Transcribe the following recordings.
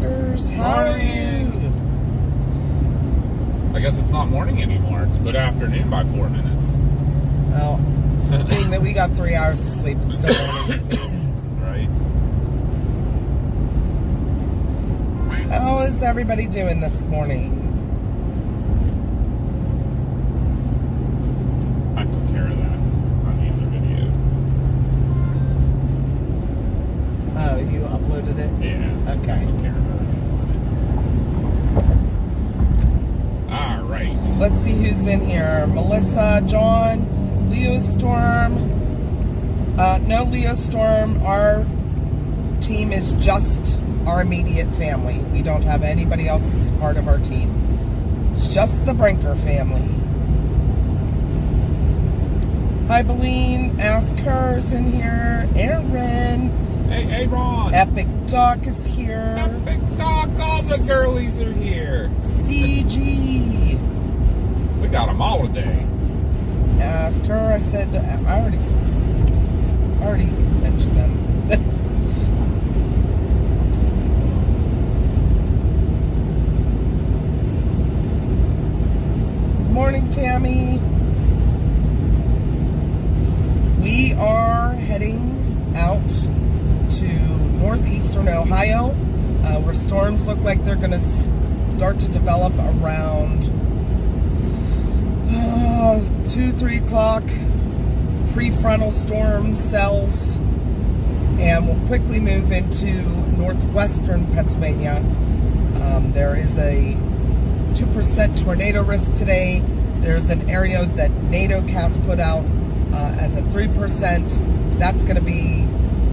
Fingers, how are you? I guess it's not morning anymore. It's good afternoon by 4 minutes. Well, being that we got 3 hours of sleep, it's still morning to me. Right. How is everybody doing this morning? I took care of that on the other video. Oh, you uploaded it? Yeah. Okay. I took care of that. All right. Let's see who's in here. Melissa, John, Leo Storm. No Leo Storm. Our team is just our immediate family. We don't have anybody else as part of our team. It's just the Brinker family. Hi, Beline. Ask her is in here. Aaron. Hey, Ron. Epic Doc is here. Epic Doc. All the girlies are here. CG. We got them all today. Ask her. I said, I already mentioned them. Good morning, Tammy. We are heading out to northeastern Ohio, where storms look like they're going to start to develop around 2-3 o'clock. Prefrontal storm cells, and we'll quickly move into northwestern Pennsylvania. There is a 2% tornado risk today. There's an area that NATOcast put out as a 3%. That's going to be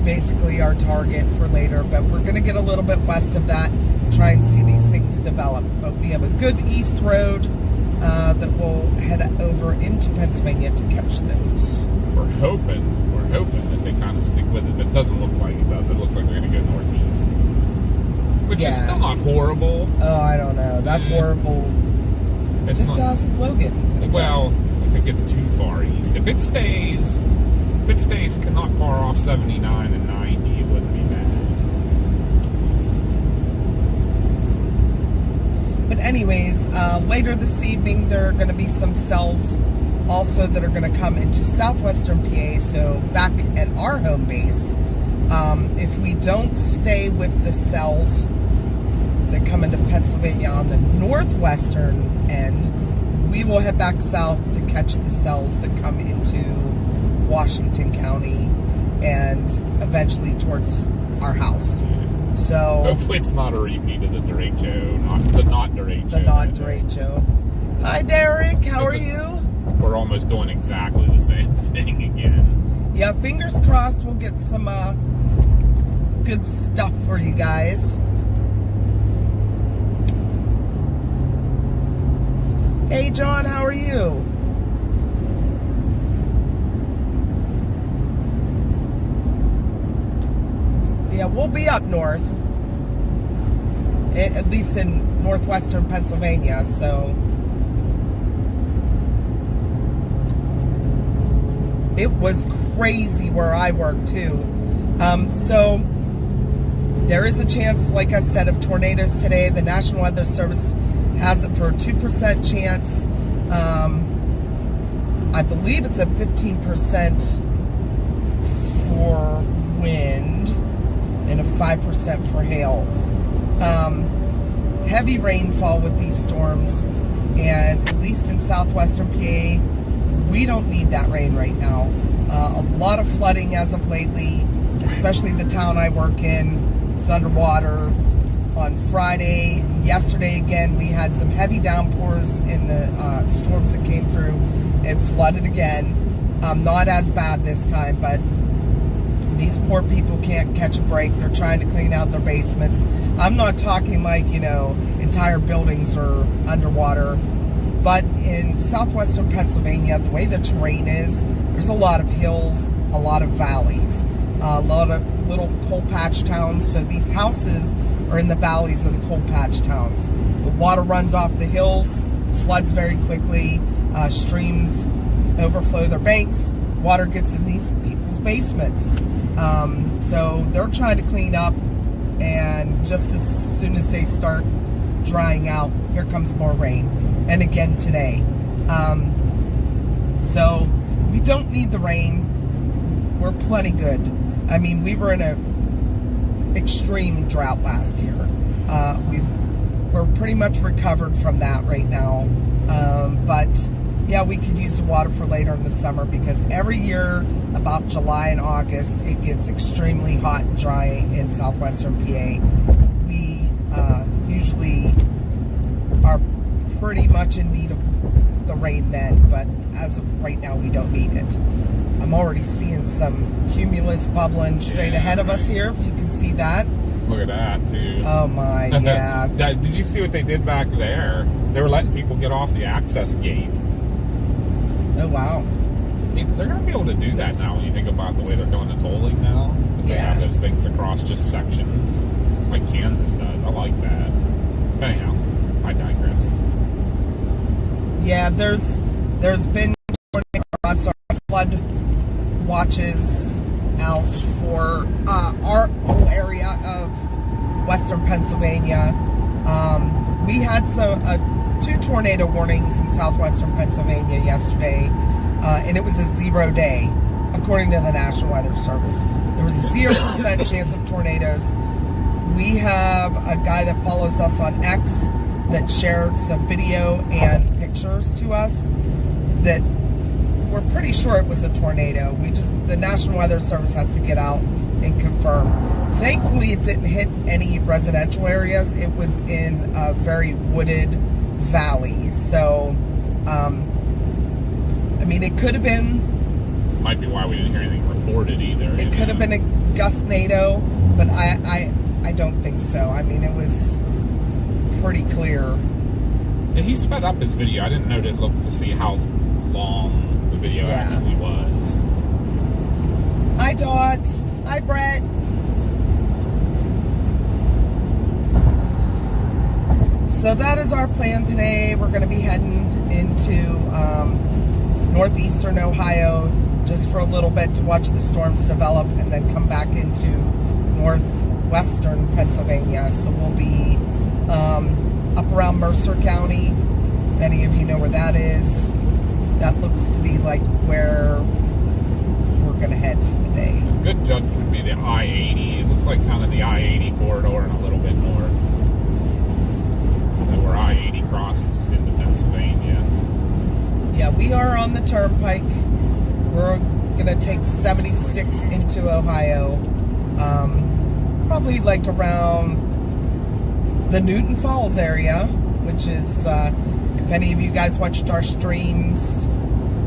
basically our target for later, but we're going to get a little bit west of that, try and see these things develop. But we have a good east road that will head over into Pennsylvania to catch those. We're hoping that they kind of stick with it, but it doesn't look like it does. It looks like they're going to go northeast, which is still not horrible. Oh, I don't know. That's horrible. It's Just ask Logan. Well, if it gets too far east, if it stays not far off 79 and 90, it wouldn't be bad. But anyways, later this evening there are going to be some cells also that are going to come into southwestern PA, so back at our home base. If we don't stay with the cells that come into Pennsylvania on the northwestern end, we will head back south to catch the cells that come into Washington County and eventually towards our house. So hopefully it's not a repeat of the derecho, the not derecho. Hi, Derek. How are you? We're almost doing exactly the same thing again. Yeah, fingers crossed we'll get some good stuff for you guys. Hey, John, how are you? Yeah, we'll be up north, at least in northwestern Pennsylvania, so it was crazy where I work too. So there is a chance, like I said, of tornadoes today. The National Weather Service has it for a 2% chance. I believe it's a 15% for wind and a 5% for hail. Heavy rainfall with these storms, and at least in southwestern PA, we don't need that rain right now. A lot of flooding as of lately, especially the town I work in is underwater. On Friday, yesterday again, we had some heavy downpours in the storms that came through. It flooded again. Not as bad this time, but these poor people can't catch a break. They're trying to clean out their basements. I'm not talking like, entire buildings are underwater. But in southwestern Pennsylvania, the way the terrain is, there's a lot of hills, a lot of valleys, a lot of little coal patch towns. So these houses are in the valleys of the coal patch towns. The water runs off the hills, floods very quickly, streams overflow their banks, water gets in these people's basements. So they're trying to clean up and just as soon as they start drying out, here comes more rain. And again today. So we don't need the rain. We're plenty good. I mean, we were in a extreme drought last year. We're pretty much recovered from that right now. But yeah, we could use the water for later in the summer, because every year about July and August it gets extremely hot and dry in southwestern PA. We usually are pretty much in need of the rain then, but as of right now we don't need it. I'm already seeing some cumulus bubbling straight ahead of us here. You can see that. Look at that too. Oh my, yeah. Did you see what they did back there? They were letting people get off the access gate. Oh wow. They're going to be able to do that now when you think about the way they're doing the tolling now. They have those things across just sections, like Kansas does. I like that. Anyhow, I digress. Yeah, there's been flood watches out for our whole area of western Pennsylvania. We had two tornado warnings in southwestern Pennsylvania yesterday, and it was a 0 day, according to the National Weather Service. There was a 0% chance of tornadoes. We have a guy that follows us on X that shared some video and pictures to us that we're pretty sure it was a tornado. The National Weather Service has to get out and confirm. Thankfully, it didn't hit any residential areas. It was in a very wooded valley. So, I mean, it could have been... Might be why we didn't hear anything reported either. It could have been a gustnado, but I don't think so. I mean, it was pretty clear. Yeah, he sped up his video. I didn't know to look to see how long the video actually was. Hi, Dot. Hi, Brett. So that is our plan today. We're going to be heading into northeastern Ohio just for a little bit to watch the storms develop, and then come back into northwestern Pennsylvania. So we'll be up around Mercer County. If any of you know where that is, that looks to be like where we're going to head for the day. A good judge would be the I-80. It looks like kind of the I-80 corridor and a little bit north. So where I-80 crosses into Pennsylvania. Yeah, we are on the turnpike. We're going to take 76 into Ohio. Probably like around the Newton Falls area, which is, if any of you guys watched our streams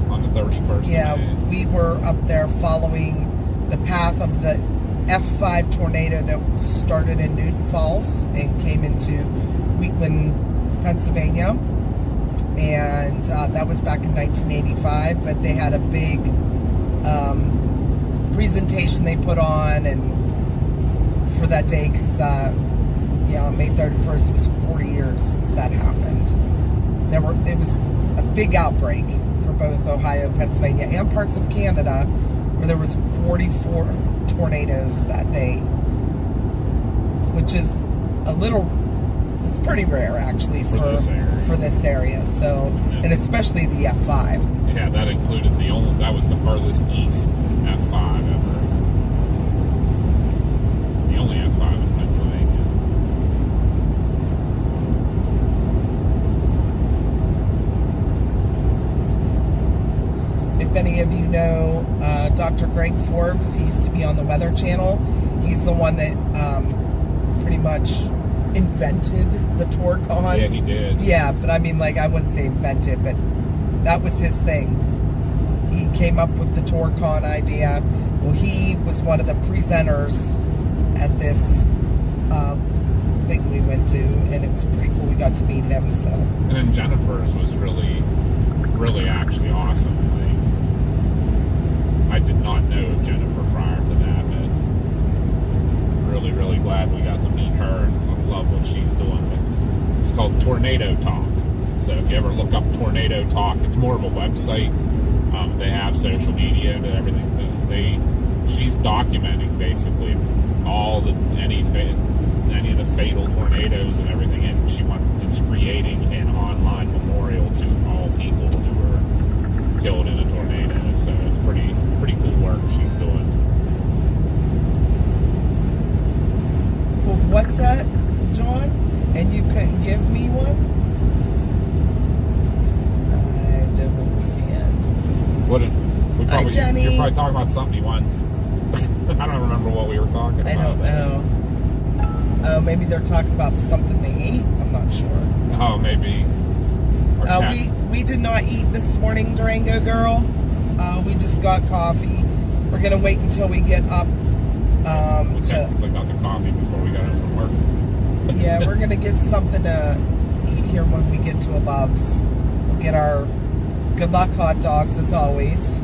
on the 31st. Yeah, we were up there following the path of the F5 tornado that started in Newton Falls and came into Wheatland, Pennsylvania. And that was back in 1985, but they had a big presentation they put on and for that day, because on May 31st it was 40 years since that happened. It was a big outbreak for both Ohio, Pennsylvania, and parts of Canada, where there was 44 tornadoes that day, which is it's pretty rare actually for this area. So, and especially the F5. Yeah, that included that was the furthest east F5 ever. The only F5 in Pennsylvania. If any of you know Dr. Greg Forbes, he used to be on the Weather Channel. He's the one that pretty much invented the Torcon. Yeah, he did. Yeah, but I mean, like, I wouldn't say invented, but that was his thing. He came up with the Torcon idea. Well, he was one of the presenters at this thing we went to, and it was pretty cool. We got to meet him. So. And then Jennifer's was really, really actually awesome. Like, I did not know Jennifer prior to that, but really, really glad we got to meet her, and I love what she's doing with. It's called Tornado Talk. So if you ever look up Tornado Talk, it's more of a website. They have social media and everything. She's documenting basically all any any of the fatal tornadoes and everything, and it's creating an online memorial to all people who were killed in a tornado. So it's pretty cool work she's doing. Well, what's that, John? And you couldn't give me one? I don't understand. Hi, Jenny. You're probably talking about something you want. I don't remember what we were talking about. I don't know. Oh, maybe they're talking about something they ate. I'm not sure. Oh, maybe. We did not eat this morning, Durango girl. We just got coffee. We're gonna wait until we get up. We technically got the coffee before we got home from work. Yeah, we're gonna get something to eat here when we get to a Love's. We'll get our Good Luck hot dogs as always.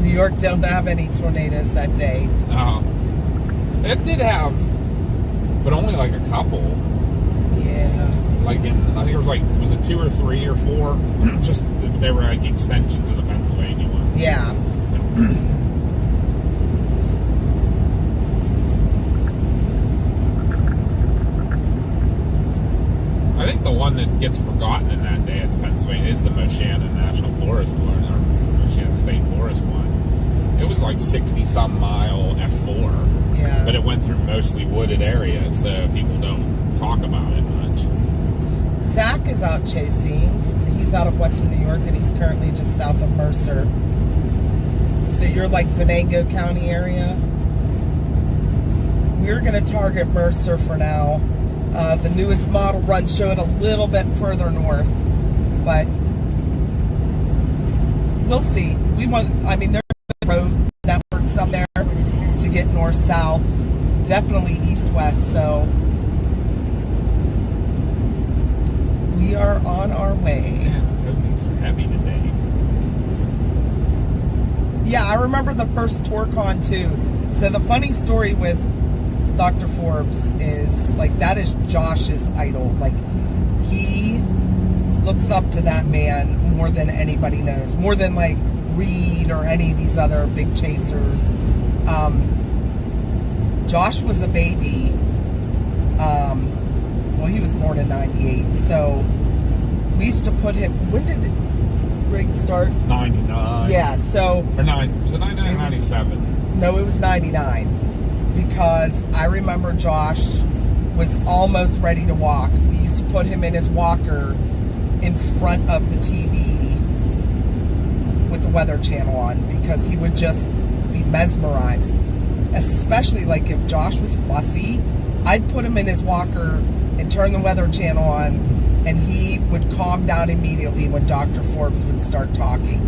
New York don't have any tornadoes that day. It did have, but only like a couple. Yeah. Like I think it was it 2 or 3 or 4? Just they were like extensions of the Pennsylvania one. Yeah. I think the one that gets forgotten in that day in Pennsylvania is the Moshannon National Forest one, or Moshannon State Forest one. It was like 60-some mile F4. Yeah. But it went through mostly wooded areas, so people don't talk about it much. Zach is out chasing. He's out of Western New York, and he's currently just south of Mercer. So you're like Venango County area? We're going to target Mercer for now. The newest model run showed a little bit further north, but we'll see. There's road networks up there to get north-south, definitely east-west, so we are on our way. Yeah, these are heavy today. Yeah, I remember the first TorCon too. So the funny story with Dr. Forbes is, like, that is Josh's idol. Like, he looks up to that man more than anybody knows. More than, like, Reed or any of these other big chasers. Josh was a baby. Well, he was born in 98. So we used to put him... When did Rig start? 99. Yeah, so... Or 9. Was it 99 or 97? No, it was 99. Because I remember Josh was almost ready to walk. We used to put him in his walker in front of the TV with the Weather Channel on because he would just be mesmerized. Especially like if Josh was fussy, I'd put him in his walker and turn the Weather Channel on, and he would calm down immediately when Dr. Forbes would start talking.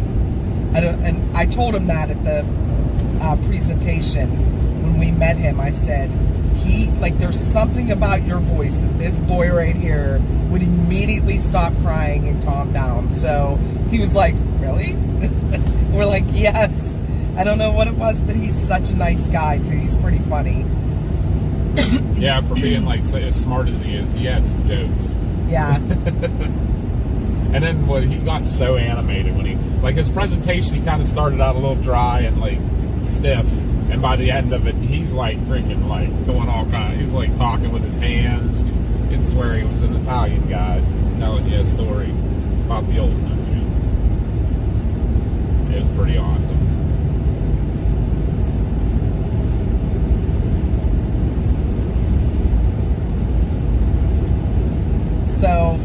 And I told him that at the presentation when we met him. I said, there's something about your voice that this boy right here would immediately stop crying and calm down. So he was like, really? We're like, yes. I don't know what it was, but he's such a nice guy too. He's pretty funny. Yeah, for being like as smart as he is, he had some jokes. Yeah. And then he got so animated when his presentation, he kind of started out a little dry and like stiff, and by the end of it, he's like freaking like doing all kinds. He's like talking with his hands. You can swear he was an Italian guy telling you a story about the old country. It was pretty awesome. So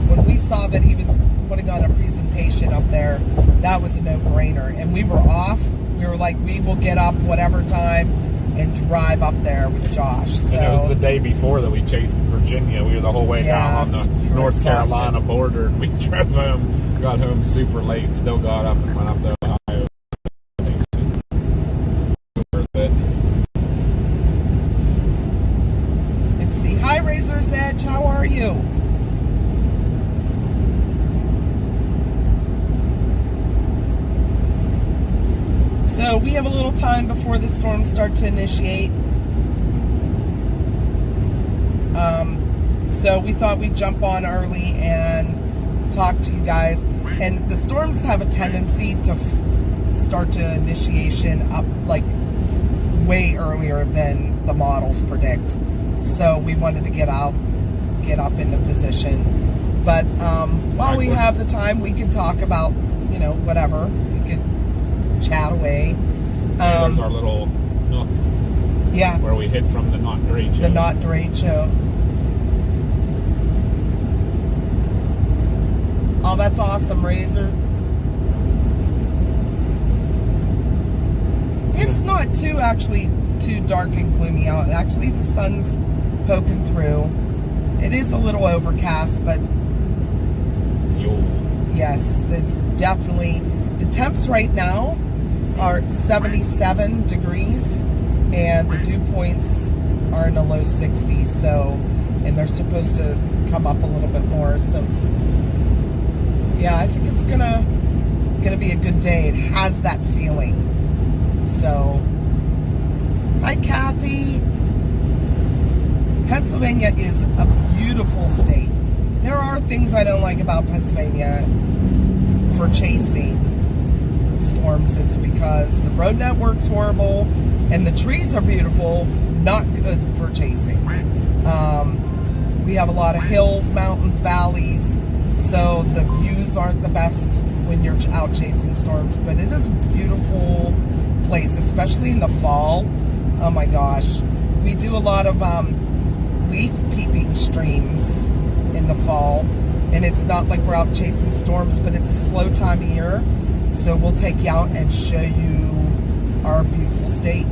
when we saw that he was putting on a presentation up there, that was a no-brainer. And we were off. We were like, we will get up whatever time and drive up there with Josh. So and it was the day before that we chased Virginia. We were the whole way down on the North Carolina border. And we drove home, got home super late, still got up and went up to Ohio. Worth it. Let's see. Hi, Razor's Edge. How are you? So we have a little time before the storms start to initiate. So we thought we'd jump on early and talk to you guys. And the storms have a tendency to start to initiation up like way earlier than the models predict. So we wanted to get up into position. But while we have the time, we could talk about, you know, whatever. We could chat away. There's our little nook. Yeah. Where we hid from the not great show. The not great show. Oh, that's awesome, Razor. It's not too dark and gloomy out. Actually, the sun's poking through. It is a little overcast, but fuel. Yes, it's definitely, the temps right now are 77 degrees and the dew points are in the low 60s. So, and they're supposed to come up a little bit more. So, yeah, I think it's gonna be a good day. It has that feeling. So, hi Kathy. Pennsylvania is a beautiful state. There are things I don't like about Pennsylvania for chasing storms. It's because the road network's horrible and the trees are beautiful, not good for chasing. We have a lot of hills, mountains, valleys, so the views aren't the best when you're out chasing storms, but it is a beautiful place, especially in the fall. Oh my gosh. We do a lot of leaf peeping streams in the fall, and it's not like we're out chasing storms, but it's a slow time of year, so we'll take you out and show you our beautiful state.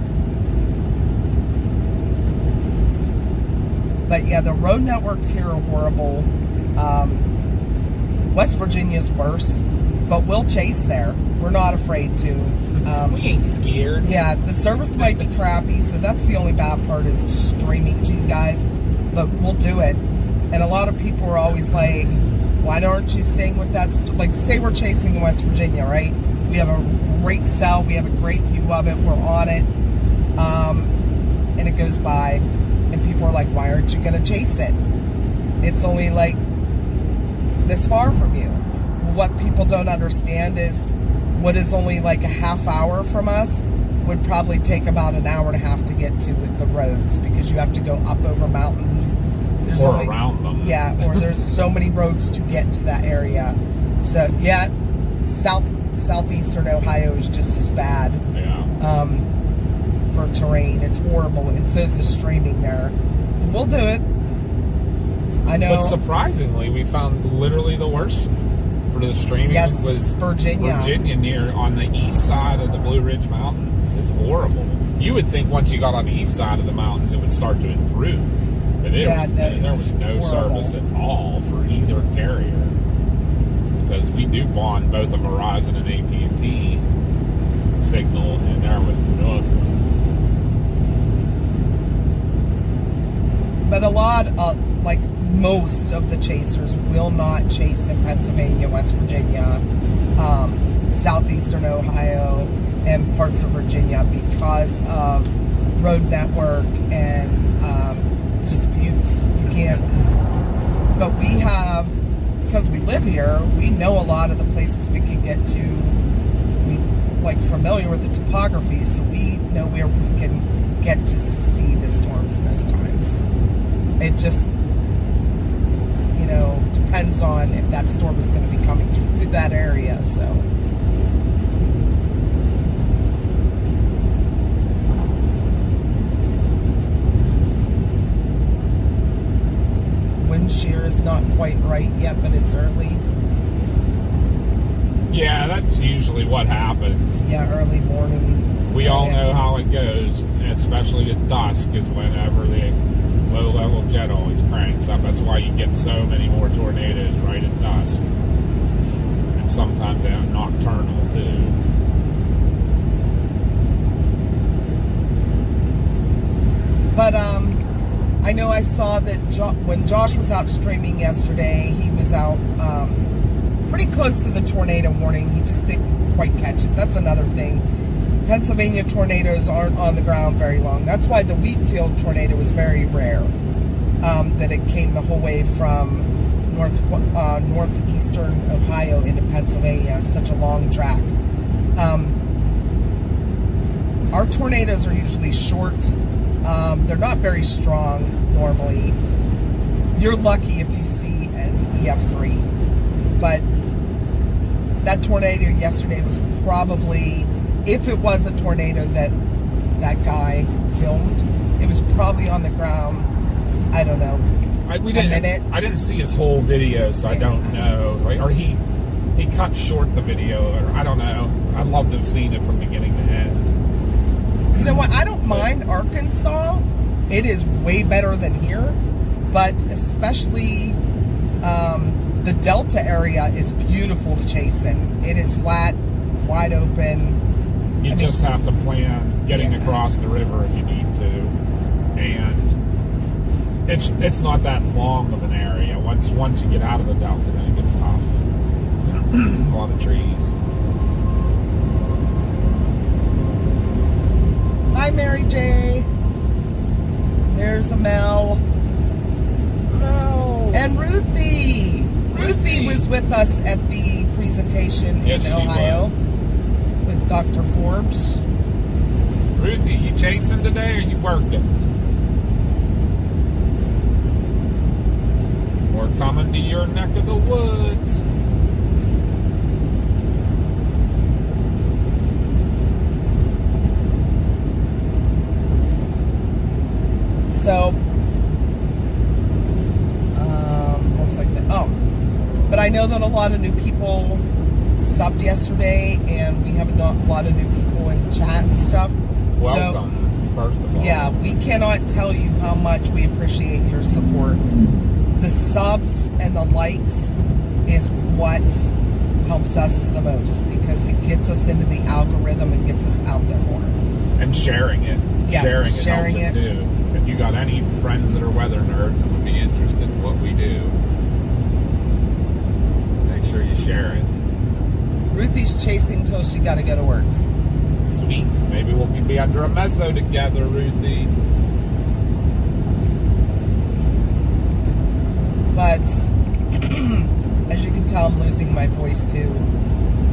But yeah, the road networks here are horrible. West Virginia's worse, but we'll chase there. We're not afraid to. We ain't scared. Yeah, the service might be crappy, so that's the only bad part, is streaming to you guys, but we'll do it. And a lot of people are always like, why aren't you staying with that? Like, say we're chasing in West Virginia, right? We have a great cell, we have a great view of it, we're on it, and it goes by, and people are like, why aren't you going to chase it? It's only like this far from you. What people don't understand is what is only like a half hour from us would probably take about an hour and a half to get to with the roads, because you have to go up over mountains. There's or around them. Yeah, or there's so many roads to get to that area. So yeah, southeastern Ohio is just as bad. Yeah. For terrain, it's horrible, and so is the streaming there. We'll do it. I know. But surprisingly, we found literally the worst for the streaming was Virginia. Virginia, near on the east side of the Blue Ridge Mountains. It's horrible. You would think once you got on the east side of the mountains, it would start to improve. But there was no service at all for either carrier, because we do bond both a Verizon and AT&T signal, and there was nothing. But a lot of, like most of the chasers will not chase in Pennsylvania, West Virginia, southeastern Ohio, and parts of Virginia because of road network and just views. You can't. But we have, because we live here, we know a lot of the places we can get to. We like familiar with the topography, so we know where we can get to see the storms most times. It just, you know, depends on if that storm is going to be coming through that area, so. Wind shear is not quite right yet, but it's early. Yeah, that's usually what happens. Yeah, early morning. We all know how it goes, especially at dusk is whenever the low-level jet always cranks up. That's why you get so many more tornadoes right at dusk. And sometimes they're nocturnal, too. But, I know I saw that when Josh was out streaming yesterday, he was out pretty close to the tornado warning. He just didn't quite catch it. That's another thing. Pennsylvania tornadoes aren't on the ground very long. That's why the Wheatfield tornado was very rare. That it came the whole way from northeastern Ohio into Pennsylvania, such a long track. Our tornadoes are usually short. They're not very strong normally. You're lucky if you see an EF3. But that tornado yesterday was probably, if it was a tornado that guy filmed, it was probably on the ground, I don't know, I didn't see his whole video, so I don't know. Or he cut short the video, or I don't know. I'd love to have seen it from beginning to end. You know what? I don't mind Arkansas. It is way better than here, but especially the Delta area is beautiful to chase in. It is flat, wide open. You just have to plan getting across the river if you need to, and it's not that long of an area. Once you get out of the Delta, then it gets tough. A lot of trees. Hi, Mary J. There's Mel. No. And Ruthie. Ruthie was with us at the presentation in Ohio with Dr. Forbes. Ruthie, you chasing today or you working? Or coming to your neck of the woods? So, looks like that. Oh, but I know that a lot of new people subbed yesterday, and we have a lot of new people in chat and stuff. Welcome, first of all. Yeah, we cannot tell you how much we appreciate your support. The subs and the likes is what helps us the most, because it gets us into the algorithm and gets us out there more. And sharing it. Yeah, sharing it helps it too. If you got any friends that are weather nerds and would be interested in what we do, make sure you share it. Ruthie's chasing till she got to go to work. Sweet. Maybe we'll be under a mezzo together, Ruthie. But as you can tell, I'm losing my voice too.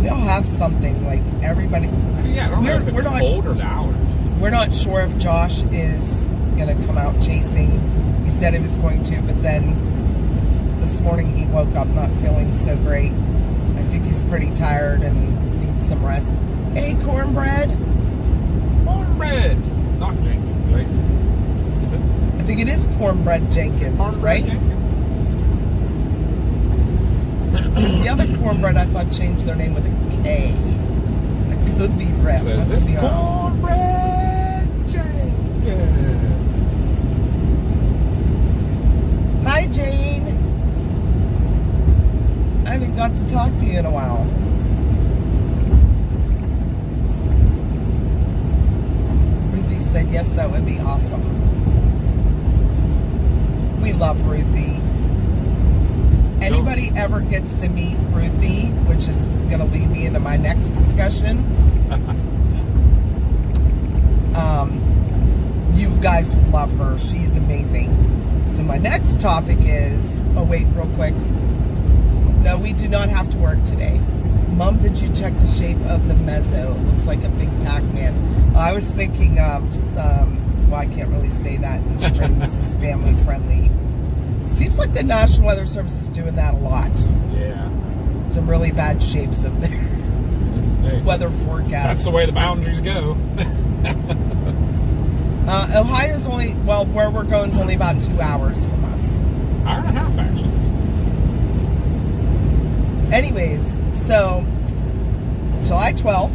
We all have something, like everybody. Yeah, I don't know if it's cold or the allergies. We're not sure if Josh is going to come out chasing. He said he was going to, but then this morning he woke up not feeling so great. I think he's pretty tired and needs some rest. Hey, Cornbread. Cornbread. Not Jenkins, right? I think it is Cornbread Jenkins, right? Jenkins. Because the other Cornbread I thought changed their name with a K. I could be right. So is this Cornbread Jenkins? Hi, Jane. I haven't got to talk to you in a while. Ruthie said, yes, that would be awesome. We love Ruthie. Anybody ever gets to meet Ruthie, which is going to lead me into my next discussion, you guys would love her. She's amazing. So my next topic is, oh wait, real quick. No, we do not have to work today. Mom, did you check the shape of the mezzo? It looks like a big Pac-Man. I was thinking of, well, I can't really say that in stream. This is family friendly. Seems like the National Weather Service is doing that a lot. Yeah. Some really bad shapes of their weather forecast. That's the way the boundaries go. Ohio's only, well, where we're going is only about 2 hours from us. Hour and a half, actually. Anyways, so July 12th,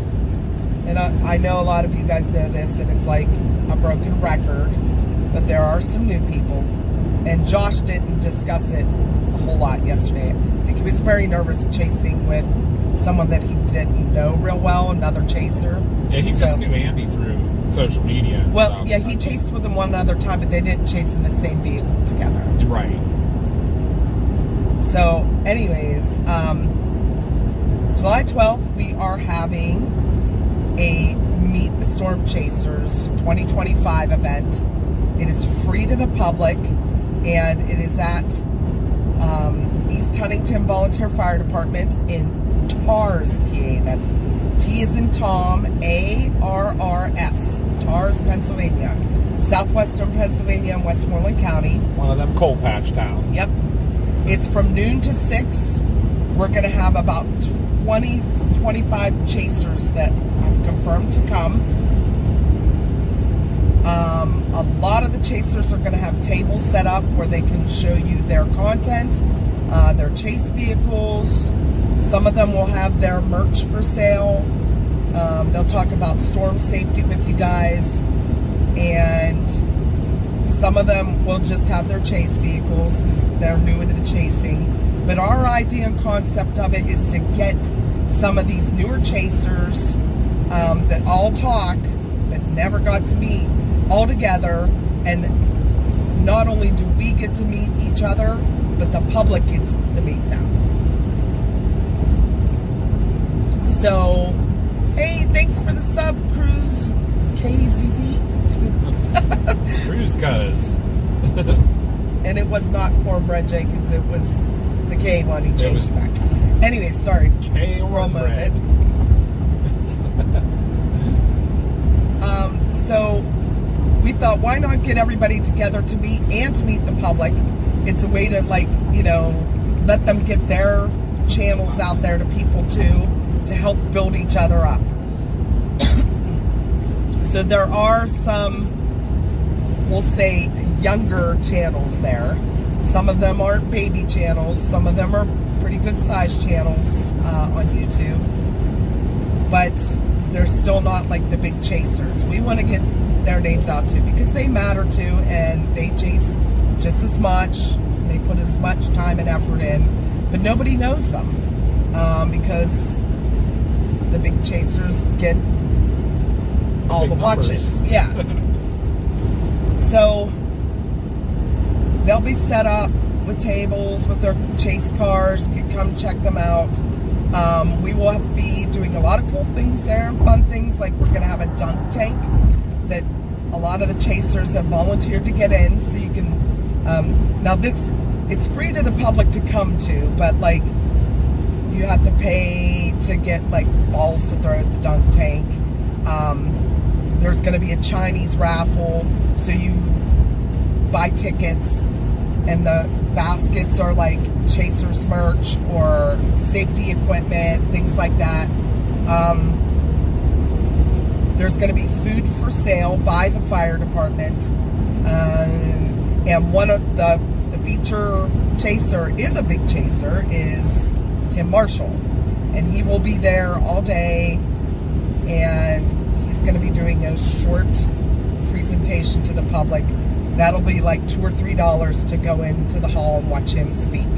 and I know a lot of you guys know this, and it's like a broken record, but there are some new people. And Josh didn't discuss it a whole lot yesterday. I think he was very nervous chasing with someone that he didn't know real well, another chaser. Yeah, he just knew Andy through social media. And well, stuff. yeah, he chased with him one other time, but they didn't chase in the same vehicle together. Right. So, anyways, July 12th, we are having a Meet the Storm Chasers 2025 event. It is free to the public, and it is at East Huntington Volunteer Fire Department in Tars, PA. That's T as in Tom, A-R-R-S. Charles, Pennsylvania. Southwestern Pennsylvania and Westmoreland County. One of them coal patch towns. Yep. It's from noon to 6. We're going to have about 20, 25 chasers that have confirmed to come. A lot of the chasers are going to have tables set up where they can show you their content, their chase vehicles. Some of them will have their merch for sale. They'll talk about storm safety with you guys. And some of them will just have their chase vehicles because they're new into the chasing. But our idea and concept of it is to get some of these newer chasers that all talk but never got to meet all together. And not only do we get to meet each other, but the public gets to meet them. So, hey, thanks for the sub, Cruise KZZ. Cruise cuz. And it was not Cornbread Jenkins, it was the K one. He changed it back. Anyways, sorry. Squirrel moment. So we thought, why not get everybody together to meet and to meet the public? It's a way to, like, you know, let them get their channels out there to people too, to help build each other up. So there are some, we'll say, younger channels there. Some of them aren't baby channels. Some of them are pretty good sized channels on YouTube. But they're still not like the big chasers. We want to get their names out too because they matter too, and they chase just as much. They put as much time and effort in, but nobody knows them because the big chasers get all the watches. Yeah. So they'll be set up with tables with their chase cars. You can come check them out. We will be doing a lot of cool things there, fun things, like we're going to have a dunk tank that a lot of the chasers have volunteered to get in, so you can now this, it's free to the public to come to, but like you have to pay to get like balls to throw at the dunk tank. There's going to be a Chinese raffle, so you buy tickets and the baskets are like chasers merch or safety equipment, things like that. There's going to be food for sale by the fire department, and one of the feature chaser is a big chaser, is Tim Marshall, and he will be there all day, and he's going to be doing a short presentation to the public. That'll be like $2 or $3 to go into the hall and watch him speak.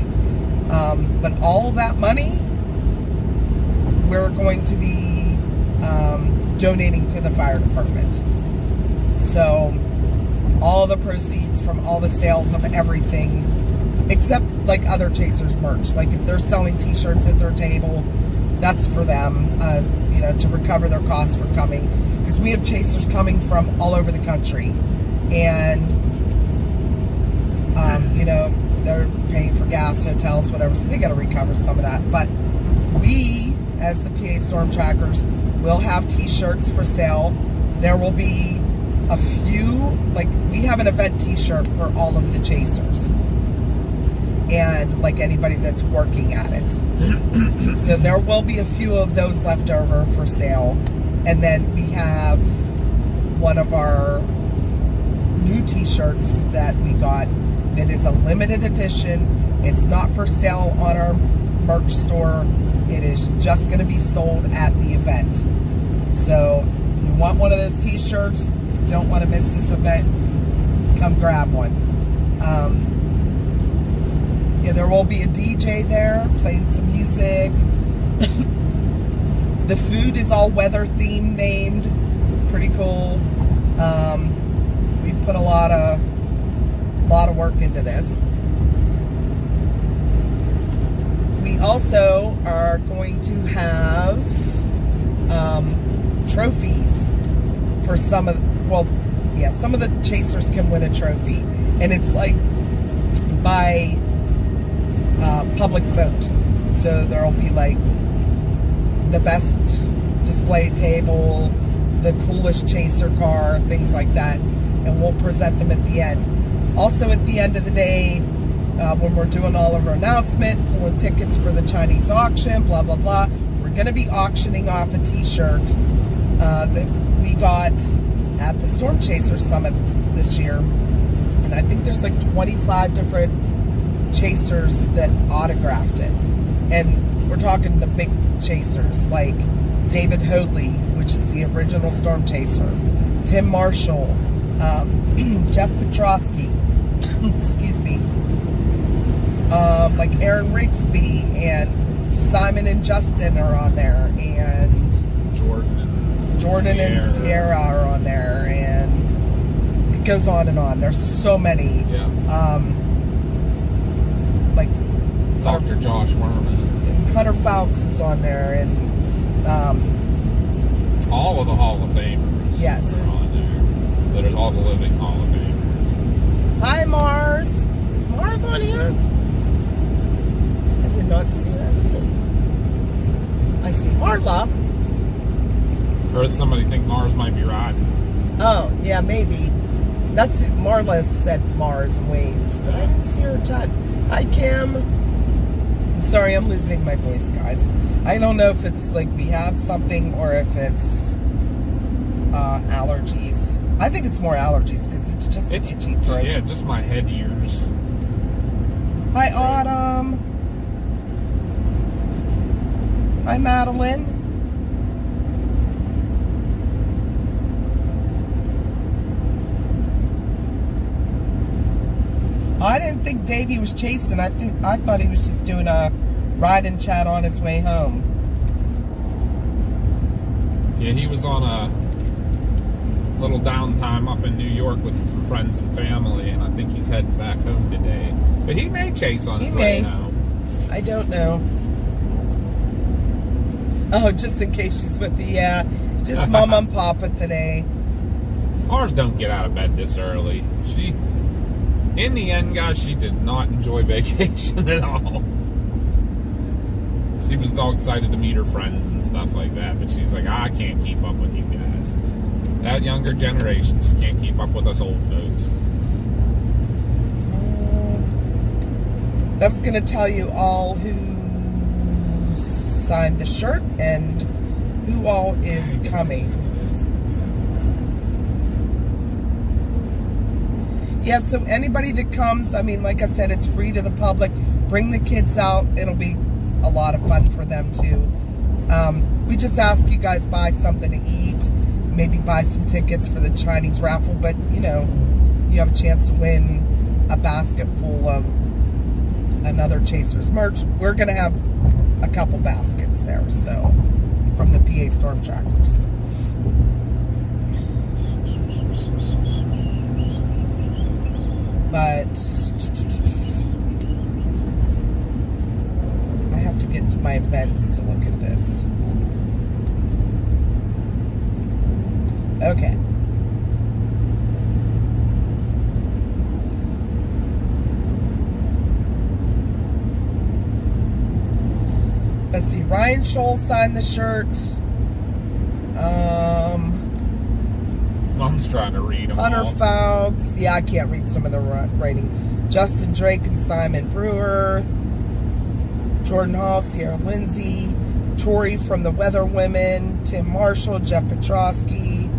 But all that money, we're going to be donating to the fire department. So all the proceeds from all the sales of everything, except like other chasers merch, like if they're selling t-shirts at their table, that's for them, you know, to recover their costs for coming, because we have chasers coming from all over the country, and you know, they're paying for gas, hotels, whatever, so they got to recover some of that. But we, as the PA Storm Trackers, will have t-shirts for sale. There will be a few, like we have an event t-shirt for all of the chasers, and like anybody that's working at it. So there will be a few of those left over for sale. And then we have one of our new t-shirts that we got that is a limited edition. It's not for sale on our merch store. It is just going to be sold at the event. So if you want one of those t-shirts, you don't want to miss this event, come grab one. Yeah, there will be a DJ there playing some music. The food is all weather theme named. It's pretty cool. We've put a lot of work into this. We also are going to have trophies for some of, well, yeah, some of the chasers can win a trophy, and it's like by public vote. So there'll be like the best display table, the coolest chaser car, things like that, and we'll present them at the end. Also at the end of the day, when we're doing all of our announcement, pulling tickets for the Chinese auction, blah, blah, blah, we're going to be auctioning off a t-shirt that we got at the Storm Chaser Summit this year. And I think there's like 25 different chasers that autographed it. And we're talking the big chasers like David Hoadley, which is the original Storm Chaser, Tim Marshall, Jeff Petrosky, excuse me, like Aaron Rigsby and Simon and Justin are on there, and Jordan and Sierra are on there, and it goes on and on. There's so many. Yeah. Like Dr. Josh Werman. Hunter Fowkes is on there, and all of the Hall of Famers. Yes. Are on there. That are all the living Hall of Famers. Hi, Mars. Is Mars on here? I did not see her. I see Marla. Or does somebody think Mars might be riding? Oh, yeah, maybe. That's who Marla said Mars and waved, but I didn't see her chat. Hi, Kim. I'm sorry, I'm losing my voice, guys. I don't know if it's like we have something or if it's allergies. I think it's more allergies because it's just an itchy throat. Yeah, just my head ears. Hi, Autumn. Hi, Madeline. I didn't think Davey was chasing. I thought he was just doing a ride and chat on his way home. Yeah, he was on a little downtime up in New York with some friends and family, and I think he's heading back home today. But he may chase on his way home. I don't know. Oh, just in case she's with the, yeah, just Mama and Papa today. Ours don't get out of bed this early. In the end, guys, she did not enjoy vacation at all. She was all excited to meet her friends and stuff like that, but she's like, I can't keep up with you guys. That younger generation just can't keep up with us old folks. I was going to tell you all who signed the shirt and who all is coming. Yeah, so anybody that comes, I mean, like I said, it's free to the public. Bring the kids out. It'll be a lot of fun for them, too. We just ask you guys buy something to eat. Maybe buy some tickets for the Chinese raffle. But, you know, you have a chance to win a basket full of another Chasers merch. We're going to have a couple baskets there, so, from the PA Storm Trackers. But I have to get to my events to look at this. Okay. Let's see. Ryan Scholl signed the shirt. Mom's trying to read them Hunter all. Fowkes. Yeah, I can't read some of the writing. Justin Drake and Simon Brewer. Jordan Hall, Sierra Lindsay. Tori from the Weather Women. Tim Marshall, Jeff Petrosky.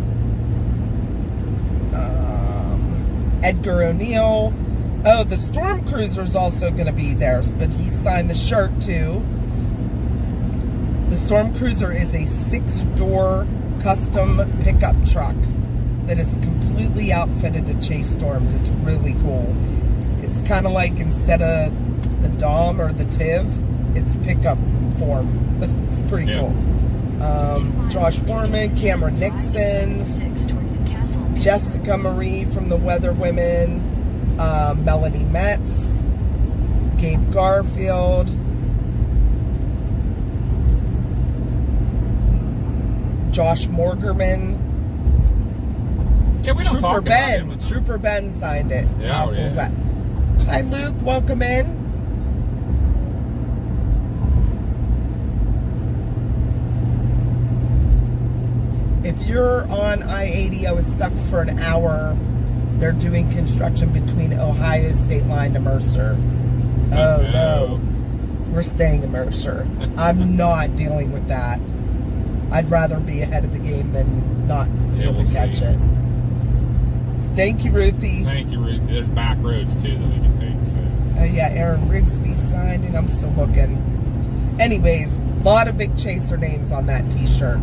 Edgar O'Neill. Oh, the Storm Cruiser's also going to be there, but he signed the shirt too. The Storm Cruiser is a 6-door custom pickup truck that is completely outfitted to chase storms. It's really cool. It's kind of like instead of the Dom or the Tiv, it's pickup form. It's pretty cool. Josh Warman, Cameron Nixon, Jessica Marie from the Weather Women, Melanie Metz, Gabe Garfield, Josh Morgerman. Yeah, we don't talk Trooper about Ben. him. Trooper Ben signed it. Yeah, How cool is that? Hi, Luke. Welcome in. if you're on I-80, I was stuck for an hour. They're doing construction between Ohio State Line to Mercer. Oh no. We're staying in Mercer. I'm not dealing with that. I'd rather be ahead of the game than not be able to catch it. Thank you, Ruthie. Thank you, Ruthie. There's back roads too that we can take. So. Yeah, Aaron Rigsby signed it. I'm still looking. Anyways, a lot of big chaser names on that t-shirt.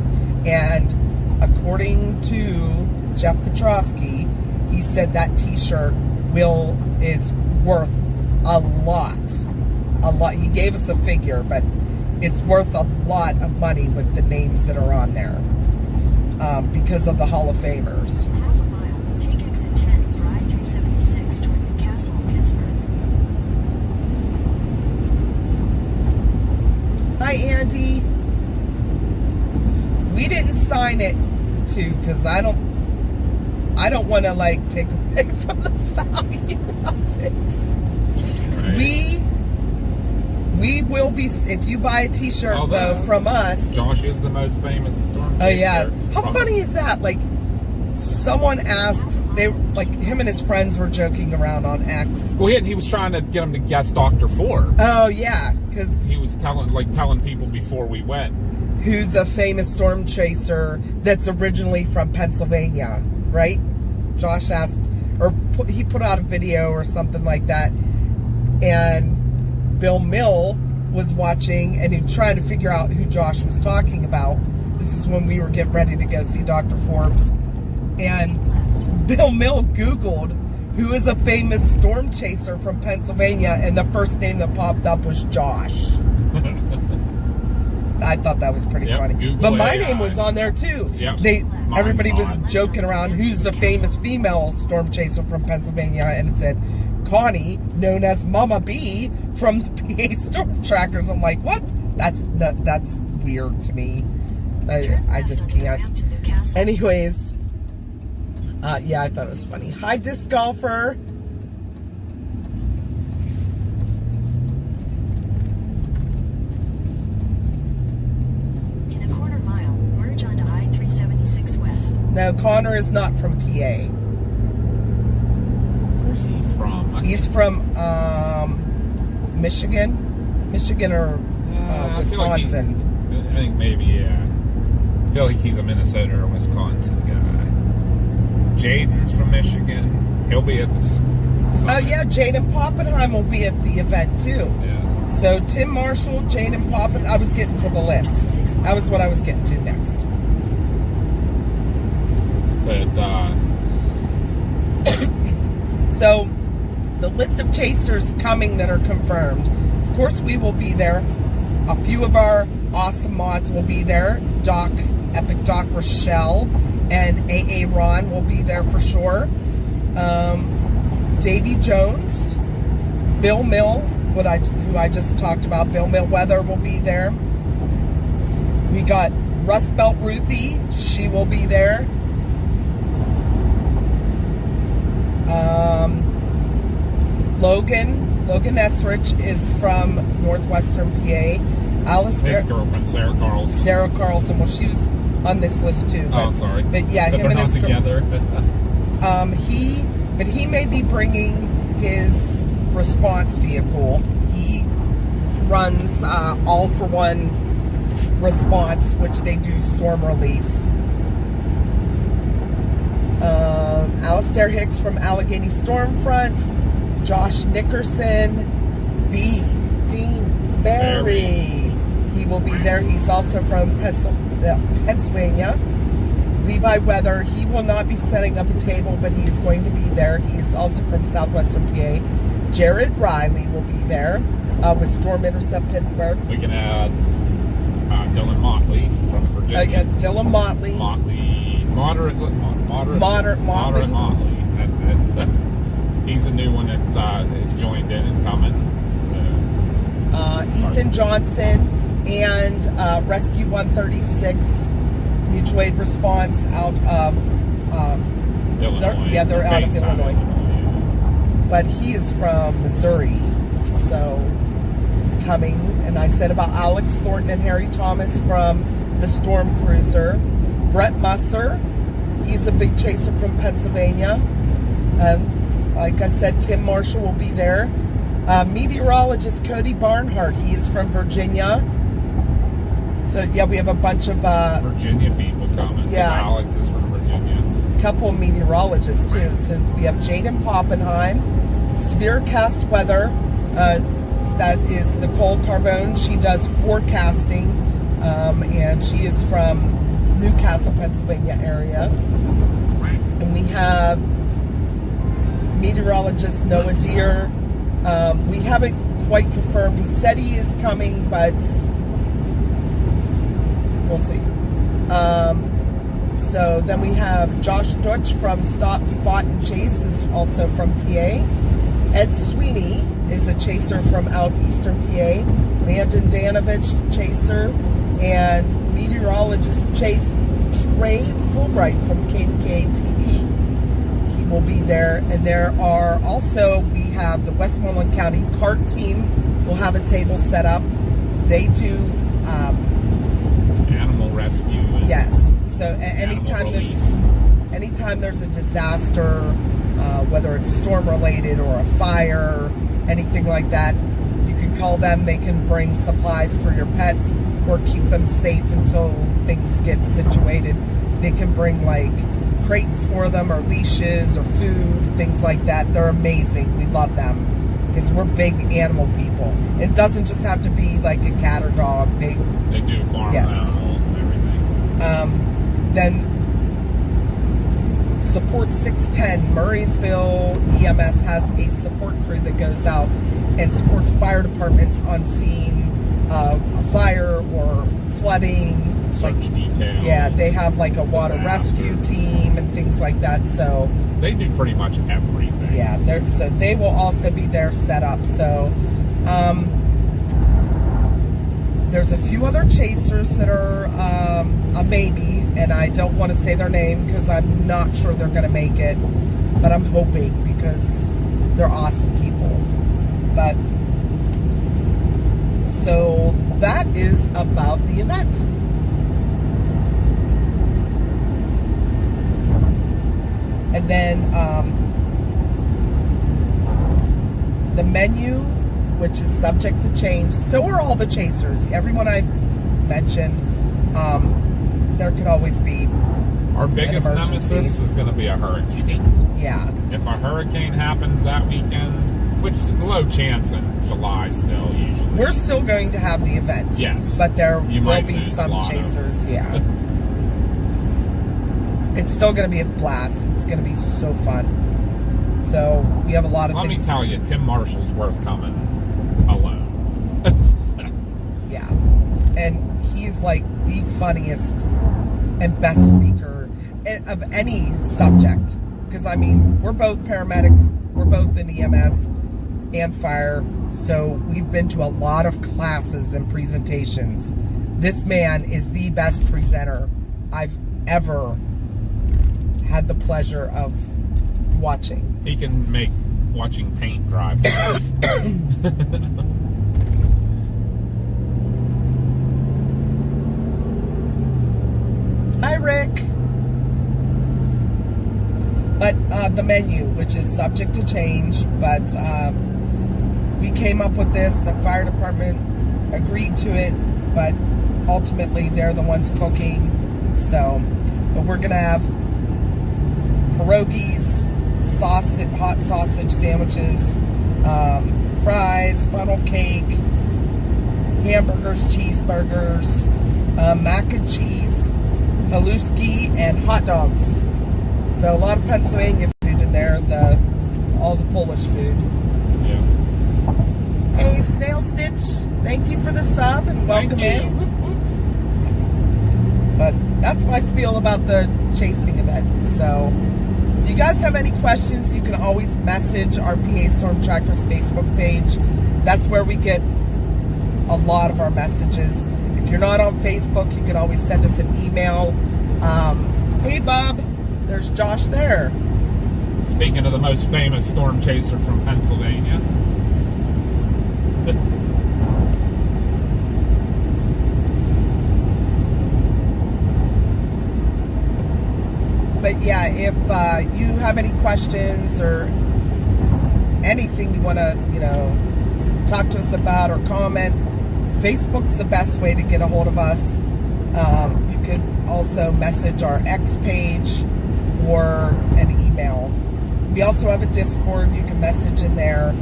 And according to Jeff Petrosky, he said that t-shirt is worth a lot. A lot. He gave us a figure, but it's worth a lot of money with the names that are on there because of the Hall of Famers. Half a mile. Take exit 10 for I-376 toward Newcastle, Pittsburgh. Hi, Andy. We didn't sign it too because I don't want to like take away from the value of it. Right. We will be, if you buy a t-shirt though from us. Josh is the most famous storm chaser. Oh yeah. How funny is that? Like someone asked, him and his friends were joking around on X. Well, he was trying to get him to guess Dr. Forbes. Oh yeah, because he was telling people before we went. Who's a famous storm chaser that's originally from Pennsylvania, right? Josh asked, or he put out a video or something like that, and Bill Mill was watching and he was trying to figure out who Josh was talking about. This is when we were getting ready to go see Dr. Forbes. And Bill Mill Googled who is a famous storm chaser from Pennsylvania, and the first name that popped up was Josh. I thought that was pretty funny. Google but my AI. name was on there too. Yep. Everybody was on. joking around who's a famous female storm chaser from Pennsylvania, and it said Connie, known as Mama B from the PA Storm Trackers. I'm like, what? That's weird to me. I just can't. Anyways, yeah, I thought it was funny. Hi, disc golfer. In a quarter mile, merge onto I-376 West. No, Connor is not from PA. Where's he from? He's from Michigan or Wisconsin. I think maybe, yeah. I feel like he's a Minnesota or Wisconsin guy. Jaden's from Michigan. He'll be at the summit. Oh yeah, Jaden Poppenheim will be at the event too. Yeah. So Tim Marshall, Jaden Poppen. I was getting to the list. That was what I was getting to next. But so the list of chasers coming that are confirmed. Of course, we will be there. A few of our awesome mods will be there. Epic Doc Rochelle and AA Ron will be there for sure. Davy Jones, Bill Mill, who I just talked about. Bill Mill Weather will be there. We got Rust Belt Ruthie. She will be there. Logan Esrich is from Northwestern PA. his girlfriend, Sarah Carlson. Sarah Carlson. Well, she was on this list too. But, Oh, sorry. But yeah, But him they're and not his together. he may be bringing his response vehicle. He runs All for One response, which they do storm relief. Alistair Hicks from Allegheny Stormfront, Josh Nickerson, Dean Barry. He will be there. He's also from Pennsylvania. Levi Weather, he will not be setting up a table, but he's going to be there. He's also from Southwestern PA. Jared Riley will be there with Storm Intercept Pittsburgh. We can add Dylan Motley from Virginia. Dylan Motley. Moderate Motley. That's it. He's a new one that is joined in and coming. So. Ethan Johnson and Rescue 136 Mutual Aid Response out of Illinois. they're out of Based Illinois. Yeah. But he is from Missouri, so he's coming. And I said about Alex Thornton and Harry Thomas from the Storm Cruiser. Brett Musser. He's a big chaser from Pennsylvania. Like I said, Tim Marshall will be there. Meteorologist Cody Barnhart. He is from Virginia. So yeah, we have a bunch of Virginia people coming. Yeah. Alex is from Virginia. couple meteorologists too. So we have Jaden Poppenheim, Spherecast Weather. That is Nicole Carbone. She does forecasting, and she is from Newcastle, Pennsylvania area. And we have meteorologist Noah Deere. We haven't quite confirmed. He said he is coming, but we'll see. So then we have Josh Dutch from Stop, Spot, and Chase, is also from PA. Ed Sweeney is a chaser from out eastern PA. Landon Danovich, chaser. And meteorologist Trey Fulbright from KDK TV. He will be there. And there are also, we have the Westmoreland County CART team will have a table set up. They do Animal rescue. yes. So anytime there's a disaster, whether it's storm related or a fire, anything like that, you can call them. They can bring supplies for your pets or keep them safe until things get situated. They can bring like crates for them or leashes or food, things like that. They're amazing. We love them because we're big animal people. It doesn't just have to be like a cat or dog. They do farm Yes. animals and everything. Then Support 610, Murraysville EMS has a support crew that goes out and supports fire departments on scene of a fire or flooding. Search details. Yeah, they have like a water rescue team and things like that. So they do pretty much everything. yeah, so they will also be there set up. So there's a few other chasers that are a maybe, and I don't want to say their name because I'm not sure they're going to make it, but I'm hoping because they're awesome people. But so that is about the event. And then the menu, which is subject to change. So are all the chasers. Everyone I mentioned, there could always be Our biggest an emergency. nemesis is going to be a hurricane. Yeah. If a hurricane happens that weekend, which is a low chance in July still, usually. We're still going to have the event. Yes. But there You will might be lose a some lot of- chasers. Yeah. It's still going to be a blast. It's going to be so fun. So we have a lot of Let things. me tell you, Tim Marshall's worth coming alone. Yeah. And he's like the funniest and best speaker of any subject. Because, I mean, we're both paramedics. We're both in EMS and fire. So we've been to a lot of classes and presentations. This man is the best presenter I've ever had the pleasure of watching. He can make watching paint dry. Hi, Rick. But the menu, which is subject to change, but we came up with this. The fire department agreed to it, but ultimately they're the ones cooking. So, but we're gonna have pierogies, sausage, hot sausage sandwiches, fries, funnel cake, hamburgers, cheeseburgers, mac and cheese, haluski, and hot dogs. So a lot of Pennsylvania food in there, all the Polish food. Yeah. Hey, Snail Stitch, thank you for the sub and welcome Thank you. in. But that's my spiel about the chasing event. So if you guys have any questions, you can always message our PA Storm Trackers Facebook page. That's where we get a lot of our messages. If you're not on Facebook, you can always send us an email. Hey, Bob, there's Josh there. Speaking of the most famous storm chaser from Pennsylvania. if you have any questions or anything you want to, talk to us about or comment, Facebook's the best way to get a hold of us. You could also message our X page or an email. We also have a Discord. You can message in there.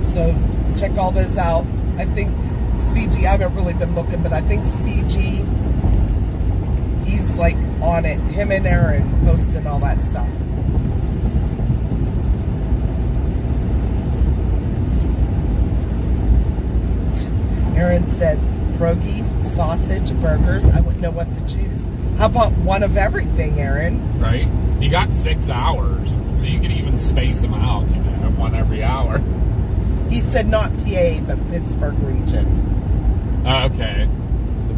So check all those out. I think CG, I haven't really been looking, but I think CG, he's like on it. Him and Aaron posting all that stuff. Aaron said, pierogies, sausage, burgers. I wouldn't know what to choose. How about one of everything, Aaron? Right? You got 6 hours, so you can even space them out, one every hour. He said not PA, but Pittsburgh region. Okay.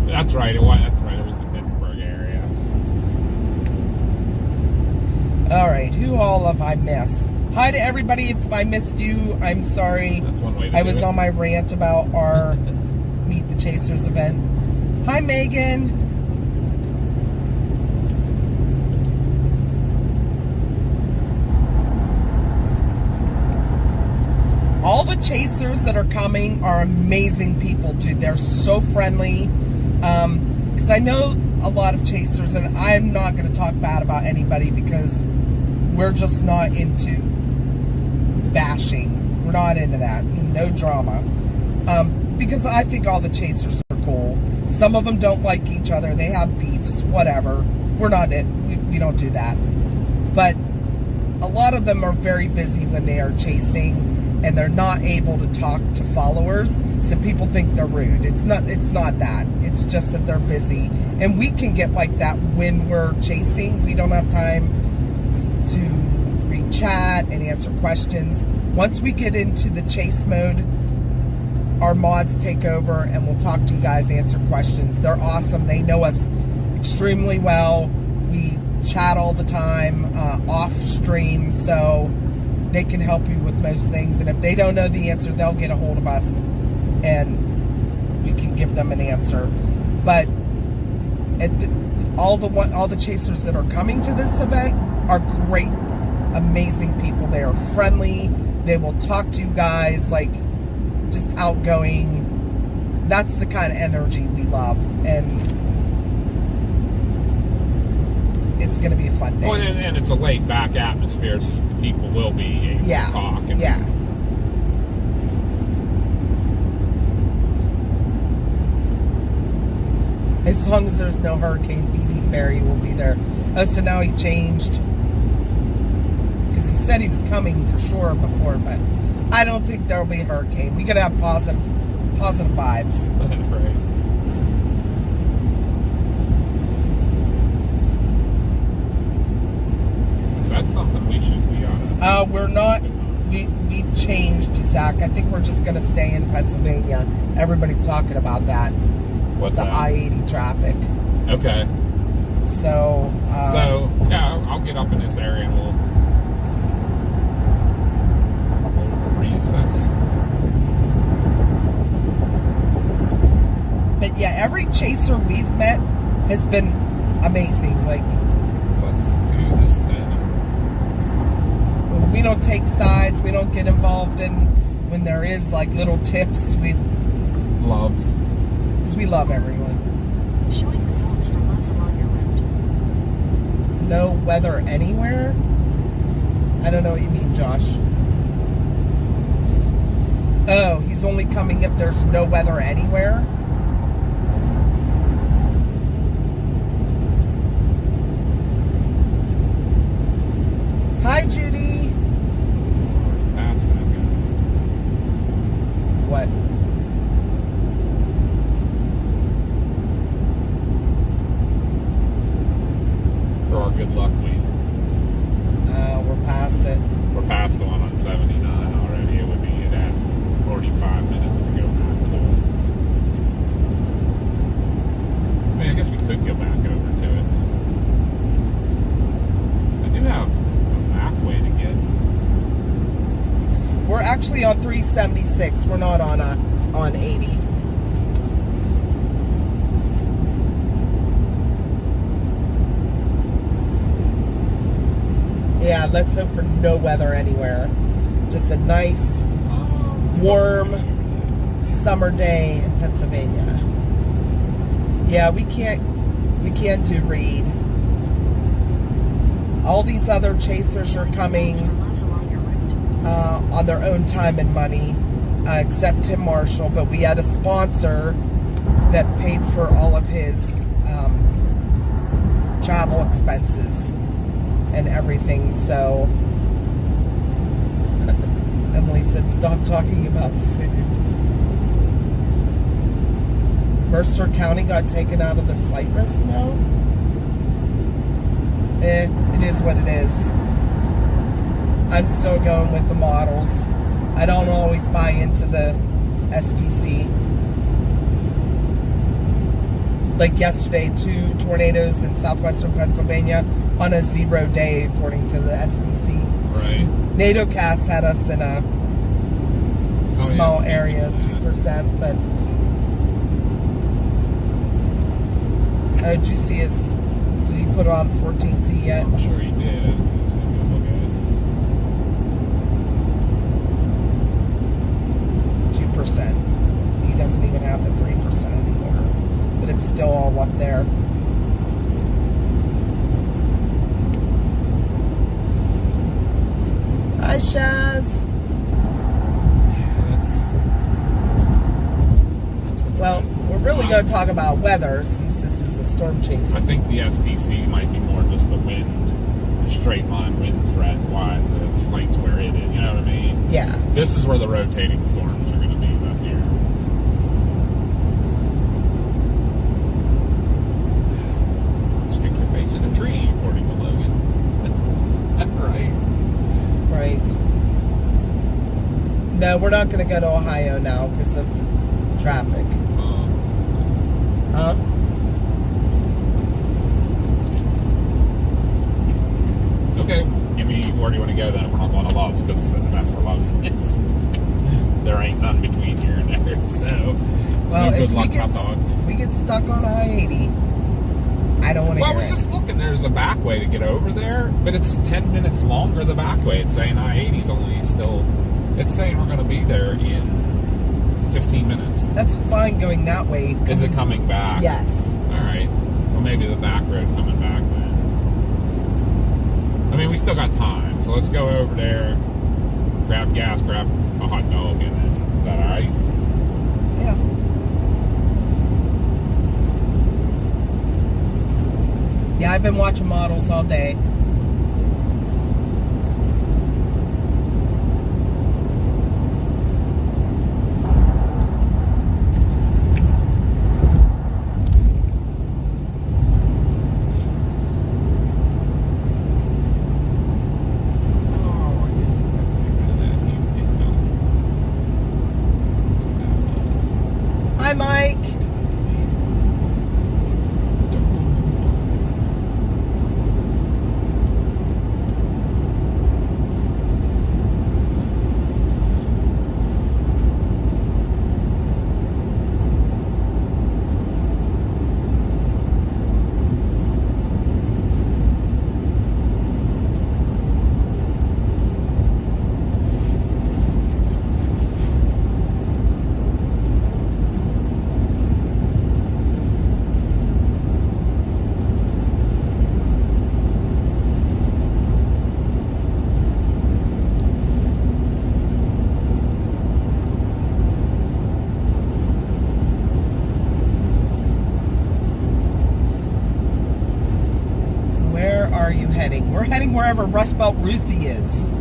That's right. It was the Pittsburgh area. All right. Who all have I missed? Hi to everybody. If I missed you, I'm sorry. That's one way to I do was it. on my rant about our Meet the Chasers event. Hi, Megan. All the chasers that are coming are amazing people, dude. They're so friendly. Because I know a lot of chasers, and I'm not going to talk bad about anybody because we're just not into bashing. We're not into that. No drama. Because I think all the chasers are cool. Some of them don't like each other. They have beefs, whatever. We're not it. We don't do that. But a lot of them are very busy when they are chasing, and they're not able to talk to followers, so people think they're rude. It's not that. It's just that they're busy. And we can get like that when we're chasing. We don't have time to read chat and answer questions. Once we get into the chase mode, our mods take over and we'll talk to you guys, answer questions. They're awesome. They know us extremely well. We chat all the time, off stream, so they can help you with most things. And if they don't know the answer, they'll get a hold of us and we can give them an answer. But all the chasers that are coming to this event are great, amazing people. They are friendly. They will talk to you guys, like, just outgoing. That's the kind of energy we love, and it's going to be a fun day. Well, and it's a laid back atmosphere, so the people will be able to talk. And yeah. As long as there's no hurricane, BD Barry will be there. Oh, so now he changed. Because he said he was coming for sure before, but I don't think there'll be a hurricane. We gotta have positive vibes. Right. So that's something we should be on. We're not. We changed, Zach. I think we're just gonna stay in Pennsylvania. Everybody's talking about that. What's the that? I-80 traffic. Okay. So. Yeah, I'll get up in this area and we'll reassess. But yeah, every chaser we've met has been amazing. Like, let's do this then. we don't take sides. We don't get involved in when there is like little tiffs. Because we love everyone. Showing results for loves along your route. No weather anywhere? I don't know what you mean, Josh. Oh, he's only coming if there's no weather anywhere? Hi, Judy. That's that guy. What? For our good luck week. We're past it. We're past the one on 79 already. It would be at 45 minutes to go back to it. I mean, I guess we could go back over to it. I do have a back way to get. We're actually on 376. We're not on 80. let's hope for no weather anywhere. Just a nice, warm summer day in Pennsylvania. Yeah, we can't do Reed. All these other chasers are coming on their own time and money, except Tim Marshall. But we had a sponsor that paid for all of his travel expenses and everything. So Emily said, stop talking about food. Mercer County got taken out of the slight risk now. It is what it is. I'm still going with the models. I don't always buy into the SPC. Like yesterday, 2 tornadoes in southwestern Pennsylvania on a 0 day, according to the SPC. Right. NATOcast had us in a small area, 2%, but did you see did he put on 14Z yet? I'm sure he did. Look at it. 2%. He doesn't even have the 3% anymore, but it's still all up there. Hi, Shaz. Yeah, that's what Well, we're really going to talk about weather since this is a storm chaser. I think the SPC might be more just the wind, the straight line wind threat, why the slate's where it is. You know what I mean? Yeah. This is where the rotating storms are going to be, is up here. Stick your face in a tree, according to Logan. Right. Right. No, we're not going to go to Ohio now because of traffic. Huh? Okay, give me, where do you want to go then if we're not going to Love's? Because that's where Love's is. There ain't none between here and there, so Well, no if good we luck, get, hot dogs. if we get stuck on I-80, I don't want to Well, I hear was it. just looking, there's a back way to get over there, but it's 10 minutes longer the back way. It's saying I-80's only still, it's saying we're going to be there in 15 minutes. That's fine going that way. Is it coming back? Yes. All right. Well, maybe the back road coming back then. I mean, we still got time, so let's go over there, grab gas, grab a hot dog, and then, is that all right? Yeah. Yeah, I've been watching models all day. Hi, Mike. We're heading wherever Rust Belt Ruthie is.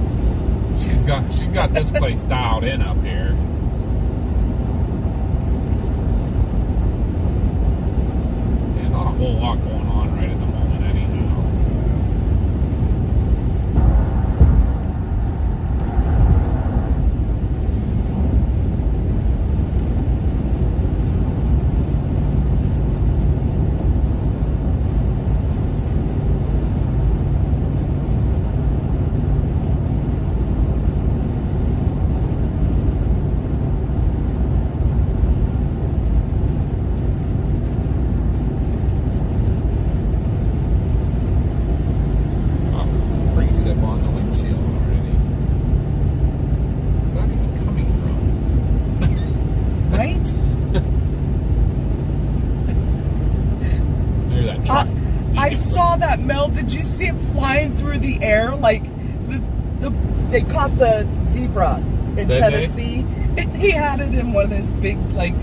She's got this place dialed in up here. Yeah, not a whole lot going on right at the moment anyhow. saw that, Mel. Did you see it flying through the air? Like they caught the zebra in Did Tennessee, and he had it in one of those big, like,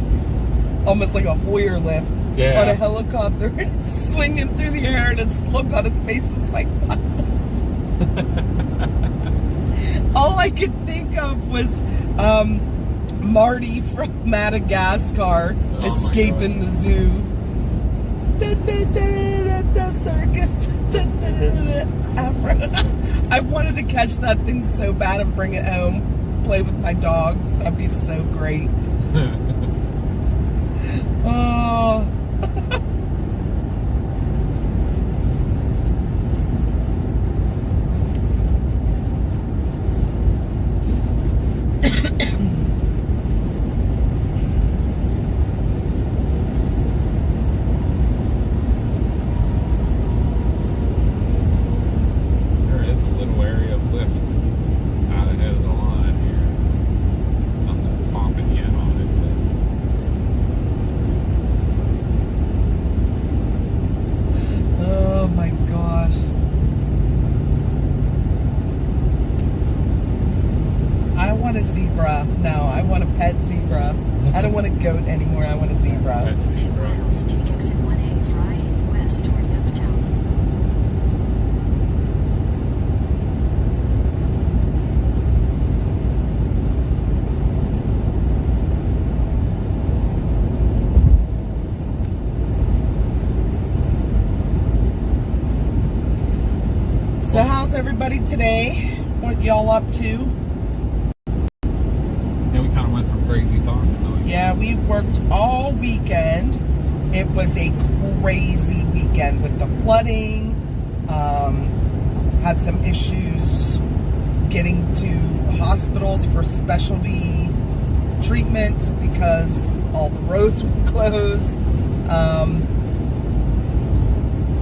almost like a Hoyer lift Yeah. on a helicopter, and it's swinging through the air, and its look on its face was like, what the all I could think of was Marty from Madagascar my escaping the zoo. The circus. I wanted to catch that thing so bad and bring it home, play with my dogs. That'd be so great. Oh. There is a little area of lift out ahead of the line here. Nothing's popping yet on it, Oh my gosh. I want a zebra now. I want a pet zebra. I don't want a goat anymore. I want a zebra. Pet In 2 zebra. miles, take exit 1A, Fry, west toward Youngstown. So how's everybody today? What y'all up to? Yeah, we kind of went from crazy talking. Though. Yeah, we worked all weekend. It was a crazy weekend with the flooding. Had some issues getting to hospitals for specialty treatment because all the roads were closed.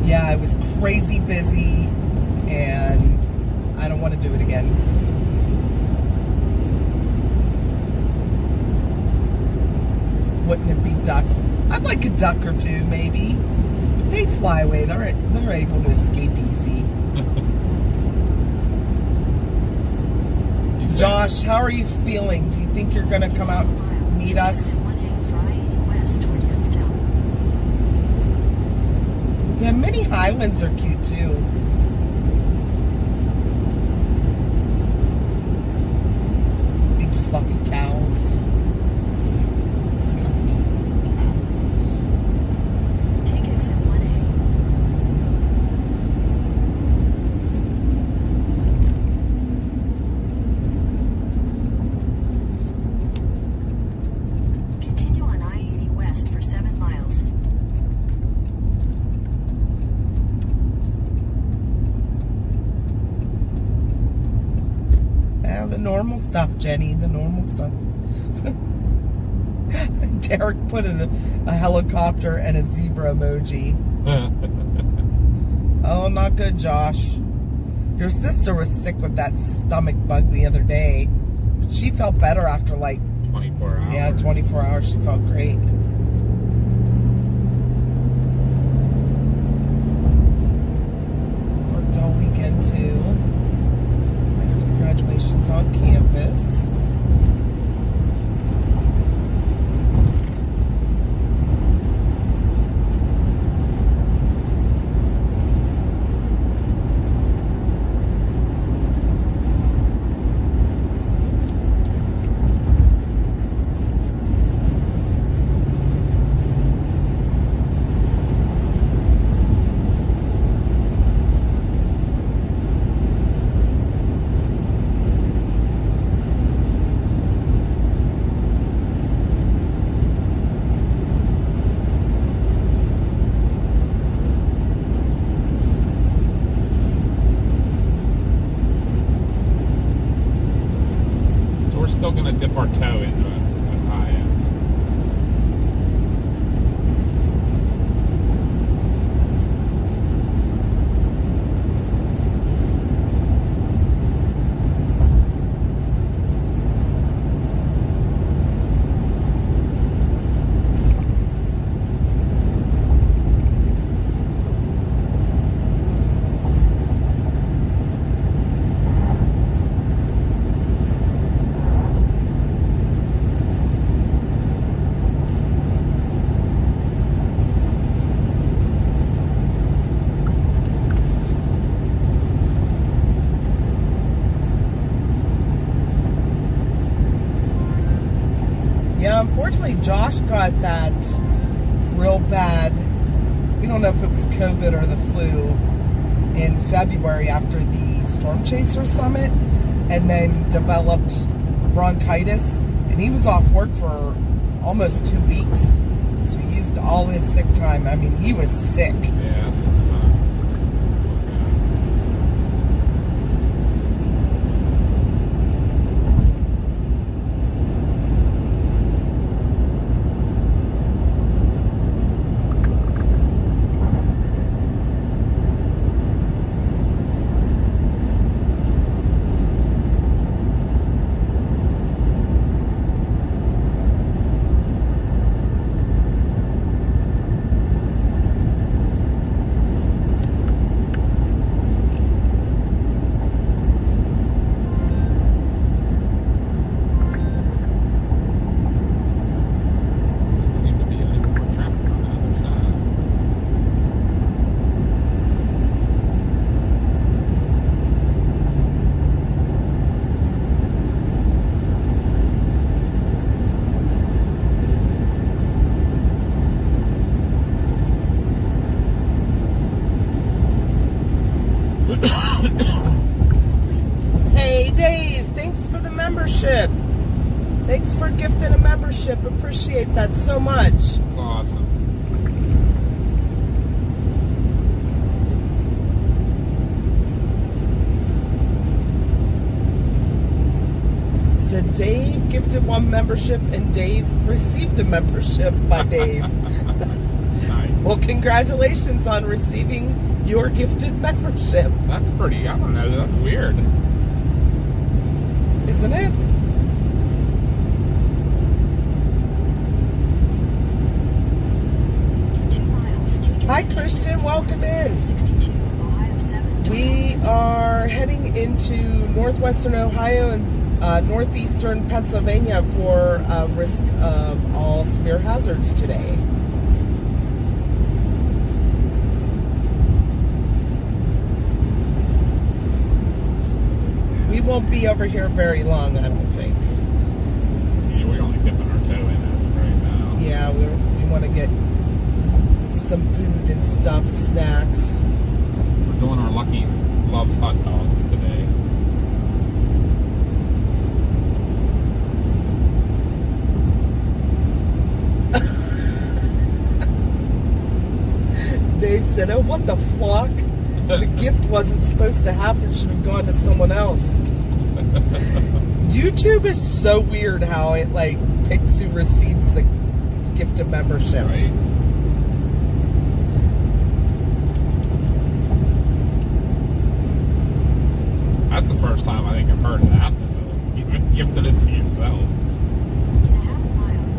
Yeah, it was crazy busy, and I don't want to do it again. Wouldn't it be ducks? I'd like a duck or two, maybe. But they fly away. They're able to escape easy. You said- Josh, how are you feeling? Do you think you're gonna come out and meet us? Exit 1A, Fry, west toward Youngstown. Yeah, mini Highlands are cute too. Big fluffy cows. Take exit 1A. Continue on I-80 west for 7 miles. The normal stuff, Jenny, the normal stuff. Derek put in a helicopter and a zebra emoji. Oh, not good, Josh. Your sister was sick with that stomach bug the other day. She felt better after 24 hours. Yeah, 24 hours. She felt great. Worked all weekend too. High school graduations on campus. Unfortunately, Josh got that real bad, we don't know if it was COVID or the flu, in February after the Storm Chaser Summit, and then developed bronchitis, and he was off work for almost 2 weeks. So he used all his sick time. I mean, he was sick. Yeah, that's what sucks. Hey, Dave, thanks for the membership. Thanks for gifting a membership. Appreciate that so much. It's awesome. So Dave gifted one membership and Dave received a membership by Dave. Nice. Well, congratulations on receiving your gifted membership. That's pretty, I don't know, that's weird. Isn't it? In 2 miles, take Hi, exit Christian. Welcome in. 62, Ohio 7. We are heading into northwestern Ohio and northeastern Pennsylvania for risk of all severe hazards today. We won't be over here very long, I don't think. Yeah, we're only dipping our toe in as of right now. Yeah, we want to get some food and stuff, snacks. We're doing our Lucky Loves hot dogs today. Dave said, "Oh, what the flock? The gift wasn't supposed to happen. Should have gone to someone else." YouTube is so weird how it like picks who receives the gift of memberships. Right. That's the first time I think I've heard of that, though. You've gifted it to yourself. In a half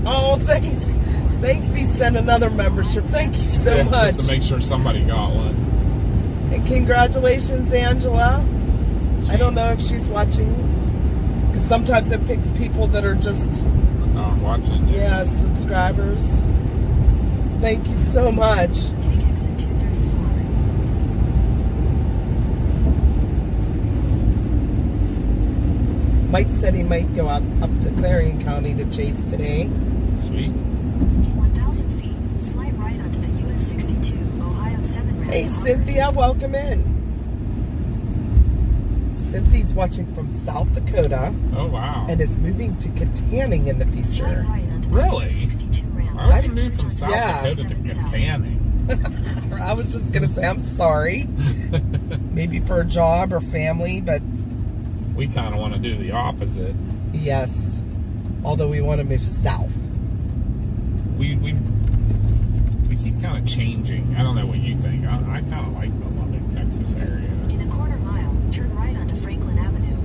mile. Oh, thanks. Thanks, he sent another membership. Thank you so Yeah, much. Just to make sure somebody got one. And congratulations, Angela. I don't know if she's watching, because sometimes it picks people that are just, I'm watching. yeah, subscribers. Thank you so much. Take exit 234. Mike said he might go up to Clarion County to chase today. Sweet. In 1,000 feet, slide right onto the US 62, Ohio 7 round. Hey, Cynthia, welcome in. Cynthia's watching from South Dakota Oh, wow. and is moving to Katanning in the Slide future. right onto the Really? US 62 round. Why would you move from South Yeah. Dakota to Katanning? I was just going to say, I'm sorry. Maybe for a job or family, but We kind of want to do the opposite. yes. Although we want to move south. We keep kind of changing. I don't know what you think. I kind of like the Lubbock, Texas area. In a quarter mile, turn right onto Franklin Avenue.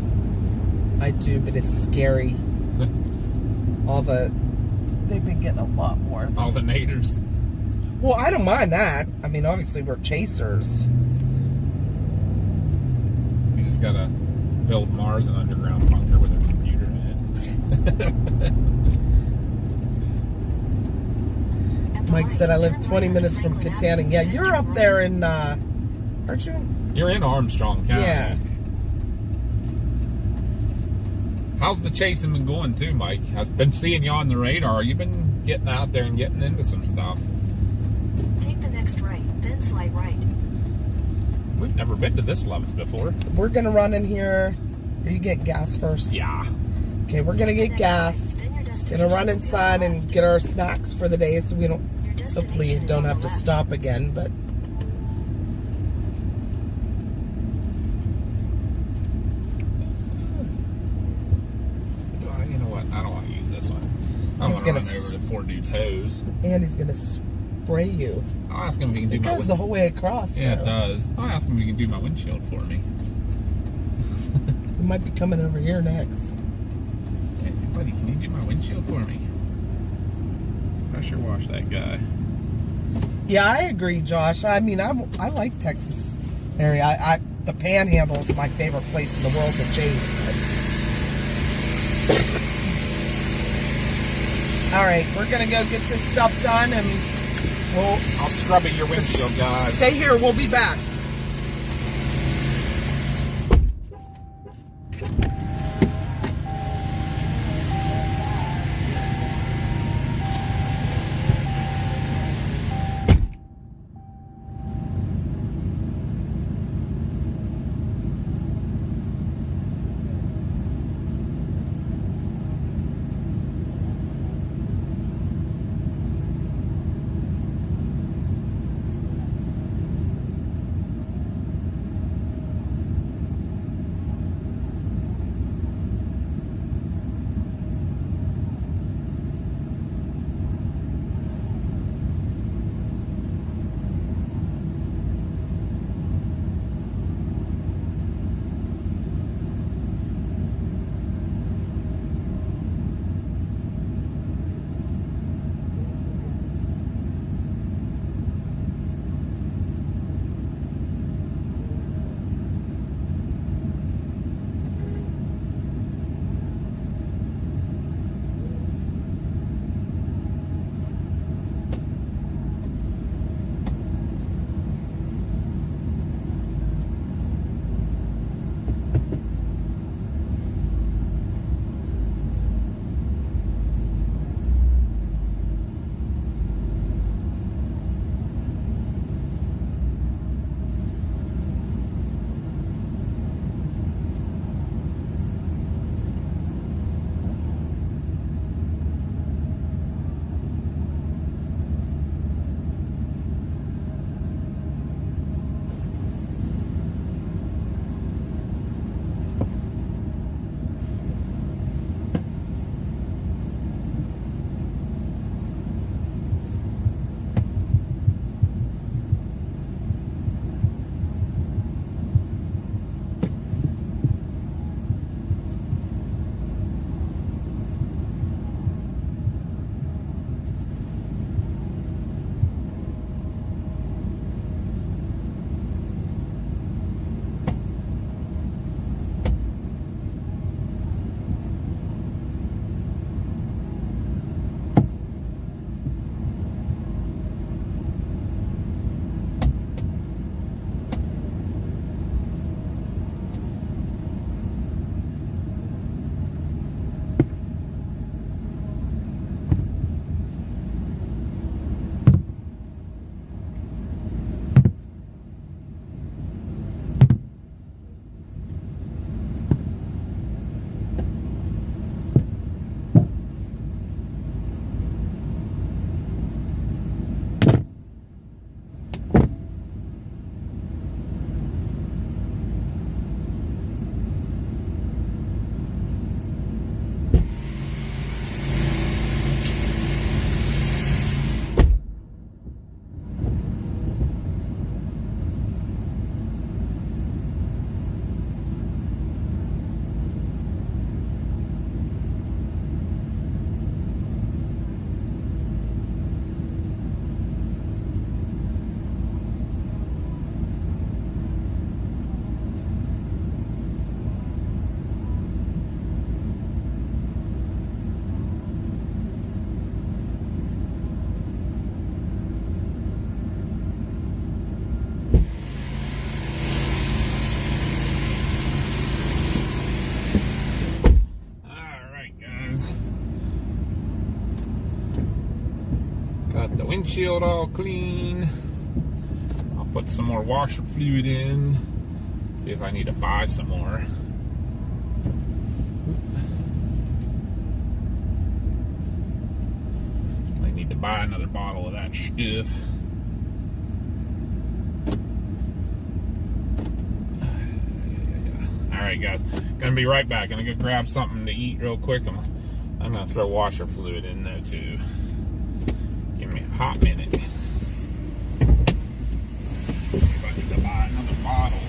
I do, but it's scary. They've been getting a lot more. All the naders. Well, I don't mind that. I mean, obviously we're chasers. You just gotta build Mars an underground bunker with a computer in At the Mike light, said I live turn 20 right minutes onto from Franklin Katanning. Avenue, Yeah, then you're turn up right. there in, aren't you? it. You're in Armstrong County. Yeah. How's the chasing been going too, Mike? I've been seeing you on the radar. You've been getting out there and getting into some stuff. Take the next right, then slide right. We've never been to this Love's before. We're gonna run in here. Are you getting gas first? Yeah. Okay, we're gonna get gas. Gonna run inside and get our snacks for the day, so we don't. Hopefully, don't have to stop again. But You know what? I don't want to use this one. I He's want to gonna run over the poor dude's hose. and he's gonna spray you. I'll ask him if he can do It my goes the whole way across. Yeah, it though. does. I'll ask him if he can do my windshield for me. He might be coming over here next. Hey, buddy, can you do my windshield for me? Pressure wash that guy. Yeah, I agree, Josh. I mean, I like Texas area. The Panhandle is my favorite place in the world to chase. All right, we're gonna go get this stuff done, and I'll scrub at your windshield, guys. stay here. We'll be back. Windshield all clean. I'll put some more washer fluid in. See if I need to buy some more. I need to buy another bottle of that stuff. Alright guys, gonna be right back. Gonna go grab something to eat real quick. I'm gonna throw washer fluid in there too. Give me a hot minute. See if I need to buy another bottle.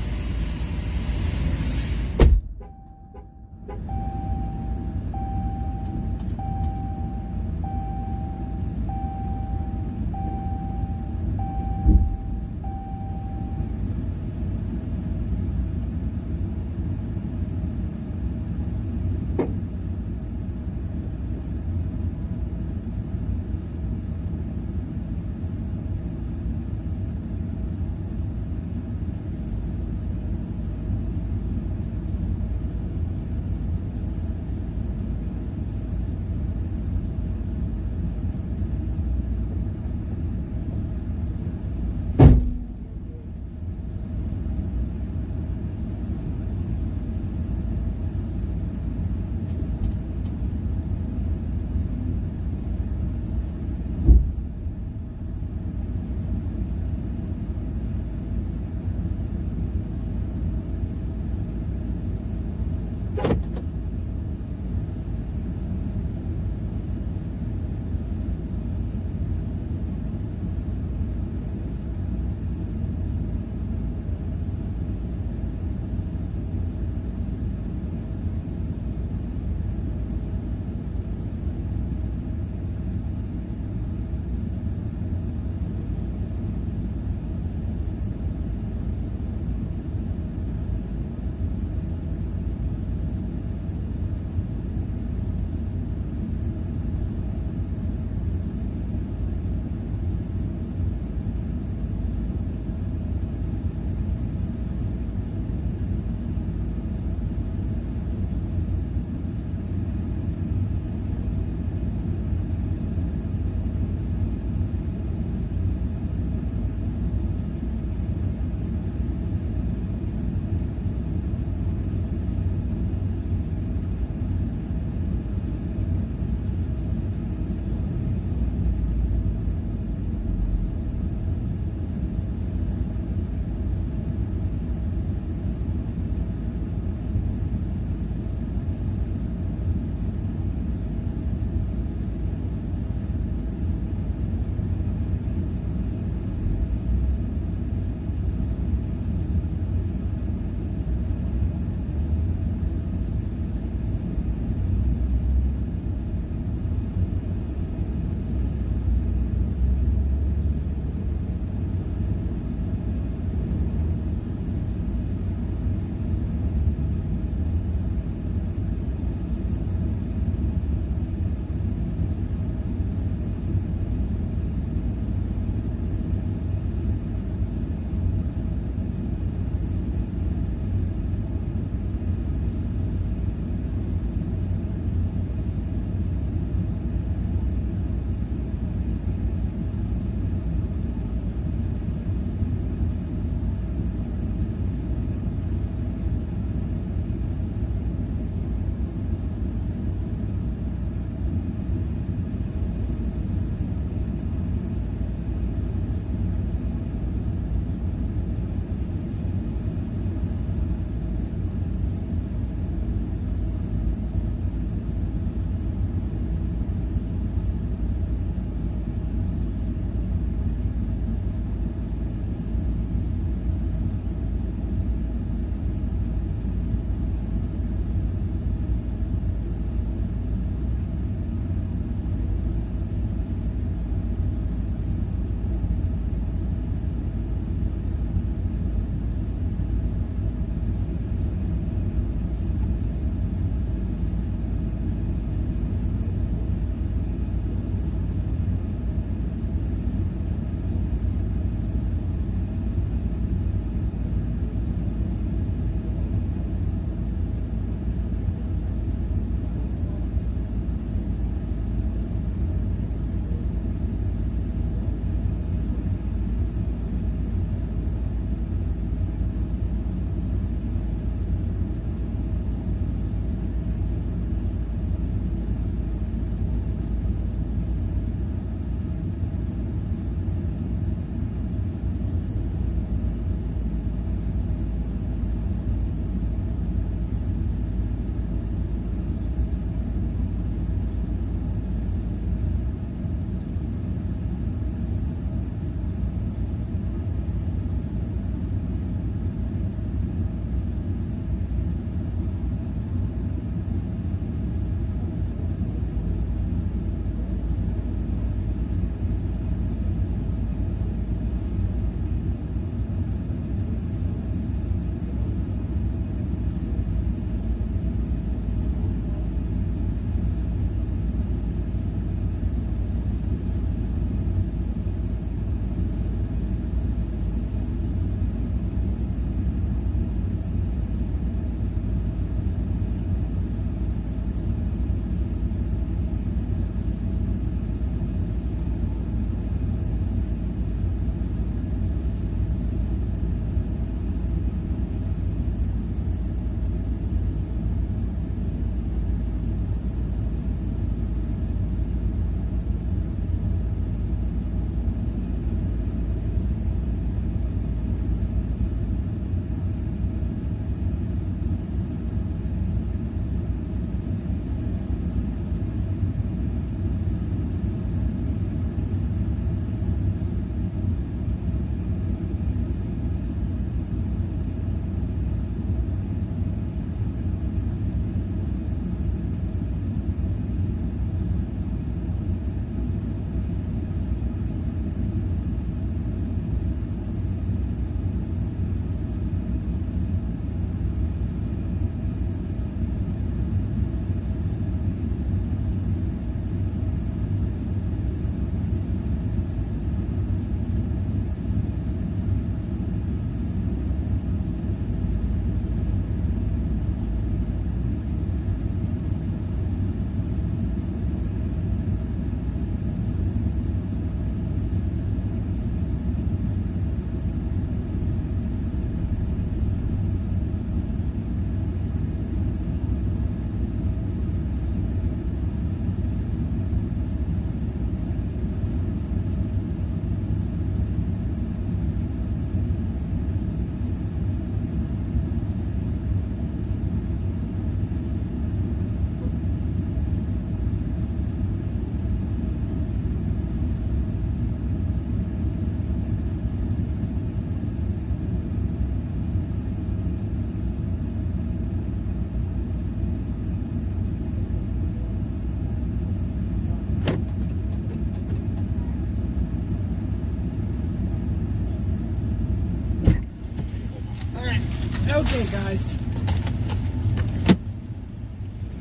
Okay, guys.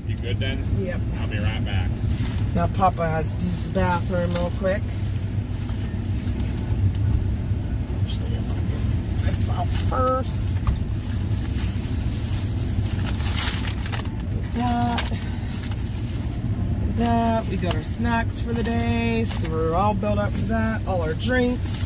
You good then? Yep. I'll be right back. Now Papa has to use the bathroom real quick. Actually, I'm gonna get myself first. That. We got our snacks for the day, so we're all built up for that. All our drinks.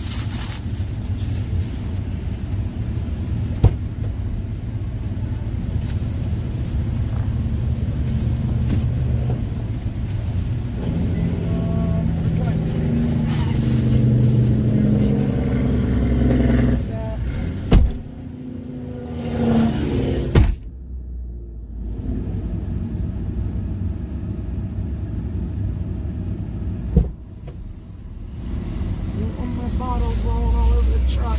Bottles rolling all over the truck.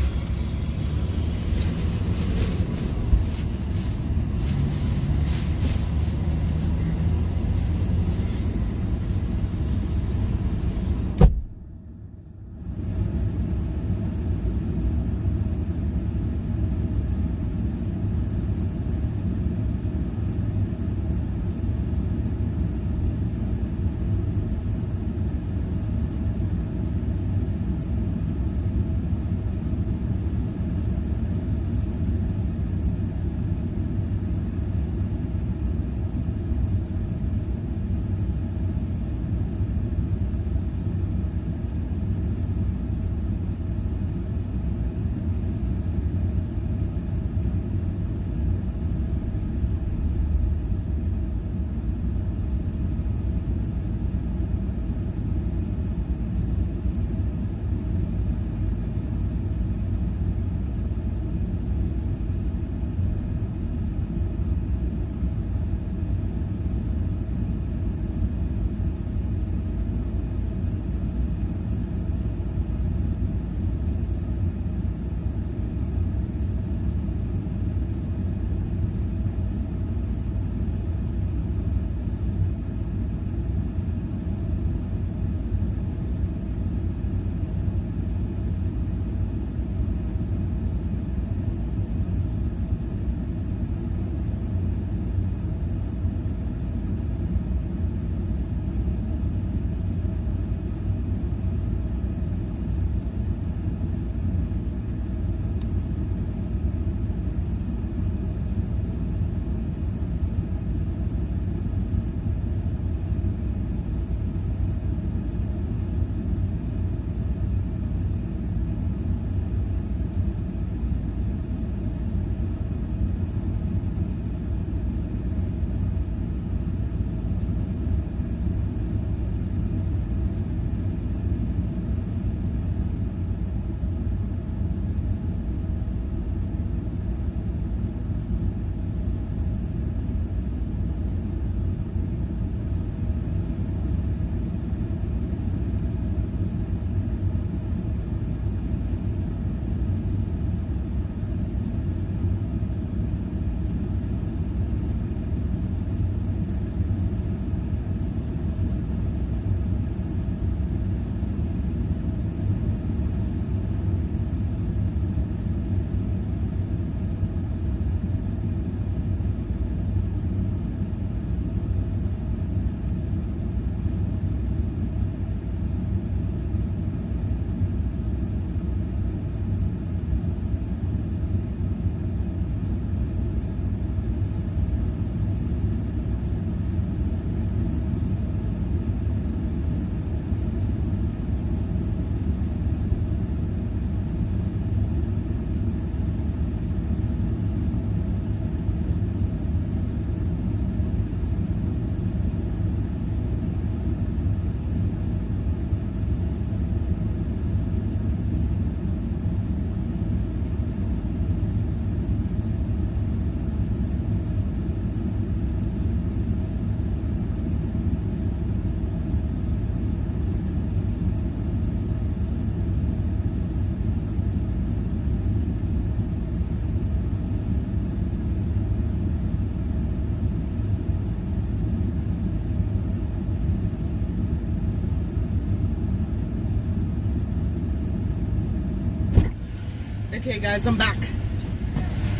Okay guys, I'm back.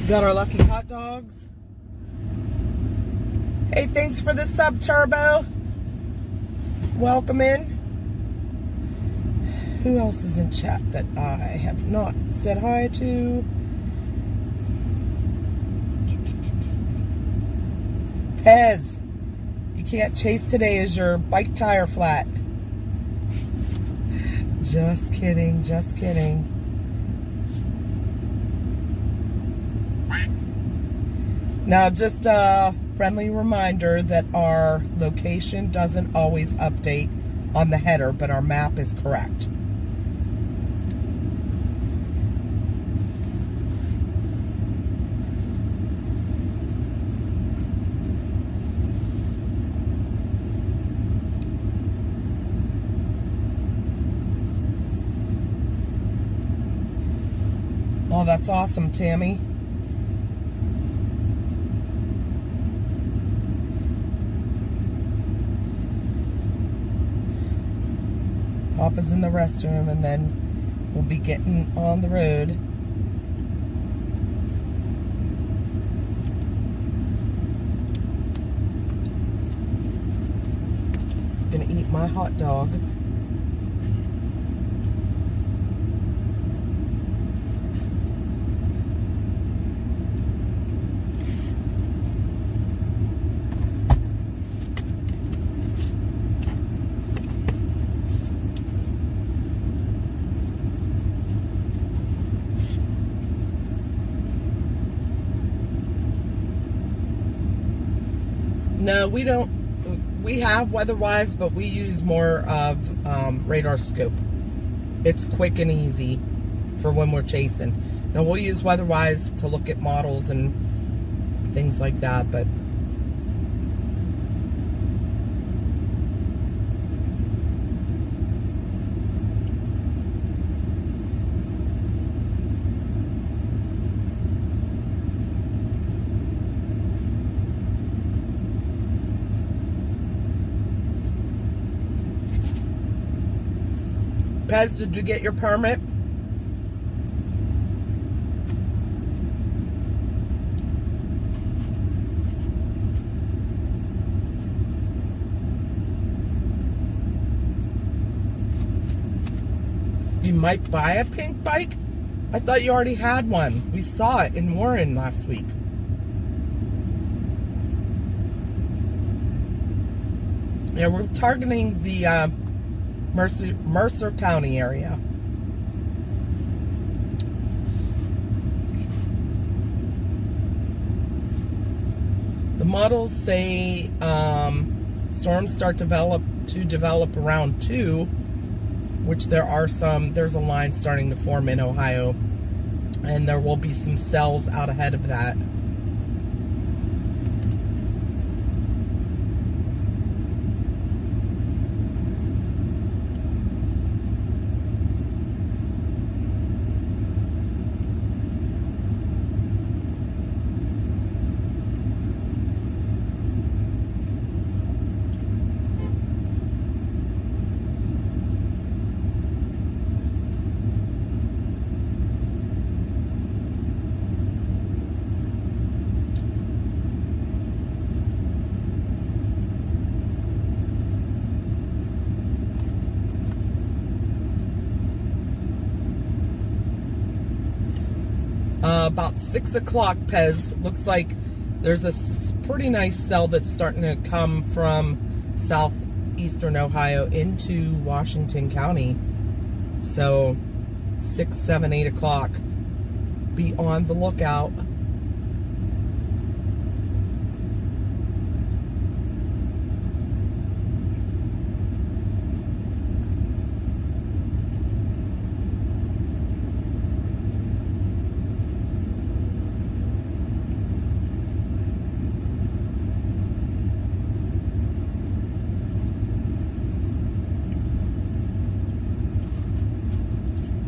Got our lucky hot dogs. Hey, thanks for the sub, Turbo. Welcome in. Who else is in chat that I have not said hi to? Pez, you can't chase today. Is your bike tire flat? Just kidding, just kidding. Now, just a friendly reminder that our location doesn't always update on the header, but our map is correct. Oh, that's awesome, Tammy. Papa's in the restroom, and then we'll be getting on the road. Gonna eat my hot dog. No, we don't. We have WeatherWise, but we use more of Radar Scope. It's quick and easy for when we're chasing. Now, we'll use WeatherWise to look at models and things like that, but Pez, did you get your permit? You might buy a pink bike? I thought you already had one. We saw it in Warren last week. Yeah, we're targeting the Mercer County area. The models say storms start to develop around 2, which there's a line starting to form in Ohio, and there will be some cells out ahead of that. About 6 o'clock, Pez. Looks like there's a pretty nice cell that's starting to come from southeastern Ohio into Washington County. So 6, 7, 8 o'clock. Be on the lookout.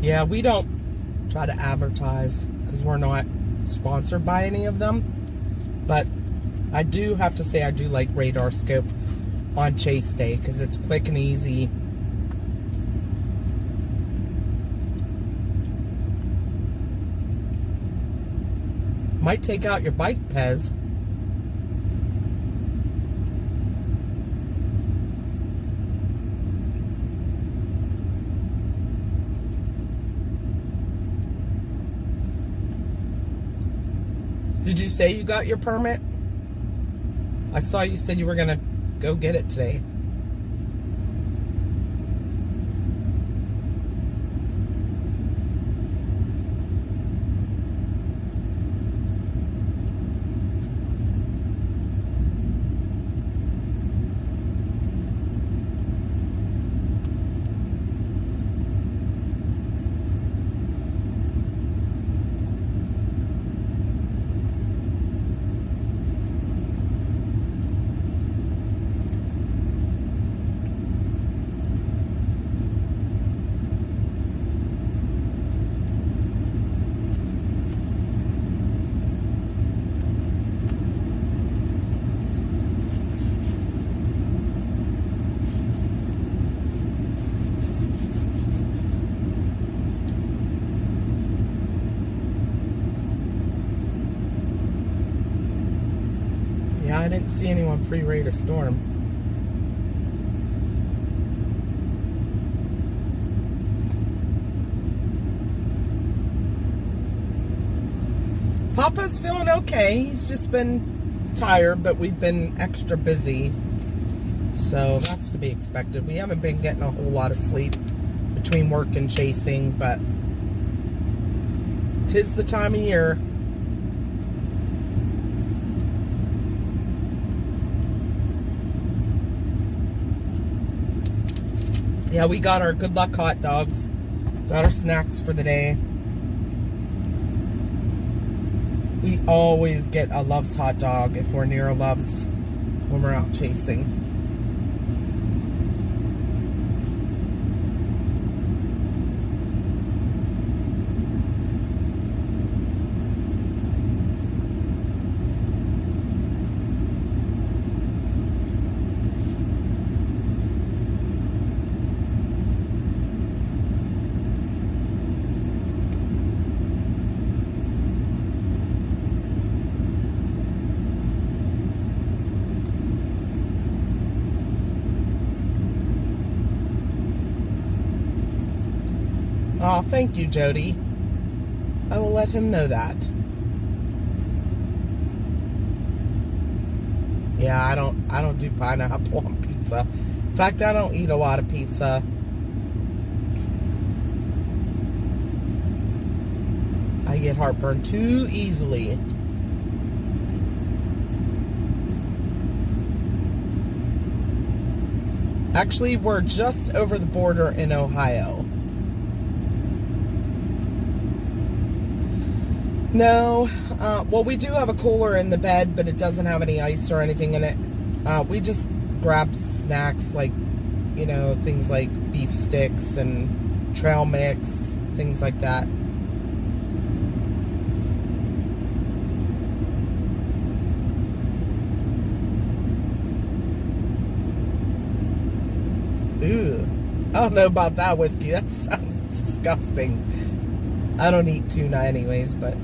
Yeah, we don't try to advertise because we're not sponsored by any of them. But I do have to say I do like Radar Scope on chase day because it's quick and easy. Might take out your bike, Pez. Did you say you got your permit? I saw you said you were gonna go get it today. Yeah, I didn't see anyone pre-rate a storm. Papa's feeling okay. He's just been tired, but we've been extra busy. So that's to be expected. We haven't been getting a whole lot of sleep between work and chasing, but 'tis the time of year. Yeah, we got our Good Luck hot dogs. Got our snacks for the day. We always get a Love's hot dog if we're near a Love's when we're out chasing. Oh, thank you, Jody. I will let him know that. Yeah, I don't do pineapple on pizza. In fact, I don't eat a lot of pizza. I get heartburn too easily. Actually, we're just over the border in Ohio. No, well, we do have a cooler in the bed, but it doesn't have any ice or anything in it. We just grab snacks like, you know, things like beef sticks and trail mix, things like that. Ooh, I don't know about that whiskey. That sounds disgusting. I don't eat tuna anyways, but...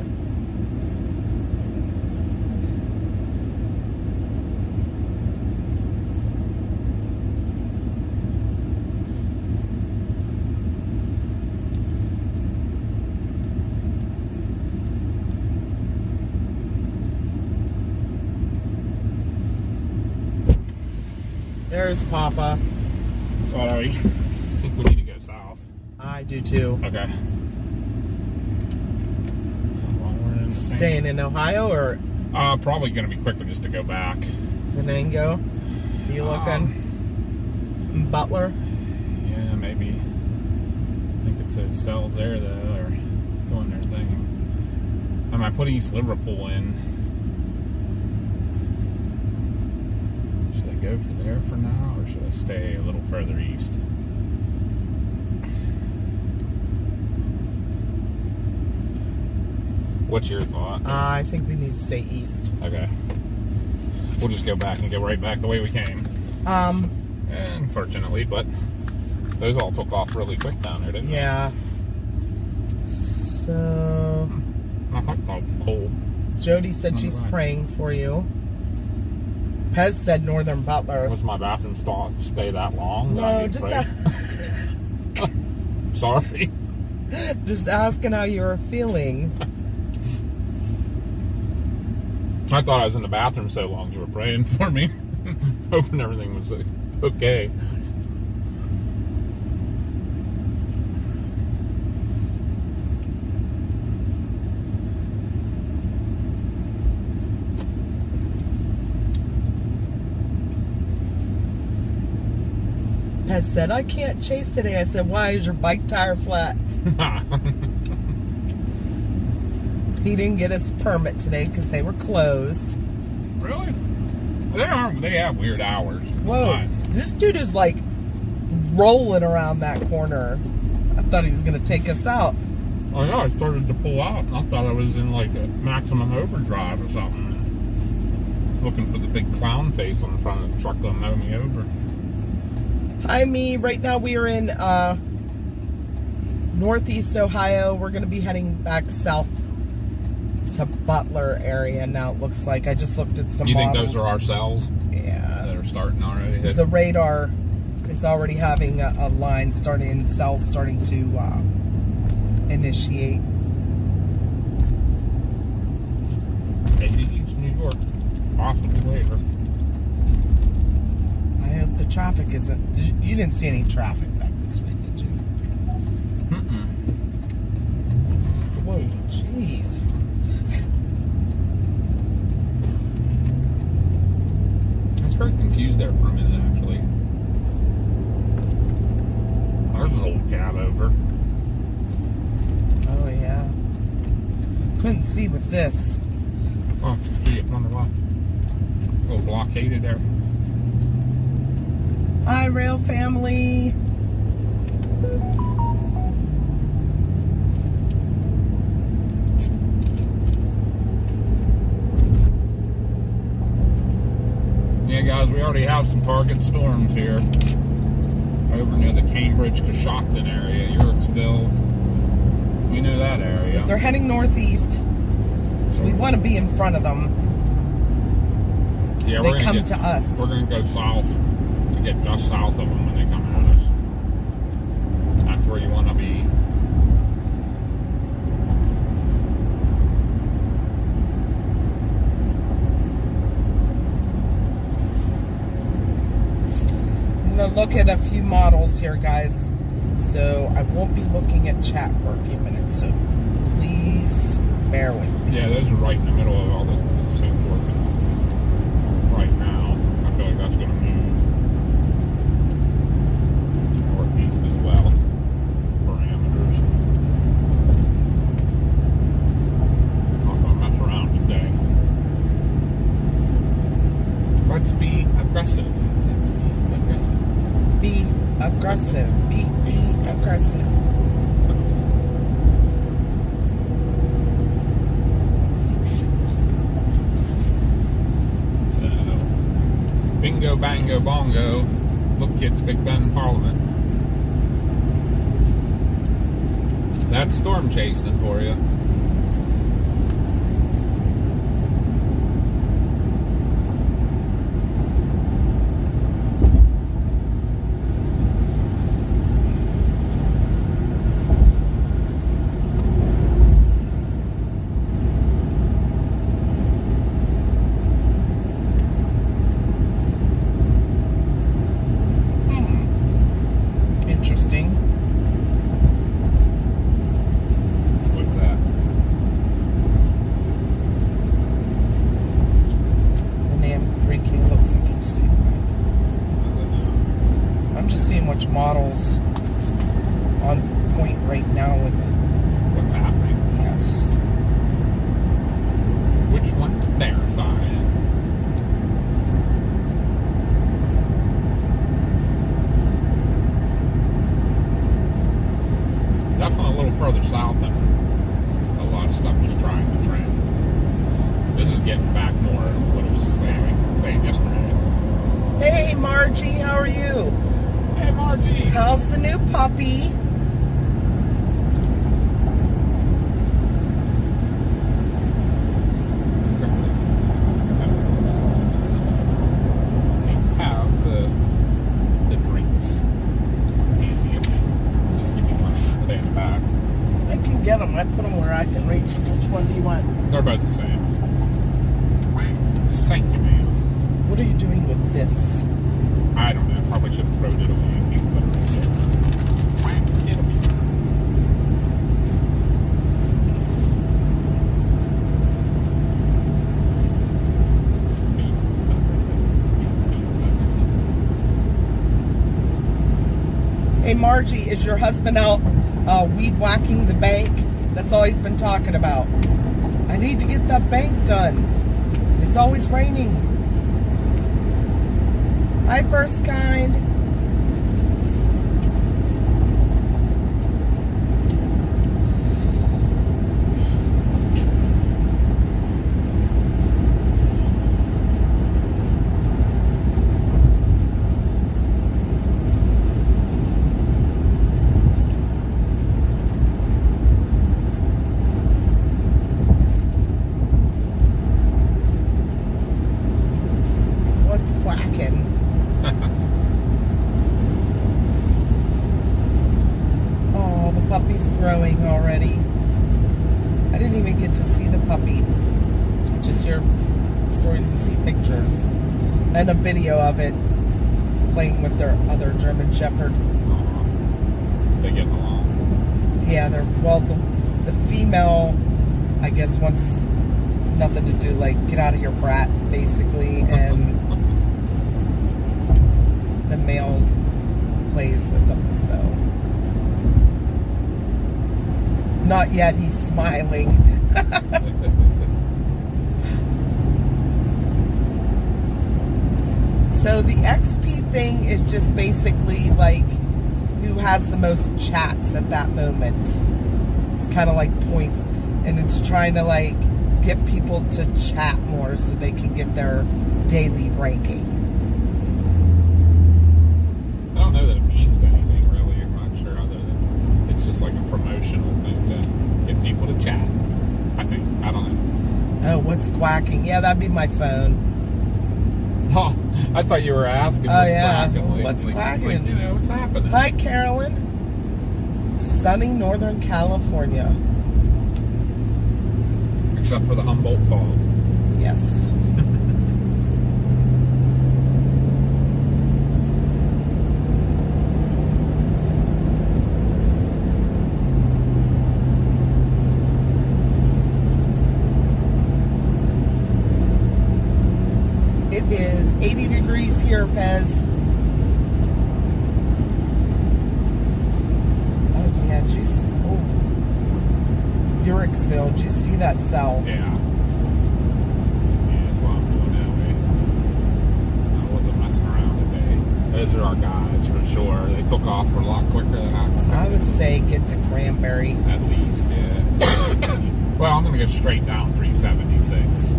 There's Papa. Sorry. I think we need to go south. I do too. Okay. While we're in the Staying in Ohio or probably going to be quicker just to go back. Venango? You looking? Butler? Yeah, maybe. I think it's those cells there though, or doing their thing. I might put East Liverpool in. Should I go for there for now, or should I stay a little further east? What's your thought? I think we need to stay east. Okay. We'll just go back and go right back the way we came. Unfortunately, but those all took off really quick down there, didn't yeah. So... they? Oh, cold. Jody said she's Alright. praying for you. Pez said Northern Butler. Was my bathroom stay that long? that I No, need to just pray? Sorry. just asking how you were feeling. I thought I was in the bathroom so long you were praying for me. Hoping everything was okay. Pez said, I can't chase today. I said, why is your bike tire flat? He didn't get his permit today because they were closed. Really? They have weird hours. Whoa, Fine. this dude is like rolling around that corner. I thought he was going to take us out. Oh yeah, I started to pull out. I thought I was in like a maximum overdrive or something. Looking for the big clown face on the front of the truck that'll mow me over. Hi, me. Right now we are in Northeast Ohio. We're going to be heading back south to Butler area now, it looks like. I just looked at some You think models. those are our cells Yeah. that are starting already? The radar is already having a line starting, cells starting to initiate. 80 East New York. Possibly later. I hope the traffic isn't... You didn't see any traffic back this way, did you? Mm-mm. Whoa, jeez. I was very confused there for a minute, actually. There's an old cab over. Oh, yeah. Couldn't see with this. Oh, gee, I wonder why. A little blockaded there. Hi, rail family. Yeah, guys, we already have some target storms here. Over near the Cambridge, Coshocton area, Yorksville. We know that area. They're heading northeast, so we want to be in front of them. Yeah, So they come to us. We're going to go south to get just south of them when they come at us. That's where you want to be. I'm going to look at a few models here, guys. So I won't be looking at chat for a few minutes, so please bear with me. Yeah, those are right in the middle of all the soup working right now. I feel like that's going to move northeast as well. Parameters. Not going to mess around today. Let's be aggressive. Let's be aggressive. Be aggressive. Be aggressive. So, bingo, bango, bongo. Look, kids, Big Ben Parliament. That's storm chasing for you. Interesting. What's that? The NAM 3K looks interesting. I'm just seeing which models on point right now with What's happening? yes. Which one's verified? Definitely a little further south than a lot of stuff was trying to trend. This is getting back more to what it was saying yesterday. Hey Margie, how are you? Hey, Margie! How's the new puppy? get them. I put them where I can reach. Which one do you want? They're both the same. Thank you, ma'am. What are you doing with this? I don't know. Probably should have thrown it away and people better read it. It'll be fine. Hey, Margie, is your husband out weed whacking the bank? That's all he's been talking about. I need to get that bank done. It's always raining. Hi, first kind. What's quacking? Oh, the puppy's growing already. I didn't even get to see the puppy. Just hear stories and see pictures. And a video of it playing with their other German Shepherd. They get along. Yeah, the female, I guess, wants nothing to do, like, get out of your brat, basically, and the male plays with them, so. Not yet, he's smiling. So the XP thing is just basically like who has the most chats at that moment. It's kind of like points, and it's trying to like get people to chat more so they can get their daily ranking. I don't know that it means anything really. I'm not sure other than it's just like a promotional thing to get people to chat. I think. I don't know. Oh, what's quacking? Yeah, that'd be my phone. Oh, I thought you were asking Oh, what's yeah. quacking. Like, What's like, quacking? Like, you know, what's happening? Hi, Carolyn. Sunny Northern California. Except for the Humboldt fog. Yes. It is 80 degrees here, Pez. Oh, yeah, did you see? Oh. Uricksville, did you see that cell? Yeah. Yeah, that's why I'm doing that way. I wasn't messing around today. Those are our guys for sure. They took off for a lot quicker than I expected. I would say get to Cranberry. At least, yeah. Well, I'm going to go straight down 376.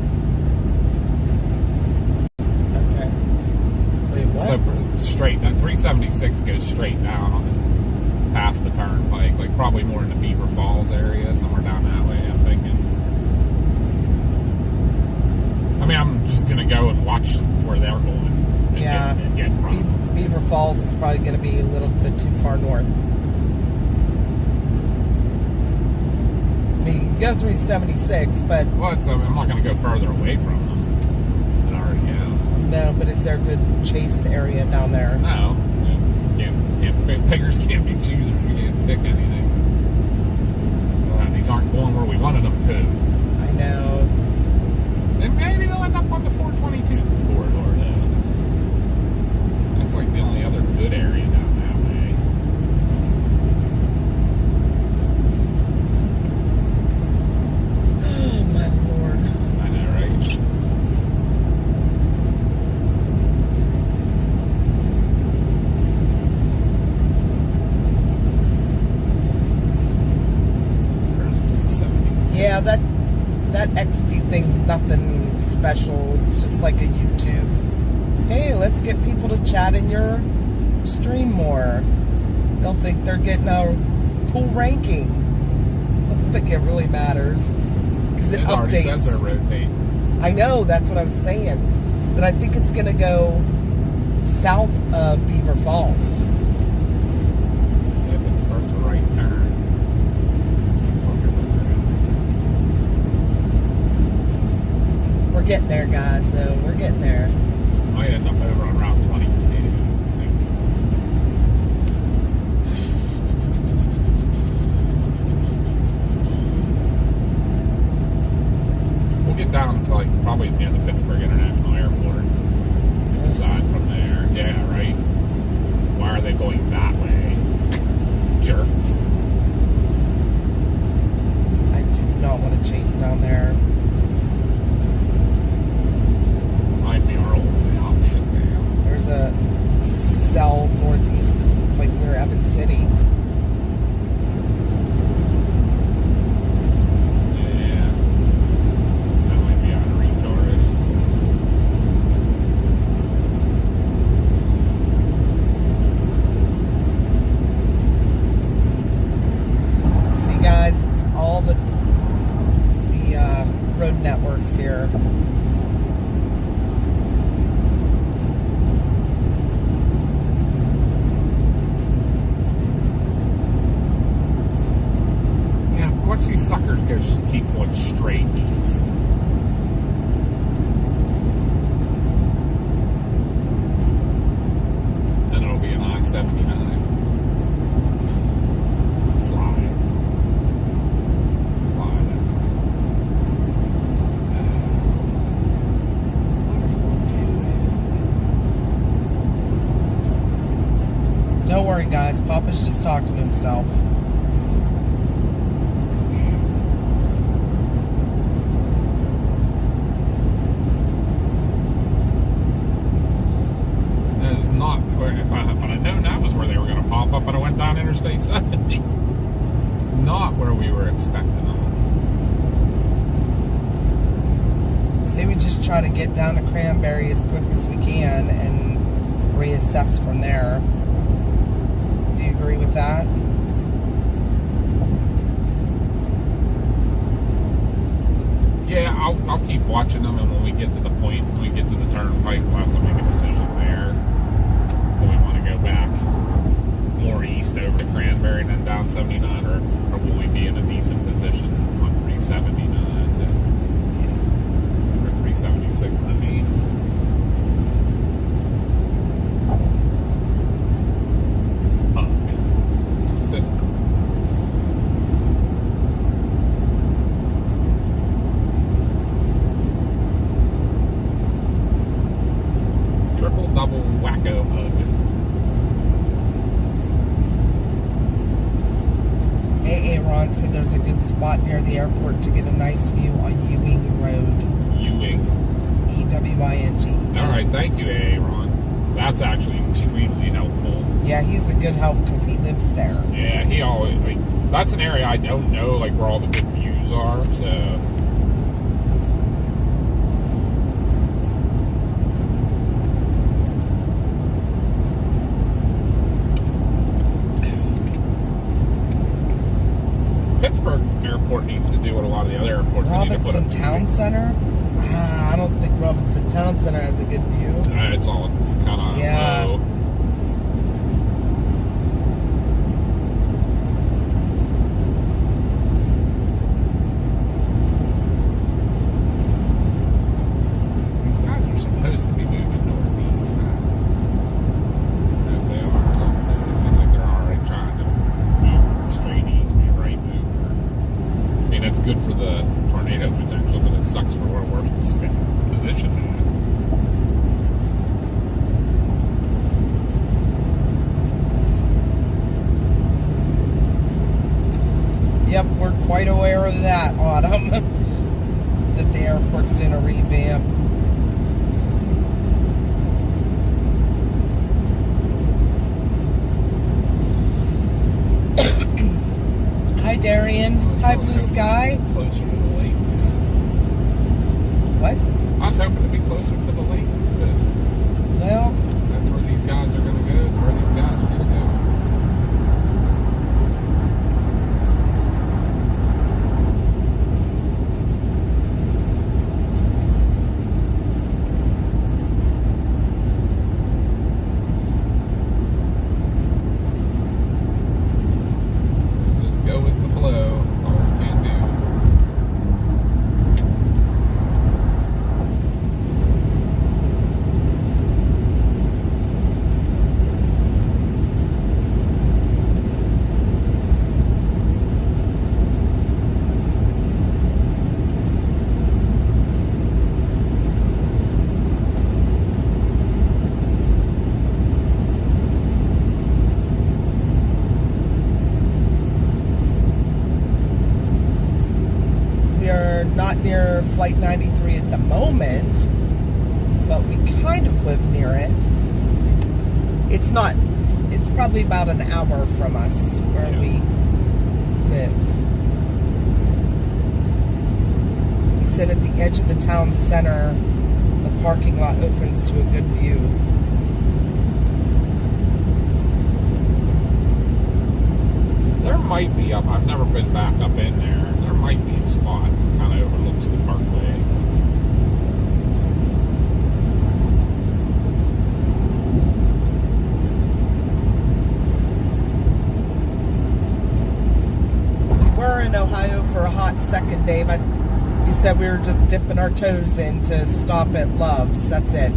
Okay. Wait, what? So straight, 376 goes straight down on it, past the turnpike, like probably more in the Beaver Falls area, somewhere down that way, I'm thinking. I mean, I'm just going to go and watch where they're going. And Yeah. Get in front of them. Beaver Falls is probably going to be a little bit too far north. I mean, you can go 376, but Well, I'm not going to go further away from them than I already am. no, but is there a good chase area down there? No. Beggars can't be choosers. You can't pick anything. These aren't going where we wanted them to. I know. And maybe they'll end up on the 422 corridor, though. That's like the only other good area down that way. Oh, my Lord. I know, right? There's 376. Yeah, that XP thing's nothing special. It's just like a YouTube. Hey, let's get people to chat in your stream more. They'll think they're getting a cool ranking. I don't think it really matters. Because it already says they're updates. rotating. I know, that's what I was saying. But I think it's going to go south of Beaver Falls. If it starts a right turn. getting there, guys, though. We're getting there. Might end up over on Route 22. We'll get down to like probably near the Pittsburgh International Airport. And decide from there. Yeah, right. Why are they going that way? Jerks. I do not want to chase down there. Might be our only option now. There's a cell northeast, like near Evans City. Yeah. That might be out of reach already. See, guys, it's all the road networks here. Yeah, watch these suckers go keep going straight east. Then it'll be an I-79. Fly. Fly down. What are you doing? Don't worry, guys. Papa's just talking to himself. That is not where, if I'd have known that was where they were going to pop up, I'd have went down Interstate 70. Not where we were expecting them. Say we just try to get down to Cranberry as quick as we can and reassess from there. Do you agree with that? Yeah, I'll keep watching them, and when we get to the point, when we get to the turnpike, we'll have to make a decision there. Do we want to go back more east over to Cranberry and then down 79, or will we be in a decent position on 379 or 376? I mean. Triple double wacko hug. AA Ron said there's a good spot near the airport to get a nice view on Ewing Road. Ewing. E-W-I-N-G. All right, thank you, Aaron. That's actually extremely helpful. Yeah, he's a good help because he lives there. Yeah, he always, like, that's an area I don't know, like, where all the good views are, so. Pittsburgh Airport needs to do what a lot of the other airports they need to put Robinson up. Town Center? I don't think Robinson Town Center has a good view. It's kind of Yeah. low. These guys are supposed to be moving northeast. I don't know if they are or not. It seems like they're already trying to move straight east, be a right mover. I mean, that's good for the tornado potential, but it sucks for where we're positioned at. Yep, we're quite aware of that, Autumn. That the airport's doing a revamp. Hi, Darian. Hi, Blue Sky. Closer to the lakes. What? I was hoping to be closer to the lakes, but Well, that's where these guys are going to go. It's where these guys are going to go. Just go with the flow. That's all we can do. not near Flight 93 at the moment, but we kind of live near it. It's not, it's probably about an hour from us where we live. We sit at the edge of the town center. The parking lot opens to a good view. There might be up. I've never been back up in there. There might be a spot that kind of overlooks the parkway. We were in Ohio for a hot second, Dave. We said we were just dipping our toes in to stop at Love's. That's it.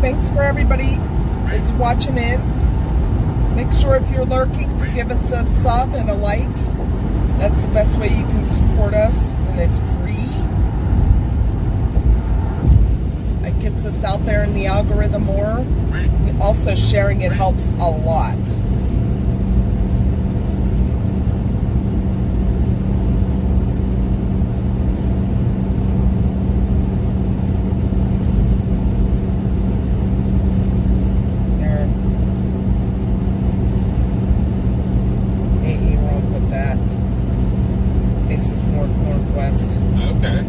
Thanks for everybody that's watching in. Make sure if you're lurking to give us a sub and a like. That's the best way you can support us, and it's free. It gets us out there in the algorithm more. Also, sharing it helps a lot. Northwest. Okay.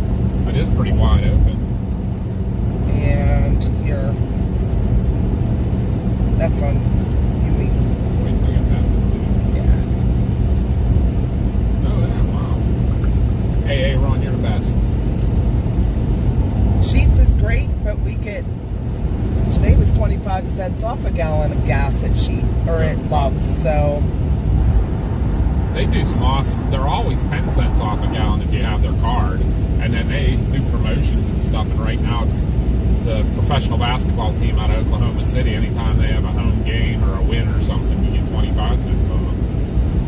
It is pretty wide open. And here. That's on Ewing. Wait till I get past this dude. Yeah. Oh, yeah, wow. Hey, Ron, you're the best. Sheetz is great, but we get, today was 25 cents off a gallon of gas at Sheet, or at Love's, so. They do some awesome, they're always 10 cents off a gallon if you have their card. And then they do promotions and stuff. And right now it's the professional basketball team out of Oklahoma City. Anytime they have a home game or a win or something, you get 25 cents off.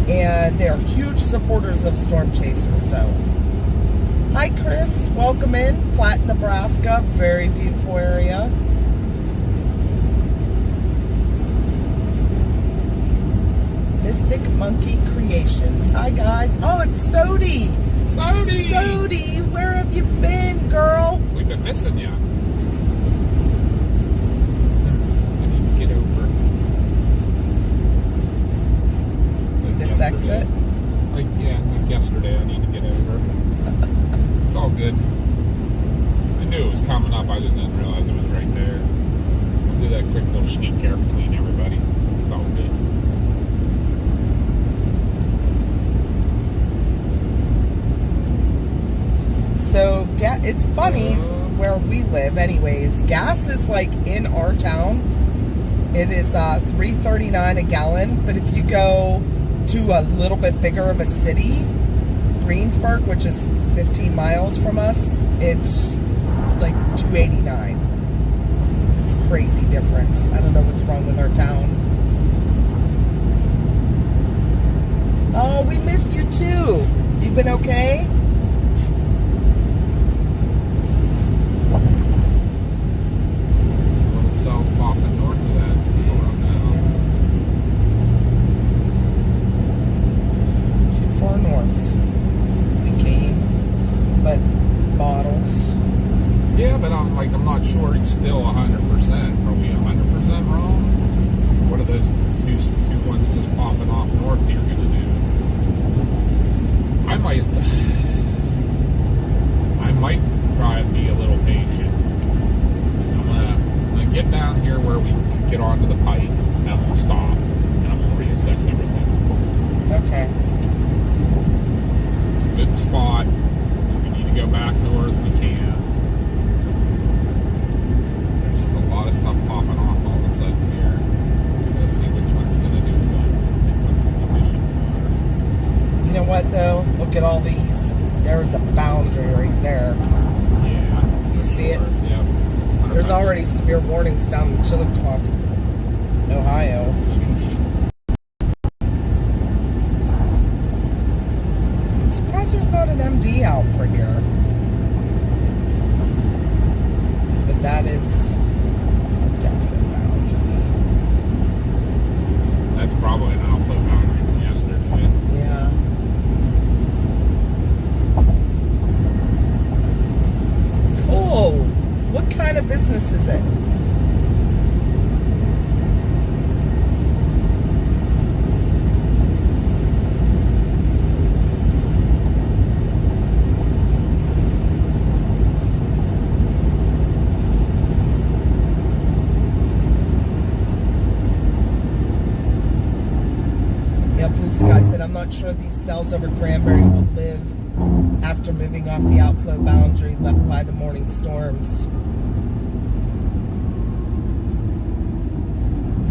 And they're huge supporters of Storm Chasers, so. Hi, Chris. Welcome in. Platte, Nebraska. Very beautiful area. Mystic Monkey Creations. Hi, guys. Oh, it's Sodi. Sodi, where have you been, girl? We've been missing you. I need to get over. This exit? Like yesterday, I need to get over. It's all good. I knew it was coming up. I just didn't realize it was right there. I'll do that quick little sneak care between everybody. It's all good. So, yeah, it's funny where we live anyways. Gas is like in our town. It is $3.39 a gallon. But if you go to a little bit bigger of a city, Greensburg, which is 15 miles from us, it's like $2.89. It's a crazy difference. I don't know what's wrong with our town. Oh, we missed you too. You been okay? South popping north of that store up now. Too far north. We came, but bottles. Yeah, but I'm not sure it's still 100%. Are we 100% wrong? What are those two ones just popping off north here going to do? I might try and be a little patient. I'm gonna get down here where we can get onto the pike, and I'm gonna stop, and I'm gonna reassess everything. Okay. It's a good spot. If we need to go back north, we can. There's just a lot of stuff popping off all of a sudden here. Let's see which one's gonna do what. You know what though? Look at all these. There's a boundary right there. Yeah. You see it? Yep. There's already severe warnings down in Chillicothe, Ohio. probably an outflow boundary from yesterday. Yeah. Cool. What kind of business is it? Yeah, Blue Sky said, I'm not sure these cells over Granbury will live after moving off the outflow boundary left by the morning storms.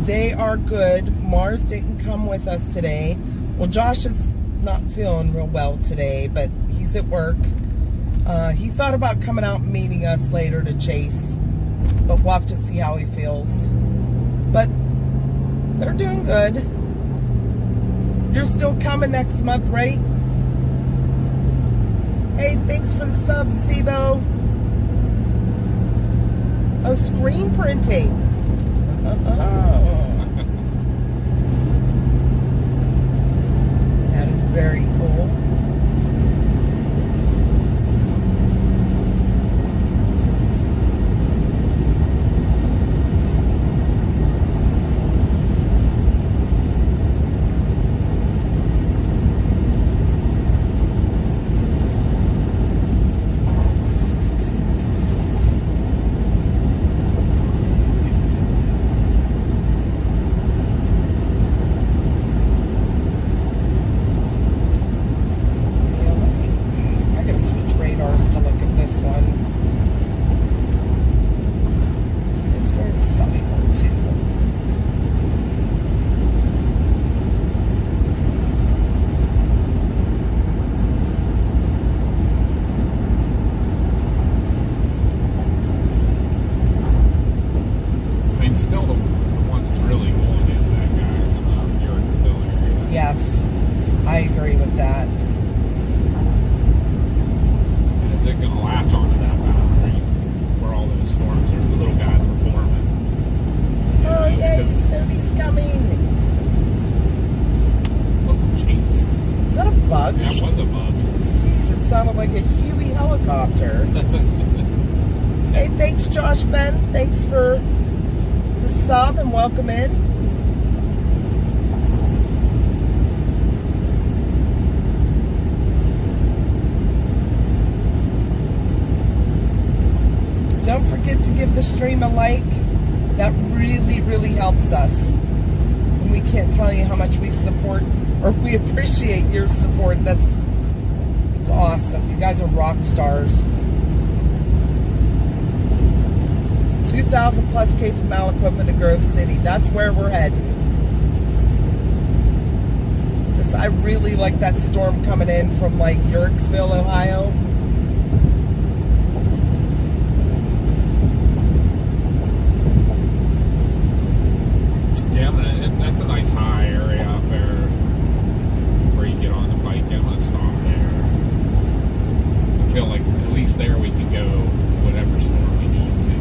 They are good. Mars didn't come with us today. Well, Josh is not feeling real well today, but he's at work. He thought about coming out and meeting us later to chase, but we'll have to see how he feels. But they're doing good. You're still coming next month, right? Hey, thanks for the sub, Sibo. Oh, screen printing. That is very cool. Hey, thanks, Josh Ben. Thanks for the sub and welcome in. Don't forget to give the stream a like. That really, really helps us. And we can't tell you how much we support or we appreciate your support. It's awesome. You guys are rock stars. 2,000 plus came from Malakopa to Grove City. That's where we're heading. I really like that storm coming in from like Yorksville, Ohio. Yeah, that's a nice high area out there where you get on the bike. I'm going to stop there. I feel like at least there we can go to whatever storm we need to.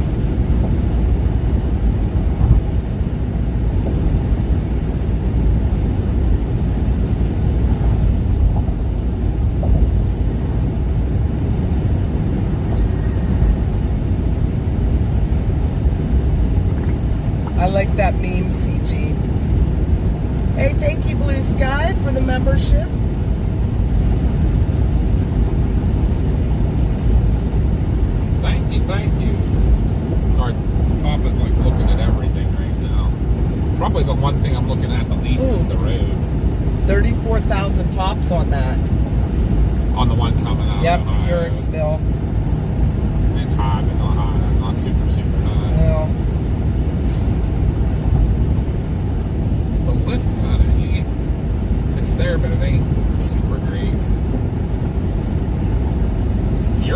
I like that meme, CG. Hey, thank you, Blue Sky, for the membership. Thank you. Sorry, Papa's like looking at everything right now. Probably the one thing I'm looking at the least is the road. 34,000 tops on that. On the one coming out. Yep, Yorksville. It's high, but not high. Not super, super high. No. The lift kind of, it's there, but it ain't super great.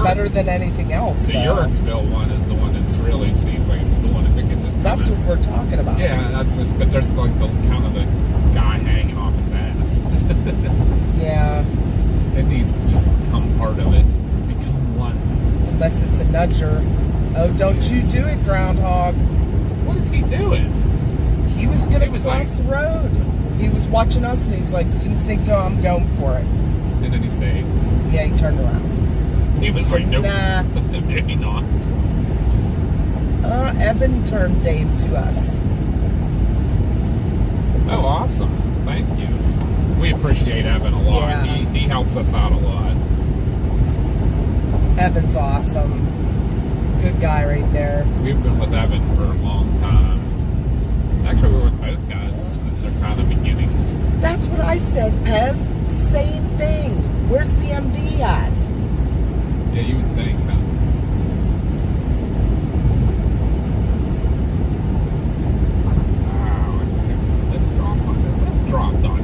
Better than anything else. The Yorksville one is the one that's really seems like it's doing it. It can just that's what we're talking about. Yeah, that's just. But there's like the kind of the guy hanging off its ass. Yeah. It needs to just become part of it. Become one. Unless it's a nudger. Oh, don't you do it, Groundhog. What is he doing? He was gonna cross the road. He was watching us, and he's like, as soon as they go, I'm going for it. And then he stayed. Yeah, he turned around. He was like, nope. Nah. Maybe not. Evan turned Dave to us. Oh, awesome. Thank you. We appreciate Evan a lot. Yeah. He helps us out a lot. Evan's awesome. Good guy right there. We've been with Evan for a long time. Actually, we're with both guys since their kind of beginnings. That's what I said, Pez. Same thing. Where's the MD at? Yeah, you would think, huh? Wow, lift dropped on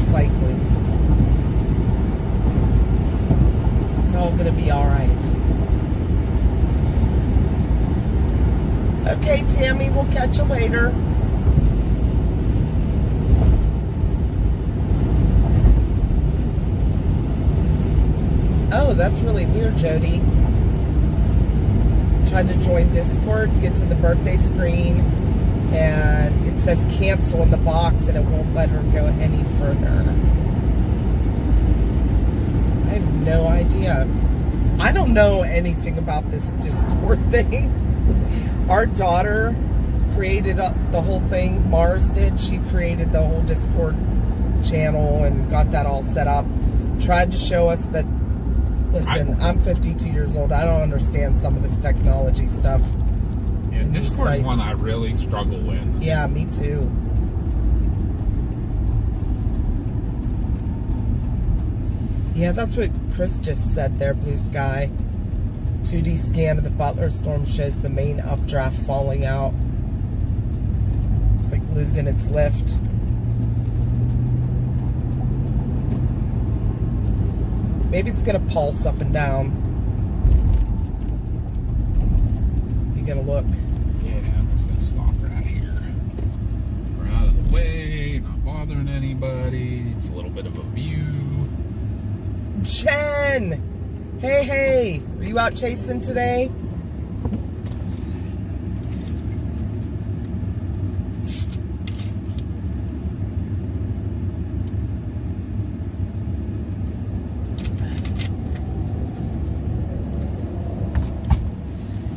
Slightly. It's all gonna be alright. Okay, Tammy, we'll catch you later. Oh, that's really weird, Jody. Tried to join Discord, get to the birthday screen, and it says cancel in the box, and it won't let her go any further. I have no idea. I don't know anything about this Discord thing. Our daughter created the whole thing. Mars did. She created the whole Discord channel and got that all set up. Tried to show us, but listen, I'm 52 years old. I don't understand some of this technology stuff. Yeah, Discord is sites. one I really struggle with. Yeah, me too. Yeah, that's what Chris just said there, Blue Sky. 2D scan of the Butler storm shows the main updraft falling out. It's like losing its lift. Maybe it's gonna pulse up and down. You gotta look. Yeah, I'm just gonna stop right here. We're out of the way, not bothering anybody. It's a little bit of a view. Jen! Hey, were you out chasing today?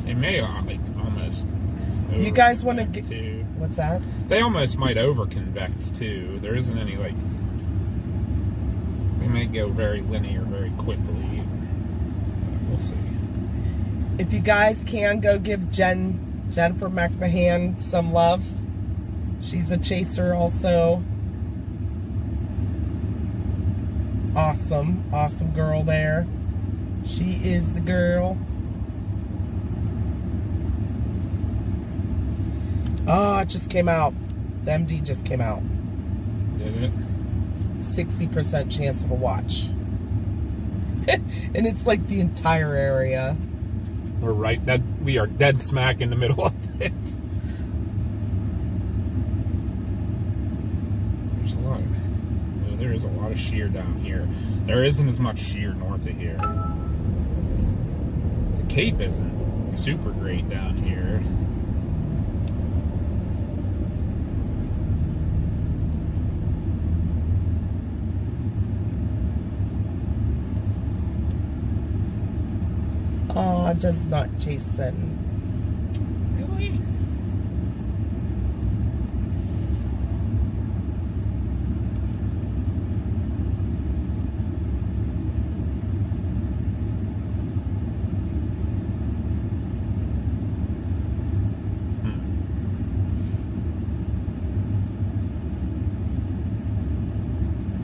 They may like almost. You guys want to overconvect, get... too. What's that? They almost might overconvect too. There isn't any like. They may go very linear very quickly. We'll see. If you guys can, go give Jennifer McMahon some love. She's a chaser also. Awesome girl there. She is the girl. Oh, it just came out. The MD just came out. Did it? 60% chance of a watch. And it's like the entire area. We're right. We are dead smack in the middle of it. There is a lot of shear down here. There isn't as much shear north of here. The Cape isn't super great down here. Oh, just not chasing. Really?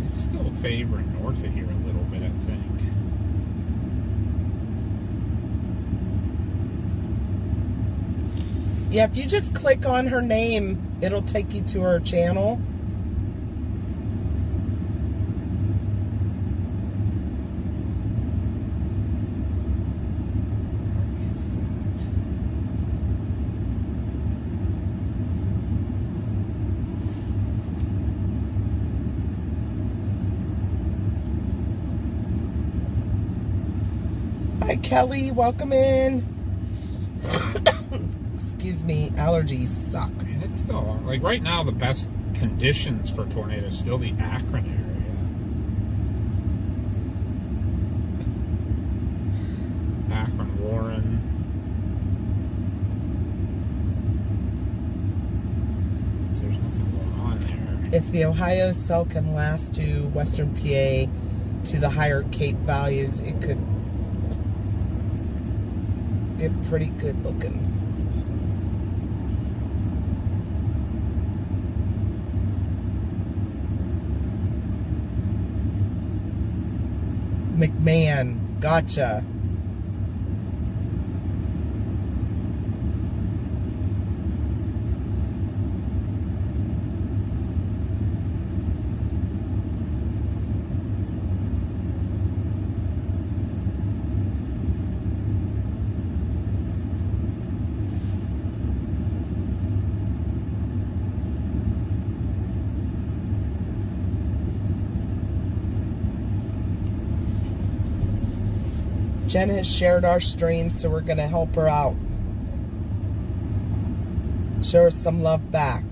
It's still favoring north of here a little bit, I think. Yeah, if you just click on her name, it'll take you to her channel. What is that? Hi, Kelly. Welcome in. Excuse me. Allergies suck. It it's still, like, right now, the best conditions for tornadoes still the Akron area. Akron, Warren. There's nothing going on there. If the Ohio cell can last to Western PA to the higher Cape values, it could get pretty good looking. McMahon, gotcha. Jen has shared our stream, so we're going to help her out. Show her some love back.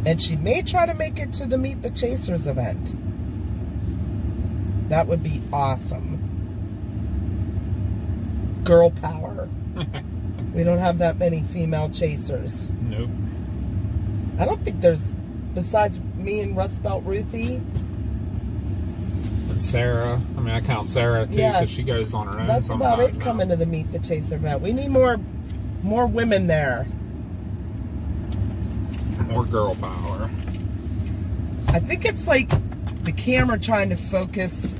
And she may try to make it to the Meet the Chasers event. That would be awesome. Girl power. We don't have that many female chasers. Nope. I don't think there's, besides me and Rust Belt Ruthie. And Sarah. I mean, I count Sarah too, Yeah. because she goes on her own. That's about it sometimes coming now. to the Meet the Chaser event. We need more women there. More girl power. I think it's like the camera trying to focus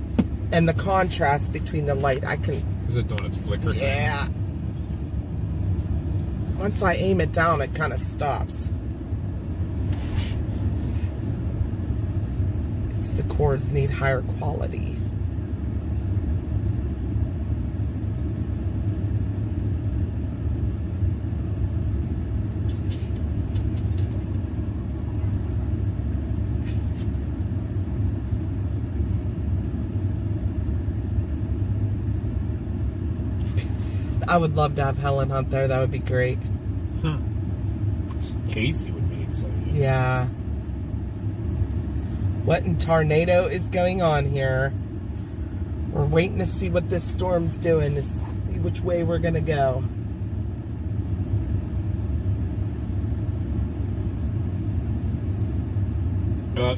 and the contrast between the light. I can, Is it doing its flicker thing? yeah. Once I aim it down, it kind of stops. It's the cords need higher quality. I would love to have Helen Hunt there. That would be great. Casey would be excited. Yeah. What in tornado is going on here? We're waiting to see what this storm's doing, to see which way we're going to go.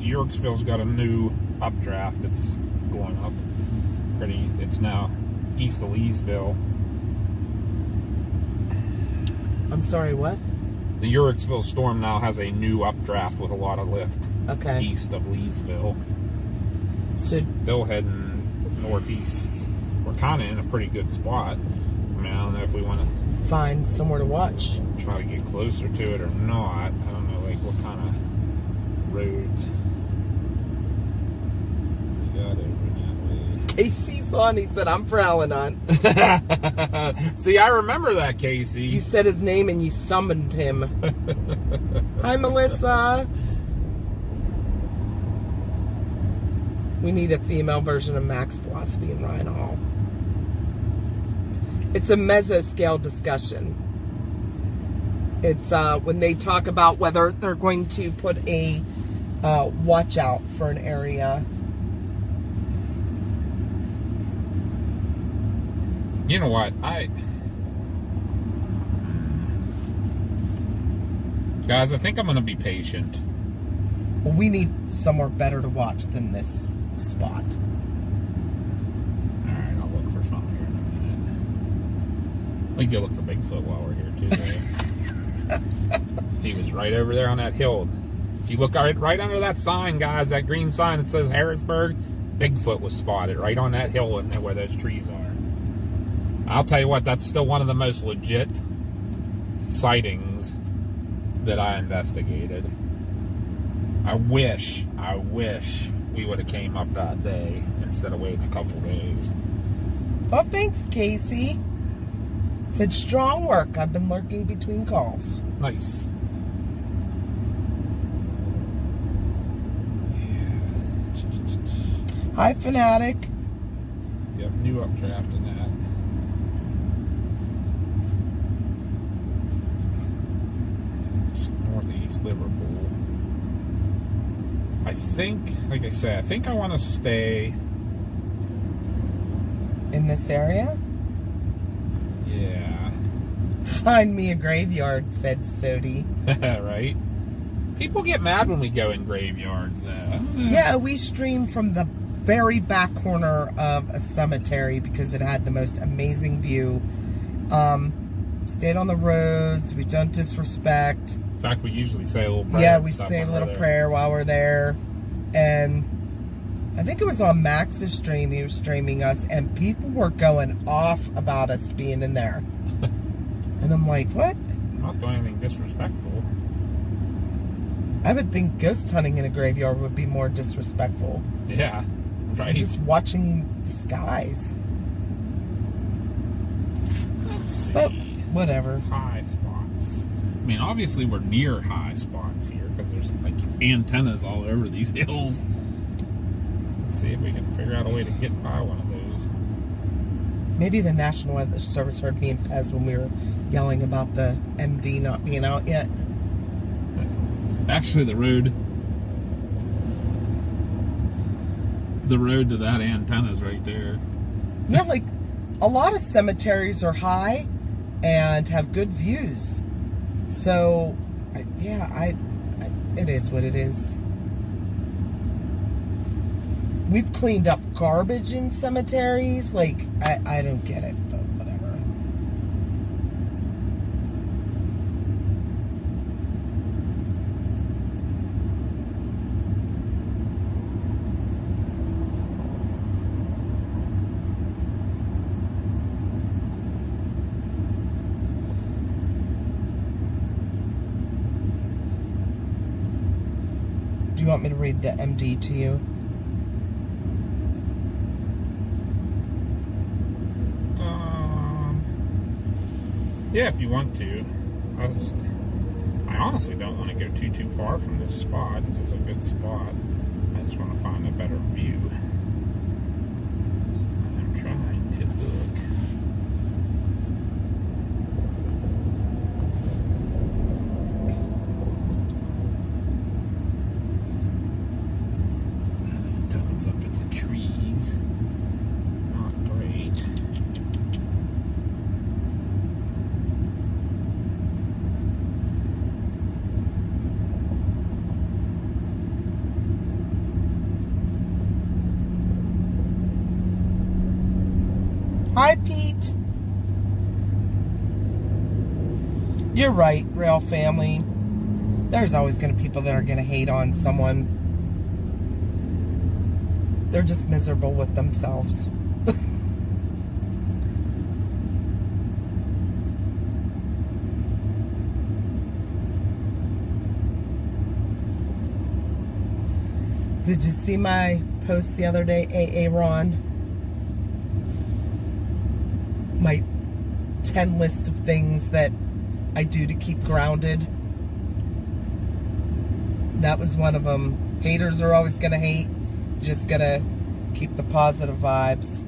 Yorksville's got a new updraft that's going up. It's now east of Leesville. I'm sorry, what? The Yorksville storm now has a new updraft with a lot of lift Okay. east of Leesville. So, Still heading northeast. We're kind of in a pretty good spot. I mean, I don't know if we want to find somewhere to watch. try to get closer to it or not. I don't know, like, what kind of roads we got over that Casey's on. He said, I'm for Al-Anon. way. See, I remember that, Casey. You said his name and you summoned him. Hi, Melissa. We need a female version of Max Velocity and Ryan Hall. It's a mesoscale discussion. It's when they talk about whether they're going to put a watch out for an area. You know what? Guys, I think I'm going to be patient. Well, we need somewhere better to watch than this spot. Alright, I'll look for something here in a minute. We can go look for Bigfoot while we're here, too, right? He was right over there on that hill. If you look right under that sign, guys, that green sign that says Harrisburg, Bigfoot was spotted right on that hill where those trees are. I'll tell you what, that's still one of the most legit sightings that I investigated. I wish we would have came up that day instead of waiting a couple days. Oh, thanks, Casey. Said strong work. I've been lurking between calls. Nice. Hi, Fanatic. Yep, new updraft in that. Just northeast Liverpool. I think, like I said, I think I want to stay. In this area? Yeah. Find me a graveyard, said Sodi. Right? People get mad when we go in graveyards, though. Yeah, we streamed from the very back corner of a cemetery because it had the most amazing view. Stayed on the roads. We don't disrespect. In fact, we usually say a little prayer. Yeah, and we stuff say a when little we're there. prayer while we're there. And I think it was on Max's stream. He was streaming us, and people were going off about us being in there. And I'm like, what? I'm not doing anything disrespectful. I would think ghost hunting in a graveyard would be more disrespectful. Yeah, right. Just watching the skies. Let's see. But whatever. High spots. I mean, obviously we're near high spots here because there's like antennas all over these hills. Let's see if we can figure out a way to get by one of those. Maybe the National Weather Service heard me and Pez when we were yelling about the MD not being out yet. Actually, the road to that antenna is right there. Yeah, like a lot of cemeteries are high and have good views. So, it is what it is. We've cleaned up garbage in cemeteries. Like, I don't get it, but whatever. Do you want me to read the MD to you? Yeah, if you want to. I honestly don't want to go too far from this spot. This is a good spot. I just want to find a better view. I'm trying to look. Tunnels up in the trees. Not great. Hi, Pete. You're right, Rail Family. There's always going to be people that are going to hate on someone. They're just miserable with themselves. Did you see my post the other day, AA Ron? My 10 list of things that I do to keep grounded. That was one of them. Haters are always going to hate. Just got to keep the positive vibes.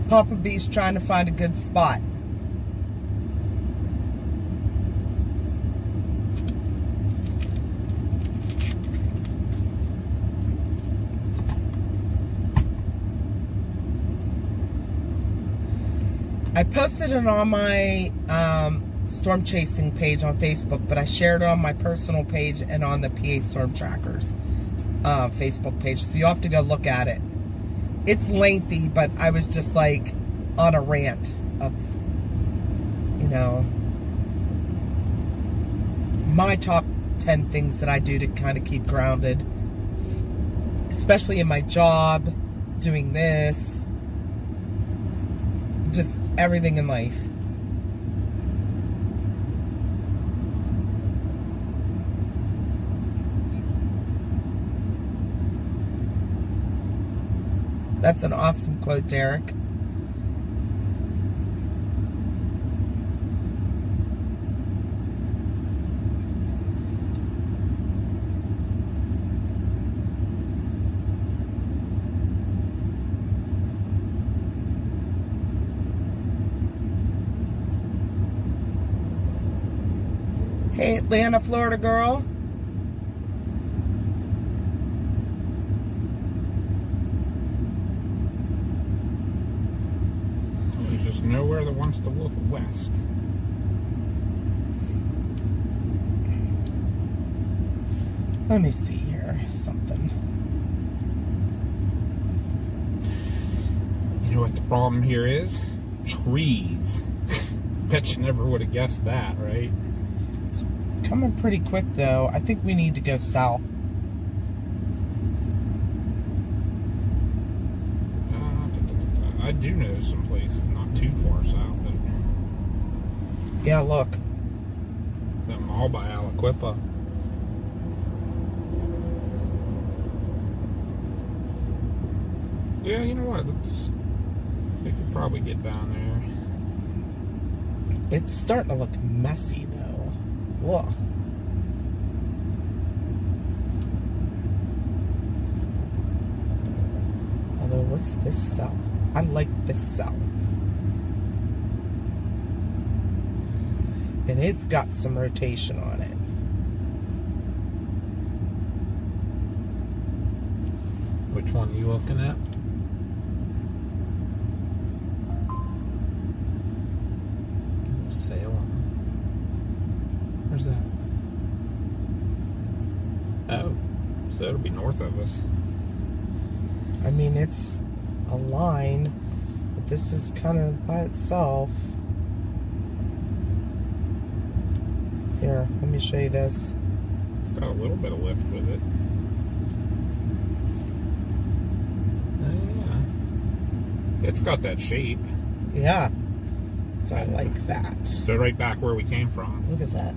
Papa B's trying to find a good spot. I posted it on my storm chasing page on Facebook, but I shared it on my personal page and on the PA Storm Trackers Facebook page. So you have to go look at it. It's lengthy, but I was just like on a rant of, you know, my top 10 things that I do to kind of keep grounded. especially in my job, doing this, just everything in life. That's an awesome quote, Derek. Hey, Atlanta, Florida girl. There's just nowhere that wants to look west. Let me see here. Something. You know what the problem here is? Trees. Bet you never would have guessed that, right? It's coming pretty quick, though. I think we need to go south. I do know some places not too far south that Yeah, look. them all by Aliquippa. Yeah, you know what? We could probably get down there. It's starting to look messy, though. Whoa. Although, what's this cell? I like this cell. And it's got some rotation on it. Which one are you looking at? Salem. Where's that? Oh, so it'll be north of us. I mean, it's a line, but this is kind of by itself. Here, let me show you this. It's got a little bit of lift with it. Oh, yeah. It's got that shape. Yeah. So I like that. So right back where we came from. Look at that.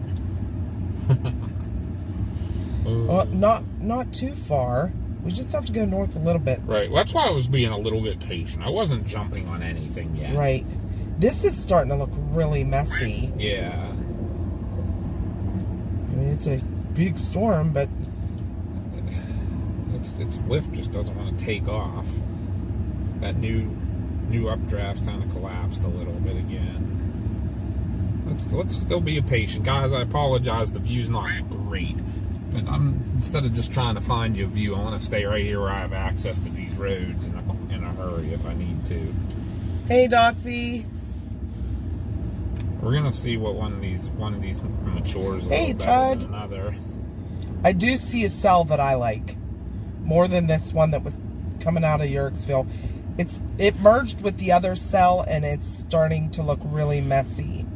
Well, not too far. We just have to go north a little bit. Right. Well, that's why I was being a little bit patient. I wasn't jumping on anything yet. Right. This is starting to look really messy. Yeah. I mean, it's a big storm, but Its lift just doesn't want to take off. That new updraft's kind of collapsed a little bit again. Let's still be patient, guys. I apologize. The view's not great, but instead of just trying to find you a view, I want to stay right here where I have access to these roads in a hurry if I need to. hey, Doc V. We're gonna see what one of these matures a Hey, little better Todd. than another. I do see a cell that I like more than this one that was coming out of Yerkesville. It merged with the other cell, and it's starting to look really messy.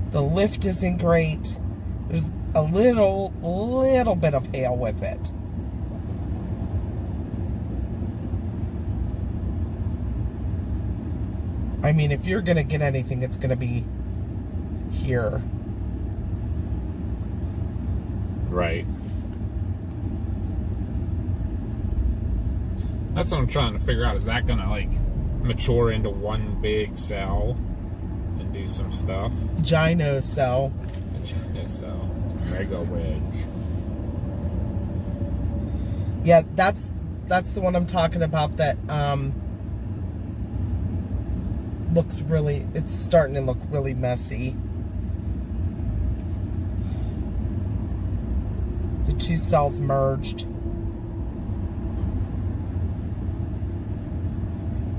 The lift isn't great. There's a little bit of hail with it. I mean, if you're gonna get anything, it's gonna be here. Right. That's what I'm trying to figure out. Is that gonna like mature into one big cell and do some stuff? Gino cell. So, mega wedge. Yeah, that's the one I'm talking about. That looks really. It's starting to look really messy. The two cells merged.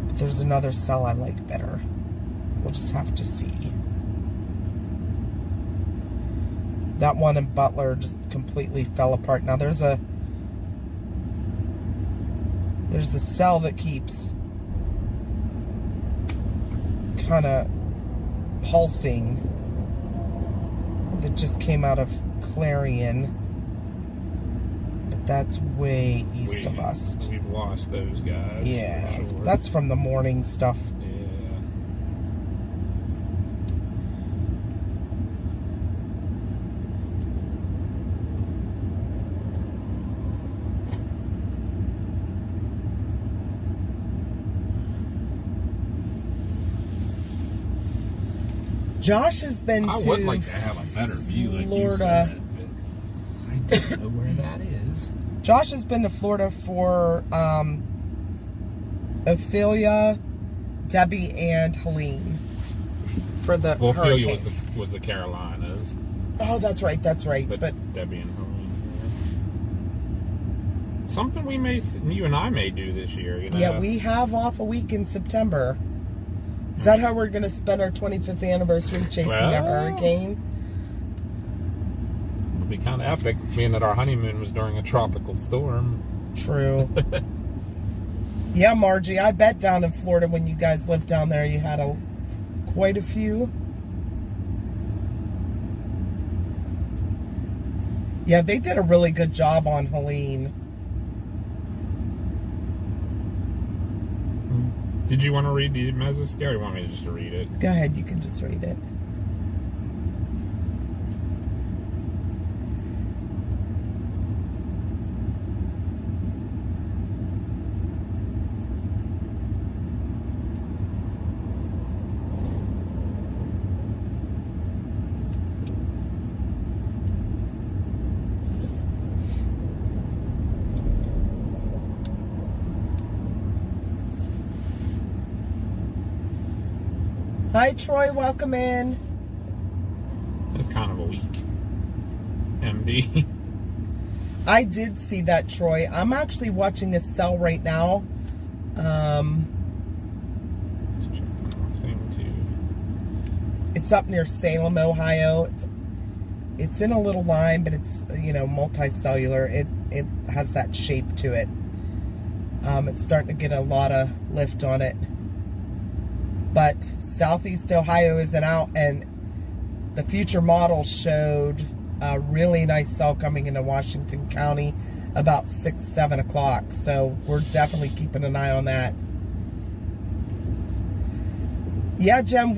But there's another cell I like better. We'll just have to see. That one in Butler just completely fell apart. Now there's a cell that keeps kind of pulsing that just came out of Clarion. But That's way east of us. We've lost those guys. Yeah, for sure. that's from the morning stuff. Yeah. Josh has been I to would like to have a better view, like Florida. you said, but I don't know where that is. Josh has been to Florida for Ophelia, Debbie, and Helene for the Well, Ophelia hurricanes. was the Carolinas, Oh, that's right. but Debbie and Helene. Yeah. Something you and I may do this year. You know? yeah, we have off a week in September. Is that how we're going to spend our 25th anniversary chasing a hurricane? It'll be kind of epic, being that our honeymoon was during a tropical storm. True. Yeah, Margie, I bet down in Florida when you guys lived down there, you had quite a few. Yeah, they did a really good job on Helene. Did you want to read the message, Scary, or you want me just to read it? Go ahead, you can just read it. Hi, Troy. Welcome in. It's kind of a week. MD. I did see that, Troy. I'm actually watching a cell right now. It's up near Salem, Ohio. It's in a little line, but it's, multicellular. It has that shape to it. It's starting to get a lot of lift on it. But Southeast Ohio isn't out, and the future model showed a really nice cell coming into Washington County about 6, 7 o'clock. So we're definitely keeping an eye on that. Yeah, Jem,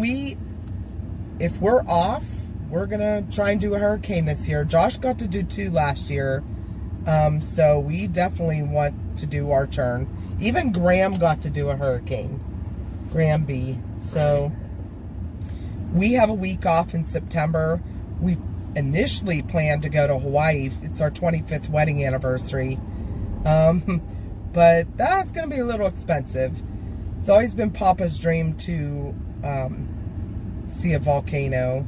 if we're off, we're going to try and do a hurricane this year. Josh got to do 2 last year. So we definitely want to do our turn. Even Graham got to do a hurricane. Graham B. So we have a week off in September. We initially planned to go to Hawaii. It's our 25th wedding anniversary. But that's going to be a little expensive. It's always been Papa's dream to see a volcano.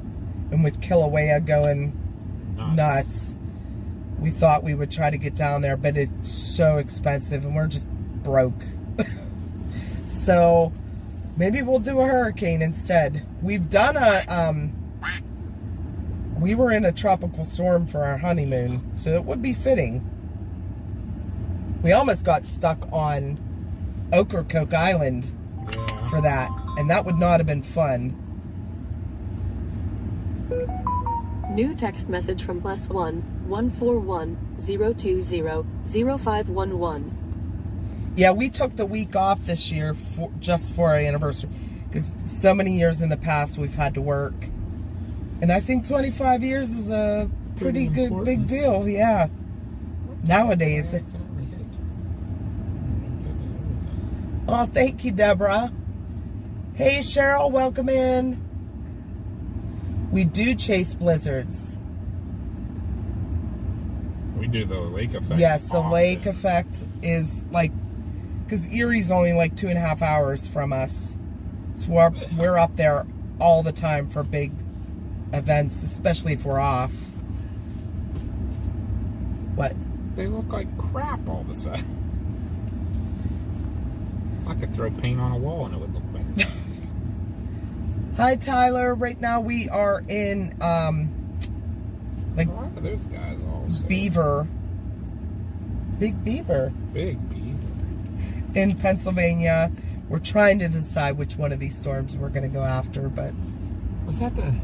And with Kilauea going nuts, we thought we would try to get down there, but it's so expensive and we're just broke. So maybe we'll do a hurricane instead. We've done we were in a tropical storm for our honeymoon, so it would be fitting. We almost got stuck on Ocracoke Island for that, and that would not have been fun. New text message from +1 141 020 0511. Yeah, we took the week off this year just for our anniversary, because so many years in the past we've had to work. And I think 25 years is a pretty good big deal, yeah. Nowadays. Oh, thank you, Deborah. Hey, Cheryl, welcome in. We do chase blizzards. We do the lake effect. Yes, the lake effect is like, because Erie's only like 2.5 hours from us. So we're up there all the time for big events, especially if we're off. What? They look like crap all of a sudden. I could throw paint on a wall and it would look better. Hi, Tyler. Right now we are in, like, Why are those guys also? Beaver. Big Beaver. Big Beaver. In Pennsylvania. We're trying to decide which one of these storms we're going to go after, but... Was that the...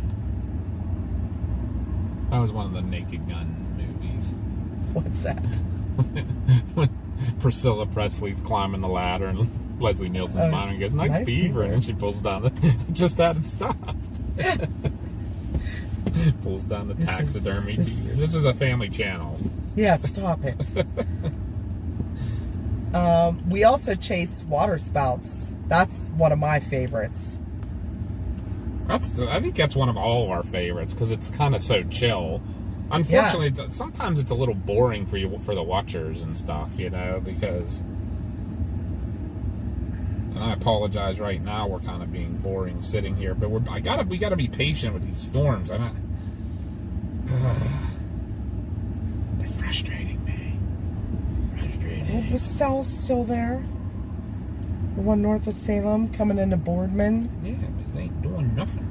That was one of the Naked Gun movies. What's that? when Priscilla Presley's climbing the ladder and Leslie Nielsen's behind her and goes, nice beaver. And then she pulls down just had it stopped. Pulls down the taxidermy beaver. This is a family channel. Yeah, stop it. We also chase water spouts. That's one of my favorites. I think that's one of all of our favorites because it's kind of so chill. Unfortunately, sometimes it's a little boring for the watchers and stuff, because. And I apologize right now. We're kind of being boring sitting here, but we gotta be patient with these storms. They're frustrating me. Well, the cell's still there. The one north of Salem coming into Boardman. Yeah, but they ain't doing nothing.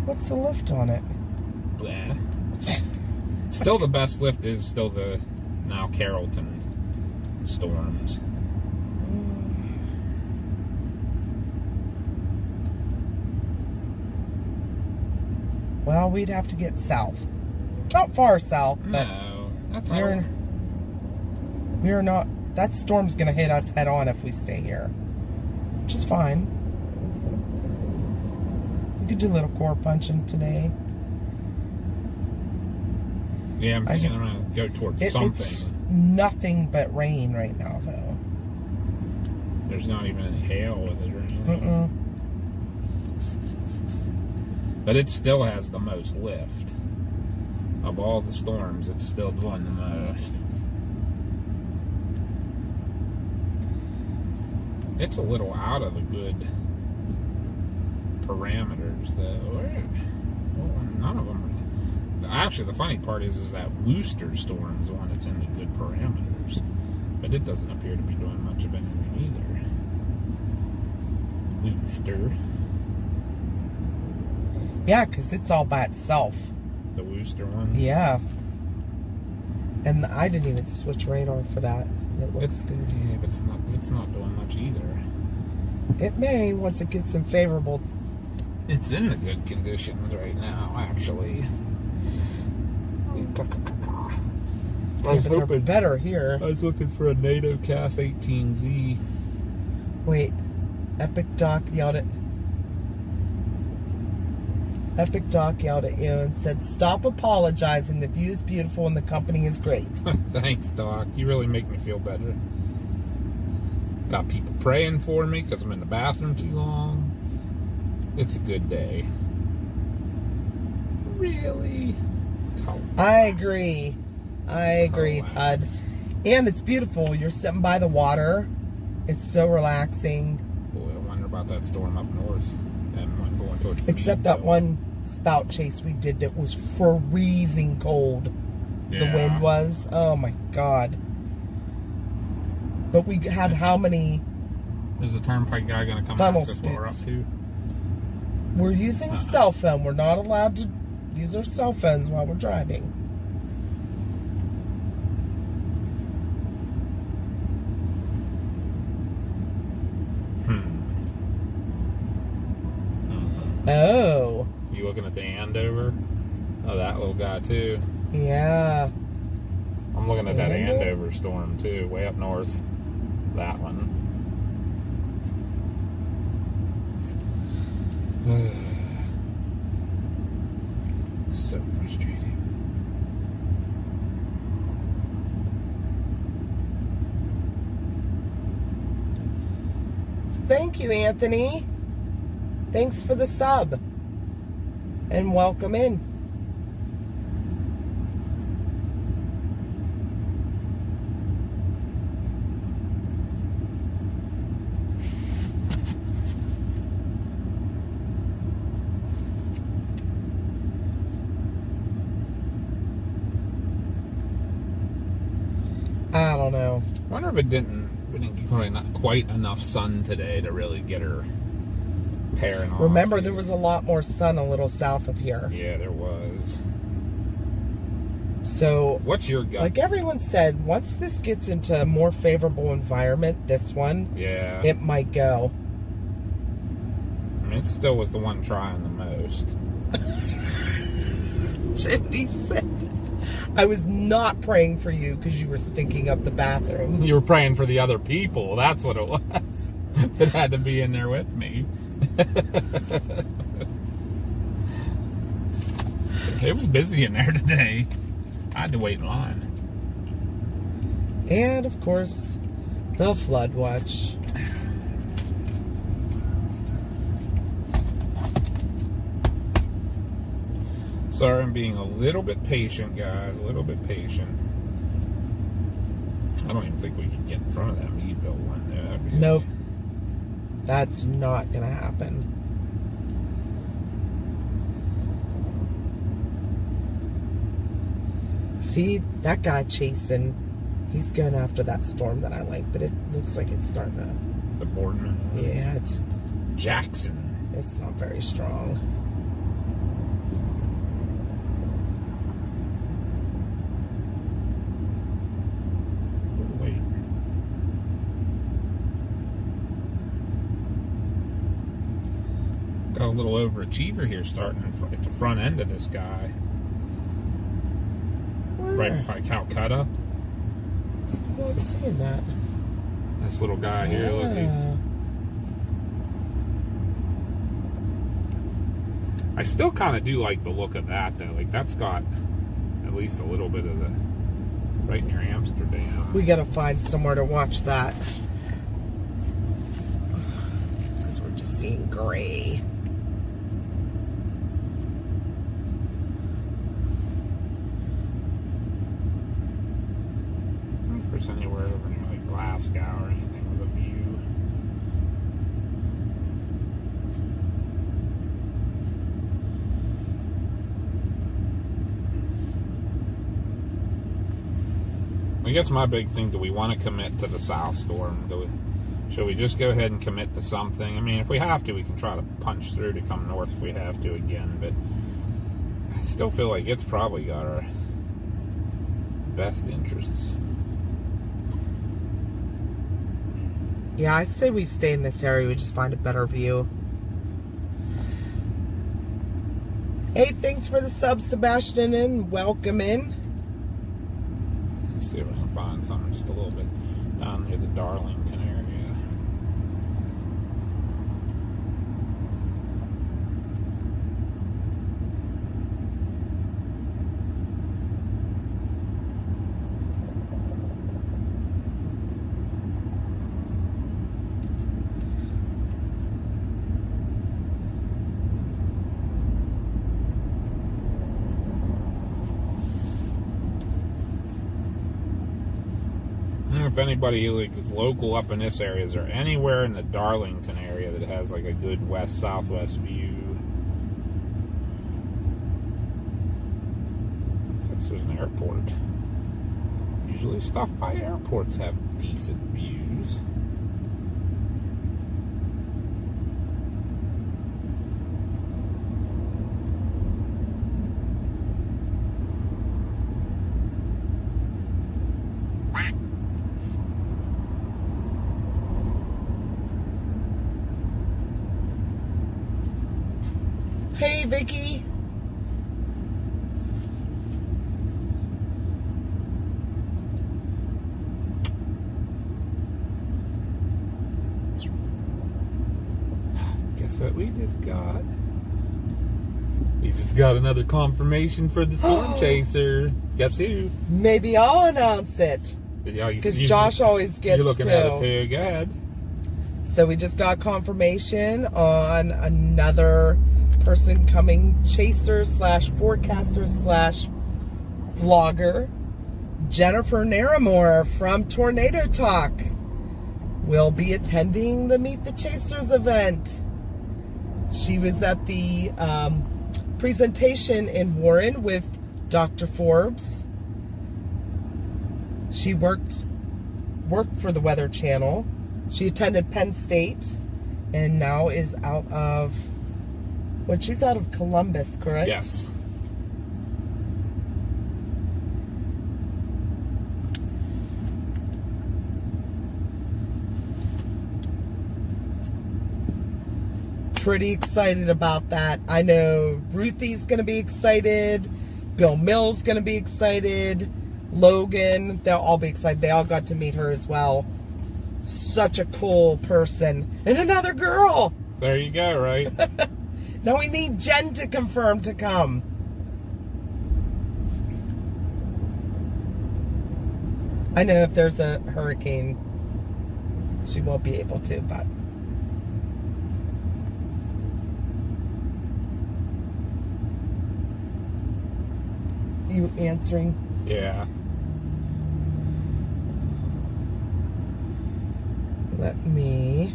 What's the lift on it? Blah. Still, the best lift is still the now Carrollton storms. Well, we'd have to get south. Not far south, but No, that's we're not. That storm's gonna hit us head on if we stay here, which is fine. We could do a little core punching today. Yeah, I'm thinking I'm gonna go towards something. It's nothing but rain right now, though. There's not even any hail with it or anything. But it still has the most lift. Of all the storms, it's still doing the most. It's a little out of the good parameters, though. Well, none of them are. Actually, the funny part is that Worcester storm is the one that's in the good parameters. But it doesn't appear to be doing much of anything either. Worcester. Yeah, because it's all by itself. The Worcester one? Yeah. And I didn't even switch radar for that. It looks good. Yeah, but it's not doing much either. It may once it gets some favorable. It's in the good conditions right now, actually. But they're better here. I was looking for a NATO Cast 18Z. Wait, Epic Doc yelled at you and said, "Stop apologizing. The view is beautiful and the company is great." Thanks, Doc. You really make me feel better. Got people praying for me because I'm in the bathroom too long. It's a good day. Really? I agree, Todd. And it's beautiful. You're sitting by the water. It's so relaxing. Boy, I wonder about that storm up north and one going towards. Except that one spout chase we did that was freezing cold. Yeah. The wind was. Oh my God. But we had how many? Is the turnpike guy going to come funnel ask us what we're up spits. to? We're using cell phone. We're not allowed to use our cell phones while we're driving. Oh. You looking at the Andover? Oh, that little guy too. Yeah. I'm looking at that Andover? Andover storm too, way up north. That one. So frustrating. Thank you, Anthony. Thanks for the sub. And welcome in. I don't know. I wonder if we didn't get not quite enough sun today to really get her tearing off. Remember, there was a lot more sun a little south of here. Yeah, there was. So, What's your gut? like everyone said, once this gets into a more favorable environment, this one, Yeah. it might go. I mean, it still was the one trying the most. Jody said, I was not praying for you because you were stinking up the bathroom. You were praying for the other people. That's what it was. That had to be in there with me. It was busy in there today. I had to wait in line. And, of course, the flood watch. Sorry, I'm being a little bit patient, guys. A little bit patient. I don't even think we could get in front of that Meadville one there. That'd be Nope. That's not going to happen. See, that guy chasing, he's going after that storm that I like, but it looks like it's starting to... The Boardman. Yeah, it's Jackson. not very strong. Wait. Got a little overachiever here starting at the front end of this guy. Right by Calcutta. I'm not seeing that. This little guy here, look. I still kind of do like the look of that, though. Like, that's got at least a little bit of the... Right near Amsterdam. We gotta find somewhere to watch that. Because we're just seeing gray. I don't know if there's anywhere over near like Glasgow or anything with a view. I guess my big thing, do we want to commit to the south storm? Should we just go ahead and commit to something? I mean, if we have to, we can try to punch through to come north if we have to again, but I still feel like it's probably got our best interests. Yeah, I say we stay in this area. We just find a better view. Hey, thanks for the sub, Sebastian, and welcome in. Let's see if I can find something just a little bit down near the Darlington area. If anybody like is local up in this area, is there anywhere in the Darlington area that has like a good west-southwest view? This is an airport. Usually stuff by airports have decent views. Hey, Vicky. Guess what we just got? We just got another confirmation for the storm chaser. Guess who? Maybe I'll announce it. Yeah, Because Josh always gets You're looking to. at it too. Go ahead. So we just got confirmation on another person coming, chaser / forecaster / vlogger. Jennifer Naramore from Tornado Talk will be attending the Meet the Chasers event. She was at the presentation in Warren with Dr. Forbes. She worked for the Weather Channel. She attended Penn State and now is out of, she's out of Columbus, correct? Yes. Pretty excited about that. I know Ruthie's going to be excited. Bill Mills going to be excited. Logan, they'll all be excited. They all got to meet her as well. Such a cool person. And another girl. There you go, right? Now we need Jen to confirm to come. I know if there's a hurricane, she won't be able to, but... You answering? Yeah. Let me...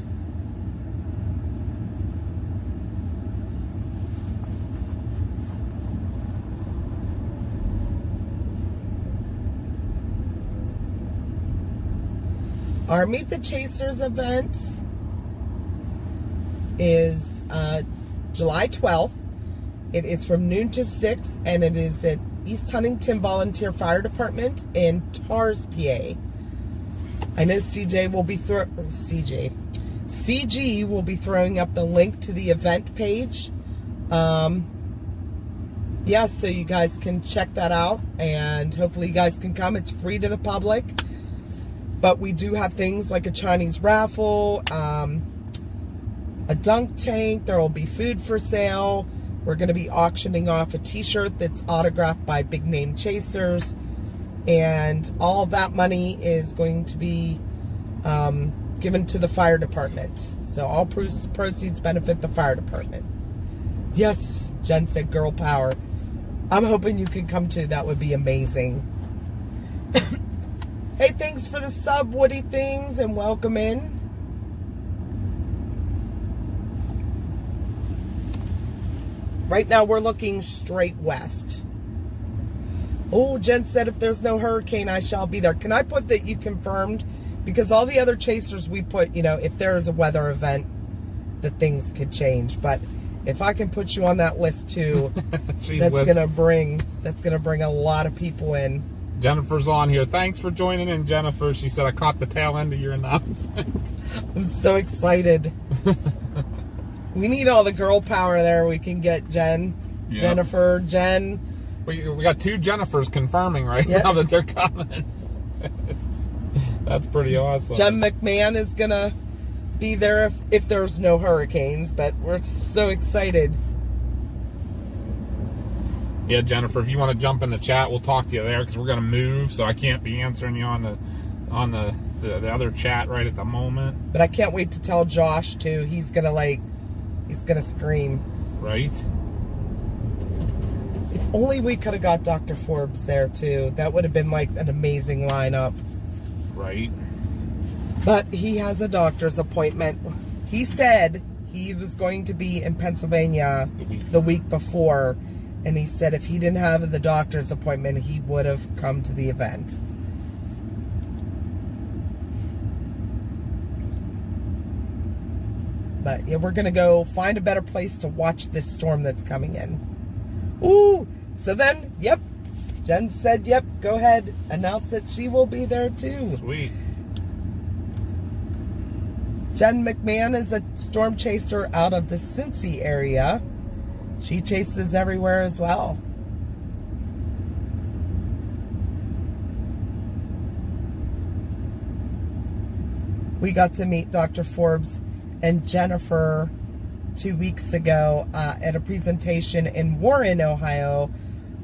Our Meet the Chasers event is July 12th. It is from noon to 6, and it is at East Huntington Volunteer Fire Department in Tars, PA. I know CG will be throwing up the link to the event page. Yeah, so you guys can check that out, and hopefully you guys can come. It's free to the public. But we do have things like a Chinese raffle, a dunk tank. There will be food for sale. We're going to be auctioning off a t-shirt that's autographed by big name chasers. And all that money is going to be given to the fire department. So all proceeds benefit the fire department. Yes, Jen said girl power. I'm hoping you can come too. That would be amazing. Hey, thanks for the sub, Woody Things, and welcome in. Right now, we're looking straight west. Oh, Jen said if there's no hurricane, I shall be there. Can I put that you confirmed? Because all the other chasers we put, you know, if there is a weather event, the things could change. But if I can put you on that list too, that's gonna bring a lot of people in. Jennifer's on here. Thanks for joining in, Jennifer. She said I caught the tail end of your announcement. I'm so excited. We need all the girl power there we can get, Jen. Yep. Jennifer, Jen. We got 2 Jennifers confirming right now that they're coming. That's pretty awesome. Jen McMahon is going to be there if there's no hurricanes, but we're so excited. Yeah, Jennifer, if you want to jump in the chat, we'll talk to you there because we're going to move, so I can't be answering you on the other chat right at the moment. But I can't wait to tell Josh too. He's gonna scream. Right. If only we could have got Dr. Forbes there too. That would have been like an amazing lineup. Right. But he has a doctor's appointment. He said he was going to be in Pennsylvania the week before. And he said if he didn't have the doctor's appointment, he would have come to the event. But yeah, we're going to go find a better place to watch this storm that's coming in. Ooh, so then, yep, Jen said, yep, go ahead, announce that she will be there too. Sweet. Jen McMahon is a storm chaser out of the Cincy area. She chases everywhere as well. We got to meet Dr. Forbes and Jennifer 2 weeks ago at a presentation in Warren, Ohio,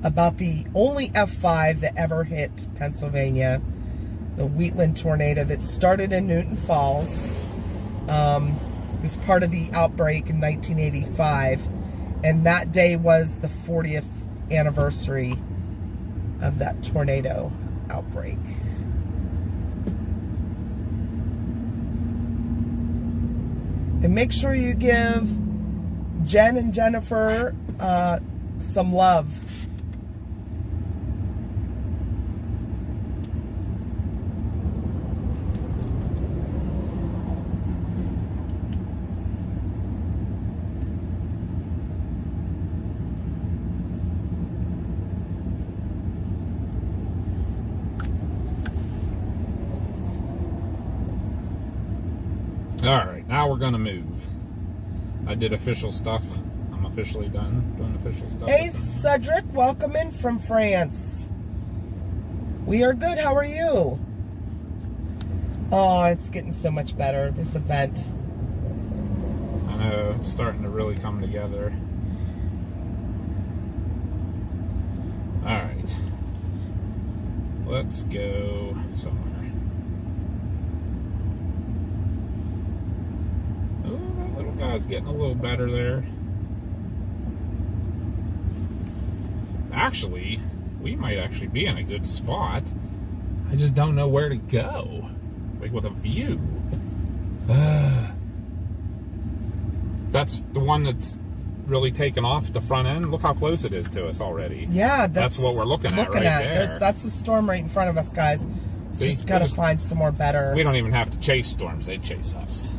about the only F5 that ever hit Pennsylvania, the Wheatland tornado that started in Newton Falls. It was part of the outbreak in 1985. And that day was the 40th anniversary of that tornado outbreak. And make sure you give Jen and Jennifer some love. All right, now we're gonna move. I did official stuff. I'm officially done doing official stuff. Hey, with them. Cedric, welcome in from France. We are good. How are you? Oh, it's getting so much better, this event. I know, it's starting to really come together. Alright. Let's go somewhere. Oh, that little guy's getting a little better there. Actually, we might actually be in a good spot. I just don't know where to go. Like with a view. That's the one that's really taken off the front end. Look how close it is to us already. Yeah, that's what we're looking at right there. That's the storm right in front of us, guys. See, just gotta find some more better. We don't even have to chase storms; they chase us.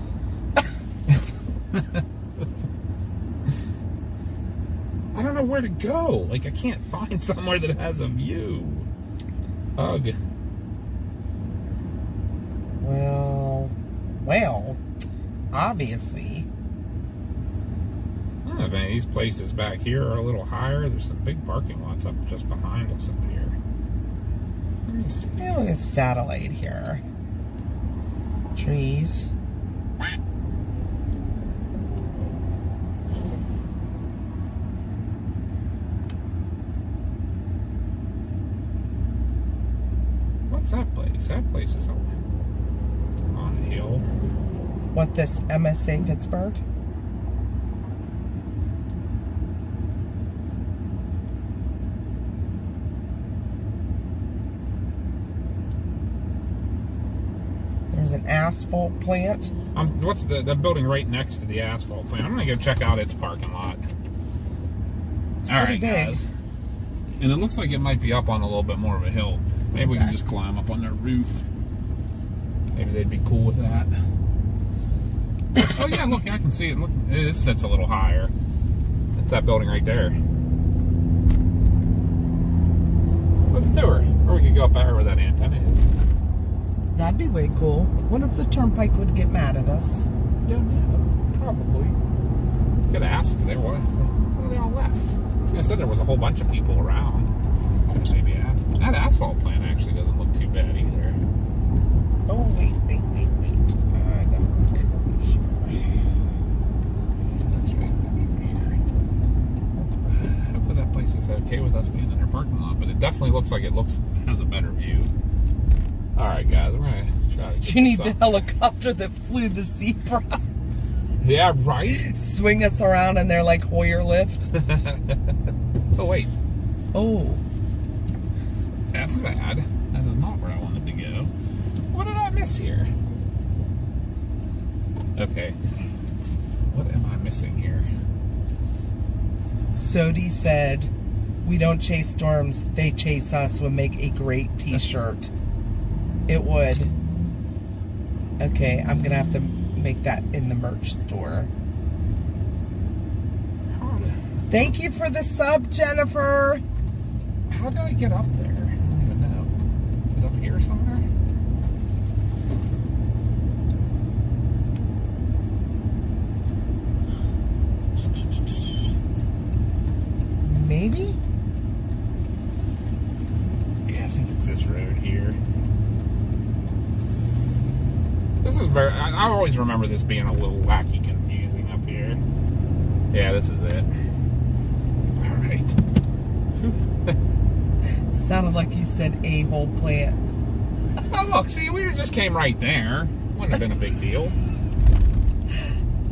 I don't know where to go. Like I can't find somewhere that has a view. Ugh. Well, obviously. I don't know if any of these places back here are a little higher. There's some big parking lots up just behind us up here. Let me see. Yeah, look at satellite here. Trees. What's that place? That place is on a hill. What, this MSA Pittsburgh? There's an asphalt plant. What's the building right next to the asphalt plant? I'm gonna go check out its parking lot. It's All pretty right, big. guys. And it looks like it might be up on a little bit more of a hill. Maybe we can just climb up on their roof. Maybe they'd be cool with that. Oh yeah, look, I can see it. Look, it sits a little higher. It's that building right there. Let's do her. Or we could go up there where that antenna is. That'd be way cool. What if the turnpike would get mad at us? Don't know. Probably. Could ask. They were. They all left. I said there was a whole bunch of people around. Could maybe ask. That asphalt plant actually doesn't look too bad either. Oh, wait. I gotta look over here. That's right. Hopefully that place is okay with us being in their parking lot, but it definitely looks like it has a better view. All right, guys, we're gonna try to get You need this the up. helicopter that flew the zebra. Yeah, right. Swing us around in their like Hoyer lift. Oh wait, Oh, that's bad. That is not where I wanted to go. What did I miss here? Okay, what am I missing here? Sodi said, "We don't chase storms; they chase us." Would make a great T-shirt. It would. Okay, I'm gonna have to make that in the merch store. Thank you for the sub, Jennifer. How do I get up there? I don't even know. Is it up here somewhere? Maybe? Yeah, I think it's this road here. This is I always remember this being a little wacky confusing up here. Yeah, this is it. Alright. Sounded like you said a-hole plant. Oh, look, see, we just came right there. Wouldn't have been a big deal.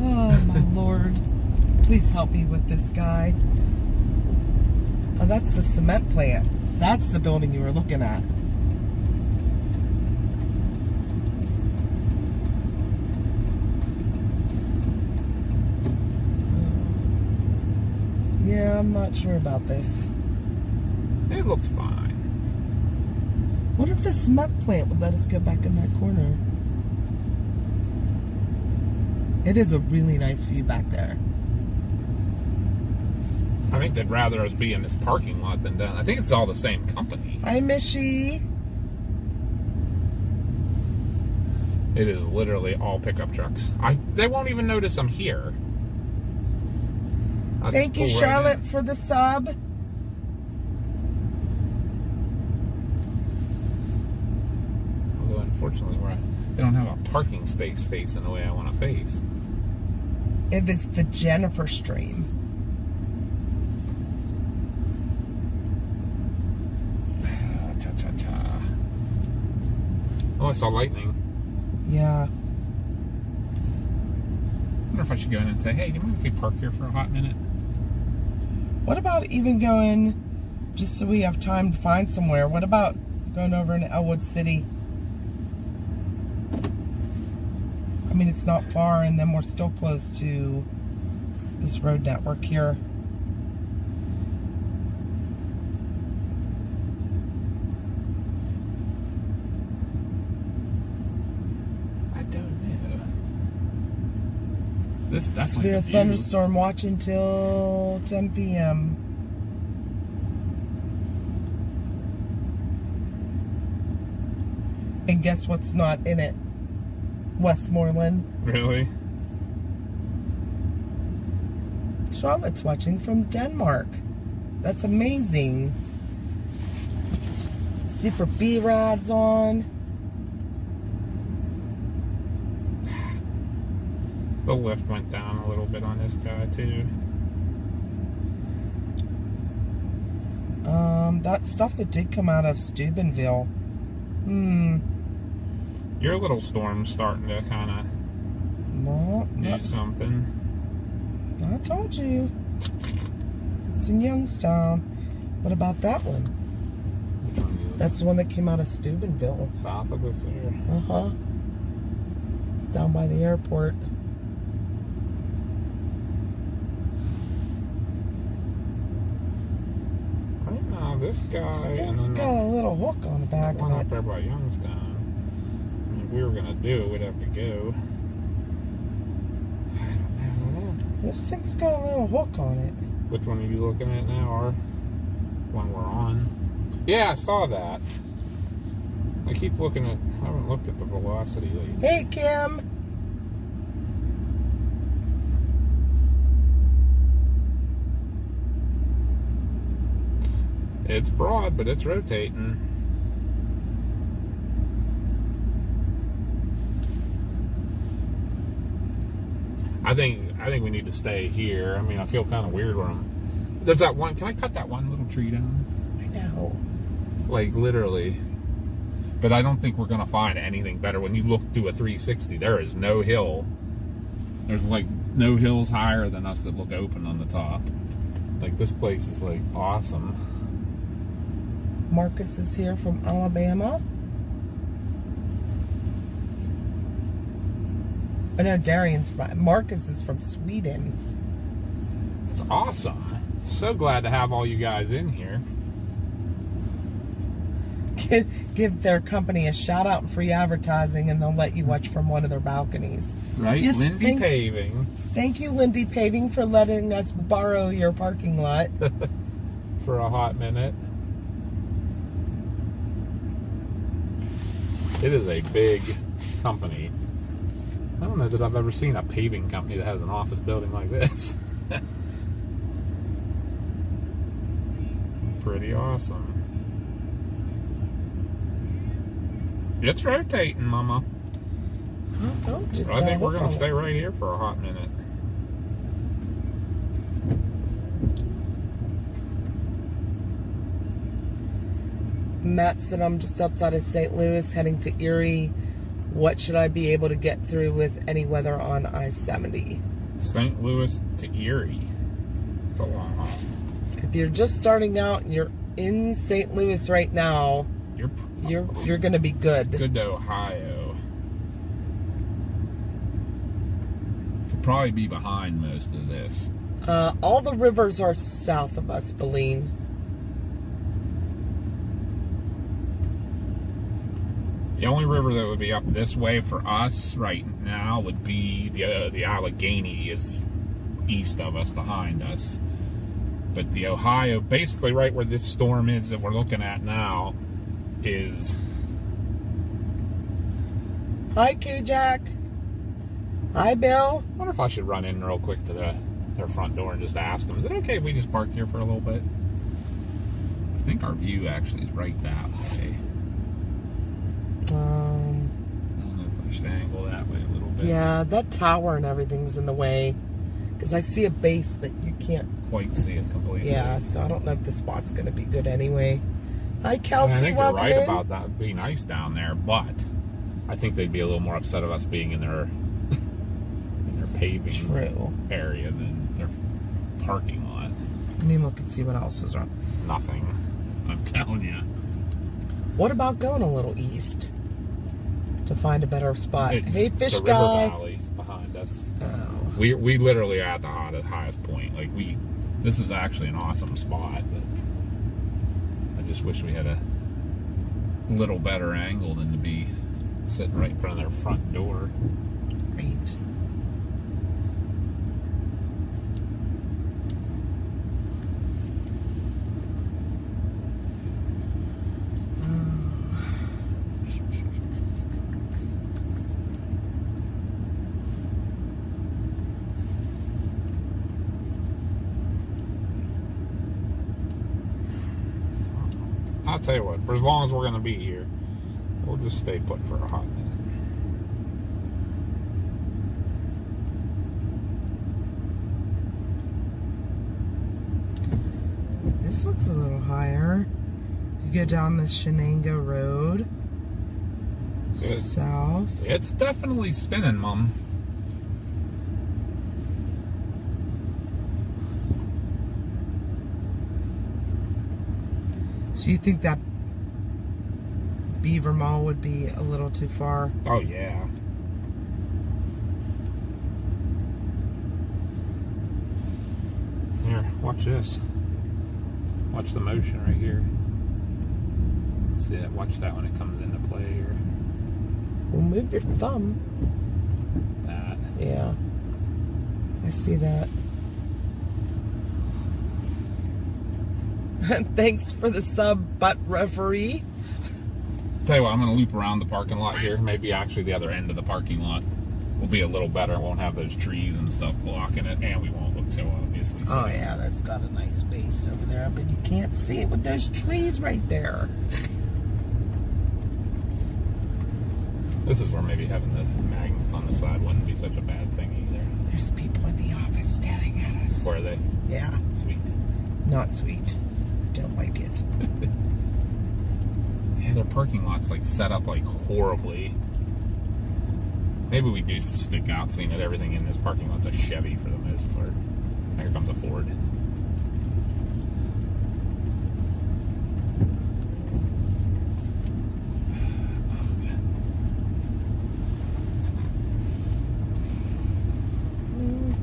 Oh, my Lord. Please help me with this guy. Oh, that's the cement plant. That's the building you were looking at. Yeah, I'm not sure about this. It looks fine. What if the cement plant would let us go back in that corner? It is a really nice view back there. I think they'd rather us be in this parking lot than down. I think it's all the same company. Hi, Mishy. It is literally all pickup trucks. They won't even notice I'm here. I'll Thank you, just pull right Charlotte, in. for the sub. Although, unfortunately, they don't have a parking space facing the way I want to face. It is the Jennifer stream. Cha-cha-cha. Oh, I saw lightning. Yeah. I wonder if I should go in and say, hey, do you mind if we park here for a hot minute? What about even going, just so we have time to find somewhere, what about going over in Elwood City? I mean, it's not far, and then we're still close to this road network here. I don't know. This definitely Severe the view. thunderstorm watch until 10 p.m. And guess what's not in it? Westmoreland. Really? Charlotte's watching from Denmark. That's amazing. Super B-Rad's on. The lift went down a little bit on this guy, too. That stuff that did come out of Steubenville. Your little storm's starting to kind of Well, do something. I told you. It's in Youngstown. What about that one? Which one are you looking That's the one that came out of Steubenville. at? South of us there. Uh-huh. Down by the airport. I don't know, this guy This and thing's then got a little hook on the back that one of up it. there by Youngstown. I mean, if we were going to do it, we'd have to go. I don't know. This thing's got a little hook on it. Which one are you looking at now, or one we're on? Yeah, I saw that. I keep looking at, I haven't looked at the velocity lately. Hey, Kim. It's broad, but it's rotating. I think we need to stay here. I mean, I feel kind of weird where I'm. There's that one. Can I cut that one little tree down? I know. Like literally. But I don't think we're gonna find anything better. When you look through a 360, there is no hill. There's like no hills higher than us that look open on the top. Like this place is like awesome. Marcus is here from Alabama. I know Darian's from, Marcus is from Sweden. It's awesome. So glad to have all you guys in here. Give their company a shout out and free advertising, and they'll let you watch from one of their balconies. Right? Yes, Lindy Paving. Thank you, Lindy Paving, for letting us borrow your parking lot. For a hot minute. It is a big company. I don't know that I've ever seen a paving company that has an office building like this. Pretty awesome. It's rotating, Mama. I told you, just I think we're gotta going to look stay on right here for a hot minute. it. Matt said, I'm just outside of St. Louis heading to Erie. What should I be able to get through with any weather on I-70? St. Louis to Erie. It's a long haul. If you're just starting out and you're in St. Louis right now, you're going to be good. Good to Ohio. Could probably be behind most of this. All the rivers are south of us, Beline. The only river that would be up this way for us right now would be the Allegheny is east of us, behind us. But the Ohio, basically right where this storm is that we're looking at now, is... Hi, K-Jack. Hi, Bill. I wonder if I should run in real quick to the their front door and just ask them, is it okay if we just park here for a little bit? I think our view actually is right that way. I don't know if I should angle that way a little bit. Yeah, that tower and everything's in the way. Because I see a base, but you can't Quite see it completely. Yeah, so I don't know if the spot's going to be good anyway. Hi, Kelsey. I think you're Welcome right in. about that. It'd be nice down there, but I think they'd be a little more upset of us being in their paving True. area than their parking lot. Let me look and see what else is wrong. Nothing. I'm telling you. What about going a little east to find a better spot? Hey, fish the River guy. Valley behind us. Oh. We literally are at the highest point. Like this is actually an awesome spot, but I just wish we had a little better angle than to be sitting right in front of their front door. Great. I'll tell you what, for as long as we're going to be here, we'll just stay put for a hot minute. This looks a little higher. You go down the Shenango Road. South. It's definitely spinning, Mom. So you think that Beaver Mall would be a little too far? Oh, yeah. Here, watch this. Watch the motion right here. See it? Watch that when it comes into play here. Well, move your thumb. That. Yeah. I see that. Thanks for the sub, butt referee. Tell you what, I'm going to loop around the parking lot here. Maybe actually the other end of the parking lot will be a little better. Won't have those trees and stuff blocking it, and we won't look so obviously. Oh yeah, that's got a nice base over there, but you can't see it with those trees right there. This is where maybe having the magnets on the side wouldn't be such a bad thing either. There's people in the office staring at us. Where are they? Yeah, Sweet. not sweet. Don't like it. Yeah, their parking lot's like set up like horribly. Maybe we do stick out seeing that everything in this parking lot's a Chevy for the most part. Here comes a Ford.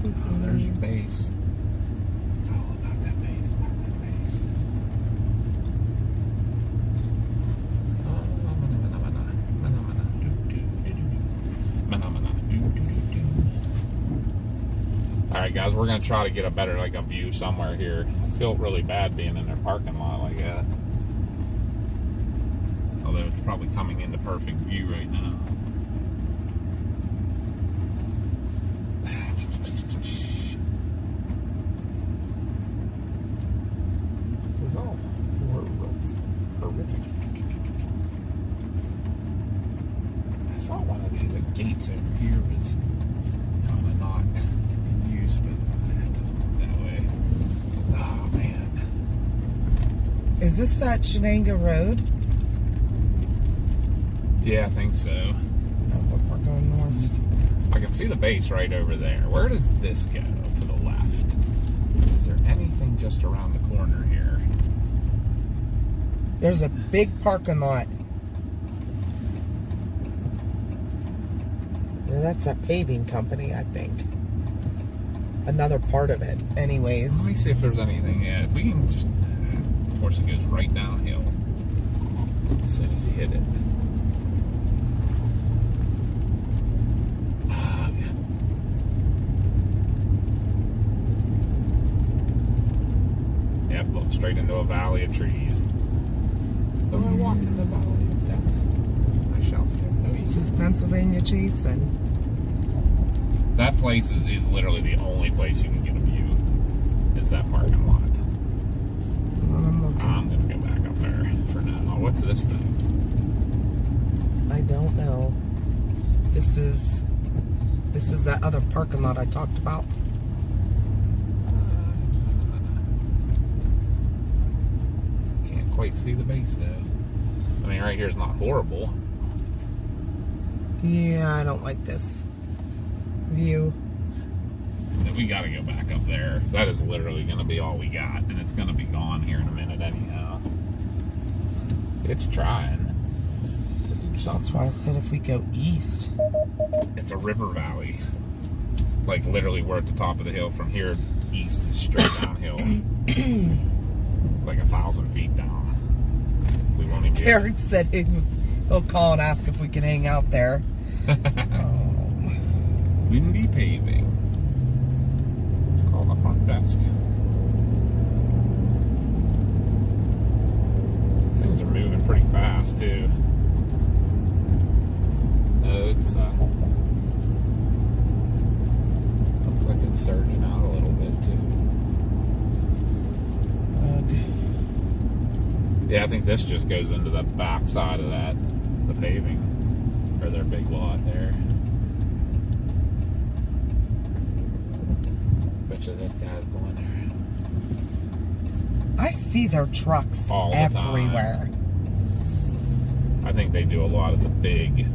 Oh, there's your base. It's all about that base, Alright guys, we're going to try to get a better like a view somewhere here. I feel really bad being in their parking lot like that. Although it's probably coming into perfect view right now. This is all horrific. I thought one of these gates over here was kind of not in use, but it doesn't look that way. Oh man. Is this that Shenango Road? Yeah, I think so. Oh, we're going north. I can see the base right over there. Where does this go to the left? Is there anything just around the corner here? There's a big parking lot. Well, that's that paving company, I think. Another part of it, anyways. Let me see if there's anything. Yeah, if we can just... Of course, it goes right downhill as soon as you hit it. Yep, look straight into a valley of trees. Though I walk in the valley of death, I shall fear no This evil. is Pennsylvania Chasing. That place is literally the only place you can get a view. is that parking lot? I'm looking. I'm gonna go back up there for now. What's this thing? I don't know. This is that other parking lot I talked about. Can't quite see the base though. I mean, right here is not horrible. Yeah, I don't like this view. We got to go back up there. That is literally going to be all we got, and it's going to be gone here in a minute anyhow. It's trying. So that's why I said if we go east. It's a river valley. Like literally we're at the top of the hill. From here east is straight downhill. Like 1,000 feet down. We won't even Derek said he'll call and ask if we can hang out there. Windy paving. It's called the front desk. Things are moving pretty fast too. It's looks like it's surging out a little bit too. Yeah, I think this just goes into the back side of the paving, or their big lot there. Bet you that guy's going there. I see their trucks All the everywhere. I think they do a lot of the big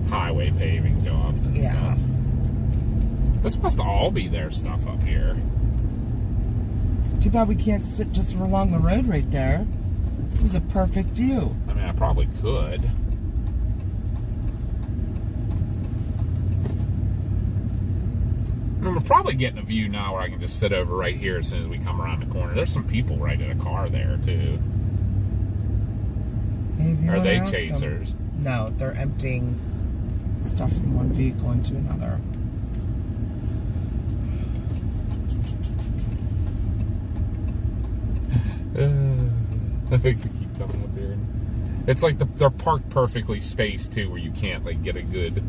highway paving jobs and stuff. This must all be their stuff up here. Too bad we can't sit just along the road right there. It was a perfect view. I mean, I probably could. I'm probably getting a view now where I can just sit over right here as soon as we come around the corner. There's some people right in a car there, too. Maybe Are they ask them. chasers? No, they're emptying stuff from one vehicle into another. I think we keep coming up here. It's like they're parked perfectly spaced too, where you can't like get a good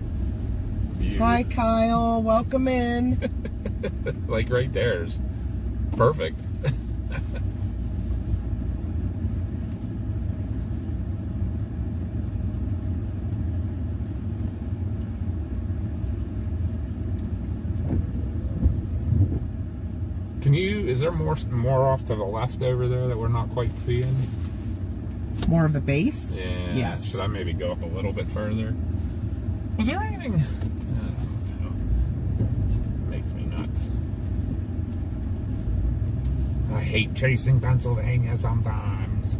view. Hi, Kyle. Welcome in. Like right there's perfect. Is there more off to the left over there that we're not quite seeing? More of a base? Yeah. Yes. Should I maybe go up a little bit further? Was there anything? I don't know. Makes me nuts. I hate chasing Pennsylvania sometimes.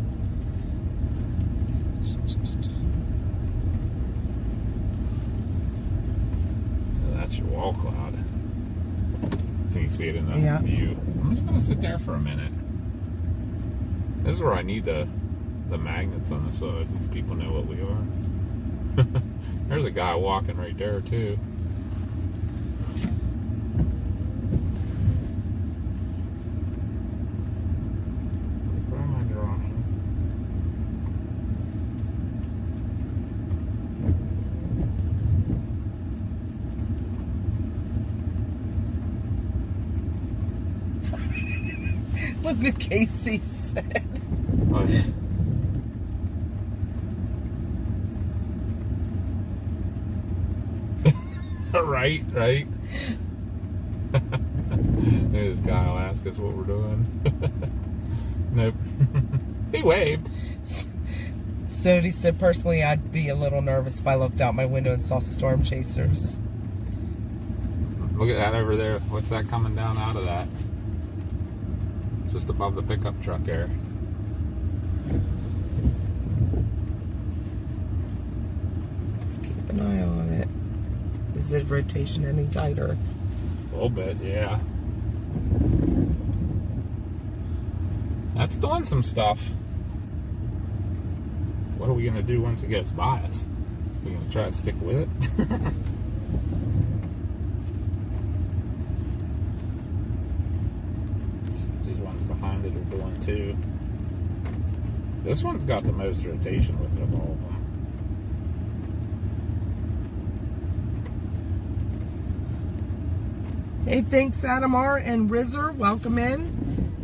That's your wall cloud. Can you see it in the view? I'm just gonna sit there for a minute. This is where I need the magnets on the side. These people know what we are. There's a guy walking right there too. Where am I drawing? Look what Casey said. Oh, yeah. Right. Maybe this guy will ask us what we're doing. Nope. He waved. Sody said, personally, I'd be a little nervous if I looked out my window and saw storm chasers. Look at that over there. What's that coming down out of that? Just above the pickup truck there. Let's keep an eye on it. Is it rotation any tighter? A little bit, yeah. That's doing some stuff. What are we gonna do once it goes by us? We're gonna try to stick with it? See what these ones behind it are doing too. This one's got the most rotation with it of all of them. Hey, thanks, Adam R. and Rizzer. Welcome in.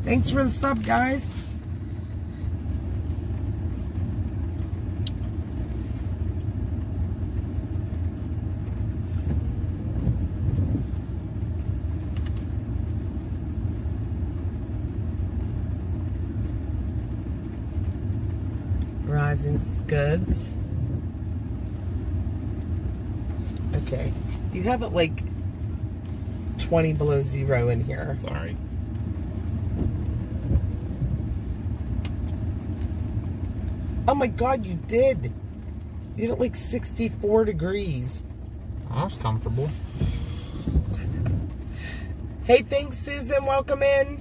Thanks for the sub, guys. Rising Scuds. Okay. You have it like 20 below zero in here. Sorry. Oh my God, you did. You had it like 64 degrees. Oh, that's comfortable. Hey, thanks, Susan. Welcome in.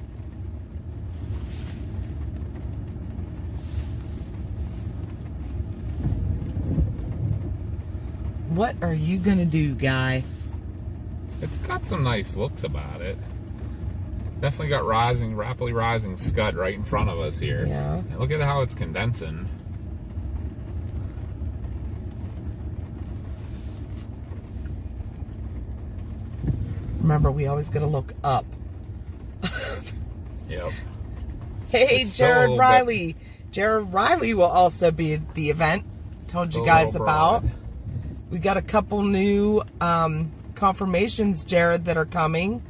What are you gonna do, guy? It's got some nice looks about it. Definitely got rapidly rising scud right in front of us here. Yeah. And look at how it's condensing. Remember, we always gotta look up. Yep. Hey, It's still a Jared little Riley. Jared Riley will also be at the event. Told Still you a guys little about. broad. We got a couple new confirmations, Jared, that are coming.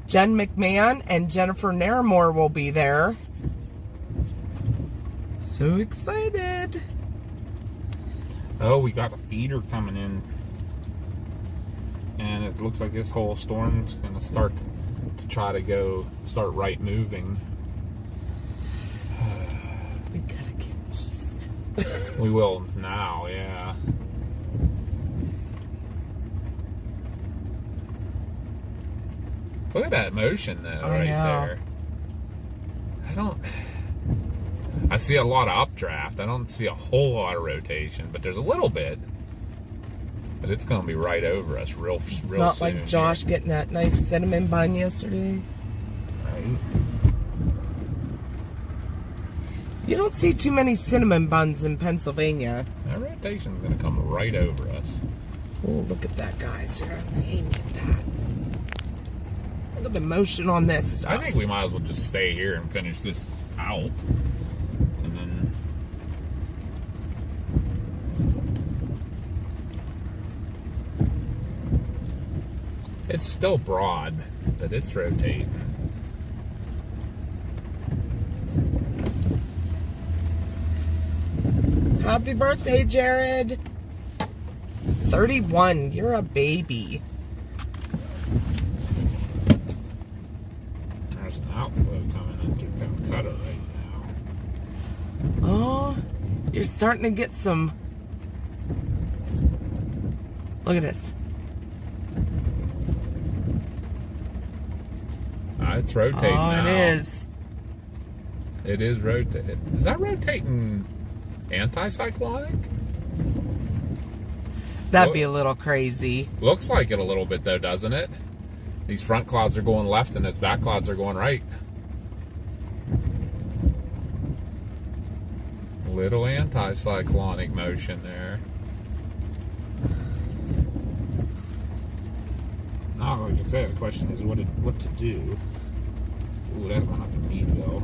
Jen McMahon and Jennifer Naramore will be there. So excited. Oh, we got a feeder coming in. And it looks like this whole storm's going to start to try to start right moving. We gotta get east. We will now, yeah. Look at that motion, though, I right know. there. I see a lot of updraft. I don't see a whole lot of rotation, but there's a little bit. But it's going to be right over us real Not soon. like Josh getting that nice cinnamon bun yesterday. Right? You don't see too many cinnamon buns in Pennsylvania. That rotation's going to come right over us. Oh, look at that, guys. Here, aim at that. Look at the motion on this stuff. I think we might as well just stay here and finish this out. And then... It's still broad, but it's rotating. Happy birthday, Jared. 31. You're a baby. There's an outflow coming in through Calcutta right now. Oh, you're starting to get some. Look at this. It's rotating Oh, now. it is. It is rotating. Is that rotating anticyclonic? That'd be a little crazy. Looks like it a little bit though, doesn't it? These front clouds are going left and its back clouds are going right. Little anticyclonic motion there. Now, like I said, the question is what to do. Ooh, that went up in Meadville.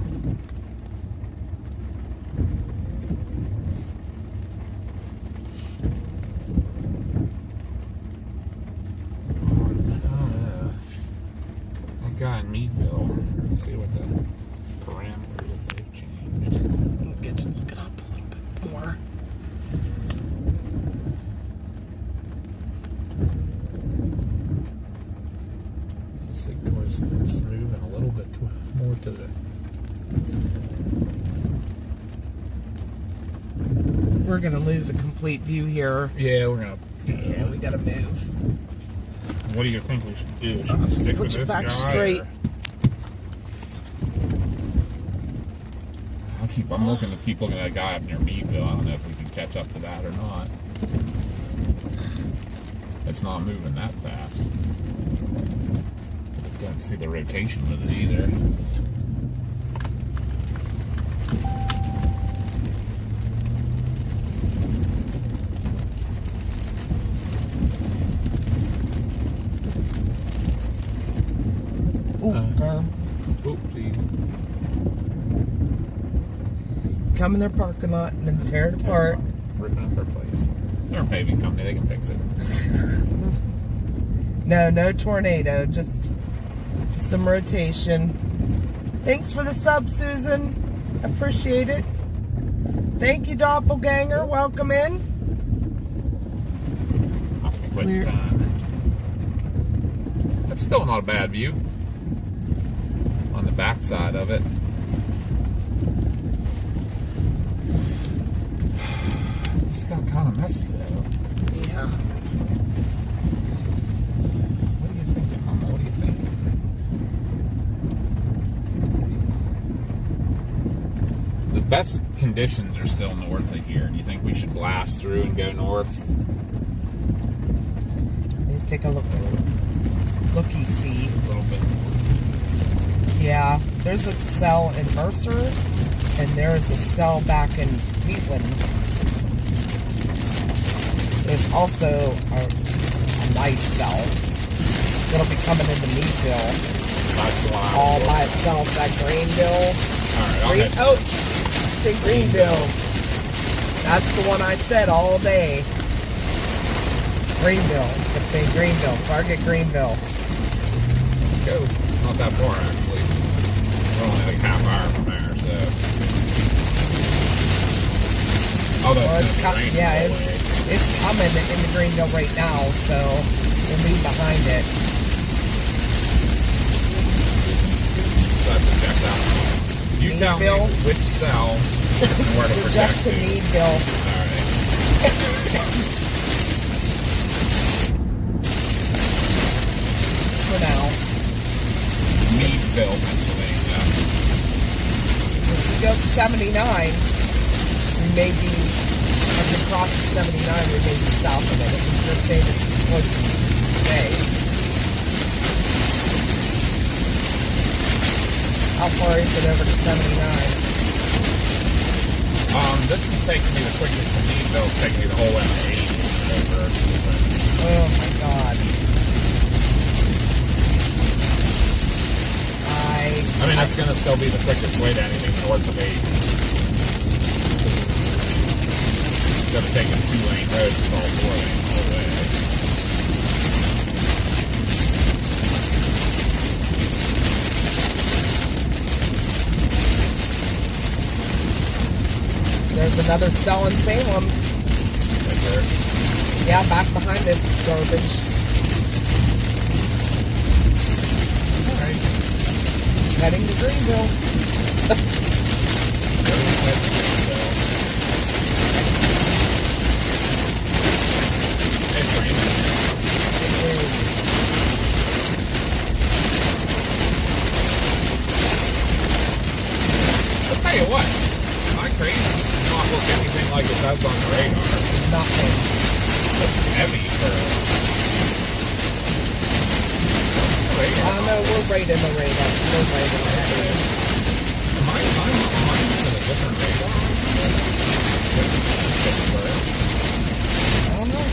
That guy in Meadville. Let's see what the parameters that they've changed. We'll get to look it up a little bit more. Sigtor's moving a little bit more to the. We're gonna lose a complete view here. Yeah, we're gonna. Yeah, we gotta move. What do you think we should do? Should we stick Put with you this back guy? straight. or- I'm looking to keep looking at that guy up near Meadville. I don't know if we can catch up to that or not. It's not moving that fast. Don't see the rotation with it either. come in their parking lot and then tear it apart. Ripping up their place. They're a paving company. They can fix it. No tornado. Just some rotation. Thanks for the sub, Susan. Appreciate it. Thank you, Doppelganger. Welcome in. Must be quitting Clear. time. That's still not a bad view on the back side of it. It's got kind of messy though. Yeah. What are you thinking, Mama? What are you thinking? The best conditions are still north of here. Do you think we should blast through and go north? Let me take a look. Looky see. A little bit. Yeah, there's a cell in Mercer, and there's a cell back in Wheatland. There's also a nice cell that'll be coming into Meadville That's the one I all was by looking itself. That Greenville. at. All right, I'll Green, head- oh, it's in Greenville. That's the one I said all day. Greenville. It's in Greenville. Target Greenville. Let's go. It's not that far, actually. We're only like half hour from there, so. Oh, Well, that's it's going to be raining yeah, all the way. it's coming into Greenville right now, so we'll be behind it. So I have to check that one. You tell me Meadville? which cell and where to Project project to to. Meadville. All right. For now. Meadville, Pennsylvania. If we go to 79, we may be, as we cross the 79, we may be south of it. If we just say this is close to today. How far is it over to 79? This is taking me the quickest to Meadville. It's taking me the whole M80 over. Oh my god. I mean, that's going to still be the quickest way to anything north of 80. Instead of taking 2-lane roads, it's all 4-lane the whole way. There's another cell in Salem. Right there. Yeah, back behind this garbage. All right. Heading to Greenville. It's raining. I'll tell you what, my crate does not look anything like it does on the radar. Nothing. It's heavy for a radar. No, we're right in the radar. We're right in the radar. Mine's in a different radar. I don't know.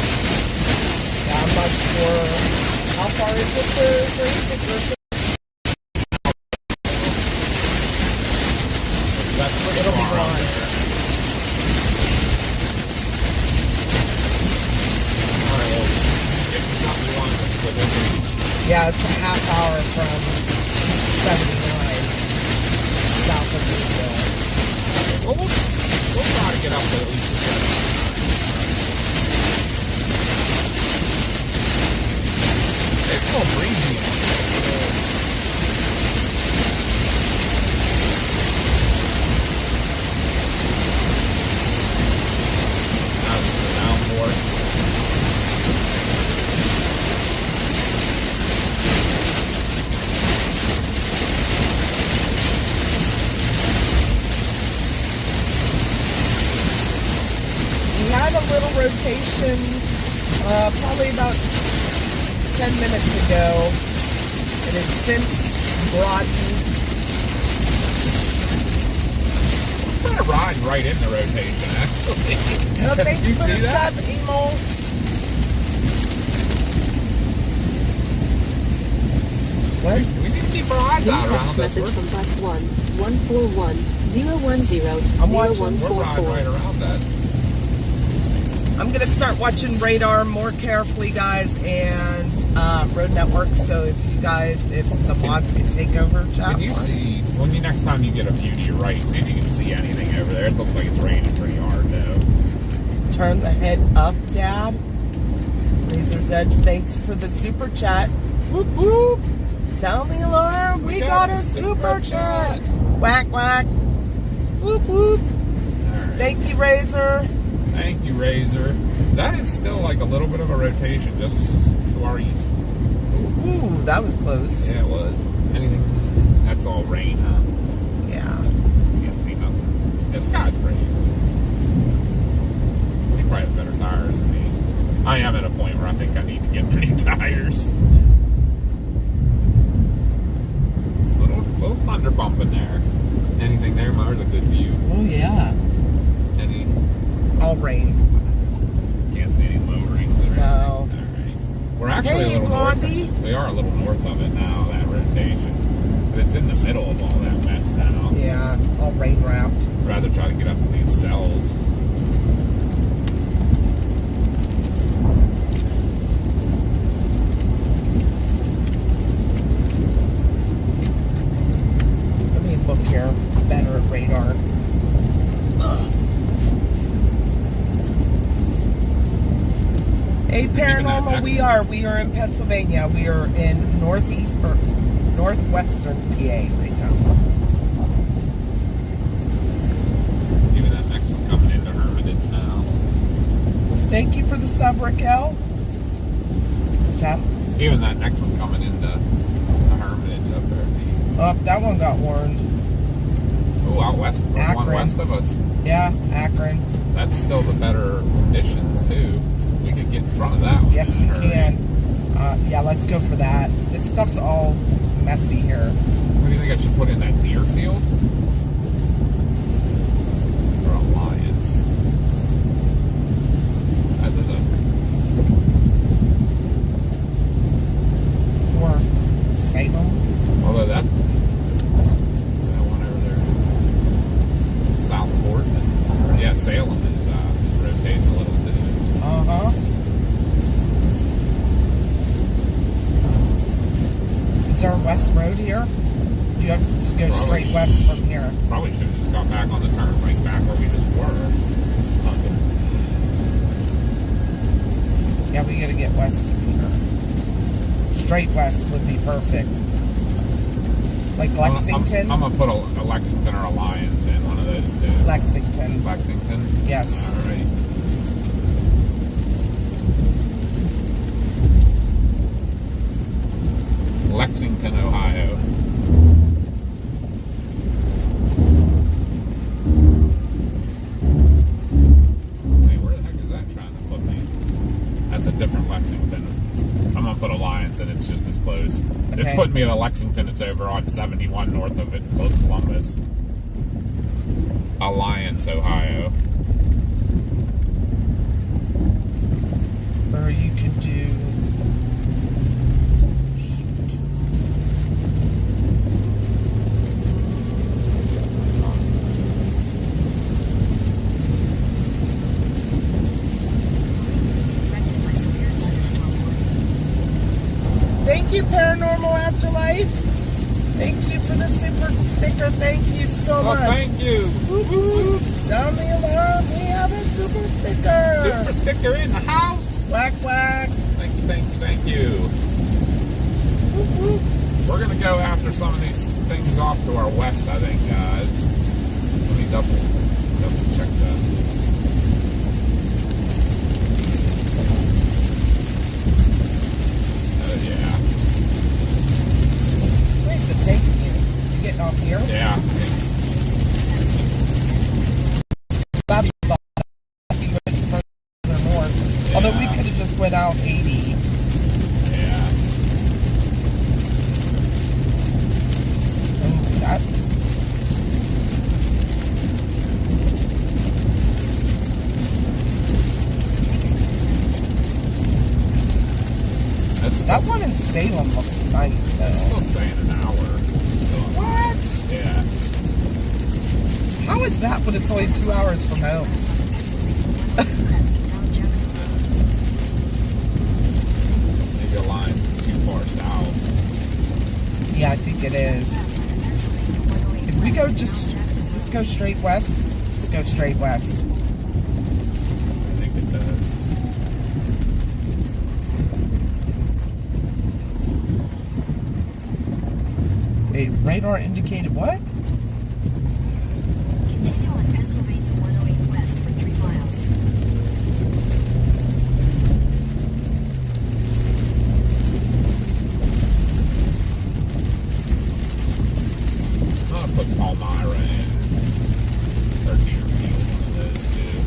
Yeah, I'm not sure. How far is it to Greenville? That's pretty It'll be far out gone. there. Alright, well, if it's not the one that's within Yeah, it's a half hour from 79 south of Greenville. okay, well, we'll try to get up to at least the 7. It's so breezy out there. Downforce. We had a little rotation probably about 10 minutes ago. It has since broadened. What of riding right in the rotation, actually. No, thanks you for see the that? sub, Emo. What? We need to keep our eyes New out text around this. message from +1 141 010 I'm watching. We're riding right 0144. around that. I'm gonna start watching radar more carefully, guys, and road network. So if the mods can take over, chat. Can you see, next time you get a view to your right, see if you can see anything over there? It looks like it's raining pretty hard, though. Turn the head up, Dad. Razor's Edge, thanks for the super chat. Whoop whoop. Sound the alarm. We got a super chat. Whack whack. Whoop whoop. All right. Thank you, Razor. Thank you, Razor. That is still like a little bit of a rotation just to our east. Ooh, that was close. Yeah, it was. Anything? That's all rain, huh? Yeah. You can't see nothing. This guy's pretty. He probably has better tires than me. I am at a point where I think I need to get new tires. Little thunder bump in there. Anything there? There's a good view. Oh yeah. Any? All rain. Can't see any low rings or anything. No. All right. We're actually Hey, a little Blondie. north. We are a little north of it now, that rotation. But it's in the middle of all that mess now. Yeah, all rain wrapped. Rather try to get up to these cells. Let me look here. Better at radar. Hey, Paranormal, we are in Pennsylvania. We are in northeast or northwestern PA right now. Even that next one coming into Hermitage now. Thank you for the sub, Raquel. What's that? Even that next one coming into the Hermitage up there. Oh, that one got warned. Oh, out west, one Akron. west of us. Yeah, Akron. That's still the better conditions too. We could get in front of that one. Yes, in we a hurry. can. Yeah, let's go for that. This stuff's all messy here. What do you think I should put in that deer field? Or Alliance? I don't know. Or Salem. Although that one over there, Southport, yeah, Salem is rotating a little too. Uh-huh. Is there a west road here? You have to go straight west from here. Probably should have just got back on the turnpike back where we just were. Yeah, we gotta get west of here. Straight west would be perfect. Like Lexington? I'm gonna put a Lexington or Alliance in, one of those two. Lexington. Lexington? Yes. Alright. Lexington, Ohio. Hey, where the heck is that trying to put me? That's a different Lexington. I'm gonna put Alliance and it's just as close. It's Okay. putting me at a Lexington. It's over on 71 north of it, Columbus. Alliance, Ohio. Or you could do... Shoot. Directed by severe thunderstorm warning. Thank you, Paranormal Afterlife. Thank you for the super sticker. Thank you so Oh, much. thank you. Whoop, whoop. Sound the alarm. We have a super sticker. Super sticker in the house. Whack, whack. Thank you, thank you, thank you. Whoop, whoop. We're going to go after some of these things off to our west, I think, guys. Let me double check that. Oh, yeah. Where's it taking you? You getting off here? Yeah. Bobby saw that. We went further north. Although we Yeah. could have just went out 80. Yeah. And that, That one in Salem looks nice, It's though. still saying an hour. What? Yeah. How is that when it's only 2 hours from home? Maybe Alliance is too far south. Yeah, I think it is. If we go does this go straight west? Let's go straight west. I think it does. A radar indicated what? Continue on Pennsylvania 108 west for 3 miles. I'm gonna put Palmyra in. Or Deerfield, one of those two.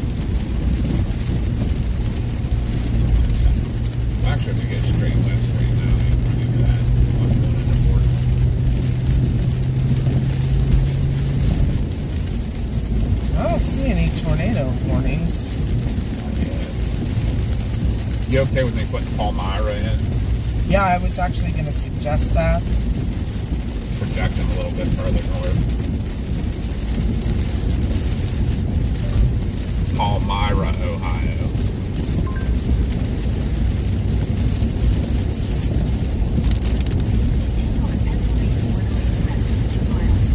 Actually, if we get straight west right now, we can do that. I'm going into Portland. I don't see any tornado warnings. You okay with me putting Palmyra in? Yeah, I was actually going to suggest that. Projecting a little bit further north. Palmyra, Ohio. Continue on Pennsylvania 108 west for 2 miles.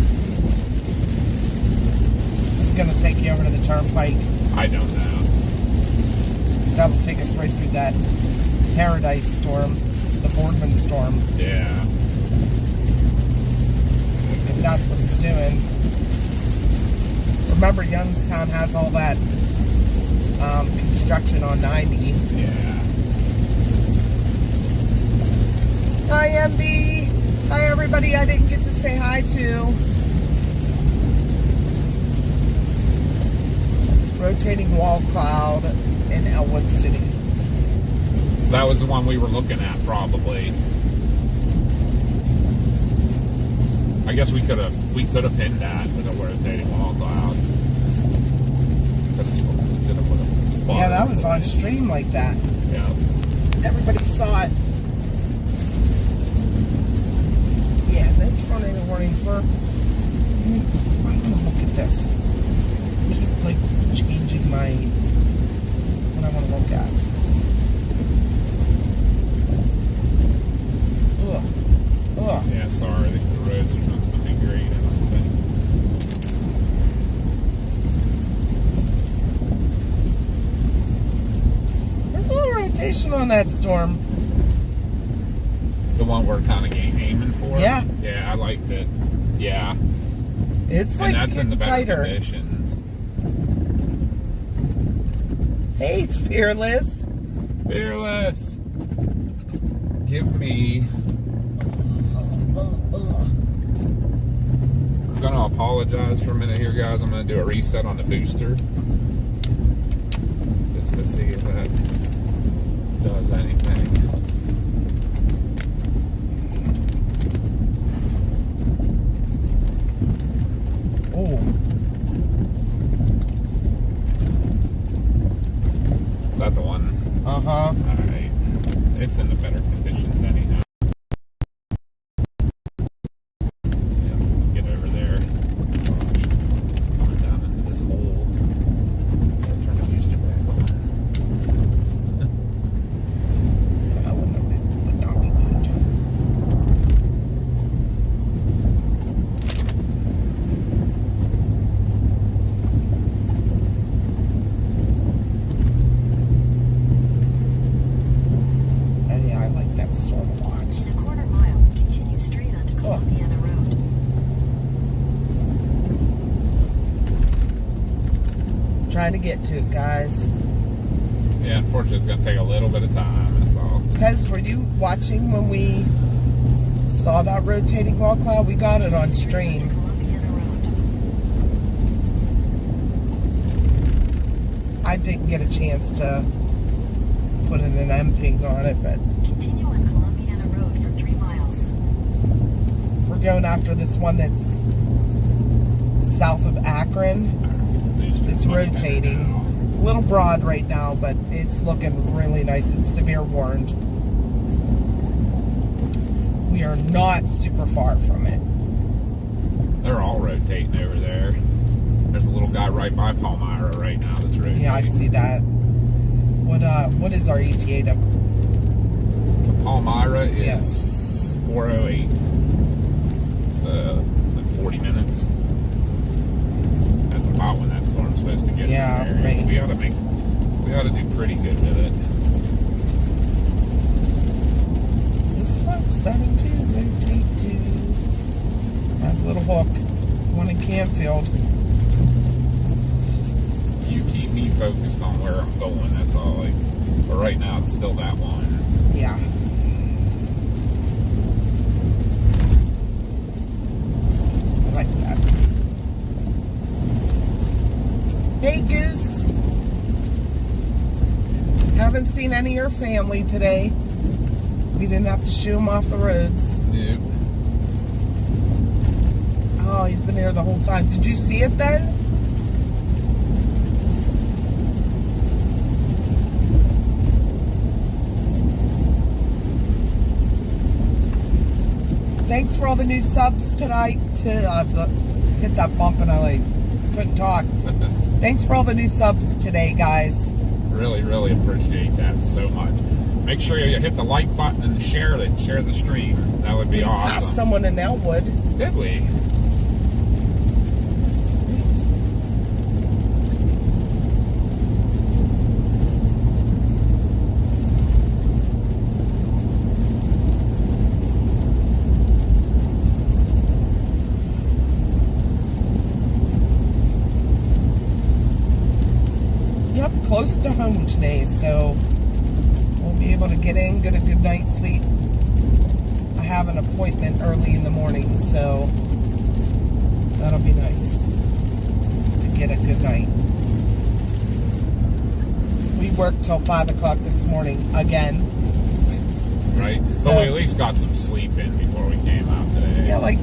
Is this going to take you over to the turnpike? I don't know. That will take us right through that Paradise storm, the Boardman storm, Yeah. if that's what it's doing. Remember, Youngstown has all that construction on 90. Yeah. Hi, MB. Hi, everybody I didn't get to say hi to. Rotating wall cloud in Elwood City. That was the one we were looking at, probably. I guess we could have pinned that with a rotating wall cloud. Yeah, that was on stream like that. Yeah. Everybody saw it. Yeah, no tornado warnings were. I'm gonna look at this. Keep like changing my what I want to look at. Ugh. Ugh. Yeah, sorry, the roads are not looking great, I don't think. There's a little rotation on that storm. The one we're kind of aiming for? Yeah. Yeah, I liked it. Yeah. It's And like that's in the getting better tighter. conditions. Hey, Fearless. Fearless! Give me... I'm gonna apologize for a minute here, guys. I'm gonna do a reset on the booster. Just to see if that does anything. Oh, Is that the one? uh-huh. Alright. It's in the better conditions anyhow. Yeah, let's get over there. Going down into this hole. Turn the booster back on. That would not be good. And yeah, I like that storm a lot. In a quarter mile, continue straight onto Columbiana Road. Trying to get to it, guys. Yeah, unfortunately, it's going to take a little bit of time, that's all. Pez, were you watching when we saw that rotating wall cloud? We got it on stream. Columbiana Road. I didn't get a chance to put an M-ping on it, but Continue on Columbiana Road for 3 miles. we're going after this one that's south of Akron. It's rotating. A little broad right now, but it's looking really nice. It's severe warned. are not super far from it. They're all rotating over there. There's a little guy right by Palmyra right now that's rotating. Yeah, I see that. What is our ETA to? To Palmyra is Yeah. 4:08. So like 40 minutes. That's about when that storm's supposed to get Yeah, there. right. We ought to do pretty good with it. This one's starting to rotate too. Has a little hook. One in Canfield. You keep me focused on where I'm going, that's all. But right now it's still that one. Yeah. I like that. Hey, Goose. Haven't seen any of your family today. We didn't have to shoo them off the roads. Nope. Oh, he's been here the whole time. Did you see it then? Thanks for all the new subs tonight. Hit that bump and I couldn't talk. Thanks for all the new subs today, guys. Really, really appreciate that so much. Make sure you hit the like button and share it. Share the stream. That would be We passed awesome. someone in Elwood. Did we? Yep, close to home today, so we'll be able to get in, get a good night's sleep. I have an appointment early in the morning, so that'll be nice to get a good night. We worked till 5 o'clock this morning again. Right? So- But we at least got some sleep in before we came out today. Yeah, like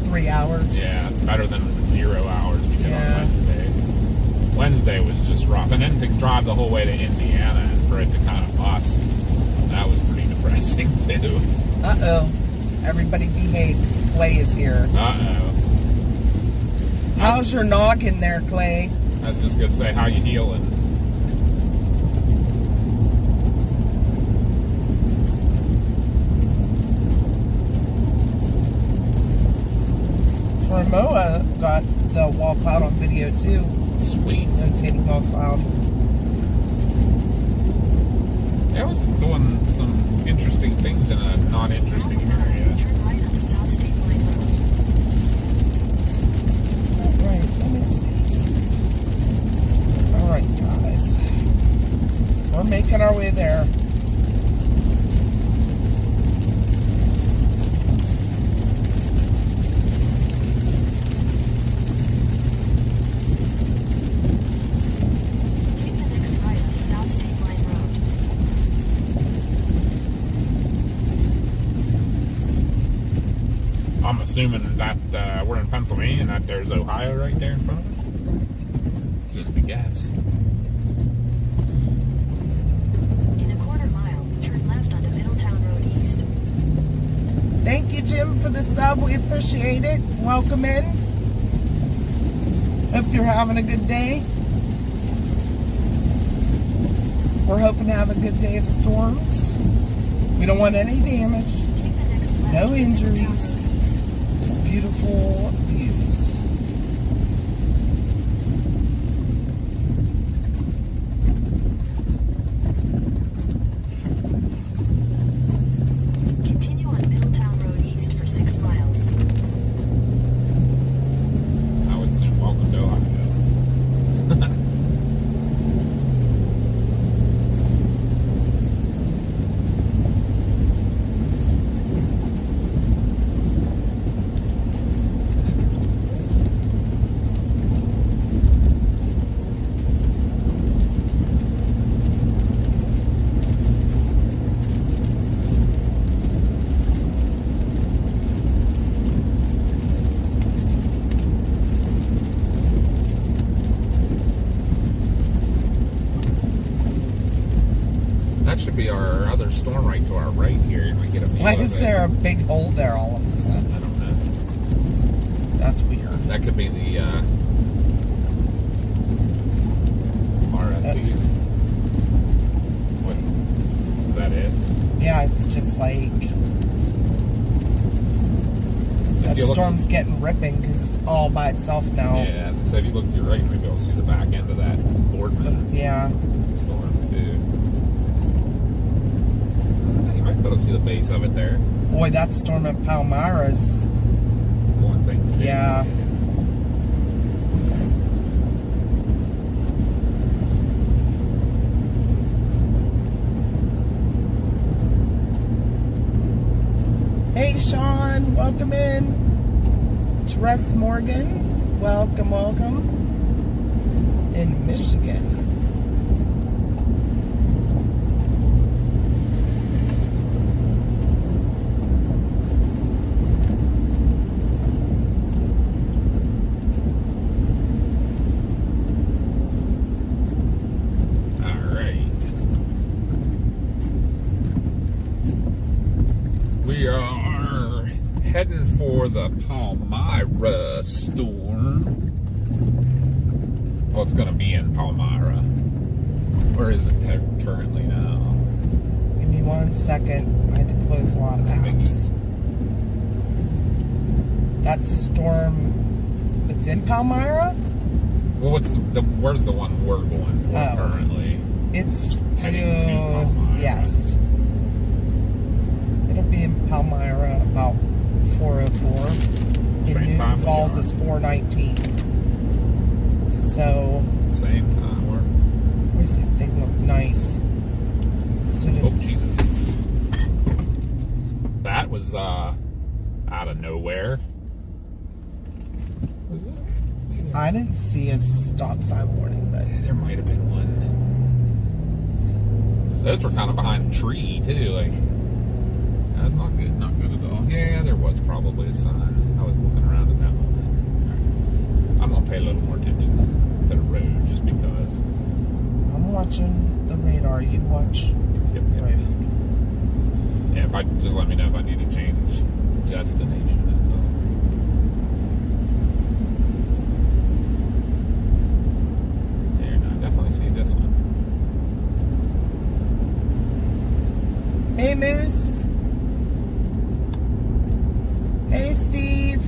3 hours. Yeah, it's better than the 0 hours we did Yeah. on Wednesday. Wednesday was just rough. And then to drive the whole way to Indiana and for it to kind of bust, that was pretty depressing too. Uh-oh. Everybody behave, 'cause Clay is here. Uh-oh. How's your noggin there, Clay? I was just going to say, how you healing? Tormoa got the wall cloud on video too. Sweet. Rotating wall cloud. I was doing some interesting things in a non-interesting area. Turn right onto South State Line Road. Alright, let me see. Alright, guys. We're making our way there. Take the next right onto South State Line Road. I'm assuming that we're in Pennsylvania and that there's Ohio right there in front of us. Just a guess. In a quarter mile, turn left onto Middletown Road East. Thank you, Jim, for the sub. We appreciate it. Welcome in. Hope you're having a good day. We're hoping to have a good day of storms. We don't want any damage. Take the next left No onto Middletown injuries. Road East. Just beautiful views. Continue on Middletown Road East for 6 miles. I would assume welcome to Ohio. storm right to our right here. We get a view Why of is it. there a big hole there all of a sudden? I don't know. That's weird. That could be the RFP. What? Is that it? Yeah, it's just like that you look- storm's getting ripping because it's all by itself now. Yeah, as I said, if you look to your right, you might be able to see the back end of that Boardman Yeah. storm, too. You might be able to see the base of it there. Boy, that storm at Palmyra's. One thing. Too. Yeah. Hey, Sean, welcome in. Teresa Morgan, welcome, welcome. In Michigan. All right. We are heading for the Palmyra storm. Well, it's going to be in Palmyra. Where is it currently now? Give me 1 second. I had to close a lot of apps. That storm, it's in Palmyra? Well, where's the one we're going for Oh. currently? It's Heading to Palmyra. yes. It'll be in Palmyra about 4:04. In Same Newton time we Falls are. is 4:19. So, Same time. where's that thing look nice? So does, Oh, Jesus. That was out of nowhere. Was it? I didn't see a stop sign warning, but There might have been one. Those were kind of behind a tree, too. Like, that's not good. Not good at all. Yeah, there was probably a sign. I was looking around at that moment. I'm going to pay a little more attention to the road just because. I'm watching the radar. You watch Yep, the yep. road. Yeah, if I just let me know if I need to change destination, that's all. There, no, I definitely see this one. Hey, Moose. Hey, Steve.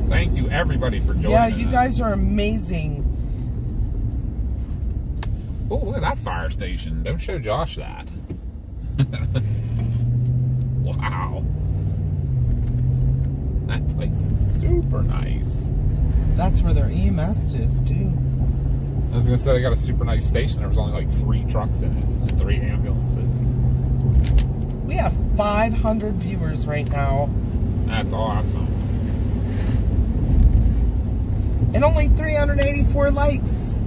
Thank you, everybody, for joining Yeah, you us. guys are amazing. Oh, look at that fire station. Don't show Josh that. Wow. That place is super nice. That's where their EMS is, too. I was going to say, they got a super nice station. There was only like 3 trucks in it and 3 ambulances. We have 500 viewers right now That's awesome. and only 384 likes.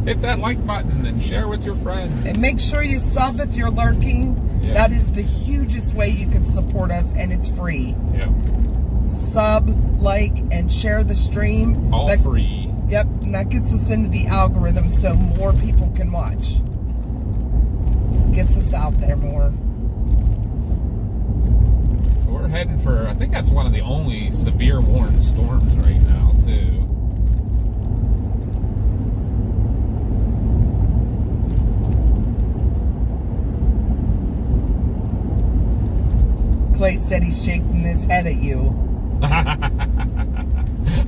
Hit that like button and share with your friends. And make sure you sub if you're lurking. Yeah. That is the hugest way you can support us, and it's free. Yeah. Sub, like, and share the stream. All That- free. Yep, and that gets us into the algorithm so more people can watch. Gets us out there more. So we're heading for, I think that's one of the only severe warned storms right now, too. Clay said he's shaking his head at you.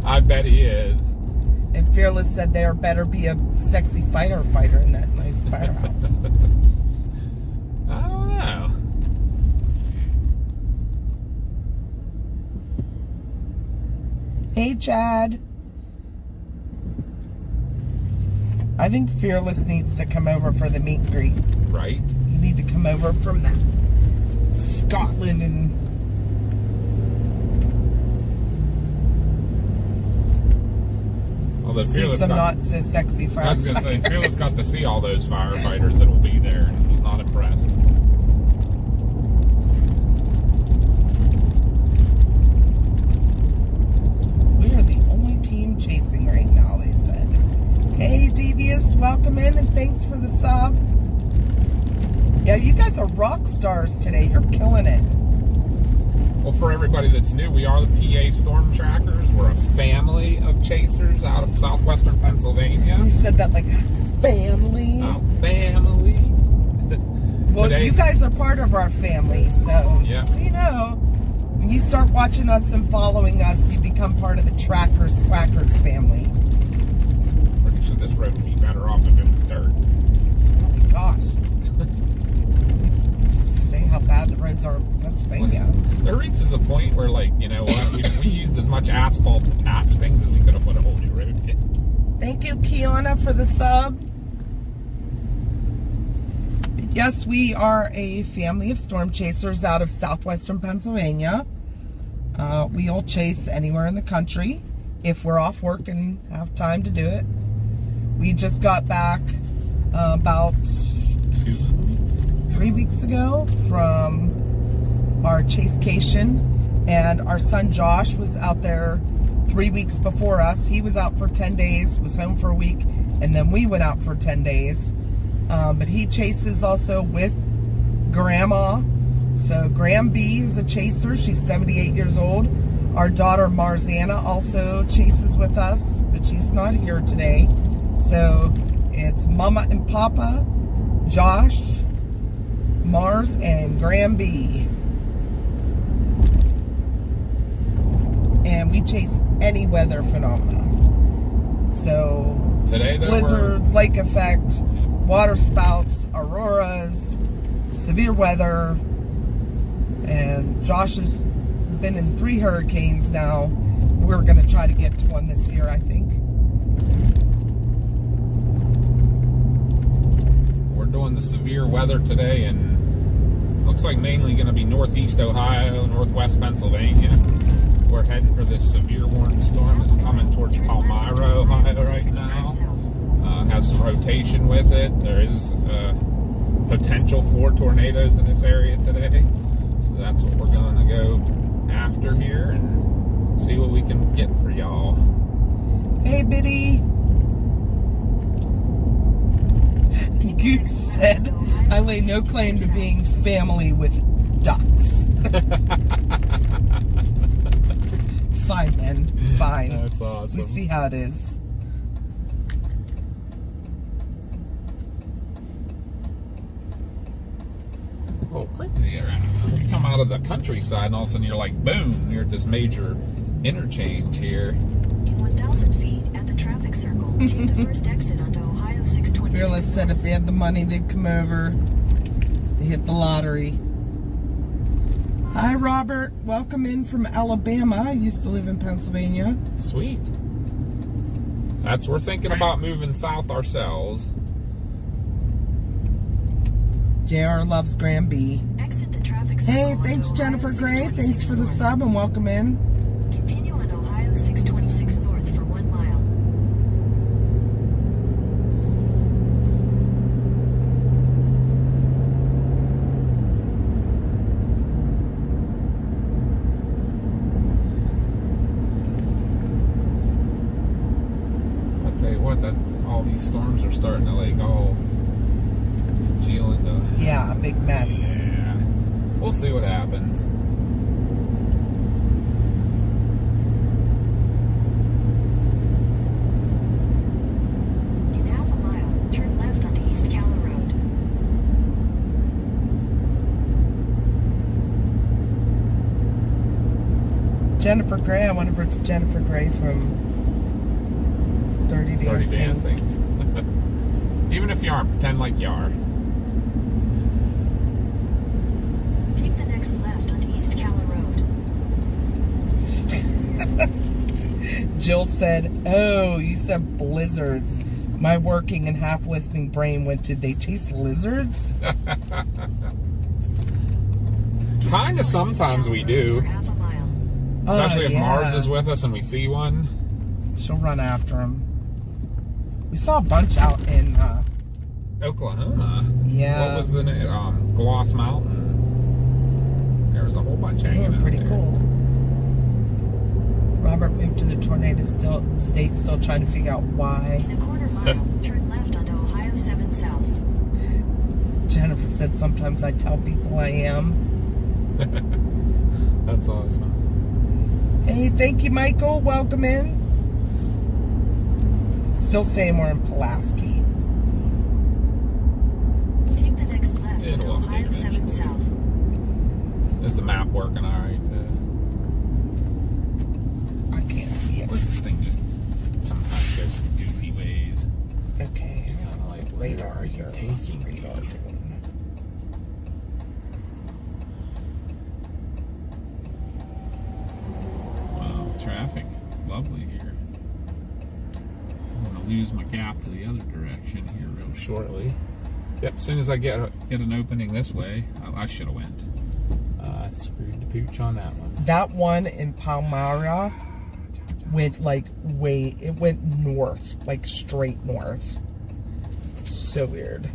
I bet he is. And Fearless said there better be a sexy fighter in that nice firehouse. I don't know. Hey, Chad. I think Fearless needs to come over for the meet and greet. Right? You need to come over from that Scotland and Although see Fearless some got, not so sexy firefighters. I was going to say, Fearless got to see all those firefighters that will be there and was not impressed. We are the only team chasing right now, they said. Hey, Devious, welcome in and thanks for the sub. Yeah, you guys are rock stars today. You're killing it. Well, for everybody that's new, we are the PA Storm Trackers. We're a family of chasers out of southwestern Pennsylvania. You said that like family. A family. Well, Today- you guys are part of our family, so Yeah. just so you know, when you start watching us and following us, you become part of the Trackers Quackers family. Pretty sure this road would be better off if it was dirt. Gosh. Say how bad the roads are in Pennsylvania. There reaches a point where, like, you know what, we used as much asphalt to patch things as we could have put a whole new road in. Thank you, Kiana, for the sub. Yes, we are a family of storm chasers out of southwestern Pennsylvania. We'll chase anywhere in the country if we're off work and have time to do it. We just got back about 3 weeks ago from our chasecation, and our son Josh was out there 3 weeks before us. He was out for 10 days, was home for a week, and then we went out for 10 days. But he chases also with Grandma. So Graham B is a chaser. She's 78 years old. Our daughter Marzana also chases with us, but she's not here today. So it's Mama and Papa, Josh, Mars, and Graham B. And we chase any weather phenomena. So Today, though, blizzards, lake effect, water spouts, auroras, severe weather, and Josh has been in 3 hurricanes now. We're going to try to get to one this year, I think. we're doing the severe weather today, and looks like mainly going to be northeast Ohio, northwest Pennsylvania. We're heading for this severe warning storm that's coming towards Palmyra, Ohio right now. Has some rotation with it. There is potential for tornadoes in this area today. So that's what we're going to go after here and see what we can get for y'all. Hey, Biddy. Goose said, I lay no claim to being family with ducks. Fine then. Fine. That's awesome. We see how it is. Oh, crazy. You come out of the countryside and all of a sudden you're like, boom, you're at this major interchange here. In 1,000 feet at the traffic circle, take the first exit onto Ohio 626. Fearless said if they had the money, they'd come over. They hit the lottery. Hi, Robert. Welcome in from Alabama. I used to live in Pennsylvania. Sweet. We're thinking about moving south ourselves. JR loves Graham B. Exit the traffic circle Hey, onto thanks, Ohio Jennifer Gray. 626 Thanks for the north. sub and welcome in. Continue on Ohio 626 north for 1 mile. I tell you what, all these storms are starting to like all congeal into. Yeah, a big mess. Yeah. We'll see what happens. In half a mile, turn left onto East Calla Road. Jennifer Gray. I wonder if it's Jennifer Gray from Dirty Dancing. Dirty Dancing. Even if you aren't, pretend like you are. Take the next left onto East Calla Road. Jill said, oh, you said blizzards. My working and half listening brain went, did they chase lizards? Kind of sometimes we do. For half a mile. Especially if yeah. Mars is with us and we see one. She'll run after him. We saw a bunch out in, Oklahoma. yeah. What was the name? Gloss Mountain. There was a whole bunch They hanging were out pretty there. cool. Robert moved to the tornado state, still trying to figure out why. In a quarter mile, turn left onto Ohio 7 south. Jennifer said sometimes I tell people I am. That's awesome. Hey, thank you, Michael. Welcome in. Still saying we're in Pulaski. Take the next left It'll onto Ohio update 7 South. Is the map working all right? I can't see it. What's this thing just sometimes goes some goofy ways? Okay. Kind of like, Radar, where are you your taking me? radar. Wow, traffic. Lovely here. I'm going to lose my gap to the other direction here real shortly. Yep, as soon as I get an opening this way, I should have went. I screwed the pooch on that one. That one in Palmyra went like it went north, like straight north. It's so weird.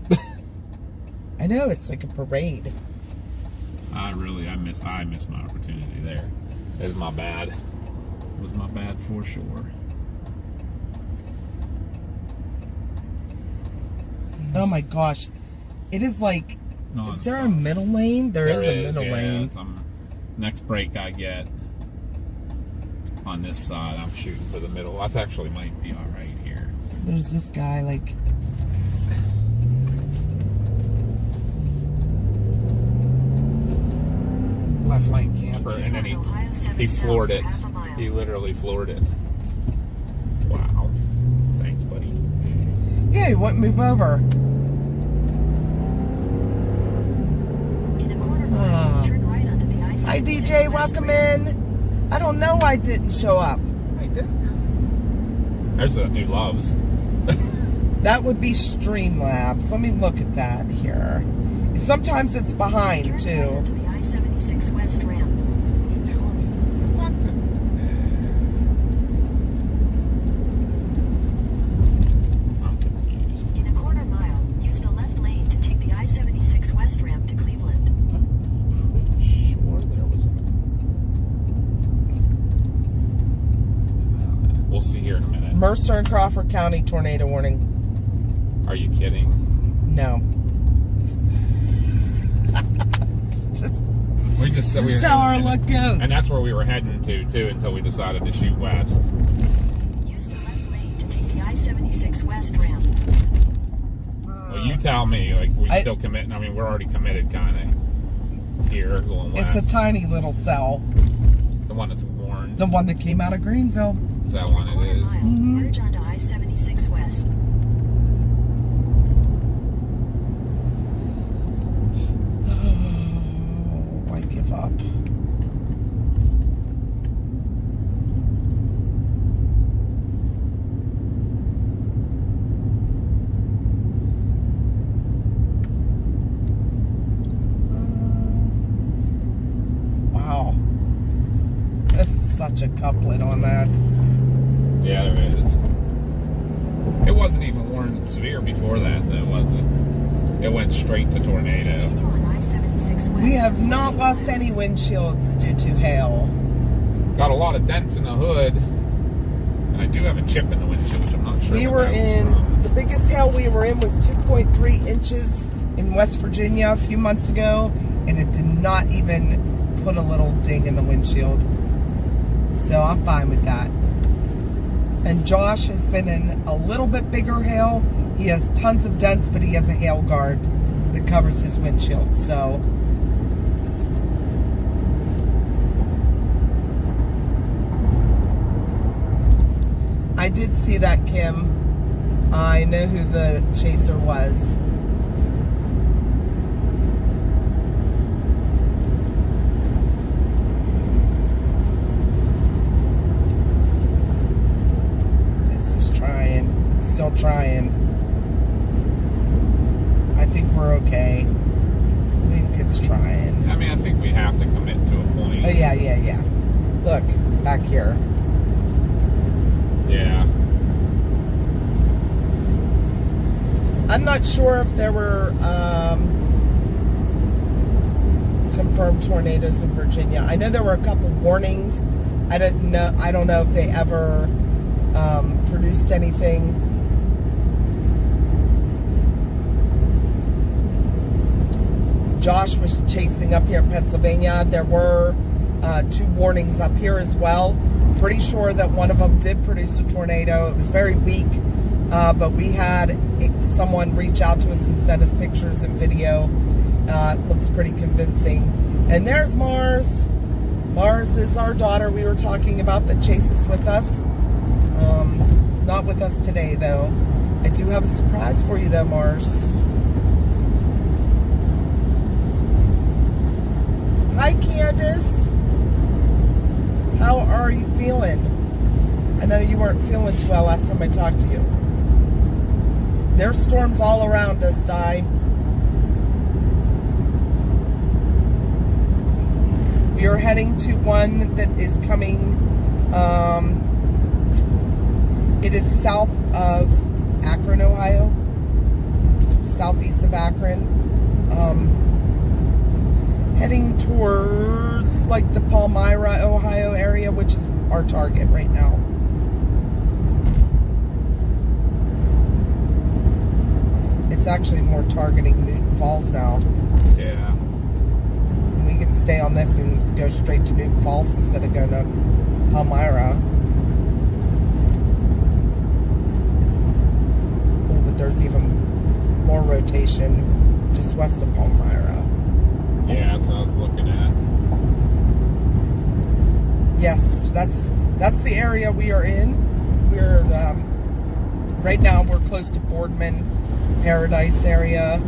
I know, it's like a parade. I missed my opportunity there. It was my bad. It was my bad for sure. Oh my gosh. It is like, No, is there a middle lane? There is a middle yeah. lane. Next break I get on this side, I'm shooting for the middle. I actually might be all right here. There's this guy like, Left lane camper, and then Ohio 7 he South floored for it. half a mile. He literally floored it. Wow. Thanks, buddy. yeah, he wouldn't move over. In a quarter mile, turn right onto the I-76 Hi DJ, West welcome ramp. in. I don't know why I didn't show up. I did. There's the new Loves. That would be Streamlabs. Let me look at that here. Sometimes it's behind Turn right too. onto the I-76 West ramp. You're telling me. I thought that. I'm confused. In a quarter mile, use the left lane to take the I-76 West ramp to Cleveland. I'm sure there was a... We'll see here in a minute. Mercer and Crawford County tornado warning. Are you kidding? No. Just We just said we this were is how our luck goes. And that's where we were heading to, too, until we decided to shoot west. Use the left lane to take the I-76 West ramp. Well, you tell me, like, we still committing. I mean, we're already committed, kind of, here, going west. It's a tiny little cell. The one that's warned. The one that came out of Greenville. Is that one Quarter it is? mile, merge onto I-76 West. Oh, I give up. Wow. That is such a couplet on that. Yeah, there is. It wasn't even warned severe before that, though, was it? It went straight to tornado. Continue on I-76 West. We have for not 40 lost miles. any windshields due to hail. Got a lot of dents in the hood. And I do have a chip in the windshield, which I'm not sure. We what were that was in, from. the biggest hail we were in was 2.3 inches in West Virginia a few months ago, and it did not even put a little ding in the windshield. So I'm fine with that. And Josh has been in a little bit bigger hail. He has tons of dents, but he has a hail guard that covers his windshield. So I did see that, Kim. I know who the chaser was. This is trying. It's still trying. I think we're okay. I think it's trying. I mean, I think we have to commit to a point. Oh, yeah. Look, back here. Yeah. I'm not sure if there were confirmed tornadoes in Virginia. I know there were a couple warnings. I don't know if they ever produced anything. Josh was chasing up here in Pennsylvania. There were 2 warnings up here as well. Pretty sure that one of them did produce a tornado. It was very weak, but we had someone reach out to us and send us pictures and video. It looks pretty convincing. And there's Mars. Mars is our daughter we were talking about that chases with us. Not with us today, though. I do have a surprise for you, though, Mars. Hi, Candace. How are you feeling? I know you weren't feeling too well last time I talked to you. There's storms all around us, Di. We are heading to one that is coming. It is south of Akron, Ohio. Southeast of Akron. Heading towards like the Palmyra, Ohio area, which is our target right now. It's actually more targeting Newton Falls now. Yeah. We can stay on this and go straight to Newton Falls instead of going to Palmyra. Oh, but there's even more rotation just west of Palmyra. Yeah, that's what I was looking at. Yes, that's the area we are in. We're right now we're close to Boardman, Paradise area.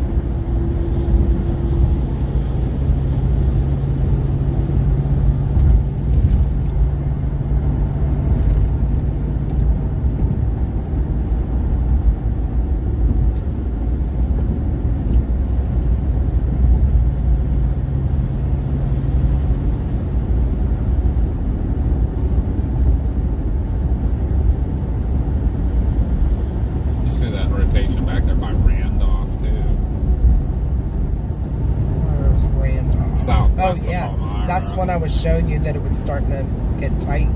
When I was showing you that it was starting to get tight.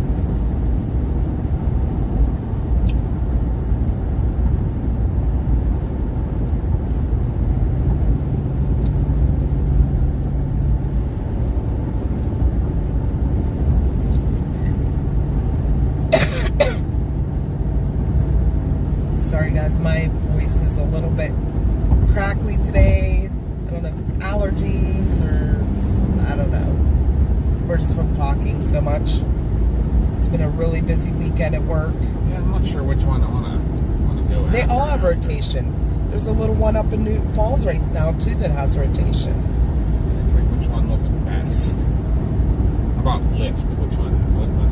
Sorry guys, my voice is a little bit crackly today. I don't know if it's allergies or I don't know. We're just from talking so much. It's been a really busy weekend at work. Yeah, I'm not sure which one I want to go at. They all have rotation. There's a little one up in Newton Falls right now too that has rotation. Yeah, it's like which one looks best. How about lift? Which one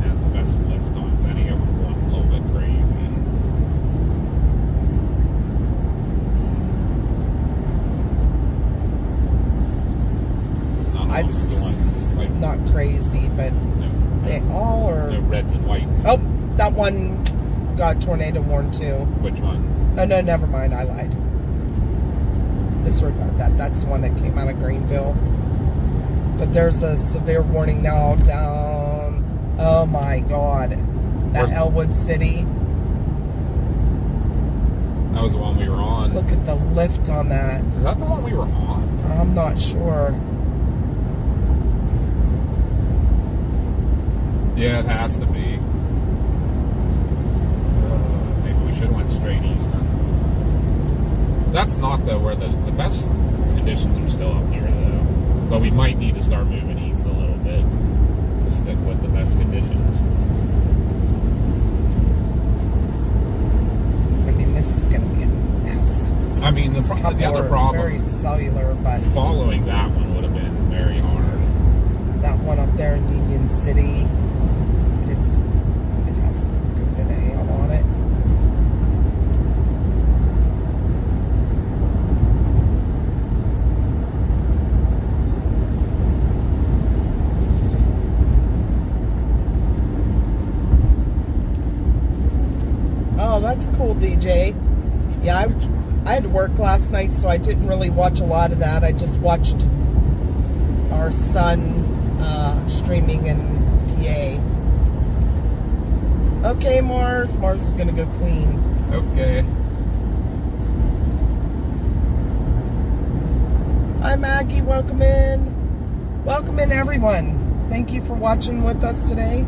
has the best lift on? Is any of them going a little bit crazy? Not crazy, but they all are. No reds and whites. Oh, that one got tornado warned too. Which one? Oh no, never mind. I lied. Disregard that. That's the one that came out of Greenville. But there's a severe warning now down. Oh my God, that Elwood City. That was the one we were on. Look at the lift on that. Is that the one we were on? I'm not sure. Yeah, it has to be. Maybe we should have went straight east. That's not though where the best conditions are still up here though. But we might need to start moving east a little bit to stick with the best conditions. I mean, this is going to be a mess. I mean, the other problem. Very cellular, but following that one would have been very hard. That one up there in Union City. It has a good bit of hail on it. Oh, that's cool, DJ. Yeah, I had to work last night, so I didn't really watch a lot of that. I just watched our son streaming in PA. Okay, Mars. Mars is gonna go clean. Okay. Hi Maggie, welcome in. Welcome in everyone. Thank you for watching with us today.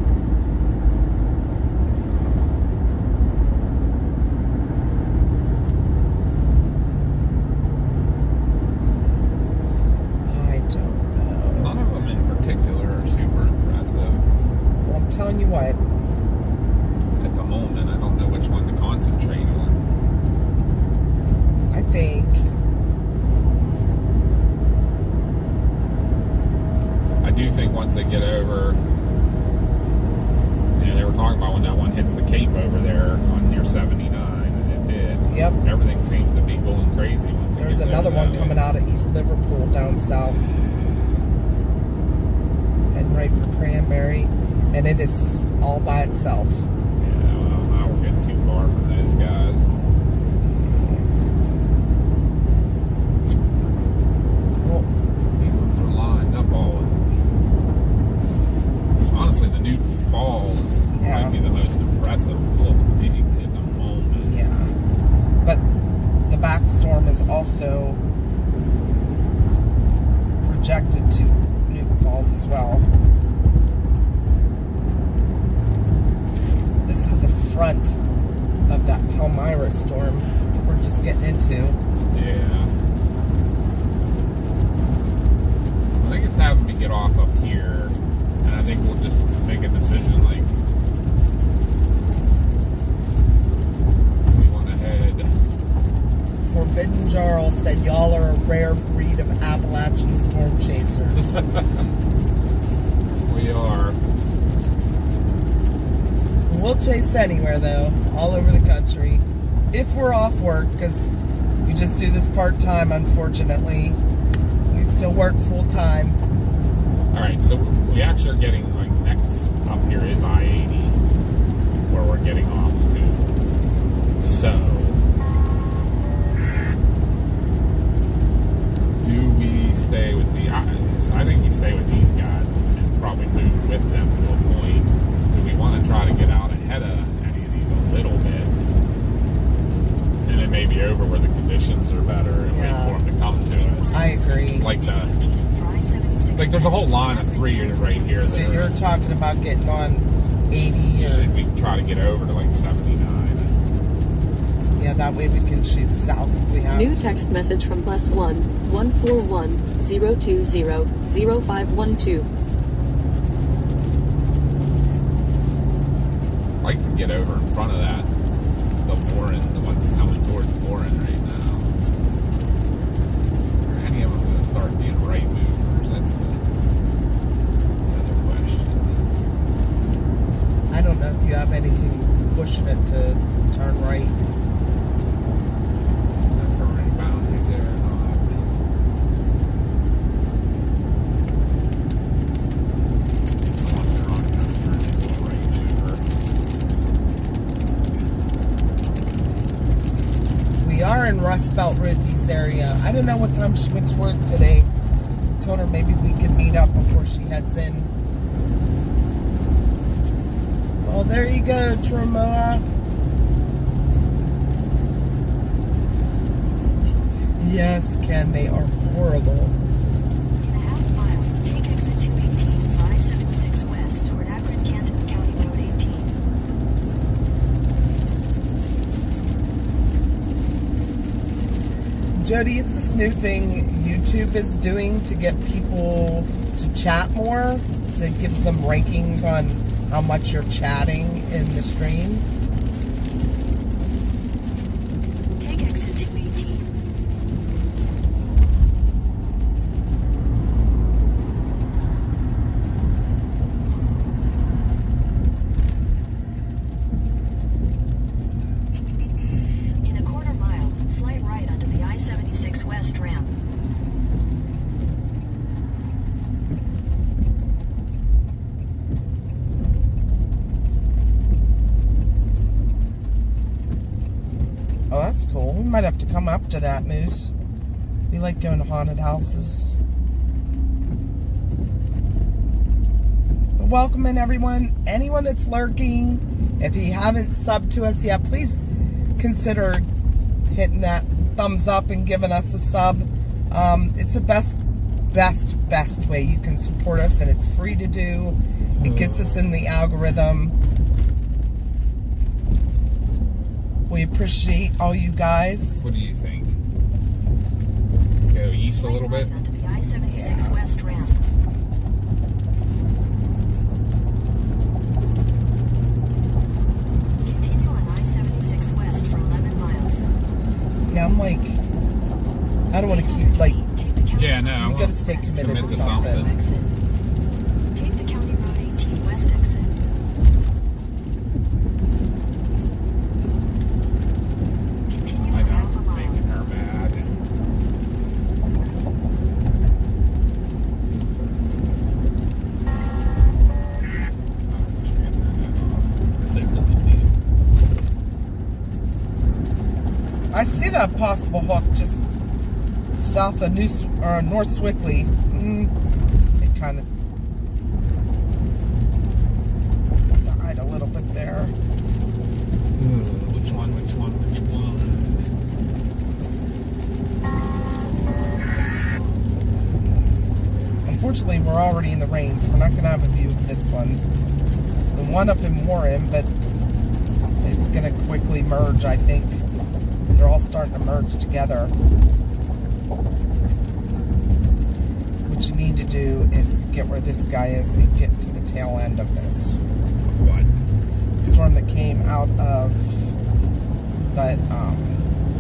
I don't know. None of them in particular are super impressive. Well, I'm telling you what. At the moment, I don't know which one to concentrate on. I think I do think once they get over, you know, they were talking about when that one hits the Cape over there on near 79, and it did. Yep. Everything seems to be going crazy once it there's gets another over one that coming way. out of East Liverpool down south. Heading right for Cranberry. And it is all by itself. Yeah, well, now we're getting too far from those guys. Well, These ones are lined up all with them. Honestly, the New Falls Yeah. might be the most impressive look vehicle at the moment. yeah. But the backstorm is also projected to New Falls as well. This is the front of that Palmyra storm we're just getting into. Yeah. I think it's having me get off up here, and I think we'll just make a decision like we want to head. Forbidden Jarl said y'all are a rare breed of Appalachian storm chasers. We are. We'll chase anywhere though, all over the country. If we're off work, because we just do this part-time, unfortunately. We still work full-time. All right, so we actually are getting like next up here is I-80, where we're getting off to. So, do we stay with the? I think we stay with these guys and probably move with them to a point. Do we want to try to get out ahead of any of these a little bit, and it may be over where the conditions are better and Yeah. wait for them to come to us? I agree. Like the. For I-76 Like there's a whole line of 3 right here. So That you're talking about getting on 80 or... should we try to get over to like 79? Yeah, that way we can shoot south if we have New to. text message from +1 141 020 0512. I'd like to get over in front of that, the Warren, the one that's coming towards Warren right now. Are any of them going to start being right movers? That's the other question. I don't know if you have anything pushing it to turn right. Not for any boundaries there or not. I wonder if I'm going to turn into a right mover. We are in Rust Belt Ruthie's area. I don't know what time she went to work today. Told her maybe we could meet up before she heads in. Well, there you go, Tremoa. Yes, Ken, they are horrible. In a half mile, take exit 218 for I-76 west toward Akron, Canton County Road 18. Jody, it's this new thing YouTube is doing to get people to chat more. So it gives them rankings on how much you're chatting in the stream. Take exit 218. In a quarter mile, slight right onto the I-76 west ramp. Oh, that's cool. We might have to come up to that, Moose. We like going to haunted houses. But welcome in, everyone. Anyone that's lurking, if you haven't subbed to us yet, please consider hitting that thumbs up and giving us a sub. It's the best way you can support us, and it's free to do. It gets us in the algorithm. We appreciate all you guys. What do you think? Go east a little bit? Onto the I-76 West ramp. Continue on I-76 West for 11 miles. Yeah, I'm like, I don't want to keep like, Take the county Yeah, no. you gotta stay committed Commit to to something. something. exit. Take the County Road 18 West exit. Continue I for know, half a mile. making her mad. I see that possible hook just south of North Swickley. It kind of died a little bit there. Which one? Unfortunately, we're already in the rain, so we're not going to have a view of this one. The one up in Warren, but it's going to quickly merge, I think. They're all starting to merge together. What you need to do is get where this guy is and get to the tail end of this. What? The storm that came out of that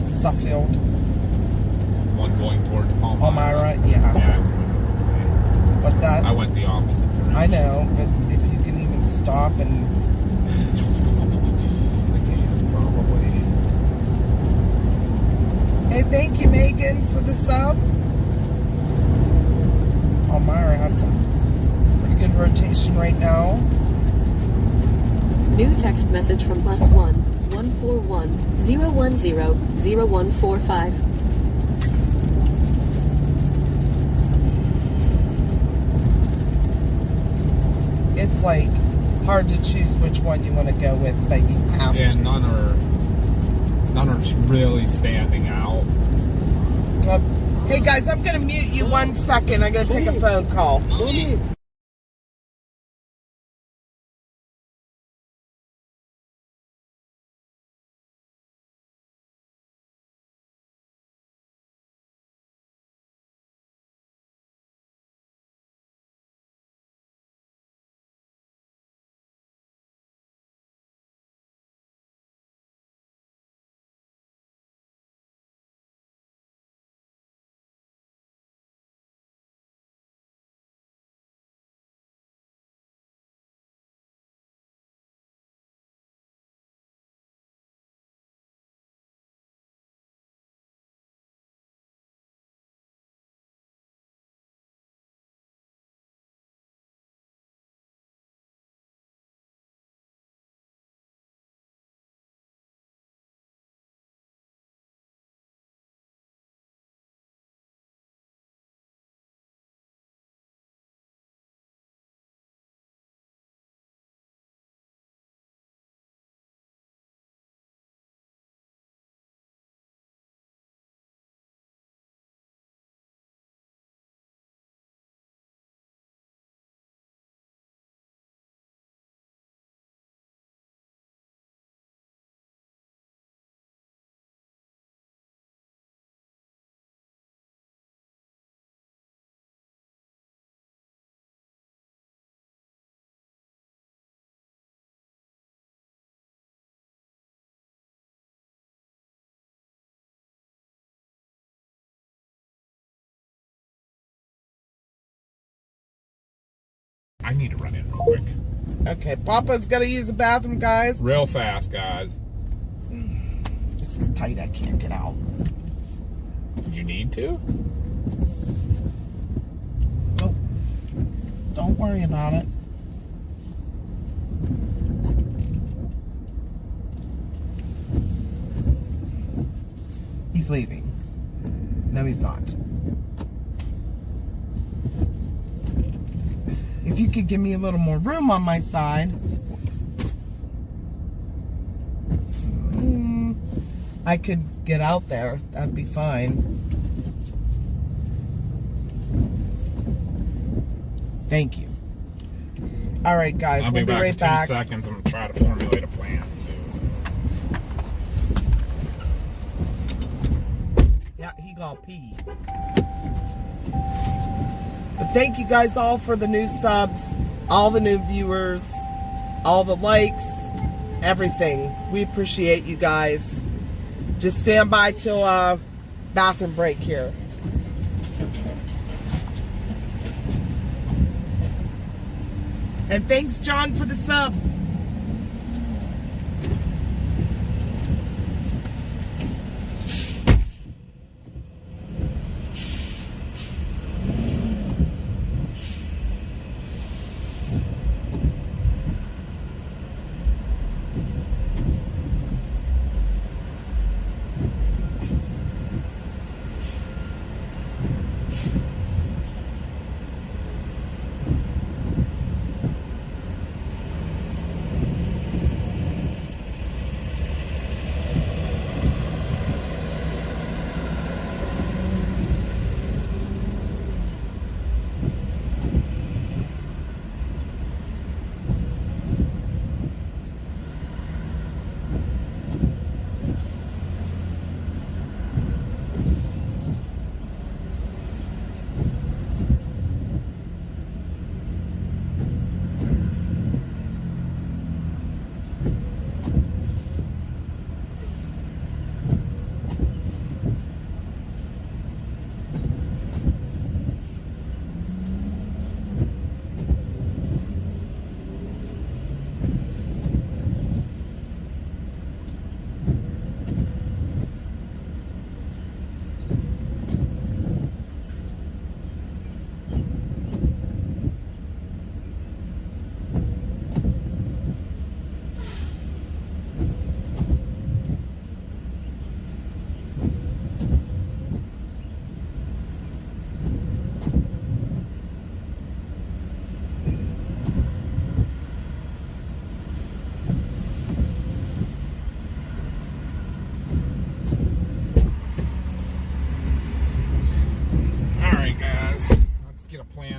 Suffield, One going toward Palmyra. Yeah. Yeah. What's that? I went the opposite direction. I know, but if you can even stop and I can, probably. hey, thank you, Megan, for the sub. Palmyra has some pretty good rotation right now. New text message from +1 141 010 0145. It's like hard to choose which one you want to go with, but you have Yeah, to. none are really standing out. Hey guys, I'm gonna mute you 1 second. I gotta take a phone call. I need to run in real quick. Okay, Papa's gotta use the bathroom, guys. Real fast, guys. This is tight, I can't get out. Did you need to? Nope. Don't worry about it. He's leaving. No, he's not. If you could give me a little more room on my side. I could get out there. That'd be fine. Thank you. All right, guys, I'll we'll be back right in 2 back. seconds. I'm gonna try to formulate a plan. Yeah, he got pee. But thank you guys all for the new subs, all the new viewers, all the likes, everything. We appreciate you guys. Just stand by till bathroom break here. And thanks, John, for the sub.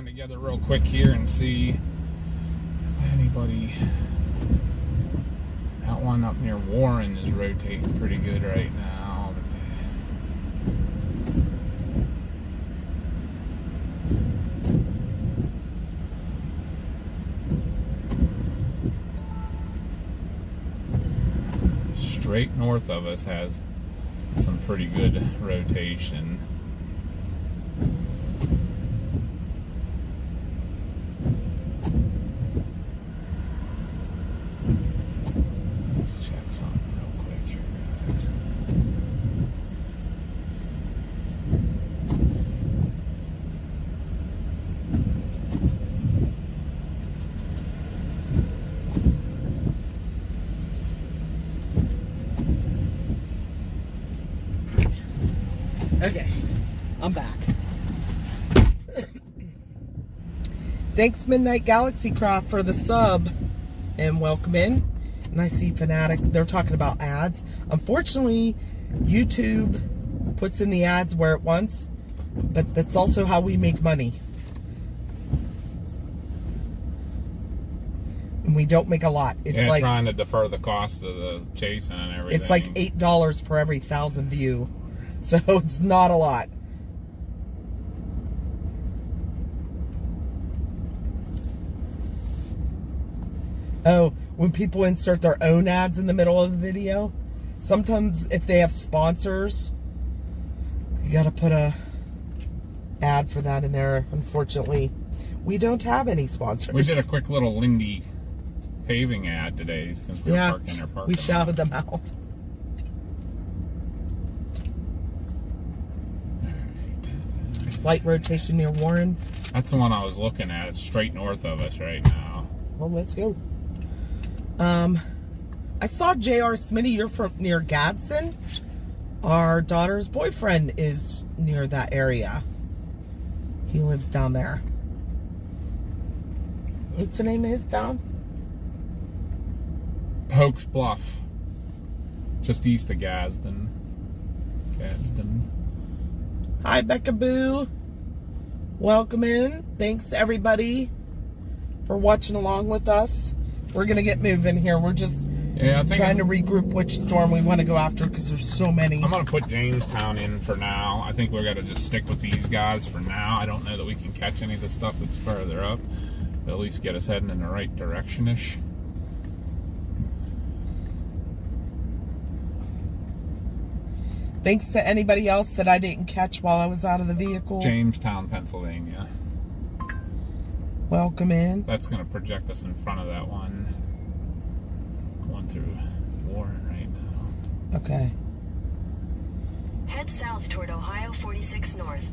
Together real quick here and see if anybody. That one up near Warren is rotating pretty good right now. Straight north of us has some pretty good rotation. Okay, I'm back. Thanks, Midnight Galaxy Craft, for the sub and welcome in. And I see Fanatic, they're talking about ads. Unfortunately, YouTube puts in the ads where it wants, but that's also how we make money. And we don't make a lot. It's like trying to defer the cost of the chasing and everything. It's like $8 per every 1,000 view. So it's not a lot. Oh, when people insert their own ads in the middle of the video, sometimes if they have sponsors, you gotta put a ad for that in there. Unfortunately, we don't have any sponsors. We did a quick little Lindy paving ad today since we were parked in their parking lot. We shouted them out. Slight rotation near Warren. That's the one I was looking at. It's straight north of us right now. Well, let's go. I saw J.R. Smitty, you're from near Gadsden. Our daughter's boyfriend is near that area. He lives down there. What's the name of his town? Hoax Bluff. Just east of Gadsden. Hi, Becca Boo. Welcome in. Thanks, everybody. for watching along with us. We're going to get moving here. We're just trying to regroup which storm we want to go after because there's so many. I'm going to put Jamestown in for now. I think we're going to just stick with these guys for now. I don't know that we can catch any of the stuff that's further up, but at least get us heading in the right direction-ish. Thanks to anybody else that I didn't catch while I was out of the vehicle. Jamestown, Pennsylvania. Welcome in. That's going to project us in front of that one going through Warren right now. Okay. Head south toward Ohio 46 North.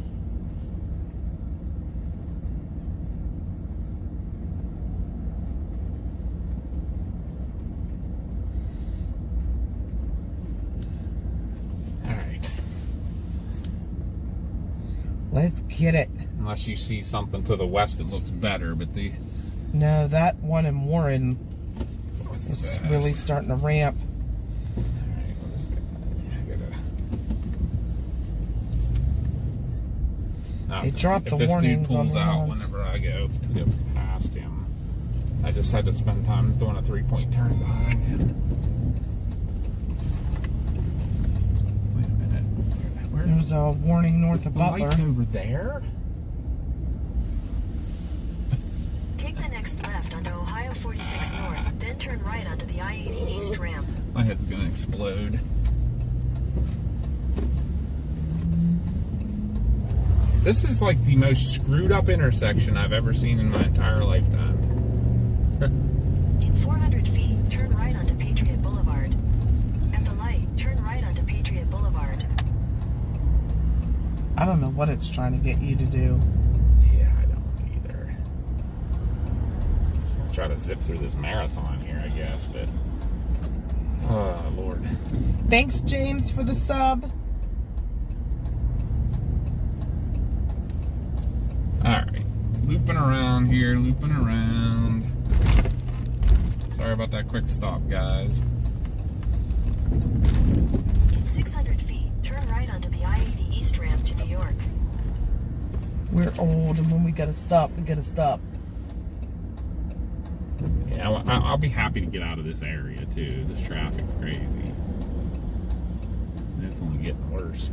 Let's get it. Unless you see something to the west that looks better, but the... No, that one in Warren what's the is best? really starting to ramp. Alright, well, this guy, I gotta... They dropped the if warnings this dude on pulls the out ones. whenever I go past him, I just had to spend time doing a 3-point turn behind him. Wait a minute. Where There's a warning north of the Butler. light's over there? Take the next left onto Ohio 46 North, then turn right onto the I-80 East ramp. My head's gonna explode. This is like the most screwed up intersection I've ever seen in my entire lifetime. In 400 feet, turn right onto Patriot Boulevard. At the light, turn right onto Patriot Boulevard. I don't know what it's trying to get you to do. Yeah, I don't either. I'm just gonna try to zip through this marathon here, I guess, but... Oh, Lord. Thanks, James, for the sub. Alright. Looping around here, looping around. Sorry about that quick stop, guys. In 600 feet, turn right onto the I-80 East ramp to New York. We're old, and when we gotta stop, we gotta stop. Yeah, I'll be happy to get out of this area, too. This traffic's crazy. And it's only getting worse.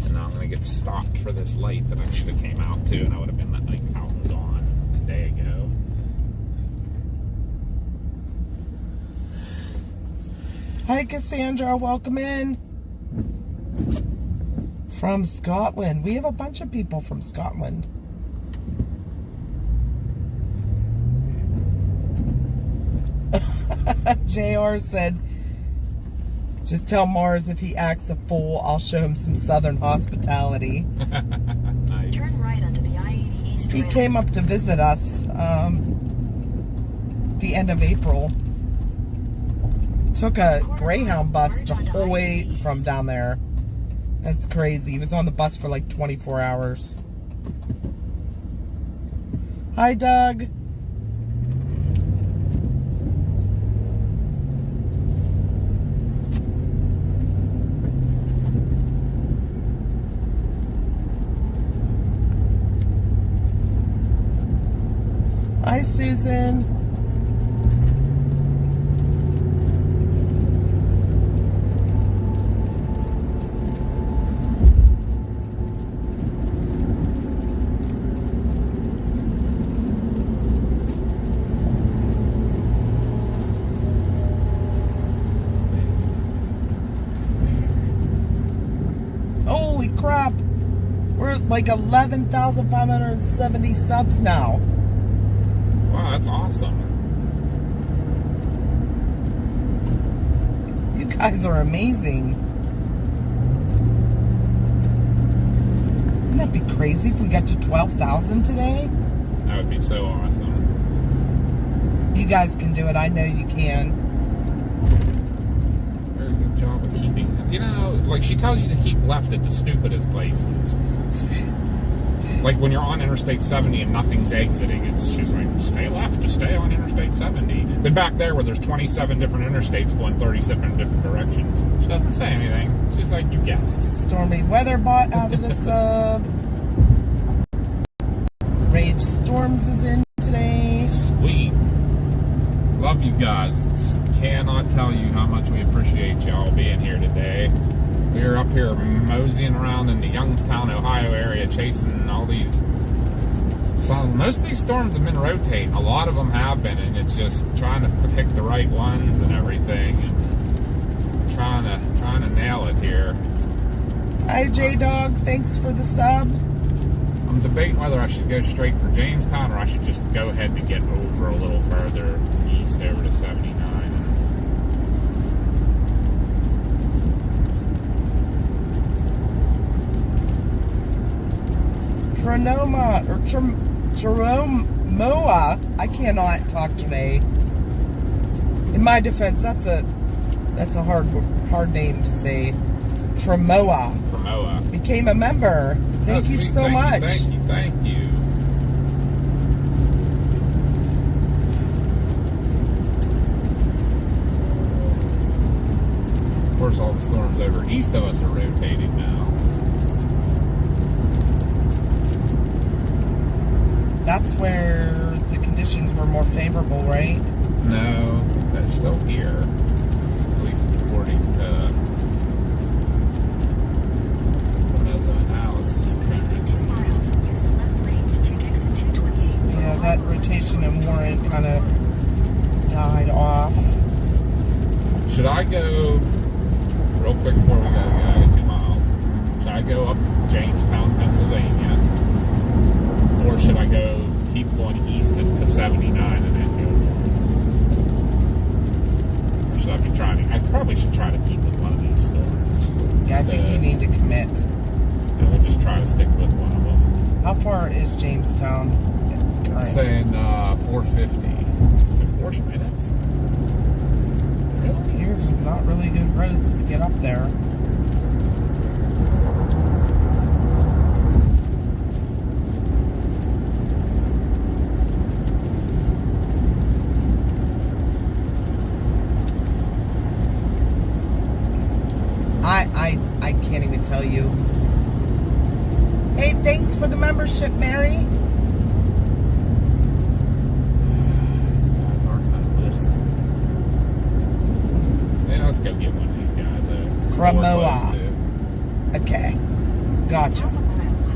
And now I'm going to get stopped for this light that I should have came out to, and I would have been like out and gone a day ago. Hi, Cassandra. Welcome in. From Scotland. We have a bunch of people from Scotland. JR said, just tell Mars if he acts a fool, I'll show him some Southern hospitality. Nice. Turn right onto the I-80 East He ramp. came up to visit us the end of April. Took a Greyhound bus the whole way from down there. That's crazy. He was on the bus for like 24 hours. Hi, Doug. Hi, Susan. Holy crap. We're at like 11,570 subs now. Wow, that's awesome. You guys are amazing. Wouldn't that be crazy if we got to 12,000 today? That would be so awesome. You guys can do it. I know you can. Very good job of keeping, you know, like she tells you to keep left at the stupidest places. like when you're on Interstate 70 and nothing's exiting, she's like, stay left to stay on Interstate 70. Then back there where there's 27 different interstates going 37 different directions, she doesn't say anything. She's like, you guess. Stormy weather bot out of the sub. Rage Storms is in today. Sweet. Love you guys. Cannot tell you how much we appreciate y'all being here today. We're up here moseying around in the Youngstown, Ohio area, chasing all these. Most of these storms have been rotating. A lot of them have been, and it's just trying to pick the right ones and everything, and trying to nail it here. Hi, J-Dog. Thanks for the sub. I'm debating whether I should go straight for Jamestown or I should just go ahead and get over a little further east over to 79. Tronoma or Chromoa. I cannot talk today. In my defense, that's a hard name to say. Tremoa. Tremoa. Became a member. Thank you so much. Thank you. Of course, all the storms over east of us are rotating now. That's where the conditions were more favorable, right? No, they're still here. At least according to analysis. 2 miles. Use the left lane to take exit 228. Yeah, that rotation in Warren kind of died off. Should I go, real quick before we go 2 miles, should I go up Jamestown, Pennsylvania? Or should I keep going east to 79 and then go north? Or should I be I probably should try to keep with one of these storms. Yeah, I think you need to commit. And we'll just try to stick with one of them. How far is Jamestown? I'm saying 450. Is it 40 minutes? Really? Here's not really good roads to get up there. I can't even tell you. Hey, thanks for the membership, Mary. These guys are kind of yeah, let's go get one of these guys. Cremoa. Okay. Gotcha.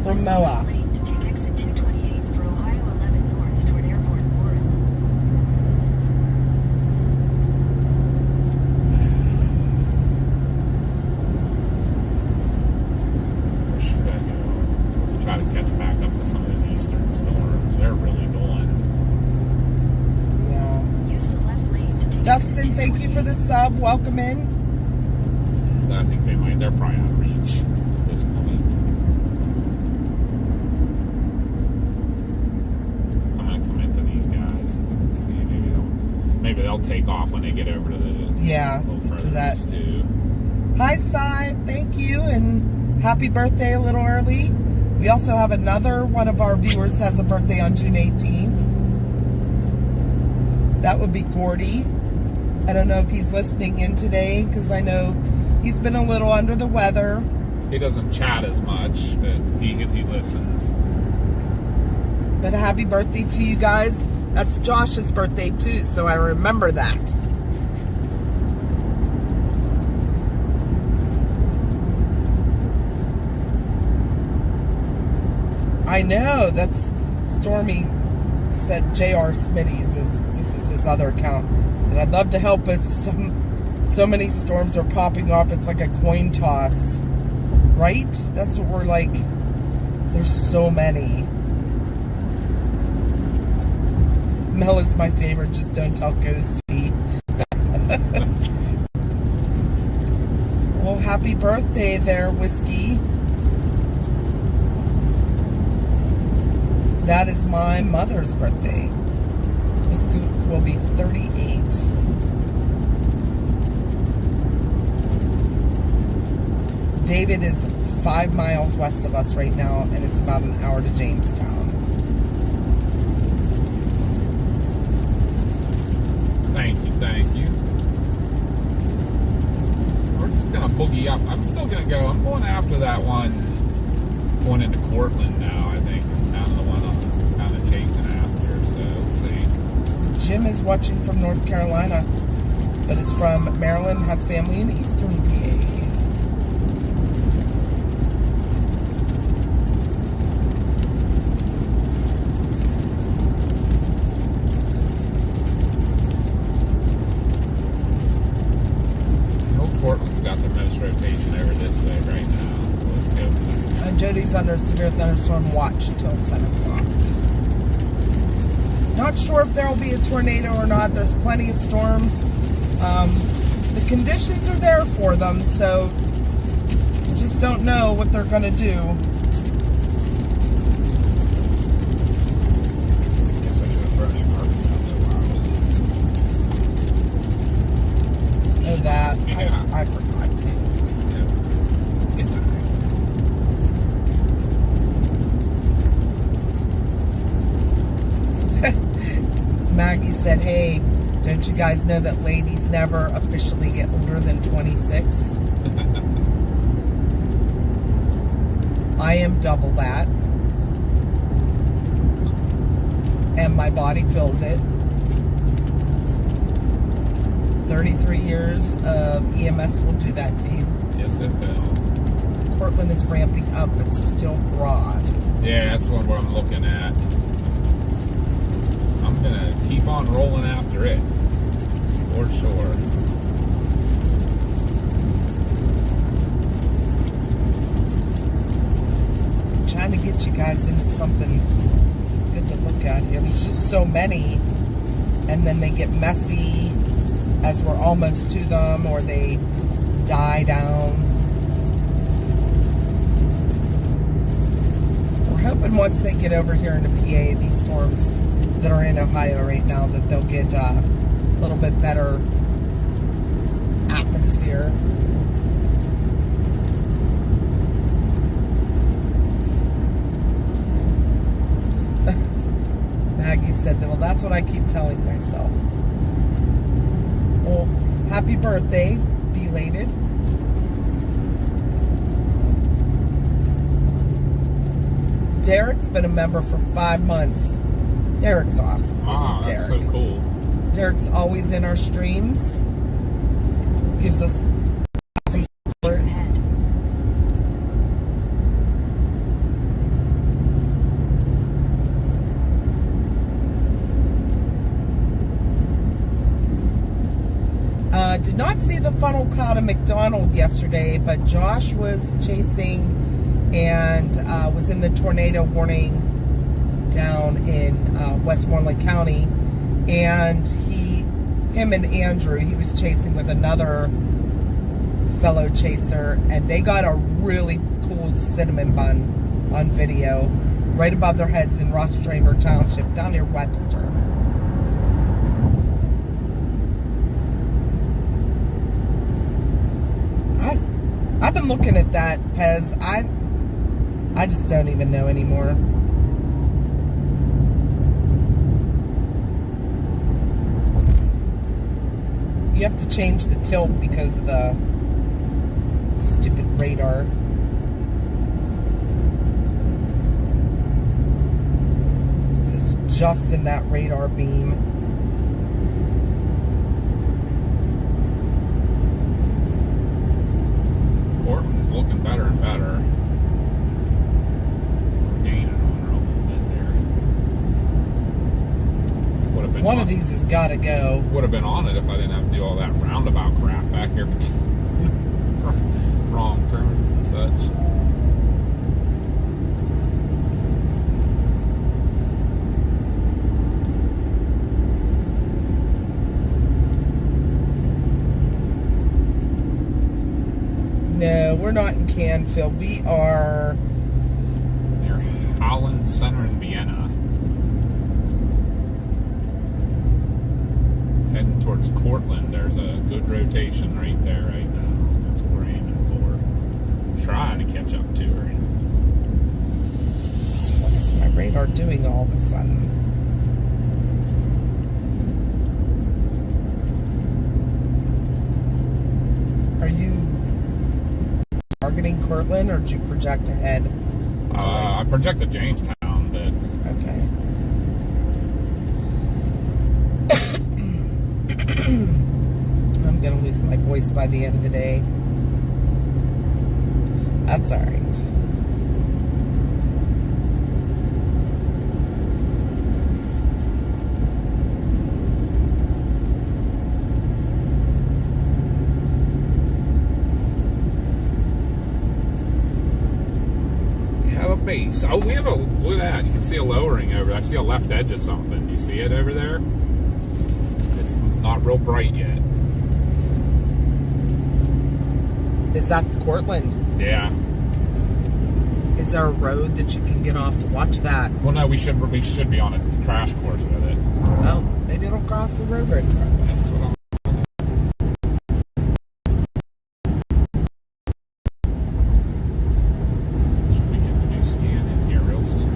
Cremoa. Lane to take exit 228 for Ohio 11 north toward Airport Warren. Where should I go? Try to catch back up to some of those eastern storms. They're really going. Yeah. Use the left lane to take Dustin, exit thank you for the sub. Welcome in. I think they're probably out of reach at this point. I'm gonna commit to these guys. Let's see, maybe they'll take off when they get over to the Yeah, little further to that. east too. Hi, Cy. Thank you, and happy birthday a little early. We also have another one of our viewers has a birthday on June 18th. That would be Gordy. I don't know if he's listening in today, because I know he's been a little under the weather. He doesn't chat as much, but he listens. But a happy birthday to you guys. That's Josh's birthday too, so I remember that. I know, that's Stormy said JR Smitty's this is his other account. And I'd love to help, but so many storms are popping off, it's like a coin toss. Right? That's what we're like. There's so many. Mel is my favorite, just don't tell Ghosty. Well, happy birthday there, Whiskey. That is my mother's birthday. Whiskey will be 38. David is 5 miles west of us right now, and it's about an hour to Jamestown. Thank you, thank you. We're just gonna boogie up. I'm still gonna go. I'm going after that one going into Cortland now, I think. It's kind of the one I'm kind of chasing after, so let's see. Jim is watching from North Carolina, but is from Maryland, has family in Eastern PA. Portland's got their most rotation over this way right now. Let's go for that. And Jody's under severe thunderstorm watch till 10 o'clock. Not sure if there will be a tornado or not. There's plenty of storms. The conditions are there for them, so just don't know what they're going to do. Guess I should have thrown any markers out there while I was Know that. Yeah. I forgot to. Yeah. It's okay. Maggie said, hey, don't you guys know that ladies never officially get older than 26? I am double that. And my body feels it. 33 years of EMS will do that to you. Yes, it will. Cortland is ramping up, but still broad. Yeah, that's what I'm looking at. I'm gonna keep on rolling after it, for sure. I'm trying to get you guys into something good to look at here. There's just so many, and then they get messy as we're almost to them, or they die down. We're hoping once they get over here into PA, these storms that are in Ohio right now, that they'll get a little bit better atmosphere. Maggie said, well, that's what I keep telling myself. Well, happy birthday, belated. Derek's been a member for 5 months. Derek's awesome. Wow, that's so Derek. cool. Derek's always in our streams. Gives us some support. Ahead. Did not see the funnel cloud of McDonald yesterday, but Josh was chasing and was in the tornado warning down in Westmoreland County, and him and Andrew, he was chasing with another fellow chaser, and they got a really cool cinnamon bun on video right above their heads in Rostraver Township down near Webster. I've been looking at that, Pez. I just don't even know anymore. You have to change the tilt because of the stupid radar. This is just in that radar beam. Portland's looking better and better. We're gaining on her a little bit there. Would have been One of these has got to go. Would have been on it if I didn't have to do all that roundabout crap back here. Wrong turns and such. No, we're not in Canfield. We are Near Holland Center in Vienna. Heading towards Cortland. There's a good rotation right there right now. That's what we're aiming for. Trying to catch up sudden. Are you targeting Cortland, or did you project ahead? I projected Jamestown, but Okay. I'm gonna lose my voice by the end of the day. That's all right. we have a base. Oh, we have a, look at that. You can see a lowering over. I see a left edge of something. Do you see it over there? It's not real bright yet. Is that the Cortland? Yeah. Is there a road that you can get off to watch that? Well, no, we should be on a crash course with it. Well, maybe it'll cross the road right in front of us. That's what I'm. Should we get the new scan in here real soon?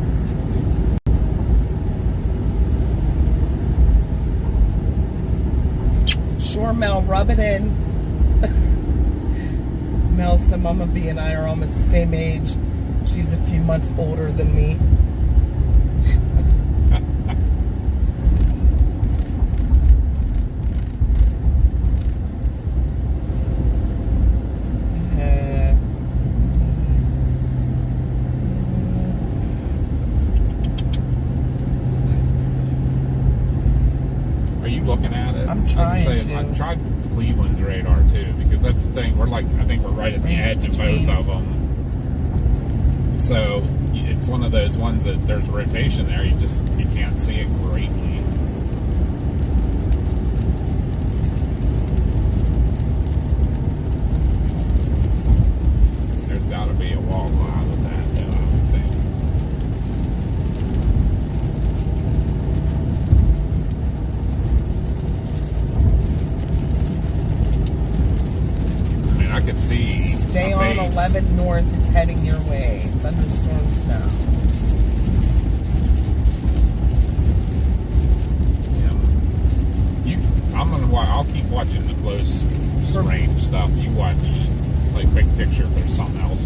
Sure, Mel, rub it in. Mel said Mama B and I are almost the same age. She's a few months older than me. Are you looking at it? I'm trying to. I tried Cleveland's radar too, because that's the thing. We're like, I think we're right at the edge of both of them. So it's one of those ones that there's rotation there. You can't see it greatly. There's got to be a wall line with that, though, I would think. I mean, I could see. Stay a on base. 11 North. It's heading your way. Thunderstorms now. I'll keep watching the close range stuff. You watch, like, big picture if there's something else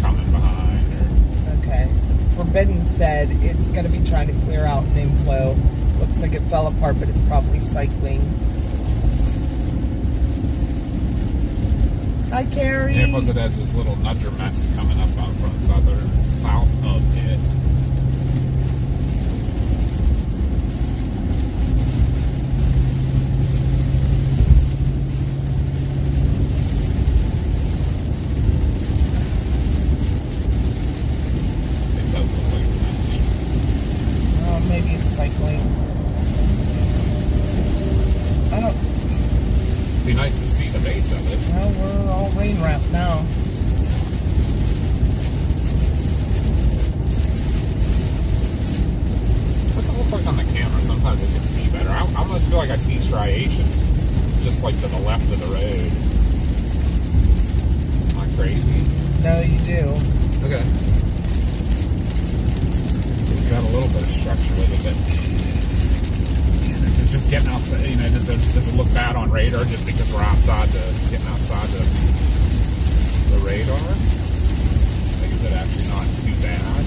coming behind. Or Okay. Forbidden said it's going to be trying to clear out an inflow. Looks like it fell apart, but it's probably cycling. Hi, Carrie. yeah, because it has this little nudger mess coming up out from south of it. It does look like that. Oh, maybe it's cycling. I don't. It'd be nice to see the base of it. Well, we're all rain wrapped now. What's it look like on the camera? Sometimes we can see better. I almost feel like I see striations just like to the left of the road. Am I crazy? No, you do. Okay. We've got a little bit of structure with it, but it's just getting outside. You know, does it look bad on radar just because we're getting outside the radar? Like, is it actually not too bad?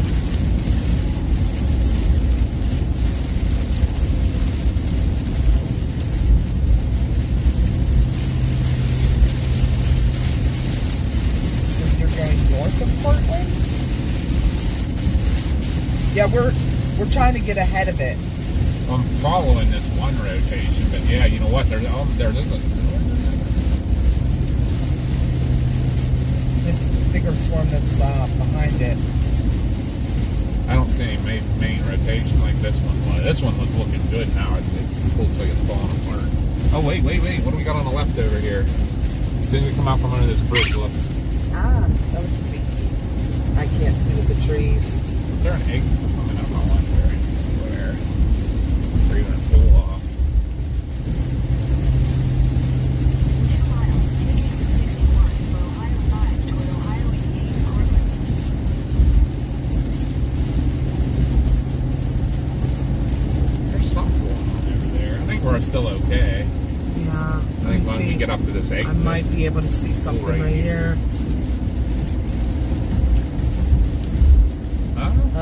So you're going north of Portland? Yeah, we're trying to get ahead of it. I'm following this one rotation, but yeah, you know what? There is This bigger storm that's behind it. I don't see any main rotation like this one was. This one was looking good now. It looks like it's falling apart. Oh, wait. What do we got on the left over here? As soon as we come out from under this bridge, look. Ah, that was spooky. I can't see with the trees. Is there an egg coming up on one there? Where? Or even a pull off? 2 miles, take exit 61 for Ohio 5 toward Ohio 88 in Cortland. this exit. I might be able to see something Right right here.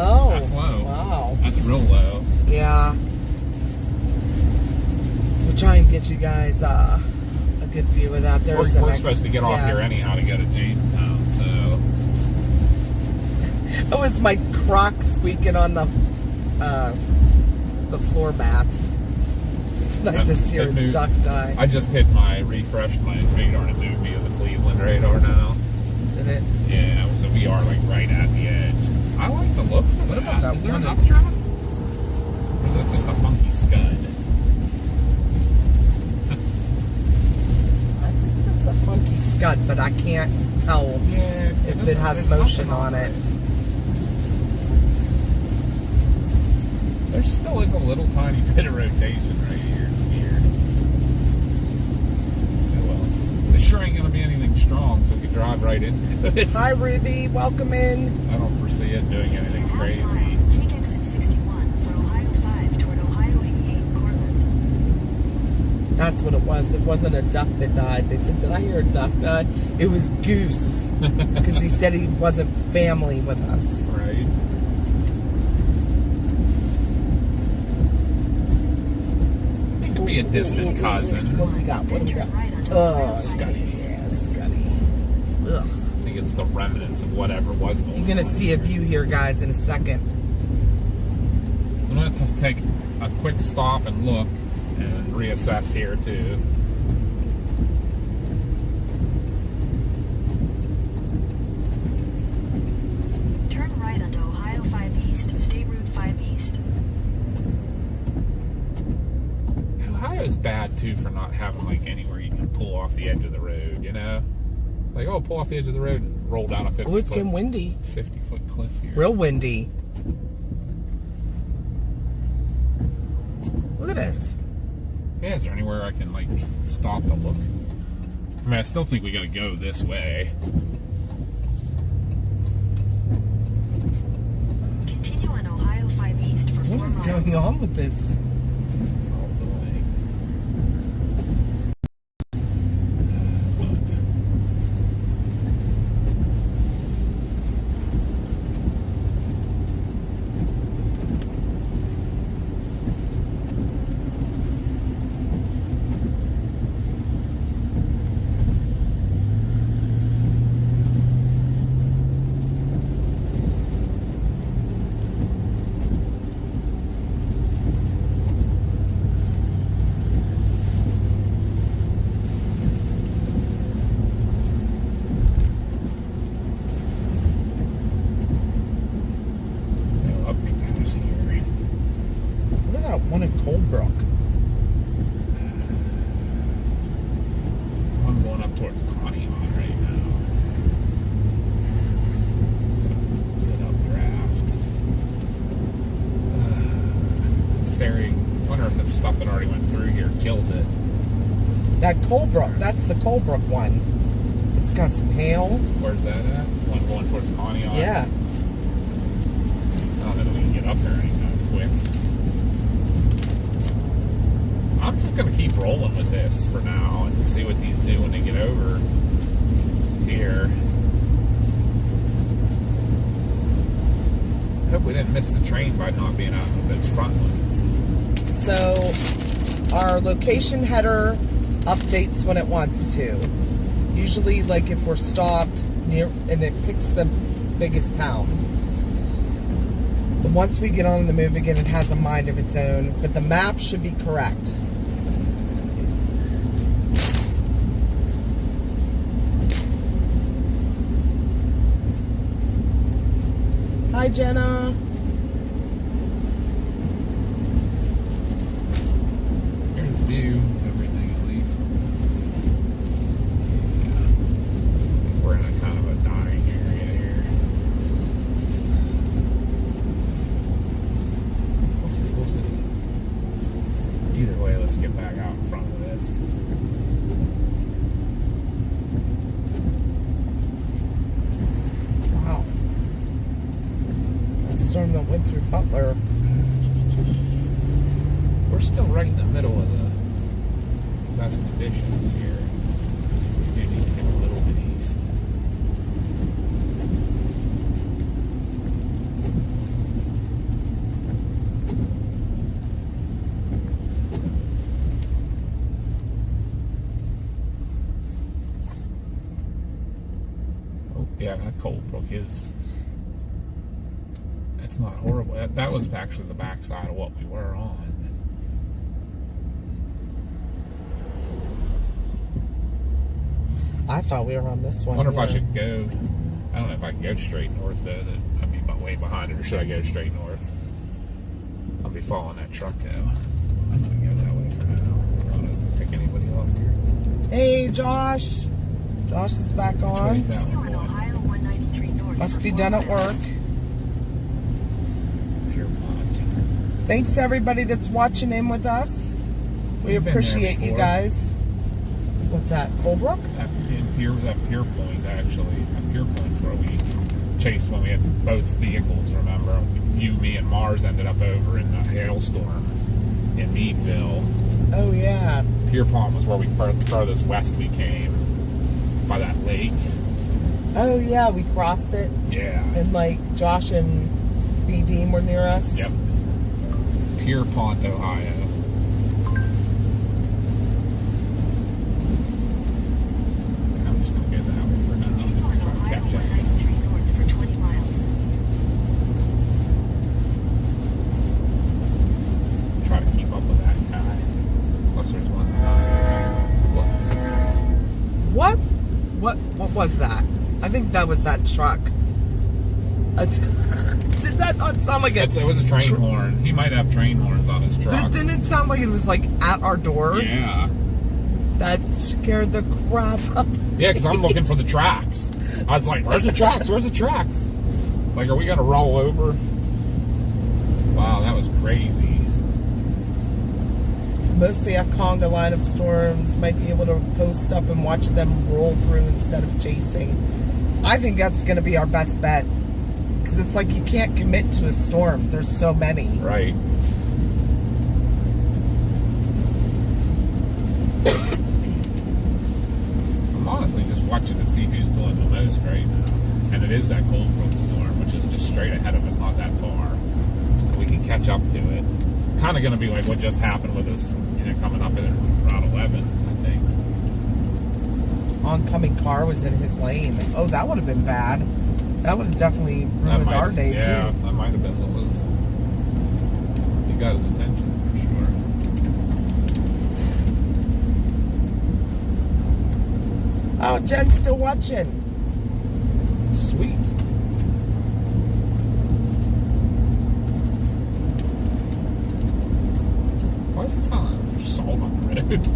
Oh, that's low. Wow. That's real low. Yeah. We'll try and get you guys a good view of that. We're supposed to get off here anyhow to go to Jamestown, so. It was my Crocs squeaking on the floor mat. And I just hear a duck die. I just refreshed my radar and it moved me to the Cleveland radar now. Did it? Yeah, so we are like right at the edge. I like the looks of What about that Is there an one? updraft? Or is that just a funky scud? I think that's a funky scud, but I can't tell if it has motion on it. There still is a little tiny bit of rotation right here. It's weird. Oh well. There sure ain't going to be anything strong, so we can drive right into it. Hi, Ruby. Welcome in. I don't foresee it doing anything In a half crazy. mile, take exit 61 for Ohio 5 toward Ohio 88 Cortland. That's what it was. It wasn't a duck that died. They said, did I hear a duck die? It was Goose. Because he said he wasn't family with us. Right. He could be a distant cousin. What we got? What we got? Turn right onto Oh, Ohio 5 Scotty. East. Yeah, Scotty. Ugh. I think it's the remnants of whatever was going on. You're going to see a view here, guys, in a second. I'm going to just take a quick stop and look and reassess here too. Turn right onto Ohio 5 East, State Route 5 East. Ohio's bad too for not having like anywhere you can pull off the edge of the road, you know? Like, oh, pull off the edge of the road and roll down a 50 Oh, it's getting windy. 50-foot cliff here. Real windy. Look at this. Yeah, is there anywhere I can like stop to look? I mean, I still think we gotta go this way. Continue on Ohio 5 East for 4 What is miles. going on with this? This is all delayed. Up past here. What is that one in Coldbrook? I'm going up towards Conneaut right now. Good updraft. This area, I wonder if the stuff that already went through here killed it. That Coldbrook. That's the Coldbrook one. It's got some hail. Where's that at? One going towards Conneaut? Yeah. I don't know that we can get up there anytime quick. I'm just going to keep rolling with this for now and see what these do when they get over here. Hope we didn't miss the train by not being out with those front ones. So our location header updates when it wants to. Usually, like if we're stopped near, and it picks the biggest town. But once we get on the move again, it has a mind of its own. But the map should be correct. Hi, Jenna. Here's the view, everything at least. Yeah. We're in a kind of a dying area here. We'll see. Either way, let's get back out in front of this. Wow. That storm that went through Butler. We're still right in the middle of the best conditions here. Yeah, that Coldbrook is. It's not horrible. That was actually the backside of what we were on. I thought we were on this I one. wonder if I here. should go. I don't know if I can go straight north though. That I'd be way behind it, or should I go straight north? I'll be following that truck though. I'm gonna go that way for now. I don't take anybody off here. Hey, Josh. Josh is back Which way on. is that Continue one on going? Ohio 193 north. Must for be 4 done at miles. work. Pierpont. Thanks to everybody that's watching in with us. We We've been there appreciate you before. guys. What's that? Coldbrook? That Pier Point actually. That Pier Point's where we chased when we had both vehicles. Remember, you, me, and Mars ended up over in the hailstorm in Meadville. Oh, yeah. Pierpont was where we furthest west we came by that lake. Oh, yeah. We crossed it. Yeah. And, like, Josh and B. Dean were near us. Yep. Pierpont, Ohio. I'm just gonna go that way for now. Continue on Try to Ohio catch up. 193 north for 20 miles. Try to keep up with that guy. Unless there's one behind. What was that? I think that was that truck. Did that not sound like a... It was a train horn. He might have train horns on his But truck. it didn't sound like it was, like, at our door. Yeah. That scared the crap out of me. Yeah, because I'm looking for the tracks. I was like, where's the tracks? Where's the tracks? Like, are we going to roll over? Wow, that was crazy. Mostly a conga line of storms. Might be able to post up and watch them roll through instead of chasing. I think that's going to be our best bet. Because it's like you can't commit to a storm. There's so many. Right. I'm honestly just watching to see who's doing the most right now. And it is that Coldbrook storm, which is just straight ahead of us, not that far. We can catch up to it. Kind of going to be like what just happened with us, coming up in Route 11, I think. Oncoming car was in his lane. Oh, that would have been bad. That would have definitely That ruined might- our day, yeah, too. that might have been what was. You got his attention for sure. Oh, Jen's still watching. Sweet. Why does it sound like there's salt on the road?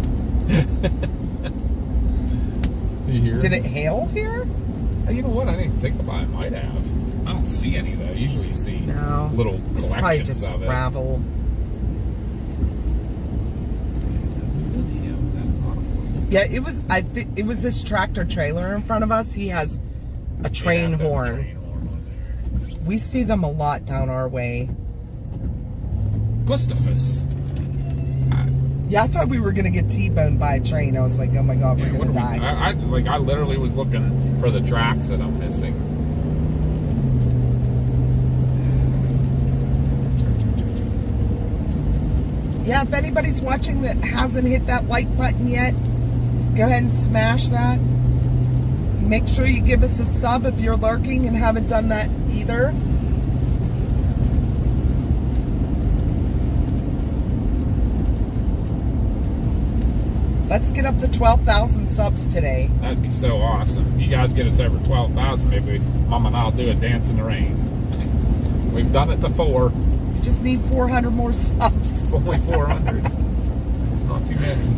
You hear? Did it hail here? Hey, you know what? I didn't think about it. Might have. I don't see any though. Usually you see No. little It's probably collections just of it. gravel. Yeah, it was. I think it was this tractor trailer in front of us. He has a train It has to have a horn. train horn on there. We see them a lot down our way. Gustavus. Yeah, I thought we were gonna get T-boned by a train. I was like, oh my god, we're Yeah, what gonna are we, die. I literally was looking for the tracks that I'm missing. Yeah, if anybody's watching that hasn't hit that like button yet, go ahead and smash that. Make sure you give us a sub if you're lurking and haven't done that either. Let's get up to 12,000 subs today. That'd be so awesome. You guys get us over 12,000, maybe Mom and I'll do a dance in the rain. We've done it before. We just need 400 more subs. Only 400. It's not too many.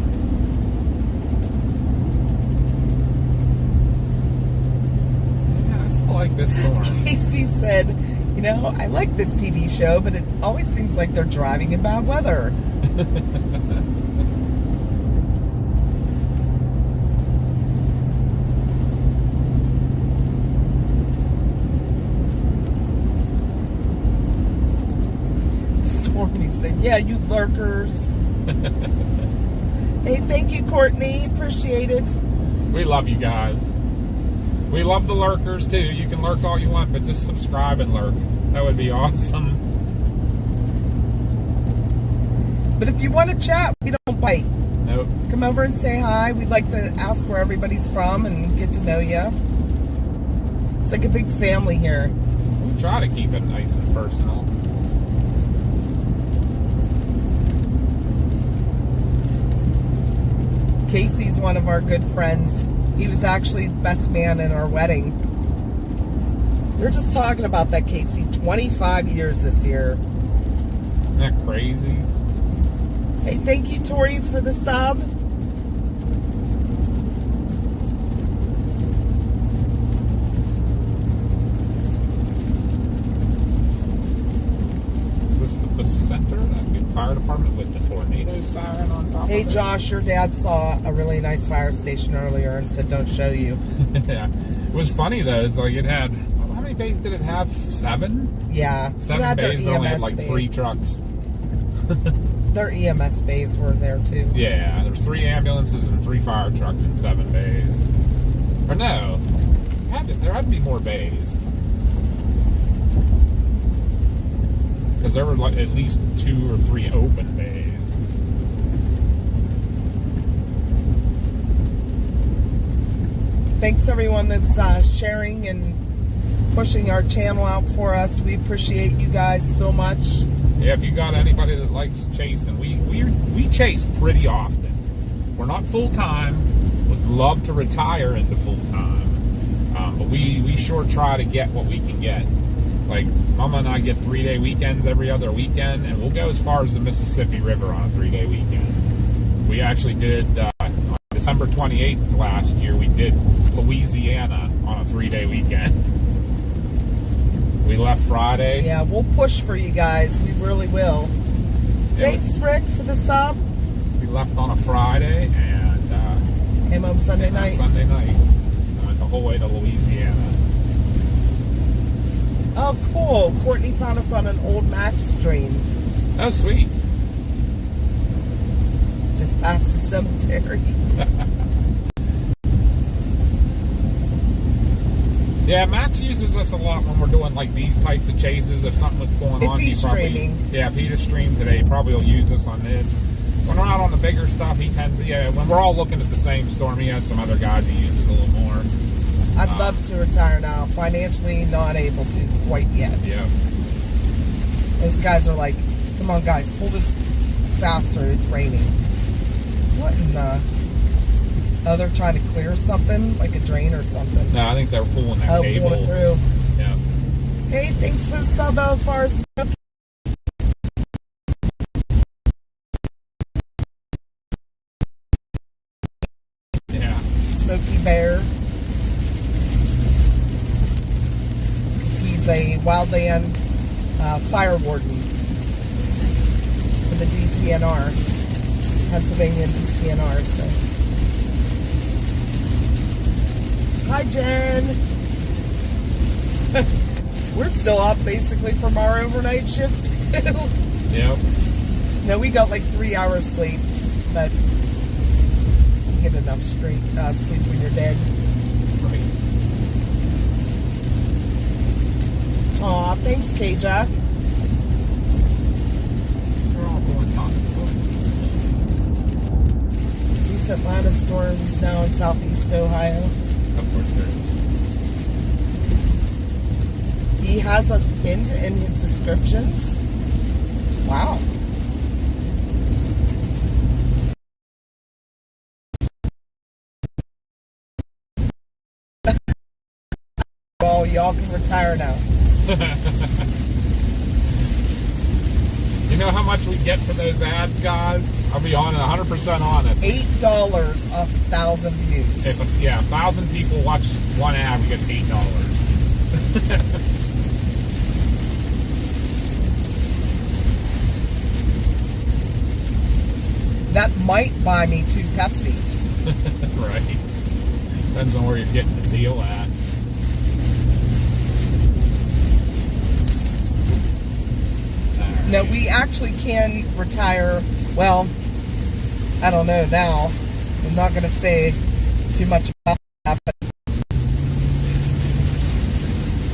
Yeah, I still like this storm. Casey said, you know, I like this TV show, but it always seems like they're driving in bad weather. Stormy said, yeah, you lurkers. Hey, thank you, Courtney. Appreciate it. We love you guys. We love the lurkers too. You can lurk all you want, but just subscribe and lurk. That would be awesome. But if you want to chat, we don't bite. Nope. Come over and say hi. We'd like to ask where everybody's from and get to know you. It's like a big family here. We try to keep it nice and personal. Casey's one of our good friends. He was actually the best man in our wedding. We were just talking about that, Casey. 25 years this year. Isn't that crazy? Hey, thank you, Tori, for the sub. Is this the center? That big fire department with the tornado siren on top Hey, of it? Josh, your dad saw a really nice fire station earlier and said, don't show you. Yeah. It was funny though. It's like it had, how many bays did it have? 7? Yeah. 7 Not their bays, but only had EMS like bay. 3 trucks. Their EMS bays were there too. Yeah, there's 3 ambulances and 3 fire trucks in 7 bays. Or no, there had to be more bays. Because there were like at least 2 or 3 open bays. Thanks everyone that's sharing and pushing our channel out for us. We appreciate you guys so much. Yeah, if you got anybody that likes chasing, we chase pretty often. We're not full time. Would love to retire into full time, but we sure try to get what we can get. Like Mama and I get 3-day weekends every other weekend, and we'll go as far as the Mississippi River on a 3-day weekend. We actually did on December 28th last year. We did Louisiana on a 3-day weekend. We left Friday. Yeah, we'll push for you guys. We really will. Yeah, Thanks, Rick, for the sub. we left on a Friday and Came home Sunday came home night. Sunday night. I went the whole way to Louisiana. Oh, cool. Courtney found us on an old Max stream Oh, sweet. just past the cemetery. Yeah, Max uses us a lot when we're doing like these types of chases. If something's going If on, he's he probably streaming. yeah, if he just streamed today, he probably will use us on this. When we're out on the bigger stuff, he tends when we're all looking at the same storm, he has some other guys he uses a little more. I'd love to retire now. Financially not able to quite yet. Yeah. Those guys are like, come on guys, pull this faster, it's raining. What in the... Oh, they're trying to clear something, like a drain or something. No, I think they're pulling that Oh, cable. pulling it through. Yeah. Hey, thanks for the sub, Elfar. Yeah. Smokey Bear. He's a wildland fire warden for the DCNR, Pennsylvania DCNR. So, hi Jen. We're still up basically from our overnight shift too. Yep. No, we got like 3 hours sleep, but you get enough sleep when you're dead. Right. Aw, thanks, K-Jack. They're all going on. Decent line of storms now in southeast Ohio. Of course there is. He has us pinned in his descriptions. Wow. Well, y'all can retire now. You know how much we get for those ads, guys? I'll be 100% honest. $8 off 1,000 views. If 1,000 people watch one ad, we get $8. That might buy me 2 Pepsis. Right. Depends on where you're getting the deal at. No, we actually can retire. Well, I don't know now. I'm not going to say too much about that. But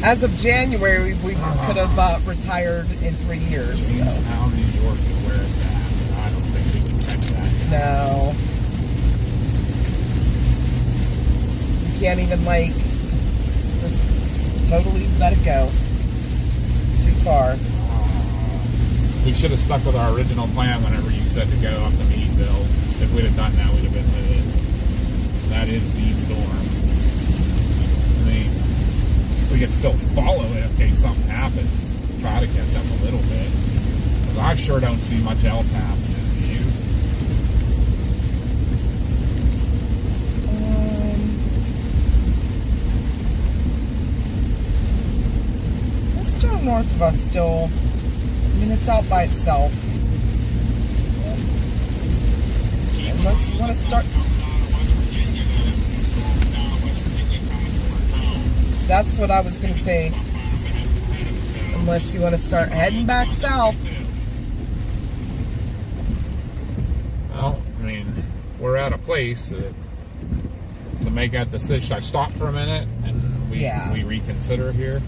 as of January, we could have retired in 3 years. So. Jamestown, New York is where it's at. I don't think we can catch that yet. No. You can't even, like, just totally let it go. Too far. We should have stuck with our original plan whenever you said to go up to Meadville. If we'd have done that, we'd have been with it. That is the storm. I mean, we could still follow it in case something happens. Try to catch up a little bit. Because I sure don't see much else happening. Do you? This storm north of us still, I mean, it's out by itself. Unless you want to start. That's what I was going to say. Unless you want to start heading back south. Well, I mean, we're at a place to make that decision. Should I stop for a minute and we reconsider here?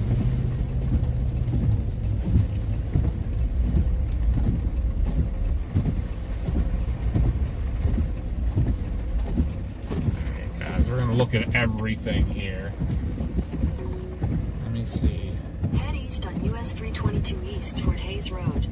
Look at everything here. Let me see. Head east on US 322 East toward Hayes Road.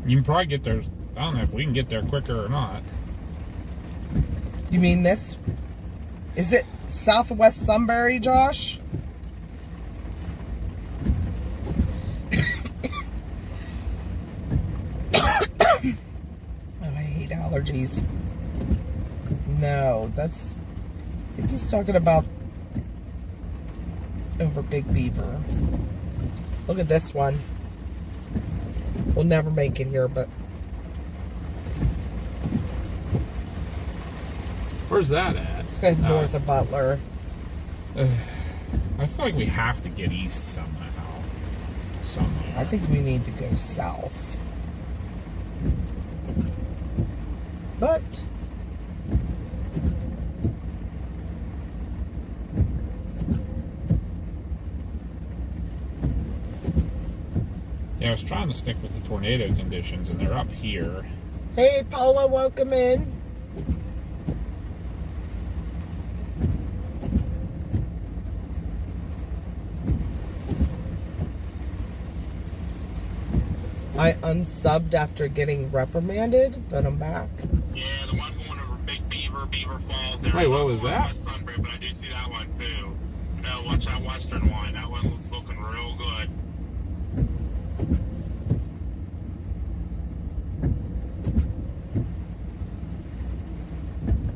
You can probably get there. I don't know if we can get there quicker or not. You mean this? Is it Southwest Sunbury, Josh? Oh, I hate allergies. No, that's... I think he's talking about over Big Beaver. Look at this one. We'll never make it here, but... Where's that at? North of Butler. I feel like we have to get east somehow. Somewhere. I think we need to go south. But... Yeah, I was trying to stick with the tornado conditions, and they're up here. Hey, Paula, welcome in. I unsubbed after getting reprimanded, but I'm back. Yeah, the one going over Big Beaver, Beaver Falls. Wait, what was that? West Sunbury, but I do see that one too. No, watch that western one. That one looks looking real good.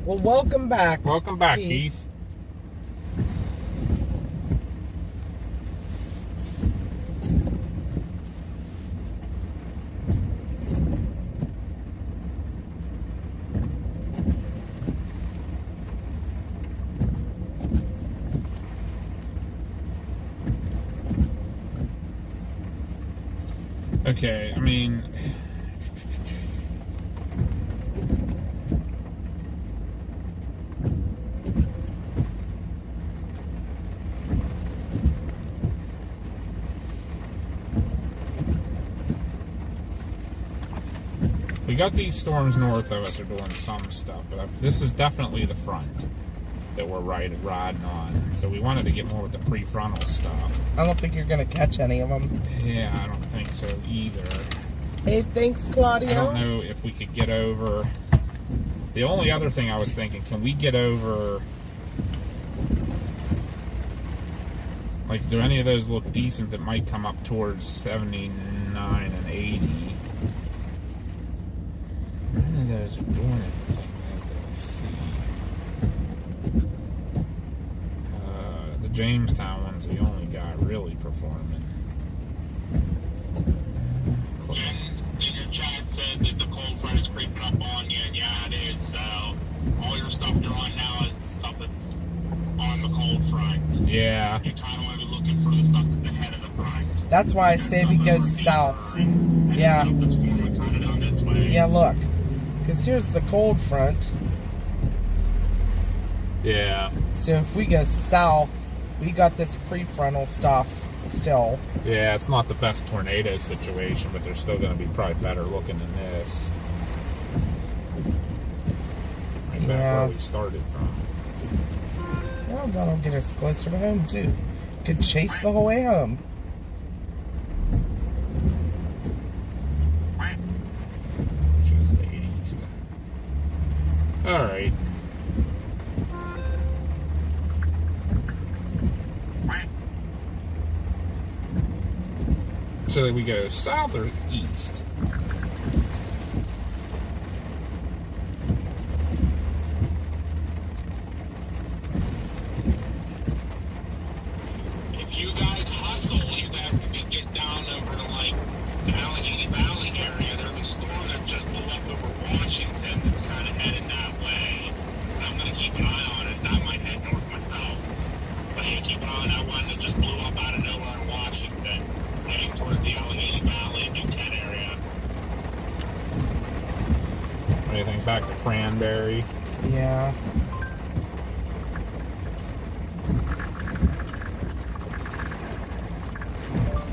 Well, welcome back. Welcome back, Keith. Okay, I mean... We got these storms north of us are doing some stuff, but this is definitely the front that we're riding on. So we wanted to get more with the prefrontal stuff. I don't think you're going to catch any of them. Yeah, I don't think so either. Hey, thanks, Claudia. I don't know if we could get over... The only other thing I was thinking, can we get over... Like, do any of those look decent that might come up towards 79 and 80? None of those are doing anything that I see. The Jamestown one's the only guy really performing. Jen in your chat said that the cold front is creeping up on you, and yeah, it is. So all your stuff you're on now is the stuff that's on the cold front. Yeah. You kind of want to be looking for the stuff that's ahead of the front. That's why I say we go south. Yeah. Stuff that's forming kind of down this way. Yeah, look. Because here's the cold front. Yeah. So if we go south, we got this prefrontal stuff still. Yeah, it's not the best tornado situation, but they're still going to be probably better looking than this. Right back Yeah. where we started from. Well, that'll get us closer to home, too. Could chase the whole way home. Should have stayed east. Alright. Should we go south or east? If you guys hustle, you guys can get down over to like the Allegheny Valley area. There's a storm that just blew up over Washington that's kind of headed that way. I'm going to keep an eye on it. I might head north myself. But yeah, keep an eye on that one that just blew up out of nowhere in Washington, heading towards the Allegheny Valley, New Kent area. What do you think? Back to Cranberry? Yeah.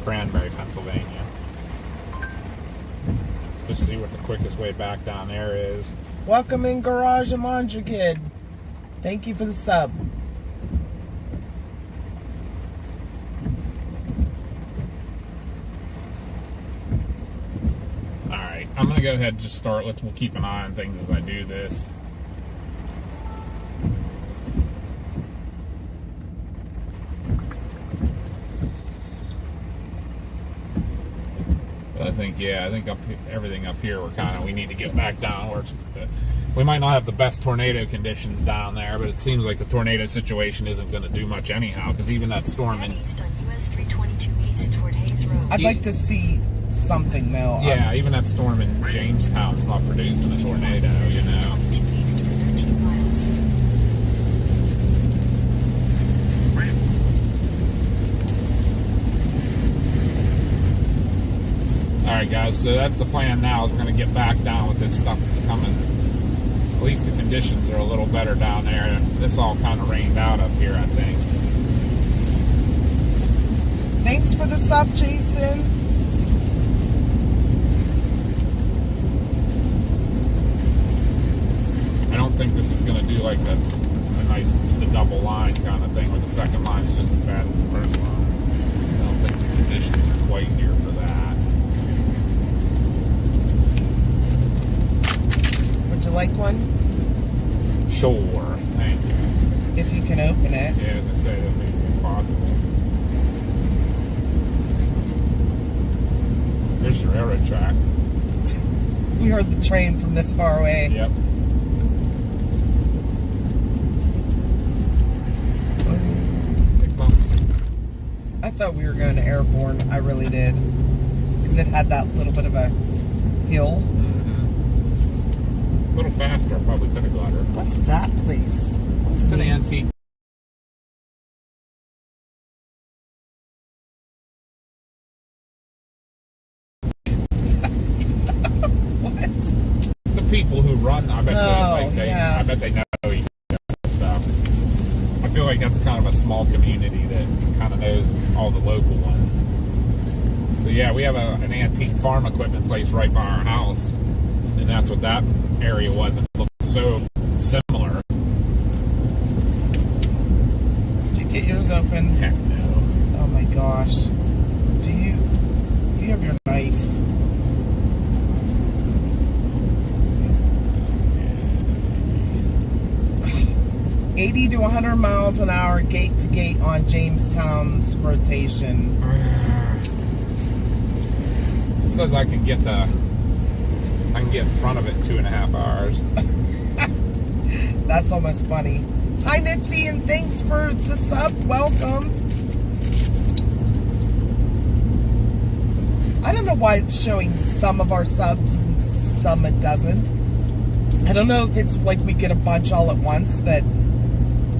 Cranberry, Pennsylvania. Just see what the quickest way back down there is. Welcome in Garage and Laundry Kid. Thank you for the sub. Alright, I'm going to go ahead and just start. We'll keep an eye on things as I do this. But I think everything up here, we need to get back down where it's, we might not have the best tornado conditions down there, but it seems like the tornado situation isn't going to do much anyhow, because even that storm in... East on US 322 East toward Hayes Road. I'd like to see something, though. Yeah, even that storm in Jamestown's not producing a tornado, you know. 22 East for 13 miles. Alright guys, so that's the plan now, is we're going to get back down with this stuff that's coming. At least the conditions are a little better down there. This all kind of rained out up here, I think. Thanks for the sub, Jason. I don't think this is going to do like the double line kind of thing, where the second line is just as bad as the first line. I don't think the conditions are quite here for that. Would you like one? Sure, thank you. If you can open it. Yeah, as I say, that may be impossible. There's your railroad tracks. We heard the train from this far away. Yep. Big bumps. I thought we were going to Airborne. I really did. Because it had that little bit of a hill. A little faster, I probably could have got her. What's that place? It's an antique. What? The people who run, I bet yeah. I bet they know each other and stuff. I feel like that's kind of a small community that kind of knows all the local ones. So yeah, we have an antique farm equipment place right by our house, and that's what that area was. It looked so similar. Did you get yours open? Heck no. Oh my gosh. Do you have your knife? 80 to 100 miles an hour, gate to gate on Jamestown's rotation. It says I can get in front of it in 2.5 hours. That's almost funny. Hi, Nitzy, and thanks for the sub. Welcome. I don't know why it's showing some of our subs and some it doesn't. I don't know if it's like we get a bunch all at once that,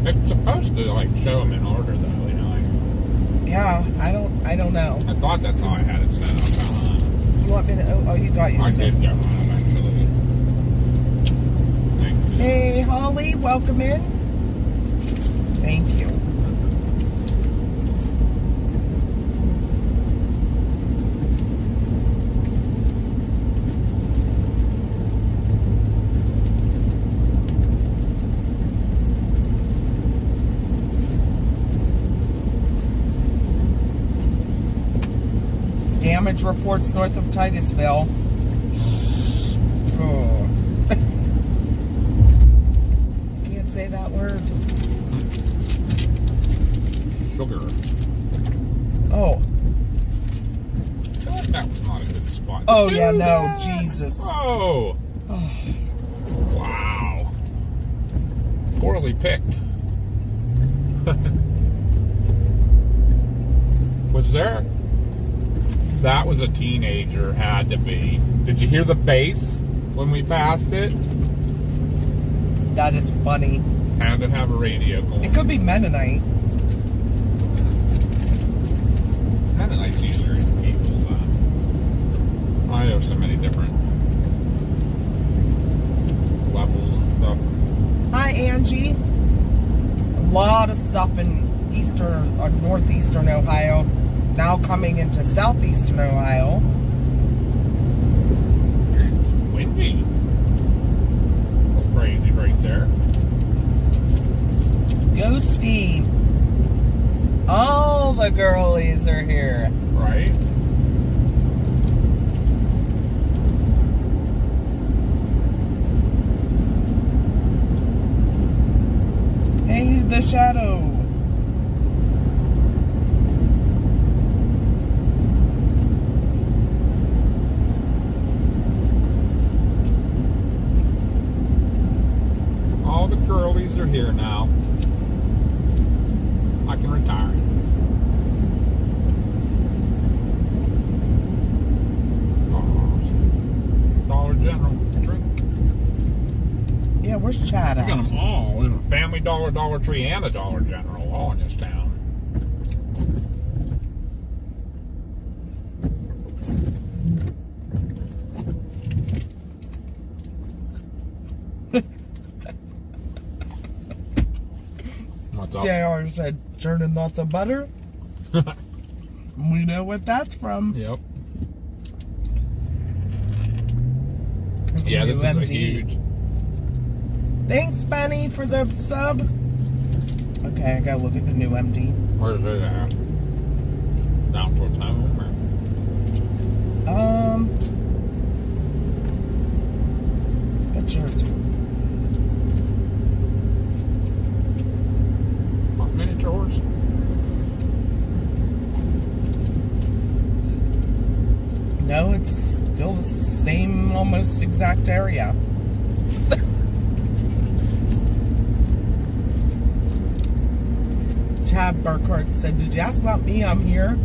It's supposed to like show them in order though, you know. Like, yeah, I don't know. I thought that's how I had it set up. You want me to, oh, you got yours. I did go on them actually. Thank you. Hey, Holly, welcome in. Thank you. Damage reports north of Titusville. Oh. Can't say that word. Sugar. Oh. I feel like that was not a good spot. Oh, to yeah, do no, that. Jesus. Oh. Wow. Poorly picked. Was there? That was a teenager, had to be. Did you hear the bass when we passed it? That is funny. Had to have a radio going. It could be Mennonite. Mennonites usually are people. I know so many different levels and stuff. Hi, Angie. A lot of stuff in eastern or northeastern Ohio. Now coming into southeastern Ohio. Windy. Crazy right there. Ghosty. All the girlies are here. Right? Hey, the shadow. All the girlies are here now. I can retire. Oh, Dollar General drink. Yeah, where's Chad We at? got them all. In a Family Dollar, Dollar Tree, and a Dollar General, all in this town. What's up? JR said, churning lots of butter. We know what that's from. Yep. There's a Yeah, this new is a MD. huge. Thanks, Benny, for the sub. Okay, I gotta look at the new MD. Where's it at? Down towards home? Or? Bet sure it's What, miniatures? no, it's still the same, almost exact area. Chad Burkhardt said, "Did you ask about me? I'm here."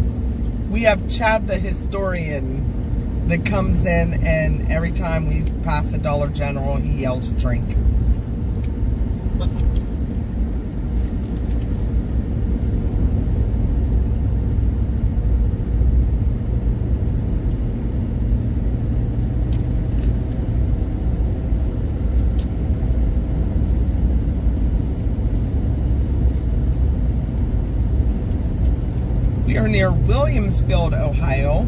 We have Chad the historian that comes in, and every time we pass a Dollar General, he yells "drink." We are near Williamsfield, Ohio.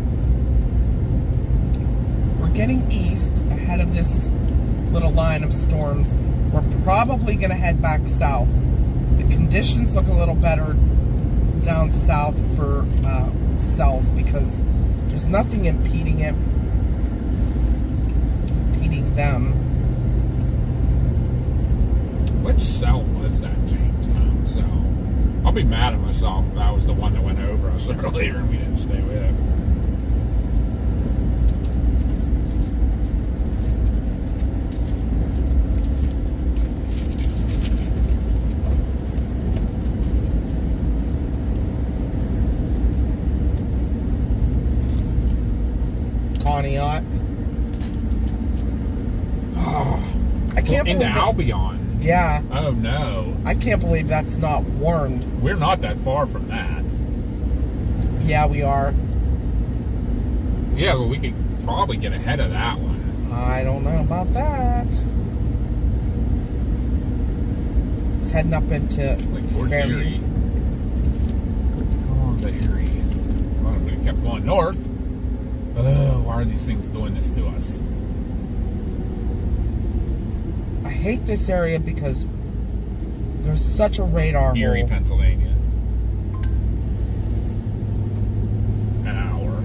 We're getting east ahead of this little line of storms. We're probably going to head back south. The conditions look a little better down south for cells because there's nothing impeding them. Which cell was that Jamestown cell? I'll be mad at myself if I was the one that went over us earlier and we didn't stay with it. Conneaut. I believe Into it. Albion. Yeah, Oh no. I can't believe that's not warned. We're not that far from that. Yeah, we are. Yeah, well, we could probably get ahead of that one. I don't know about that. It's heading up into Like towards Fairview. Erie. Oh, the Erie. Well, if we kept going north. Oh, why are these things doing this to us? I hate this area because there's such a radar Erie, hole. Pennsylvania. An hour.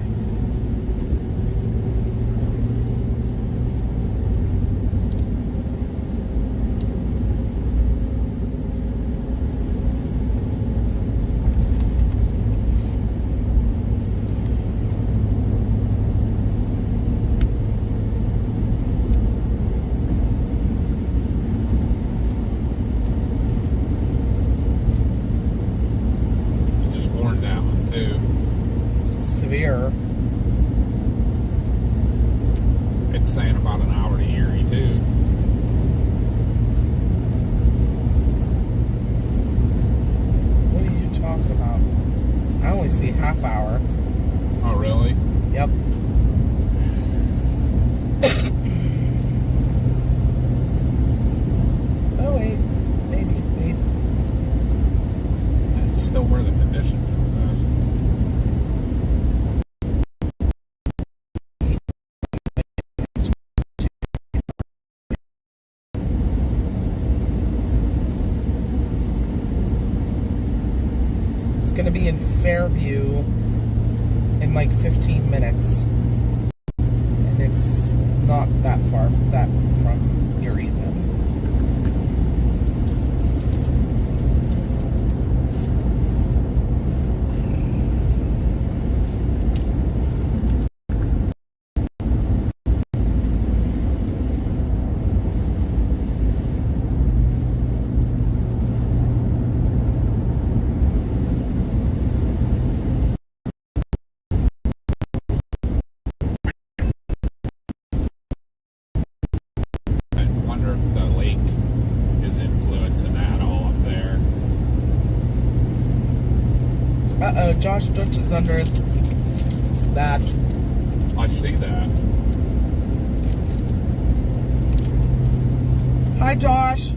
It just warned that one too. Severe. It's saying about an hour to Erie too. What are you talking about? I only see half hour. Oh, really? Yep. Oh wait, maybe. It's still where the conditions are best. It's gonna be in Fairview in like 15 minutes. And it's not that far from Erie then. I wonder if the lake is influencing that all up there. Uh-oh, Josh Dutch is under that. I see that. Hi, Josh.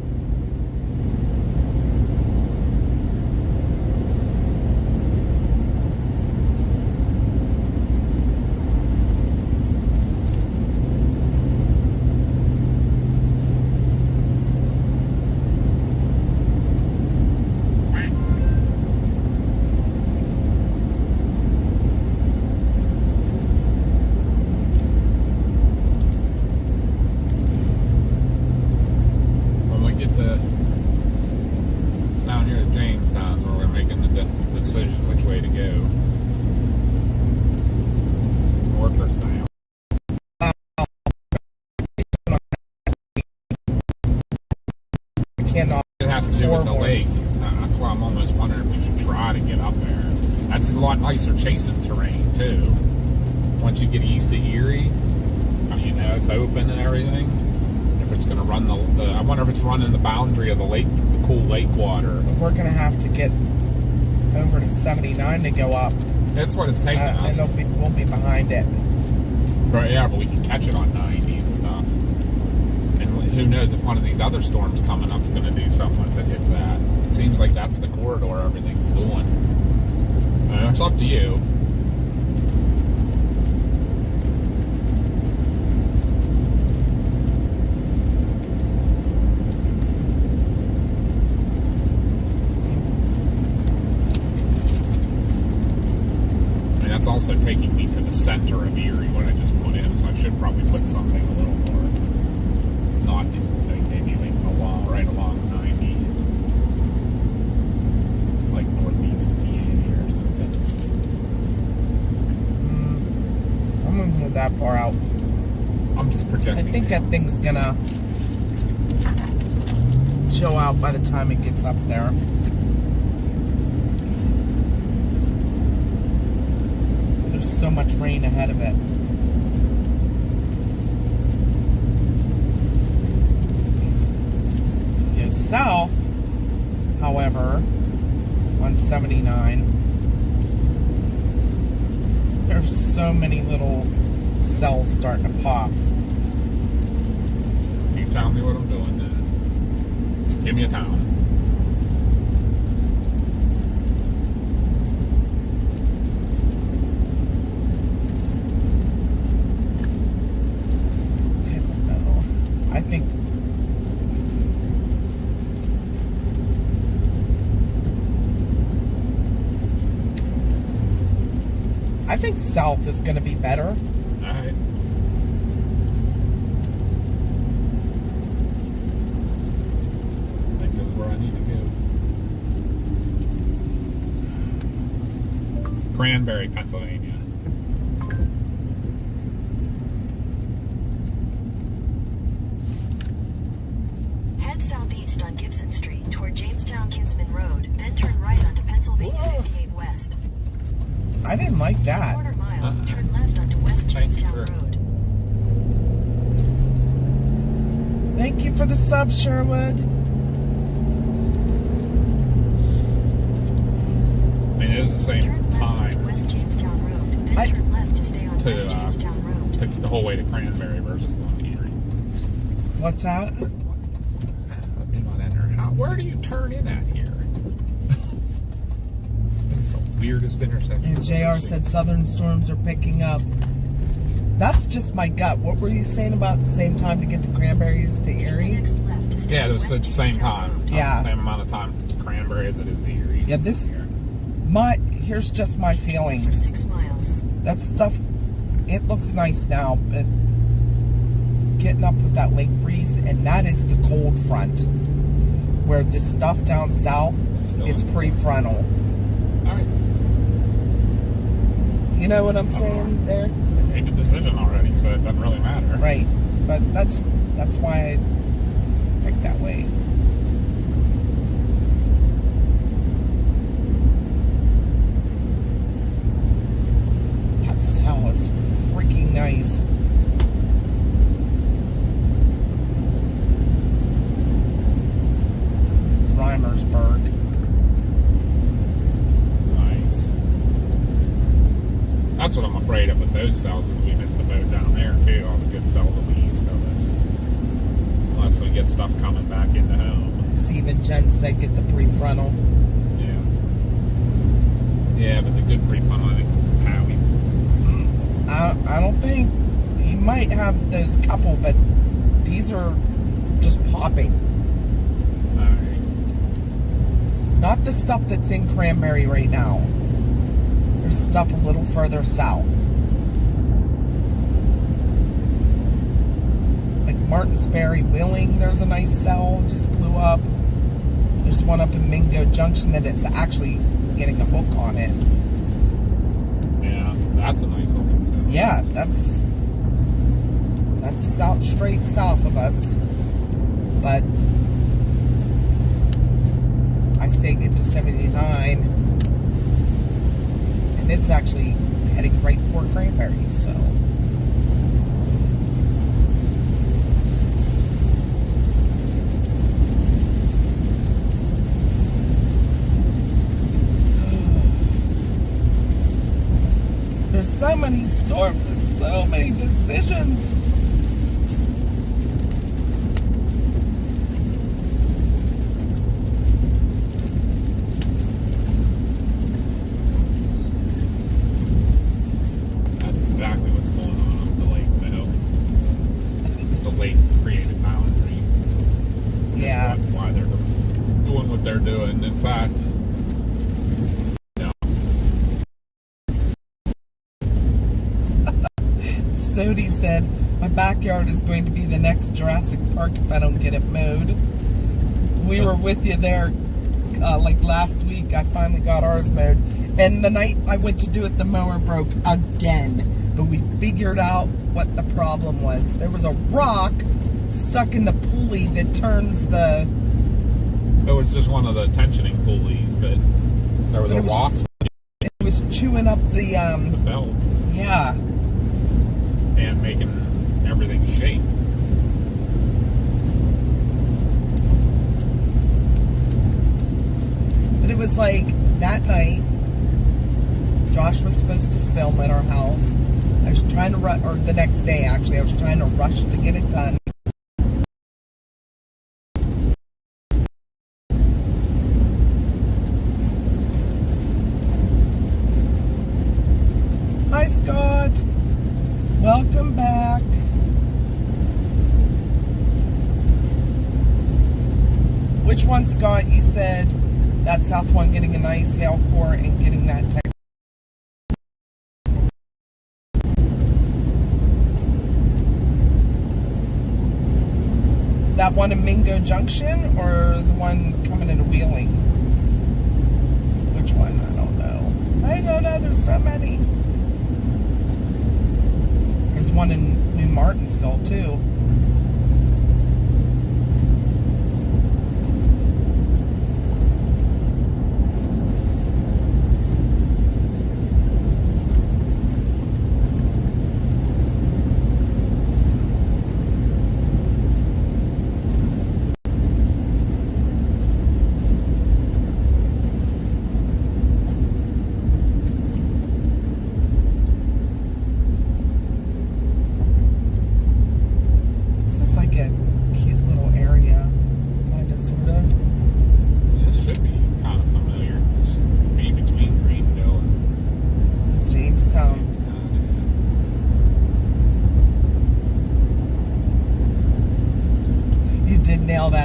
When we get to down here to Jamestown, where we're making the decision which way to go. North or south. I cannot. It has to do with the Forward. lake. That's why I'm almost wondering if we should try to get up there. That's a lot nicer chasing terrain too. Once you get east of Erie, you know it's open and everything. If it's going to run I wonder if it's running the boundary of the lake, the cool lake water. We're gonna have to get over to 79 to go up, That's what it's taking and us. we'll be behind it. But yeah, but we can catch it on 90 and stuff. And who knows if one of these other storms coming up is going to do something once it hits that. It seems like that's the corridor everything's going. It's up to you. I mean, that's also taking me to the center of Erie, what I just put in, so I should probably put something a little more, not like maybe like right along 90, like northeast PA or something. I'm gonna move that far out. I'm just I projecting. think that thing's gonna chill out by the time it gets up there. There's so much rain ahead of it. south, however, on 79, there's so many little cells starting to pop. You tell me what I'm doing then. Give me a town. I don't know. I think south is going to be better. Alright. I think this is where I need to go. Cranberry, Pennsylvania. Head southeast on Gibson Street toward Jamestown Kinsman Road, then turn right onto Pennsylvania 58 West. I didn't like that. Quarter mile, turn left onto West Jamestown Road. Thank you for the sub, Sherwood. I mean, it is the same Turn left onto time. West Jamestown Road, then turn left to stay on West Jamestown Road. Took the whole way to Cranberry versus going to Erie. What's that? Do not enter. Where do you turn in at here? It's the weirdest intersection. And I've JR ever seen. said southern storms are picking up. That's just my gut. What were you saying about the same time to get to Cranberries to Turn Erie? next left to stay Yeah, on it was West the same Jamestown time. Road. Yeah. Same amount of time to Cranberry as it is to Erie. Yeah, here's just my For feelings. 6 miles. That stuff, it looks nice now, but getting up with that lake breeze, and that is the cold front, where the stuff down south is prefrontal. Alright. You know what I'm saying there? Made the decision already, so it doesn't really matter. Right. But that's why I picked that way. That cell is freaking nice. Reimersburg. Nice. That's what I'm afraid of with those cells is we missed the boat down there too. All the good cells will be east of us. Unless we get stuff coming back into home. Steve and Jen said get the prefrontal. Yeah. Yeah, but the good prefrontal, I think, is Howie. I don't think you might have those couple, but these are just popping. Alright. Not the stuff that's in Cranberry right now. There's stuff a little further south. Like Martins Ferry, Wheeling, there's a nice cell, just blew up. There's one up in Mingo Junction that it's actually getting a hook on it. Yeah, that's a nice looking cell. Yeah, that's south, straight south of us. But I say get to 79, and it's actually heading right for Cranberry, so. There's so many storms and so many decisions. That's exactly what's going on up the lake, though. The lake created boundary. Yeah. That's why they're doing what they're doing. In fact, Sodi said, my backyard is going to be the next Jurassic Park if I don't get it mowed. We were with you there like last week. I finally got ours mowed. And the night I went to do it, the mower broke again. But we figured out what the problem was. There was a rock stuck in the pulley that turns the... it was just one of the tensioning pulleys, but there was But a it was- rock It was chewing up the... the belt yeah. and making everything shake. it was like that night, Josh was supposed to film at our house. I was trying to rush, or the next day actually, I was trying to rush to get it done. Hi, Scott. Welcome back. Which one, Scott? You said that south one getting a nice hail core and getting that text. That one in Mingo Junction or the one coming into Wheeling? Which one? I don't know. I don't know. There's so many. There's one in New Martinsville, too.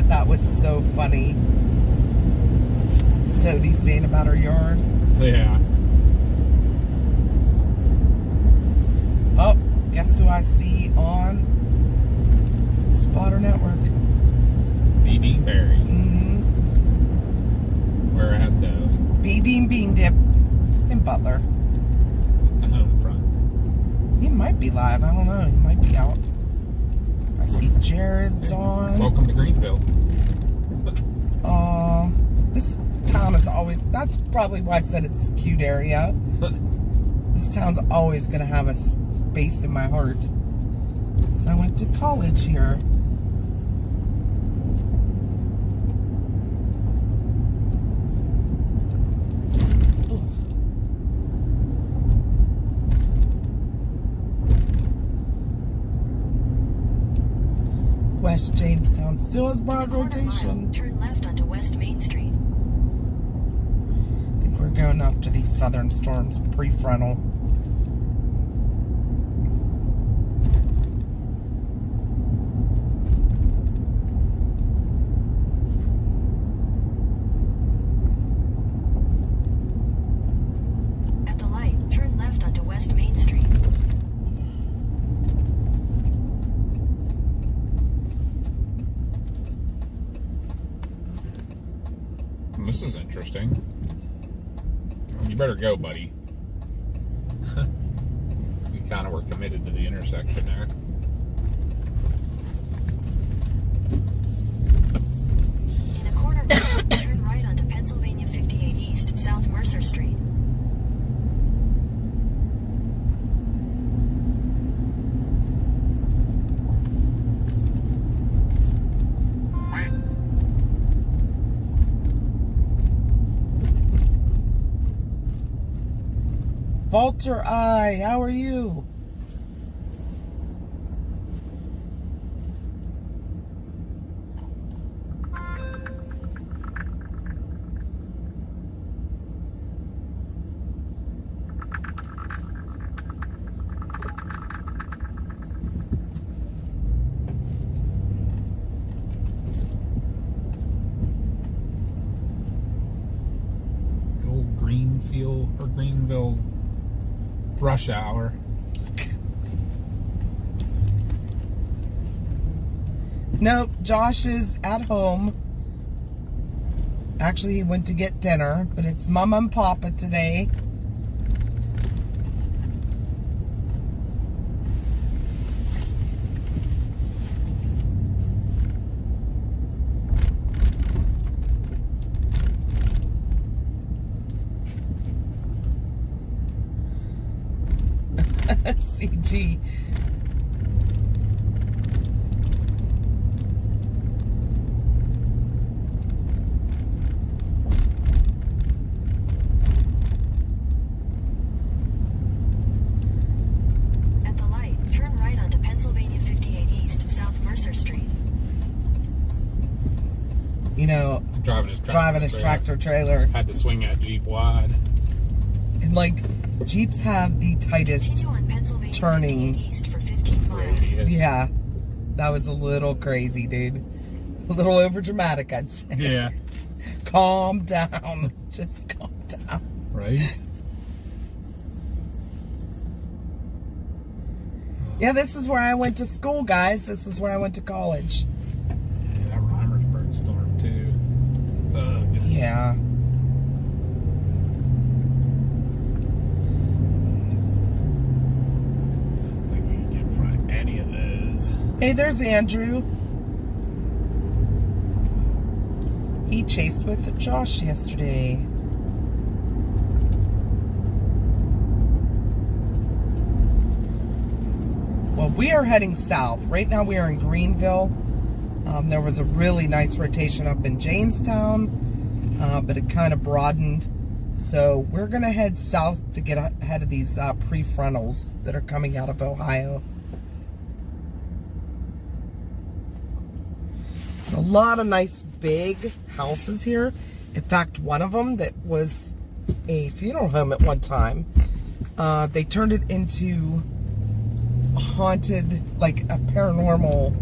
That was so funny. Sodie saying about her yard. Yeah. Oh, guess who I see on Spotter Network? B. Dean Barry. Mm-hmm. Where at though? B. Dean Bean Dip in Butler. At the home front. He might be live. I don't know. He might be out. I see Jared's on. Welcome to Greenville. This town is always, that's probably why I said it's a cute area. This town's always going to have a space in my heart. So I went to college here. West Jamestown still has broad rotation. Turn left onto West Main Street. I think we're going after these southern storms prefrontal. At the light, turn left onto West Main Street. This is interesting. You better go, buddy. We kind of were committed to the intersection there. In a corner mile, turn right onto Pennsylvania 58 East, South Mercer Street. Vulture Eye, how are you? Good old Greenfield or Greenville rush hour. Nope, Josh is at home. Actually, he went to get dinner, but it's Mama and Papa today. CG. driving his tractor trailer. Had to swing that Jeep wide. And like, Jeeps have the tightest Continue on Pennsylvania turning. 58 east for 15 miles. Radius. Yeah, that was a little crazy, dude. A little over dramatic, I'd say. Yeah. Calm down. Just calm down. Right? Yeah, this is where I went to school, guys. This is where I went to college. Yeah, that Reimersburg storm too. Ugh. Yeah. I don't think we can get in front of any of those. Hey, there's Andrew. He chased with Josh yesterday. Well, we are heading south. Right now we are in Greenville. There was a really nice rotation up in Jamestown, but it kind of broadened. So we're going to head south to get ahead of these prefrontals that are coming out of Ohio. A lot of nice big houses here. In fact, one of them that was a funeral home at one time, they turned it into a haunted, like a paranormal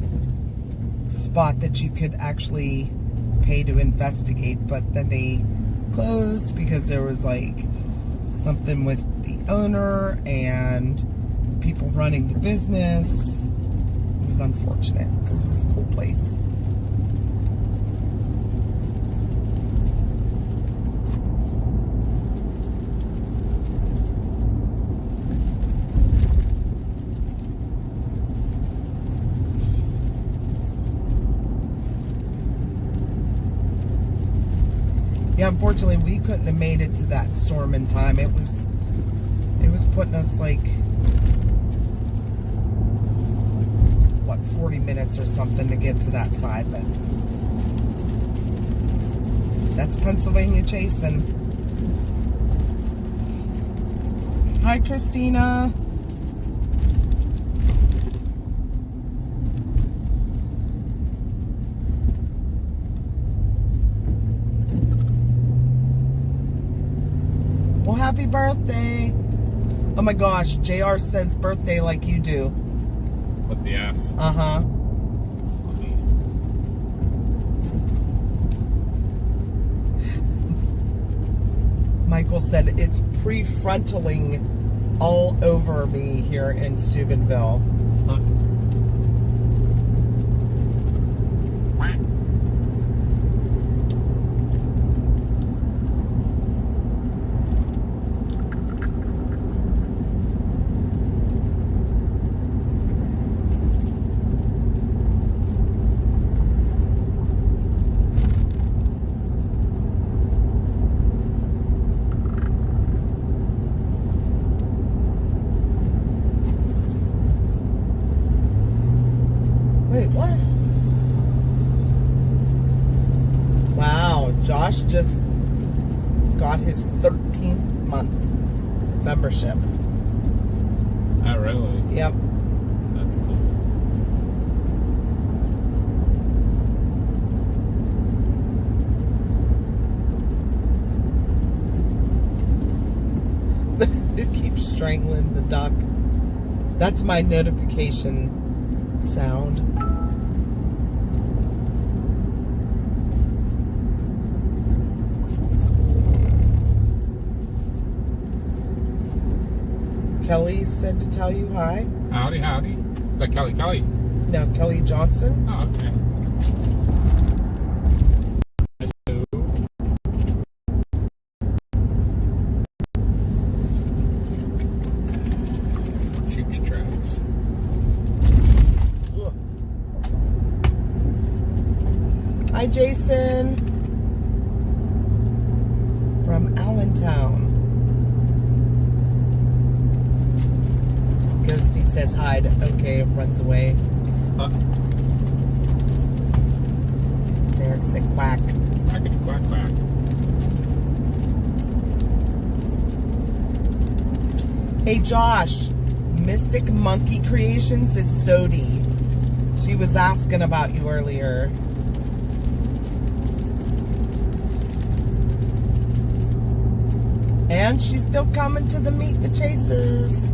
spot that you could actually pay to investigate, but then they closed because there was like something with the owner and people running the business. It was unfortunate because it was a cool place. Yeah, unfortunately, we couldn't have made it to that storm in time. It was putting us like, what, 40 minutes or something to get to that side, but that's Pennsylvania chasing. Hi, Christina. Well, happy birthday. Oh my gosh, JR says birthday like you do. With the F. Uh-huh. Funny. Michael said it's prefrontaling all over me here in Steubenville. Look. Wait, what? Wow, Josh just got his 13th month membership. Oh, really? Yep. That's cool. It keeps strangling the duck. That's my notification sound. Kelly said to tell you hi. Howdy, howdy. Is that Kelly? Kelly? No, Kelly Johnson. Oh, okay. Hello. Chooch tracks. Ugh. Hi, Jason. From Allentown. Ghosty says hi to okay, runs away. Derek said quack. Quackity quack quack. Hey Josh, Mystic Monkey Creations is Sodi. She was asking about you earlier. And she's still coming to the Meet the Chasers.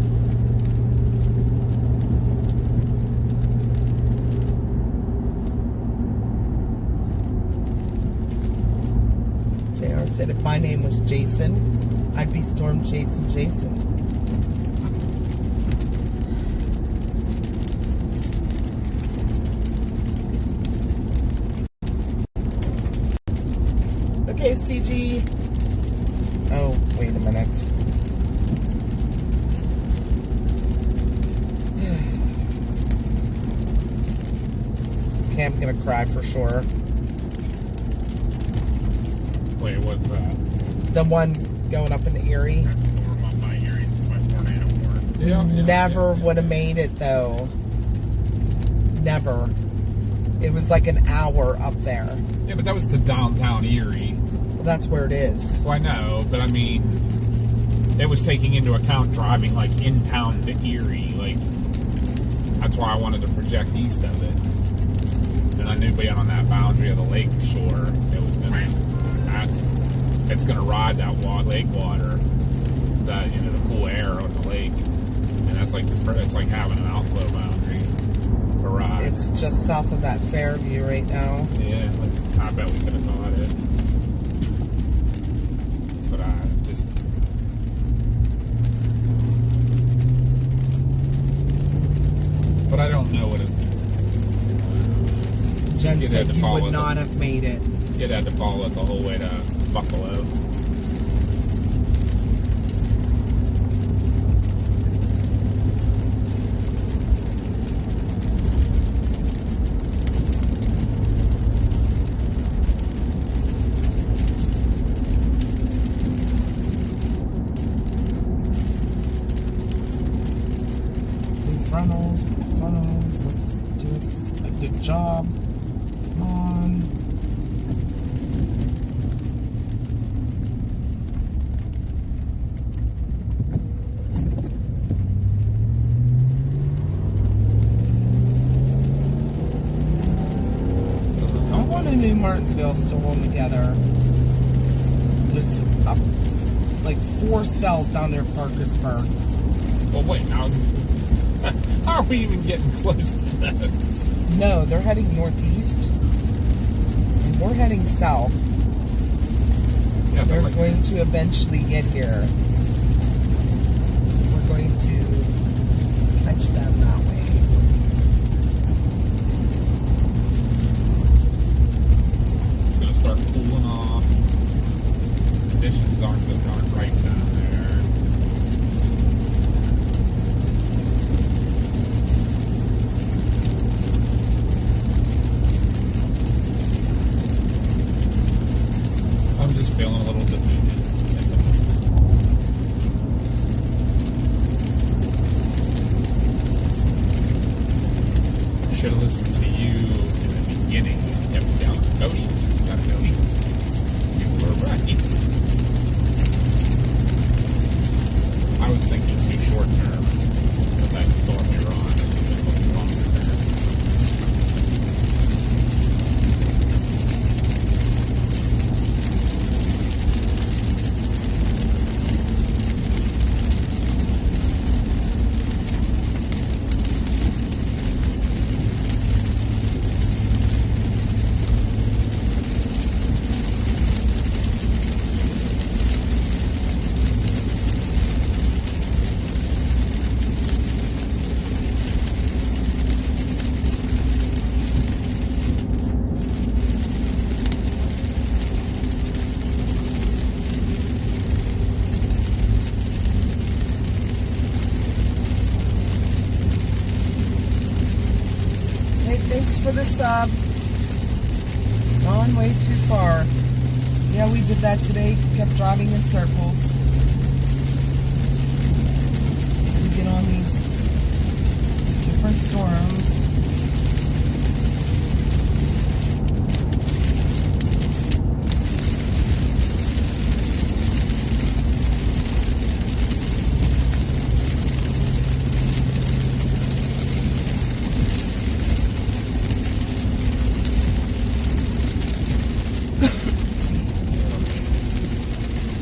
JR said if my name was Jason, I'd be Storm Jason Jason. Okay, CG. Oh, wait a minute. Okay, I'm gonna cry for sure. Wait, what's that? The one going up in Erie. Storm on my Erie, my tornado warning. Yeah, Never would have made it though. Never. It was like an hour up there. Yeah, but that was to downtown Erie. Well, that's where it is. Well, I know, but I mean, it was taking into account driving like in town to Erie. Like, that's why I wanted to project east of it. And I knew being on that boundary of the lake shore, it was gonna. It's gonna ride that lake water, that the cool air on the lake, and that's like it's like having an outflow boundary to ride. It's just south of that Fairview right now. Yeah, like, I bet we could have thought it. But I just. But I don't know what it. Jen You'd said have to you follow would the- not have made it. You'd have to follow it the whole way to Buffalo. Funnels. Let's do a good job. Come on. I want a New Martinsville still on together. There's like 4 cells down there in Parkersburg. Well, wait, how are we even getting close to those? No, they're heading northeast. And we're heading south. Yeah, They're but like, going to eventually get here. We're going to catch them that way. it's going to start cooling off. Conditions aren't right down there. I'm just feeling a little defeated at the moment. Should have listened to you in the beginning. You kept yelling, Cody, you gotta go east. You were right. I was thinking too short term with that storm you're on. It's been looking longer term. Hey, thanks for the sub. Gone way too far. Yeah, we did that today. Kept driving in circles. We get on these different storms.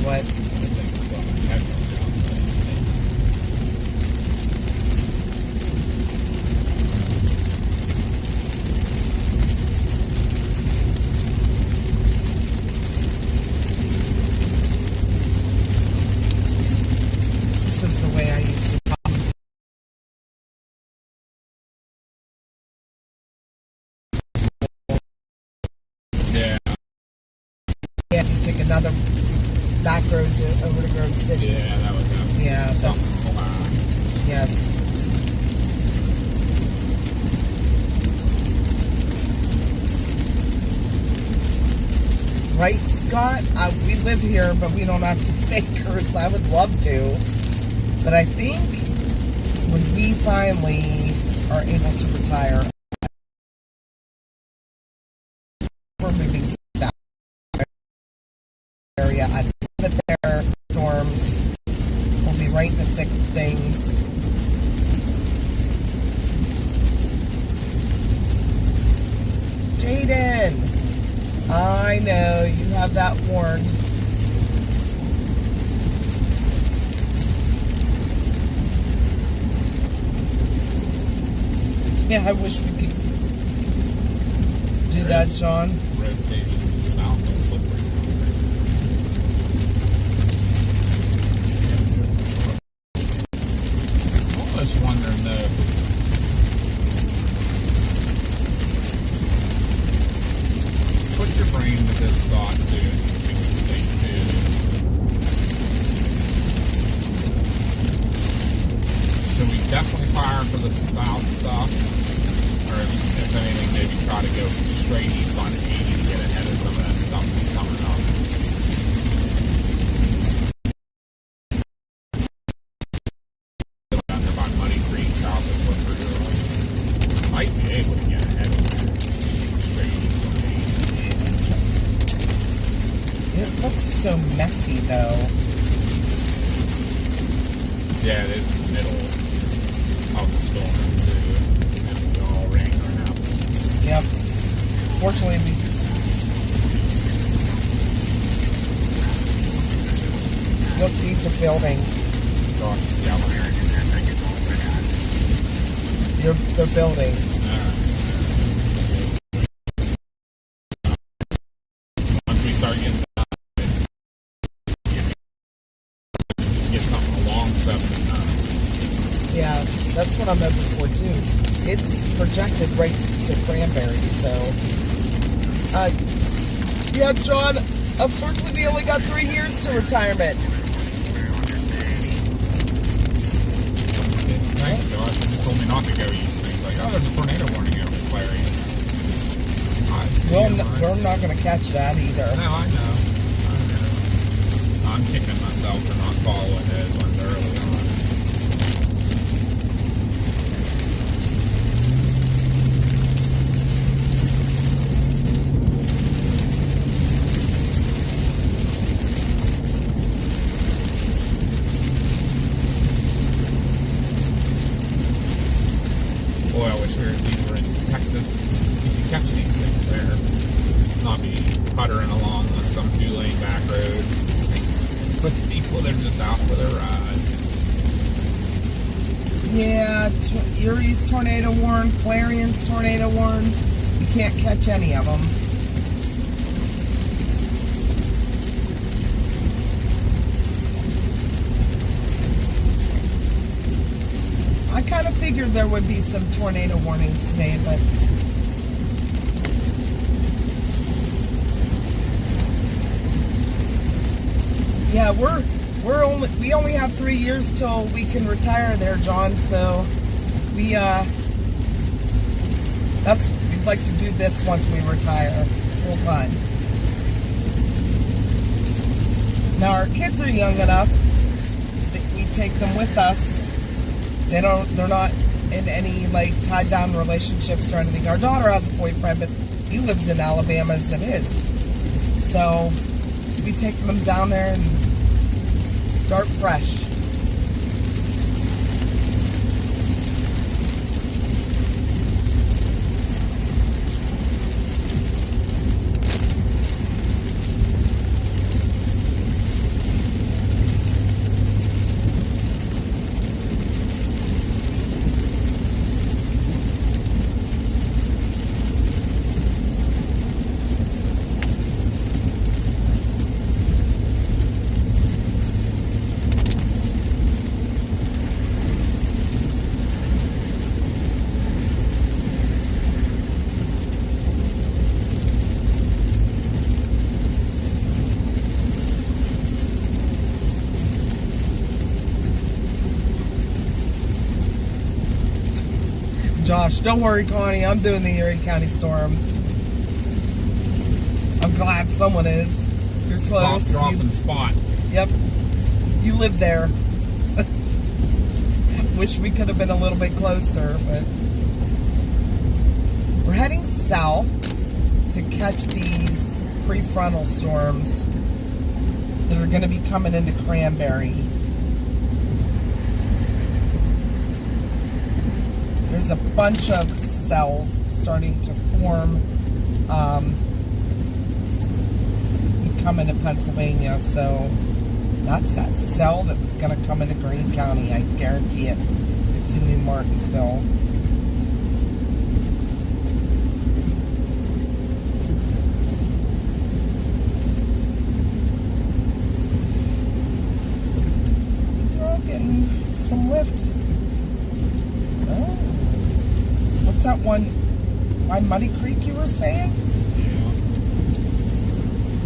What? can't you take another back road over to Grove City? Yeah, that would have Yeah, that's, something black. yes. Right, Scott? We live here, but we don't have 2 acres. I would love to. But I think when we finally are able to retire, we're moving south area. I know that there are storms. We'll be right in the thick of things. Jaden! I know, you have that warned. Yeah, I wish we could do that, John. Rotation south on slippery concrete. I'm almost wondering though. Put your brain with this thought too. Think too. Should we definitely fire for the south stuff? Or if anything, maybe try to go straight east on 80 to get ahead of some of that stuff that's coming up. Under by Muddy Creek, south of Woodford, might be able to get ahead of that. Straight east on 80. It looks so messy, though. Yeah, it is the middle of the storm, too. And we all rain right now. Yep. Fortunately, look, these are building. Yeah, They're building. Once we start getting get something along 79. Yeah, that's what I'm hoping for, too. It's projected right to Cranberry, so... yeah, John, unfortunately, we only got 3 years to retirement. Thanks, Josh. They just told me not to go east. He's like, oh, there's a tornado warning over Clarion. We're not going to catch that either. No, I know. I'm kicking myself for not following those ones early on. Boy, I wish these were in Texas. You can catch these things there. Not be puttering along on some 2-lane back road. But people, they're just out for their ride. Yeah, Erie's tornado warned, Clarion's tornado warned. You can't catch any of them. I kind of figured there would be some tornado warnings today, but yeah, we only have 3 years till we can retire there, John. So we'd like to do this once we retire full time. Now our kids are young enough that we take them with us. They're not in any like tied down relationships or anything. Our daughter has a boyfriend, but he lives in Alabama as it is. So we take them down there and start fresh. Josh, don't worry, Connie. I'm doing the Erie County storm. I'm glad someone is. You're close. Stop, drop, and spot. Yep. You live there. Wish we could have been a little bit closer, but we're heading south to catch these prefrontal storms that are going to be coming into Cranberry. There's a bunch of cells starting to form coming to Pennsylvania, so that's that cell that was going to come into Greene County. I guarantee it. It's in New Martinsville. These are all getting some lift. Oh. What's that one by Muddy Creek you were saying?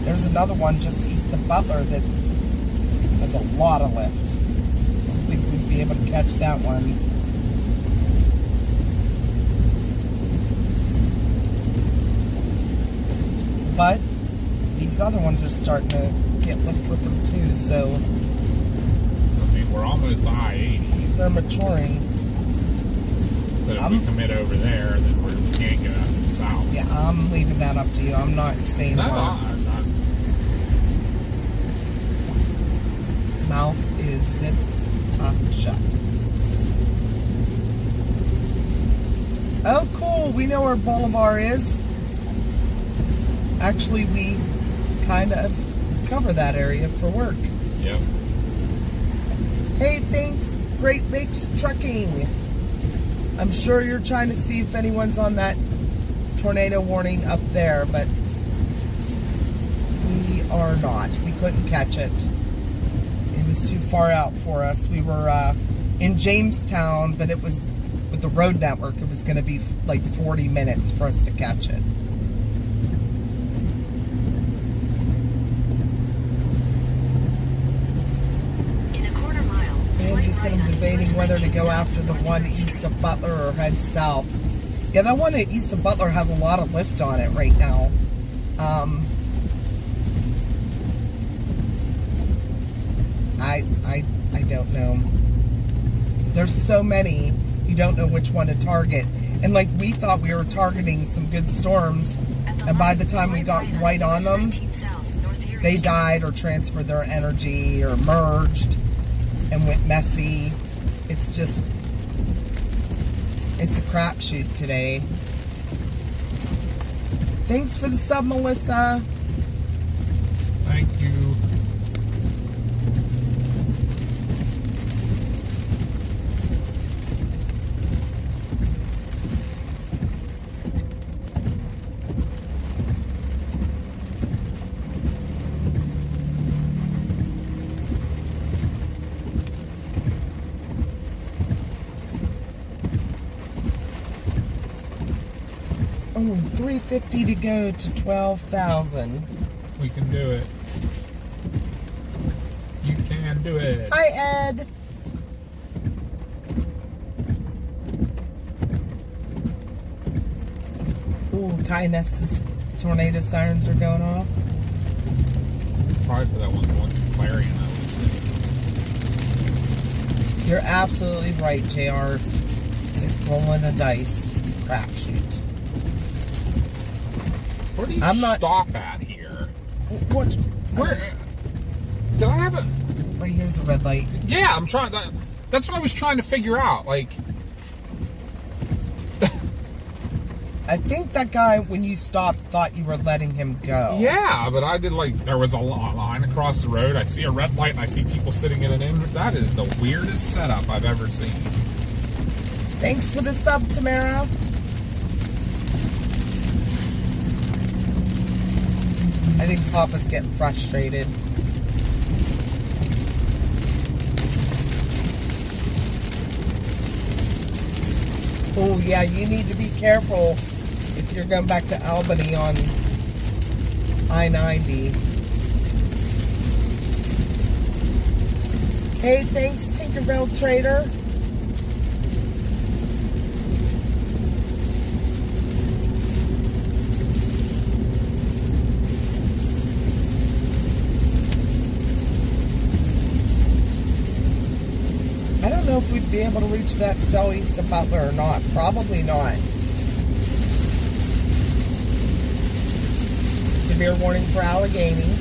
There's another one just east of Butler that has a lot of lift. I think we'd be able to catch that one. But these other ones are starting to get lift with them too, so I mean, we're almost to I-80. they're maturing. But if we commit over there, then we can't get out to the south. Yeah, I'm leaving that up to you. I'm not saying No, what. Mouth is zipped top shut. Oh, cool. We know where Bolivar is. Actually, we kind of cover that area for work. Yep. Hey, thanks, Great Lakes Trucking. I'm sure you're trying to see if anyone's on that tornado warning up there, but we are not. We couldn't catch it. It was too far out for us. We were in Jamestown, but it was with the road network. It was going to be like 40 minutes for us to catch it. In a quarter mile, Andrew said I'm slight right debating onto whether US to go 19 after the South one North east Street. of Butler or head south. Yeah, that one east of Butler has a lot of lift on it right now. I don't know. There's so many, you don't know which one to target. And like we thought we were targeting some good storms, and by the time we got right on them, they died or transferred their energy or merged and went messy. It's just, it's a crapshoot today. Thanks for the sub, Melissa. Thank you. Oh, 350 to go to 12,000. We can do it. You can do it. Hi, Ed. Ooh, Ty Nestis tornado sirens are going off. Probably for that one Clarion, I would say. You're absolutely right, JR. It's rolling a dice. It's a crapshoot. Where do you stop at here? What? Where? Did I have a... Right here's a red light. Yeah, I'm trying... That's what I was trying to figure out. Like... I think that guy, when you stopped, thought you were letting him go. Yeah, but I did like... There was a line across the road. I see a red light and I see people sitting in an end. That is the weirdest setup I've ever seen. Thanks for the sub, Tamara. I think Papa's getting frustrated. Oh, yeah, you need to be careful if you're going back to Albany on I-90. Hey, thanks, Tinkerbell Trader. know if we'd be able to reach that cell east of Butler or not. Probably not. Severe warning for Allegheny.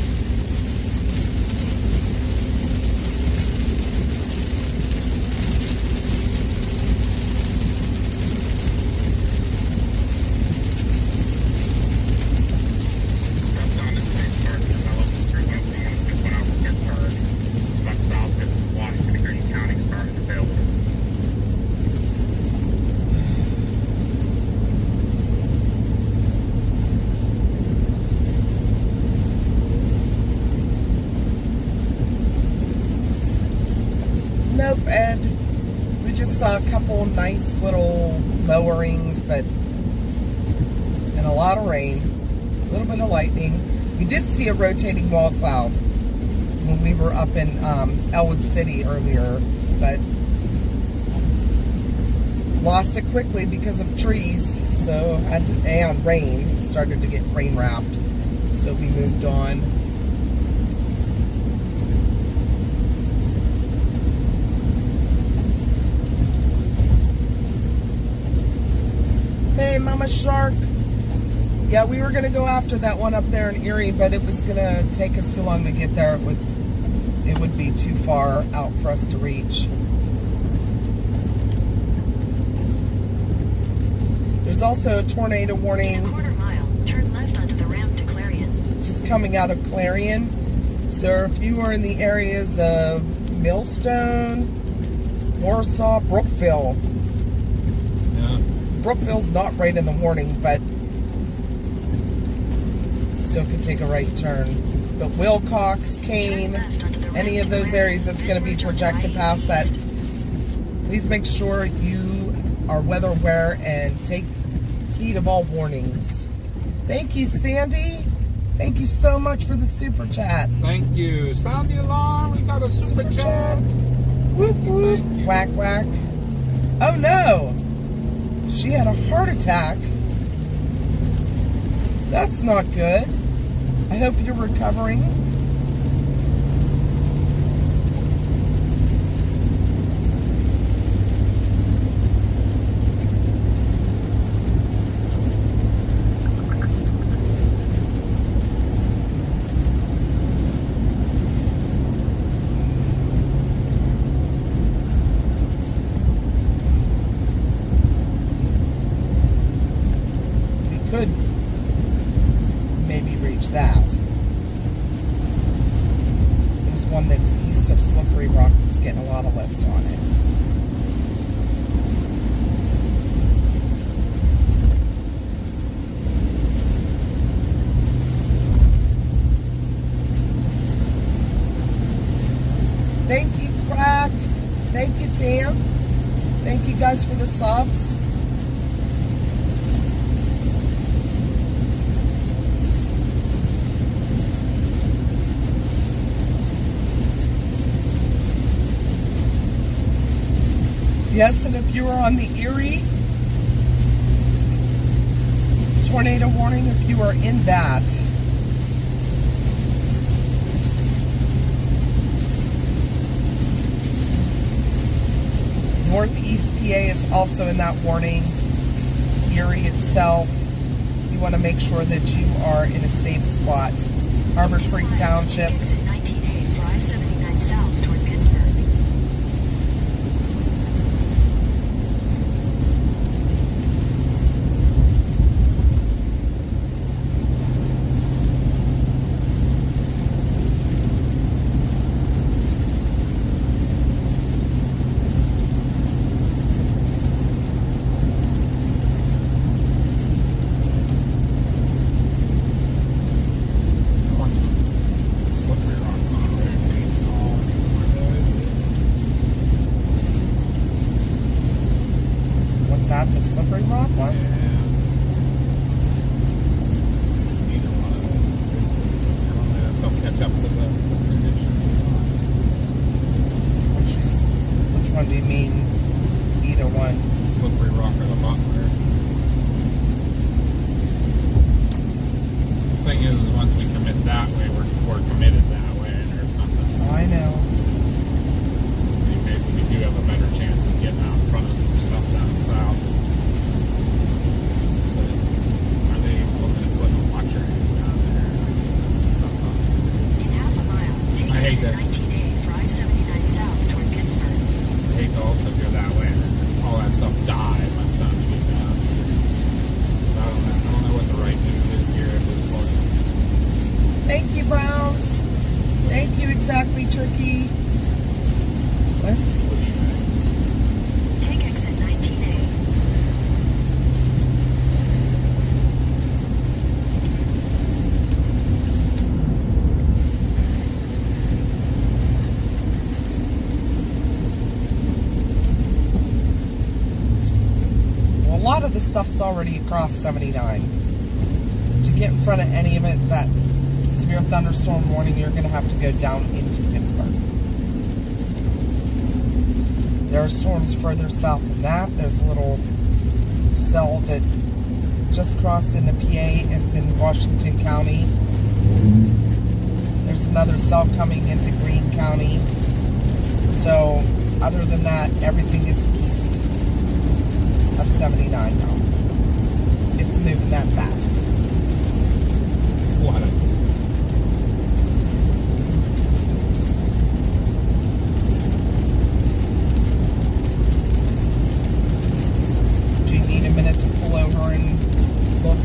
Stuff down this way starting to develop. There's one that went out from Pittsburgh. It's about south of Washington, Green County, starting to build. Nope, and we just saw a couple nice little lowerings, but and a lot of rain, a little bit of lightning. We did see a rotating wall cloud when we were up in Elwood City earlier, but lost it quickly because of trees. So and rain. It started to get rain wrapped, so we moved on. Hey, Mama Shark. Yeah, we were going to go after that one up there in Erie, but it was going to take us too long to get there. It would be too far out for us to reach. There's also a tornado In a warning quarter mile, turn left onto the ramp to Clarion. just coming out of Clarion. So if you are in the areas of Millstone, Warsaw, Brookville. Yeah. Brookville's not right in the warning, but still could take a right turn. But Wilcox, Kane, Turn left onto the ramp any of to those Clarion, areas that's going to be then merge projected onto past that, I-East. please make sure you are weather aware and take heed of all warnings. Thank you, Sandy. Thank you so much for the super chat. Thank you. Sound the alarm. We got a super chat. Whoop whoop. Thank you. Whack whack. Oh no! She had a heart attack. That's not good. I hope you're recovering. Could maybe reach that. There's one that's east of Slippery Rock that's getting a lot of lift on it. Thank you, Cracked. Thank you, Tam. Thank you guys for the subs. Yes, and if you are on the Erie tornado warning, if you are in that, Northeast PA is also in that warning. Erie itself, you want to make sure that you are in a safe spot. Harbor 2 Creek miles, Township. take exit 19A for I-79 south toward Pittsburgh. Slippery Rock on the road. Oh, What's that? The Slippery Rock one? yeah. Either one of those. I don't know if they'll catch up to the conditions. Which one do you mean? Either one. Slippery Rock or the Butler. The thing is once we commit that way, we're committed that way, and there's nothing. I know. Maybe we do have a better chance hate exit that. 19A for I-79 south toward Pittsburgh. I hate to also go that way and all that stuff die by the time you get down here. So I don't know what the right move is here at this point. Thank you, Browns. Thank you, exactly, Turkey. What? What do you think? Take exit 19A. Well, a lot of the stuff's already across 79. To get in front of any of it, that severe thunderstorm warning, you're going to have to go down into Pittsburgh. There are storms further south than that. There's a little cell that just crossed into PA. It's in Washington County. There's another cell coming into Greene County. So, other than that, everything is east of 79 now. It's moving that fast. What? Do you need a minute to pull over and look?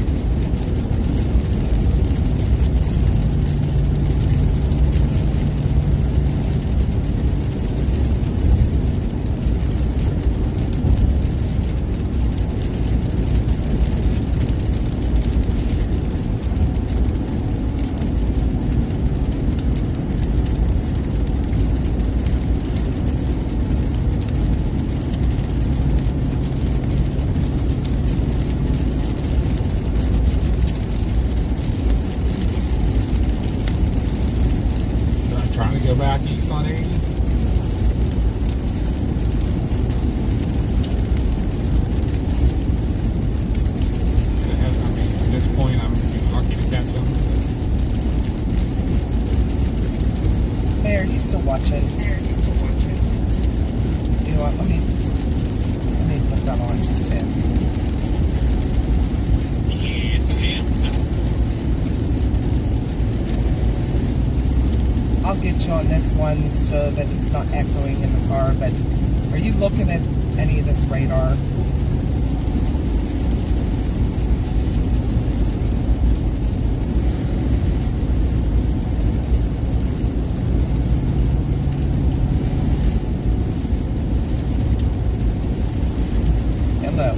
Trying to go back east on 80. I mean, at this point, I'm lucky to catch them. Hey, are you still watching? You know what? Let me put that on just in. Yes, I am. I'll get you on this one so that it's not echoing in the car, but are you looking at any of this radar? Hello.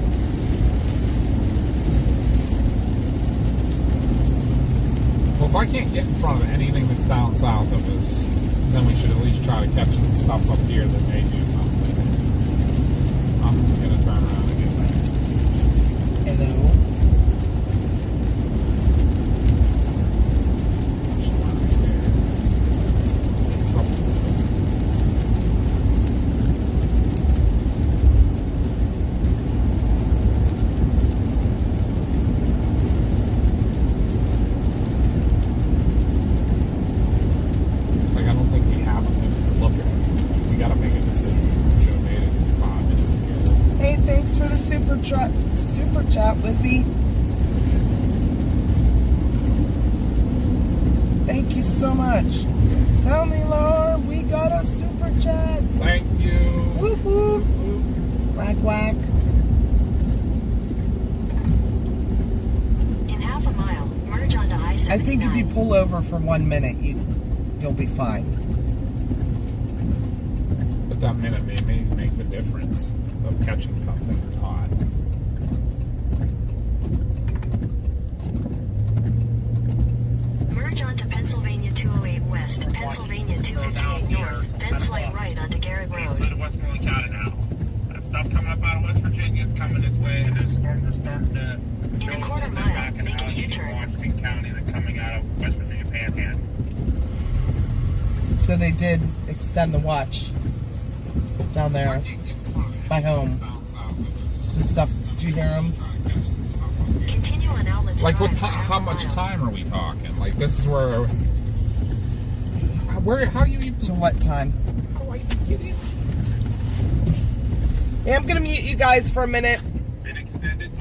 Well, if I can't get in front of anything that's down south of us, then we should at least try to catch some stuff up here that may do something. I'm just going to turn around and get back. Hello. Like, I don't think we have a minute to look at it. We got to make a decision. We should have made it 5 minutes ago. Hey, thanks for the super chat, Lizzie. Thank you so much. Sound me, Lord. We got a super chat. Thank you. Whoop whoop. Whack whack. In half a mile, merge onto I-79. I think if you pull over for 1 minute, you'll be fine. But that minute may make the difference of catching something or not. Merge onto Pennsylvania 208 West, Pennsylvania 258 North, then slide right onto Garrett We're Road. to Westmoreland County now. That stuff coming up out of West Virginia is coming this way, and those storms are starting to In a quarter build mile, back in make a Allegheny, U-turn. Washington County, and they're coming out of West Virginia Panhandle. So they did extend the watch down there by home. Down south of us. The stuff, did you hear them? Try to catch some stuff up here. Continue on Outlets Like, what? Drive for half How a much mile. time are we talking? Like, this is where. How do you even? To what time? How do I even get in? Yeah, I'm gonna mute you guys for a minute. Been extended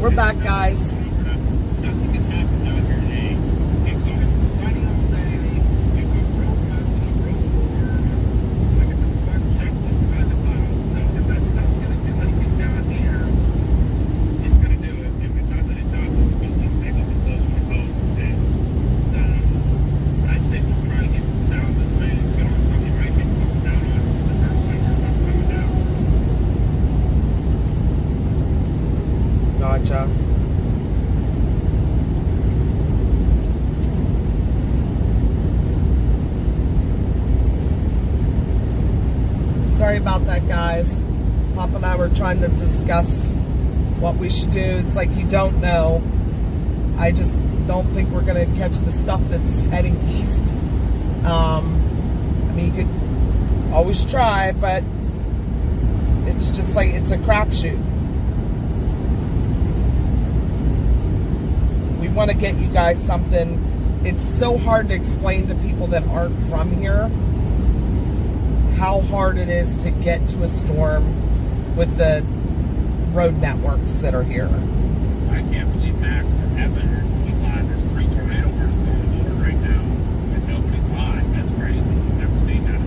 We're back, guys. Nothing has happened out here today. It's been sunny all day. It's been real good. It's real warm. Like it's a fun checklist by the clouds. So if that stuff's going to do anything down here, it's going to do it. If it doesn't, it doesn't. We'll just pick up and close my boat today. So I'd say we'll try to get down this way. Get on something right here. Come down on the first thing we're coming down. Gotcha. Sorry about that, guys. Pop and I were trying to discuss what we should do. It's like you don't know. I just don't think we're going to catch the stuff that's heading east. I mean, you could always try, but it's just like it's a crapshoot. We want to get you guys something. It's so hard to explain to people that aren't from here how hard it is to get to a storm with the road networks that are here. I can't believe Max and Evan are live. There's 3 tornado warnings going over right now, and nobody's live. That's crazy. I've never seen that.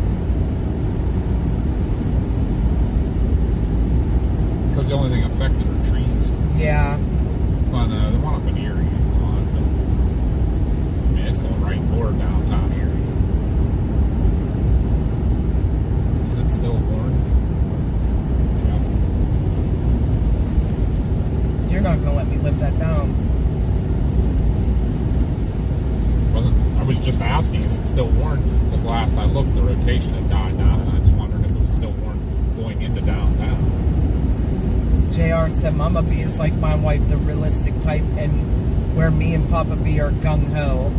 Because the only thing affected are trees. Yeah. Well, no, the one up in Erie is gone, but I mean, it's going right for downtown Erie. Is it still warm? Yeah. You're not going to let me live that down. I was just asking, is it still warm? Because last I looked, the rotation had died down, and I just wondered if it was still warm going into downtown. JR said Mama B is like my wife, the realistic type, and where me and Papa B are gung-ho.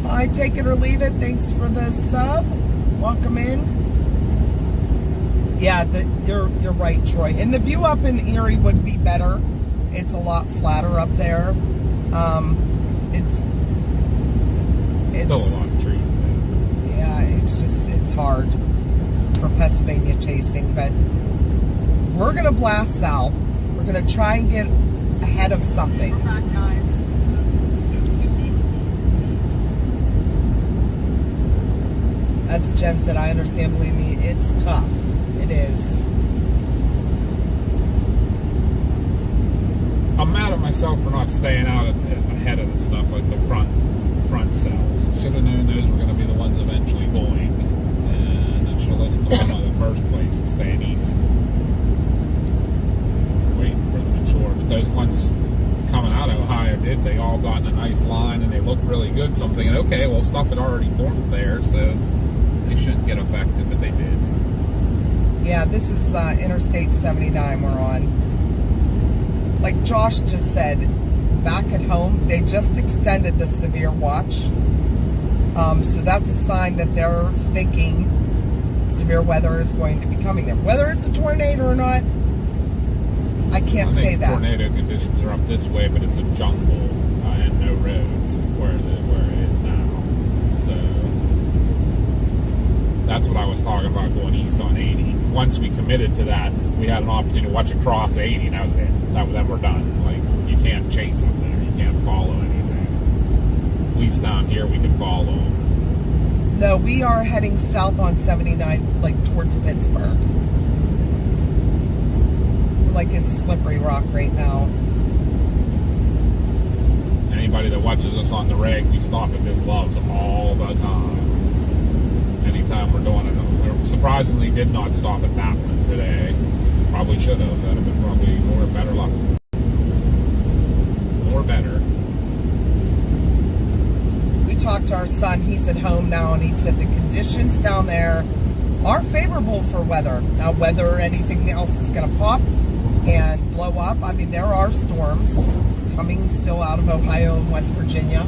I take it or leave it. Thanks for the sub. Welcome in. Yeah, you're right, Troy. And the view up in Erie would be better. It's a lot flatter up there. It's Still a lot of trees there. Yeah, it's hard for Pennsylvania chasing, but we're gonna blast south. We're gonna try and get ahead of something. We're back, guys. That's Jen said, I understand, believe me, it's tough. It is. I'm mad at myself for not staying out ahead of the stuff, like the front cells. Should have known those were going to be the ones eventually going, and I should have listened to them in the first place and staying east. Waiting for them in shore, but those ones coming out of Ohio they all got in a nice line and they looked really good. So I'm thinking, okay, well, stuff had already formed there, so they shouldn't get affected, but they did. Yeah, this is Interstate 79 we're on. Like Josh just said, back at home, they just extended the severe watch. So that's a sign that they're thinking severe weather is going to be coming there. Whether it's a tornado or not, I can't say that. Tornado conditions are up this way, but it's a jungle and no roads where it is now. So that's what I was talking about going east on 80. Once we committed to that, we had an opportunity to watch it cross 80, and that was it. Then we're done. Like, you can't chase up there. You can't follow anything. At least down here, we can follow them. No, we are heading south on 79, like towards Pittsburgh. We're like in Slippery Rock right now. Anybody that watches us on the reg, we stop at this Love's all the time. Anytime we're doing it. We surprisingly did not stop at that one today. Probably should have. That would have been probably more better luck. More better. We talked to our son. He's at home now, and he said the conditions down there are favorable for weather. Now, whether anything else is going to pop and blow up, I mean, there are storms coming still out of Ohio and West Virginia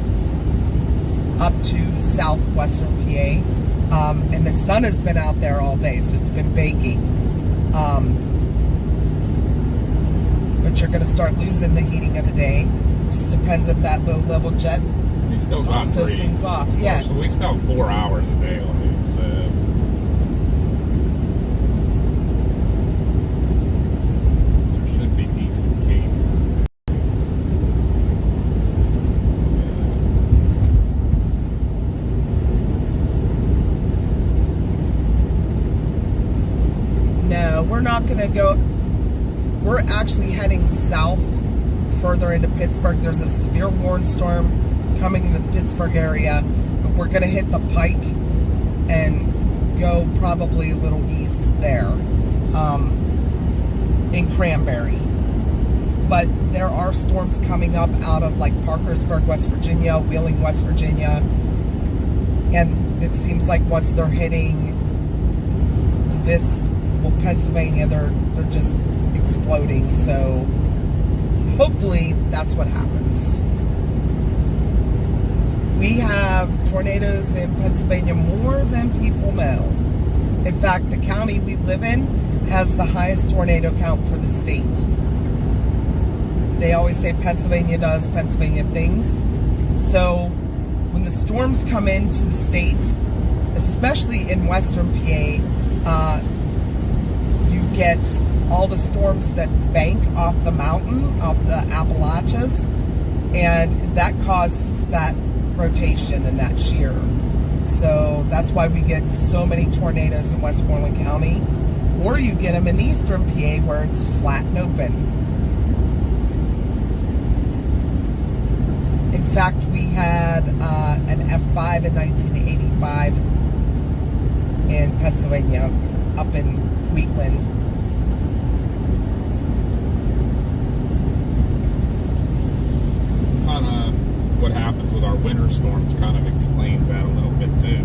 up to southwestern PA. And the sun has been out there all day, so it's been baking. But you're going to start losing the heating of the day. Just depends if that low-level jet We still got pops those 3. things off. Yeah. So we still have 4 hours a day on it. So there should be decent cadence. not going to go. We're actually heading south further into Pittsburgh. There's a severe warning storm coming into the Pittsburgh area, but we're going to hit the Pike and go probably a little east there in Cranberry. But there are storms coming up out of like Parkersburg, West Virginia, Wheeling, West Virginia, and it seems like once they're hitting this, well, Pennsylvania, they're just exploding. So hopefully that's what happens. We have tornadoes in Pennsylvania more than people know. In fact, the county we live in has the highest tornado count for the state. They always say Pennsylvania does Pennsylvania things. So when the storms come into the state, especially in western PA, you get all the storms that bank off the mountain, off the Appalachians, and that causes that rotation and that shear. So that's why we get so many tornadoes in Westmoreland County, or you get them in eastern PA where it's flat and open. In fact, we had an F5 in 1985 in Pennsylvania, up in Wheatland. Kind of what happens with our winter storms kind of explains that a little bit too.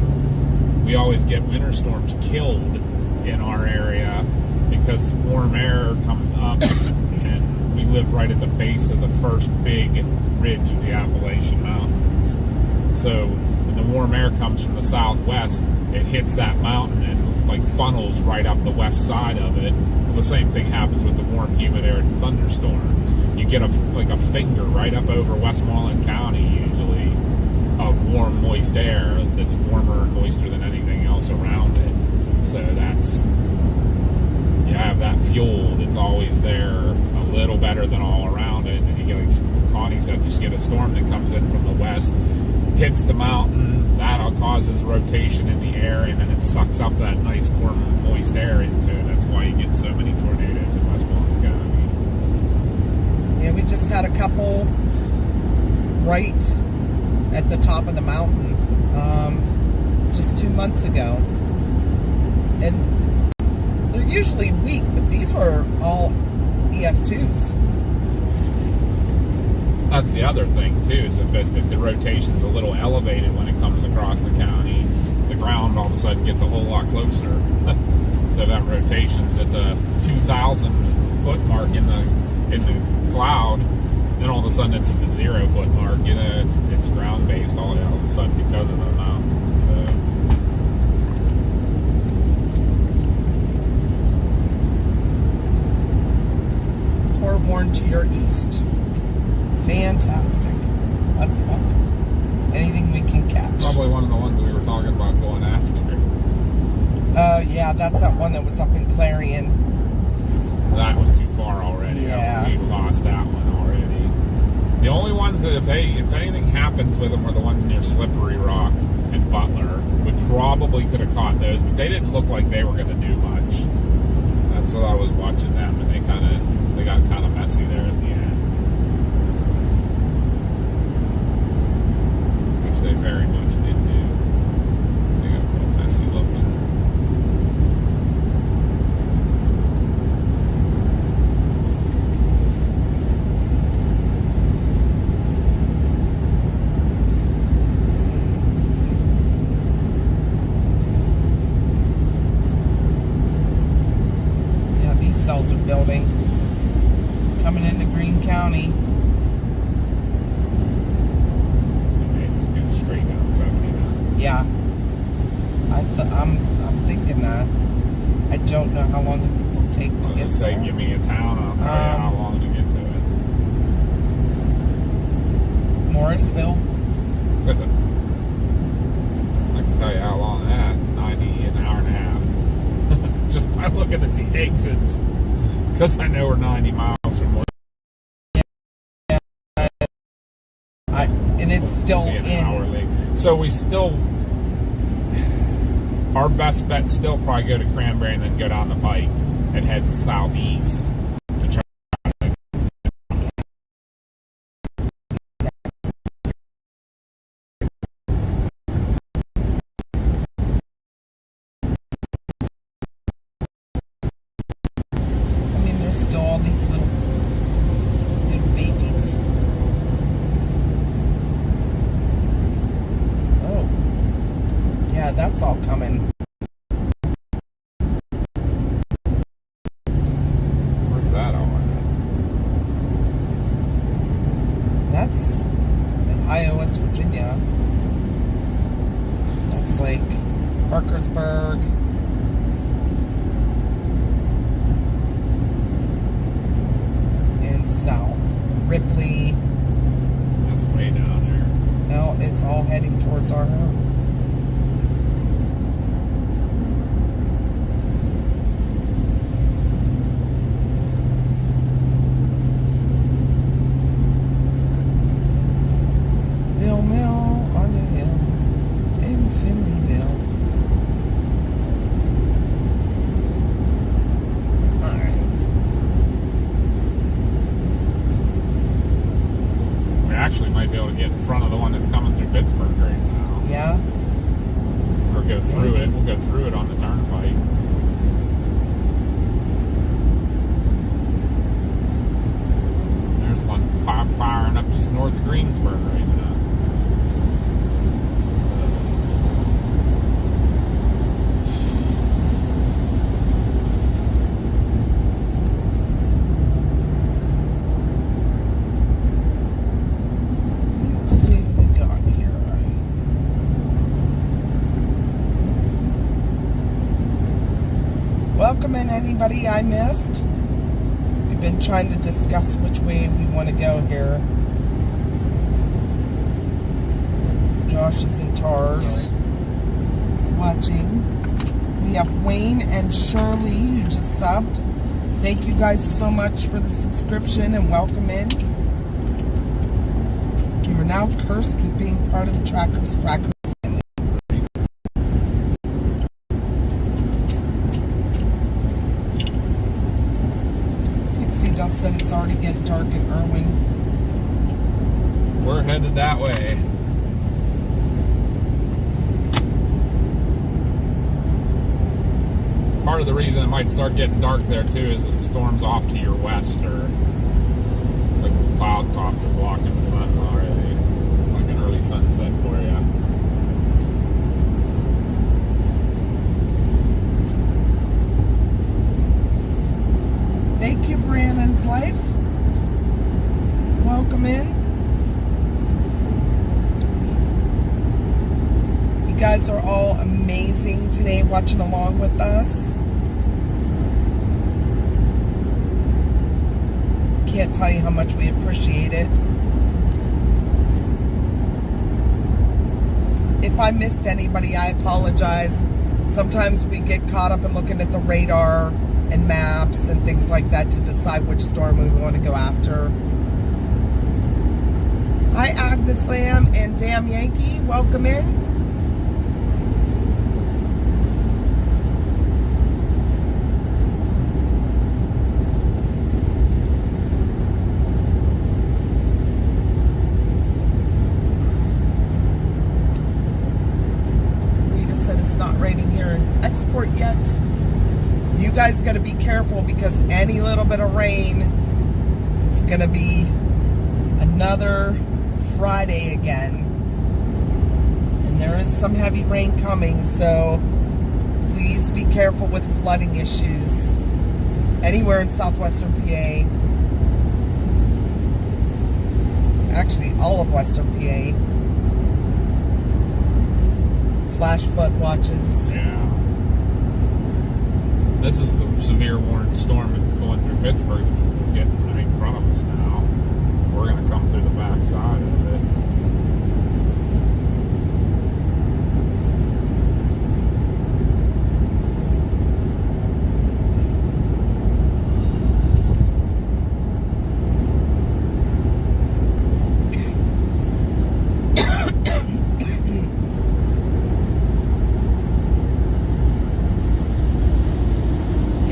We always get winter storms killed in our area because warm air comes up and we live right at the base of the first big ridge of the Appalachian Mountains. So when the warm air comes from the southwest, it hits that mountain and like funnels right up the west side of it. Well, the same thing happens with the warm, humid air and thunderstorms. You get like a finger right up over Westmoreland County usually of warm, moist air that's warmer and moister than anything else around it. So that's, you have that fuel that's always there, a little better than all around it. And you get, like Connie said, you just get a storm that comes in from the west, hits the mountain, that causes rotation in the air, and then it sucks up that nice warm, moist air into it. That's why you get so many tornadoes in Westmoreland County. Yeah, we just had a couple right at the top of the mountain just 2 months ago. And they're usually weak, but these were all EF2s. That's the other thing too, is if the rotation's a little elevated when it comes across the county, the ground all of a sudden gets a whole lot closer. So that rotation's at the 2,000 foot mark in the cloud, then all of a sudden it's at the 0 foot mark. You know, it's ground based all of a sudden because of the mountains. So. Warn to your east. Fantastic. Let's look. Anything we can catch. Probably one of the ones we were talking about going after. Oh, yeah, that's that one that was up in Clarion. That was too far already. Yeah. We lost that one already. The only ones that if anything happens with them are the ones near Slippery Rock and Butler. We probably could have caught those, but they didn't look like they were going to do much. That's what I was watching them, and they got kind of messy there at the end. Which they very much did do. They got real messy looking. Yeah, these cells are building. Coming into Greene County. They just go straight down 79. Yeah. I'm thinking that. I don't know how long it will take to get Say, there. give me a town, I'll tell you how long to get to Morrisville. it. I can tell you how long that, 90, an hour and a half. Just by looking at the exits. Because I know we're 90 miles from one. And it's still An in. hour late. So we still, our best bet still probably go to Cranberry and then go down the Pike it heads southeast to try. I mean, there's still all these little babies. Oh. Yeah, that's all coming. Where's that all at? That's Ohio, West Virginia. That's like Parkersburg. And south. Ripley. That's way down there. No, it's all heading towards our home. Mill Mill on the hill in Finleyville. Alright. We actually might be able to get in front of the one that's coming through Pittsburgh right now. Yeah. Or go through it. We'll go through it on the turnpike. There's one firing up just north of Greensburg right now. Let's see what we got here. Welcome in anybody I missed. We've been trying to discuss which way we want to go here. Josh is in Tars watching. We have Wayne and Shirley who just subbed. Thank you guys so much for the subscription and welcome in. You are now cursed with being part of the Trackers Crackers family. Pixie Dust said it's already getting dark in Irwin. We're headed that way. Part of the reason it might start getting dark there too is the storm's off to your west, or like the cloud tops are blocking the sun already. Like an early sunset for you. Thank you, Brandon's Life. Welcome in. You guys are all amazing today watching along with us. Can't tell you how much we appreciate it. If I missed anybody, I apologize. Sometimes we get caught up in looking at the radar and maps and things like that to decide which storm we want to go after. Hi, Agnes Lamb and Damn Yankee. Welcome in. Rita said it's not raining here in Export yet. You guys got to be careful because any little bit of rain, it's going to be another Friday again. And there is some heavy rain coming, so please be careful with flooding issues anywhere in southwestern PA. Actually, all of western PA. Flash flood watches. Yeah. This is the severe warning storm going through Pittsburgh that's getting right in front of us now. We're going to come through the back side of it.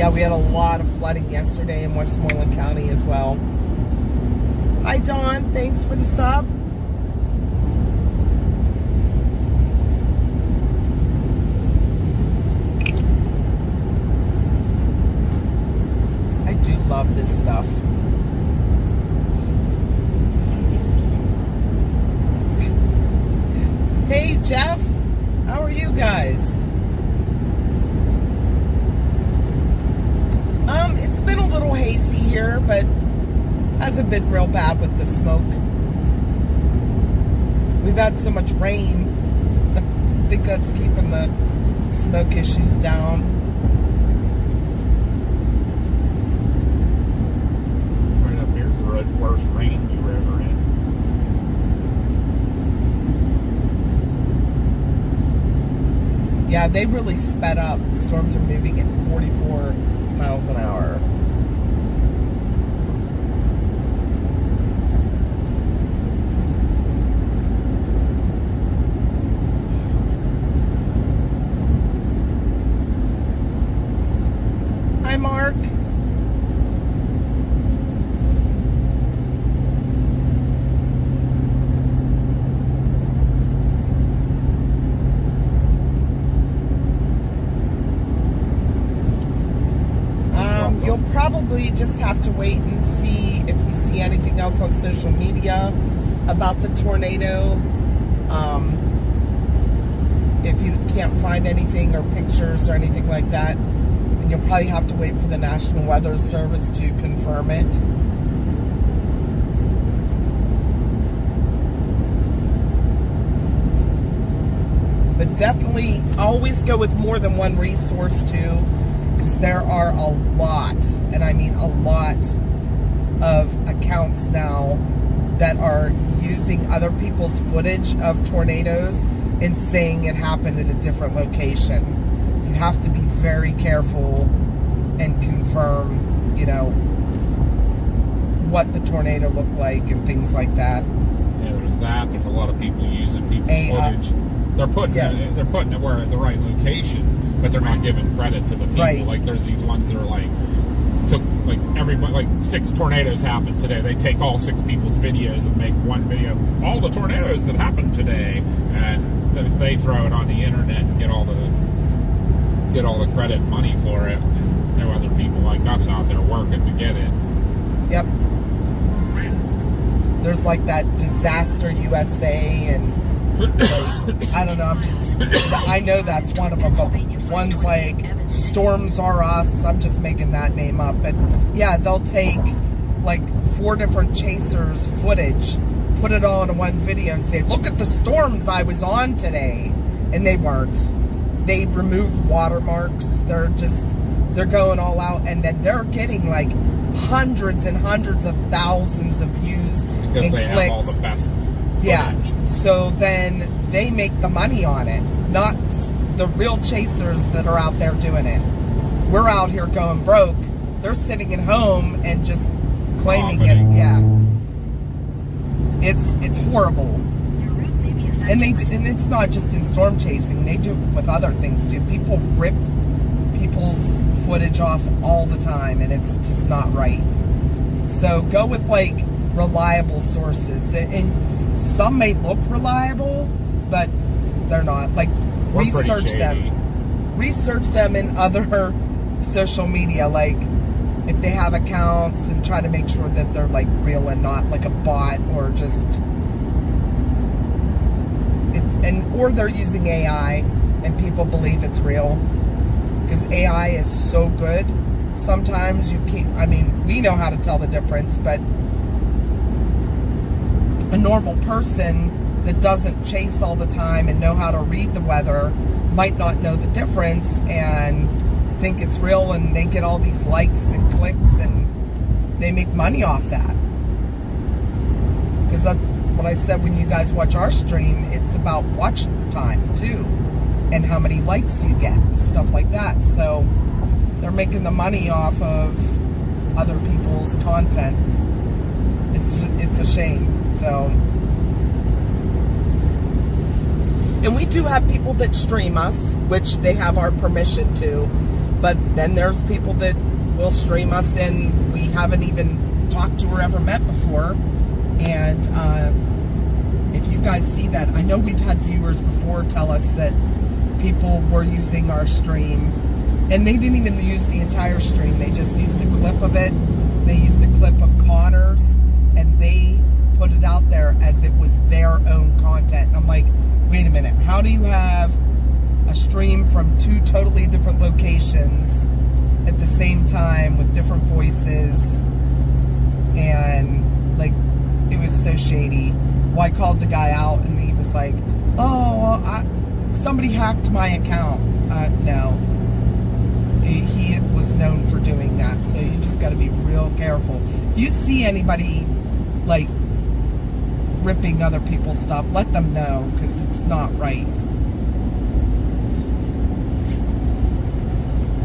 Yeah, we had a lot of flooding yesterday in Westmoreland County as well. Hi, Dawn. Thanks for the sub. I do love this stuff. Hey, Jeff. How are you guys? It's been a little hazy here, but hasn't been real bad with the smoke. We've had so much rain. I think that's keeping the smoke issues down. Right up here's the worst rain you were ever in. Yeah, they really sped up. The storms are moving at 44 miles an hour. Hi, Mark. You'll probably just have to wait and see if you see anything else on social media about the tornado. If you can't find anything or pictures or anything like that, then you'll probably have to wait for the National Weather Service to confirm it. But definitely always go with more than one resource too. There are a lot, and I mean a lot, of accounts now that are using other people's footage of tornadoes and saying it happened at a different location. You have to be very careful and confirm, you know, what the tornado looked like and things like that. Yeah, there's that. There's a lot of people using people's footage. They're putting it where at the right location, but they're not giving credit to the people. Right. Like there's these ones that are like took like everybody, like 6 tornadoes happened today. They take all 6 people's videos and make one video, all the tornadoes that happened today, and they throw it on the internet and get all the credit and money for it. No other people like us out there working to get it. Yep. There's like that Disaster USA and like, I don't know. I know that's one of them, but one's like Storms R Us. I'm just making that name up. But yeah, they'll take like 4 different chasers' footage, put it all in one video and say, look at the storms I was on today. And they weren't. They removed watermarks. They're going all out. And then they're getting like hundreds and hundreds of thousands of views Because and they clicks. have all the best footage. Yeah, so then they make the money on it, not the real chasers that are out there doing it. We're out here going broke. They're sitting at home and just claiming Profiting. it. Yeah, it's horrible. Your route may be affected. And it's not just in storm chasing. They do it with other things too. People rip people's footage off all the time, and it's just not right. So go with like reliable sources, and some may look reliable, but they're not. Like, We're pretty research shady. them. Research them in other social media, like if they have accounts, and try to make sure that they're like real and not like a bot or just or they're using AI and people believe it's real, because AI is so good. Sometimes you can't, I mean, we know how to tell the difference, but a normal person that doesn't chase all the time and know how to read the weather might not know the difference and think it's real, and they get all these likes and clicks and they make money off that. Because that's what I said when you guys watch our stream, it's about watch time too, and how many likes you get and stuff like that. So they're making the money off of other people's content. It's a shame. So, and we do have people that stream us, which they have our permission to, But then there's people that will stream us and we haven't even talked to or ever met before. And if you guys see that, I know we've had viewers before tell us that people were using our stream and they didn't even use the entire stream. They just used a clip of it. They used a clip of Connor's and they put it out there as it was their own content. And I'm like, wait a minute, how do you have a stream from two totally different locations at the same time with different voices? And like, it was so shady. Well, I called the guy out and he was like, oh, somebody hacked my account. No. He was known for doing that, so you just got to be real careful. You see anybody like ripping other people's stuff, let them know, because it's not right.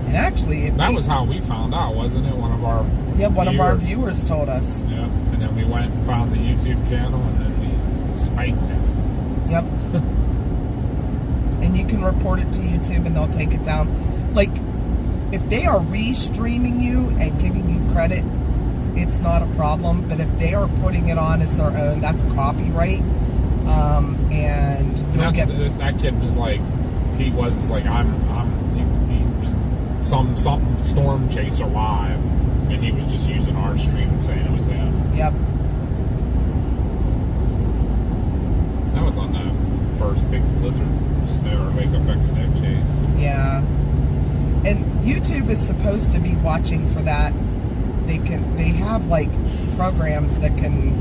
And actually, that was how we found out, wasn't it? One of our of our viewers told us. Yeah, and then we went and found the YouTube channel, and then we spiked it. Yep. And you can report it to YouTube, and they'll take it down. Like, if they are re-streaming you and giving you credit, it's not a problem. But if they are putting it on as their own, that's copyright. And you'll get... That kid was like, he was like, he was some Storm Chaser Live, and he was just using our stream and saying it was him. Yep. That was on the first big blizzard snow or lake effect snow chase. Yeah. And YouTube is supposed to be watching for that. They have like programs that can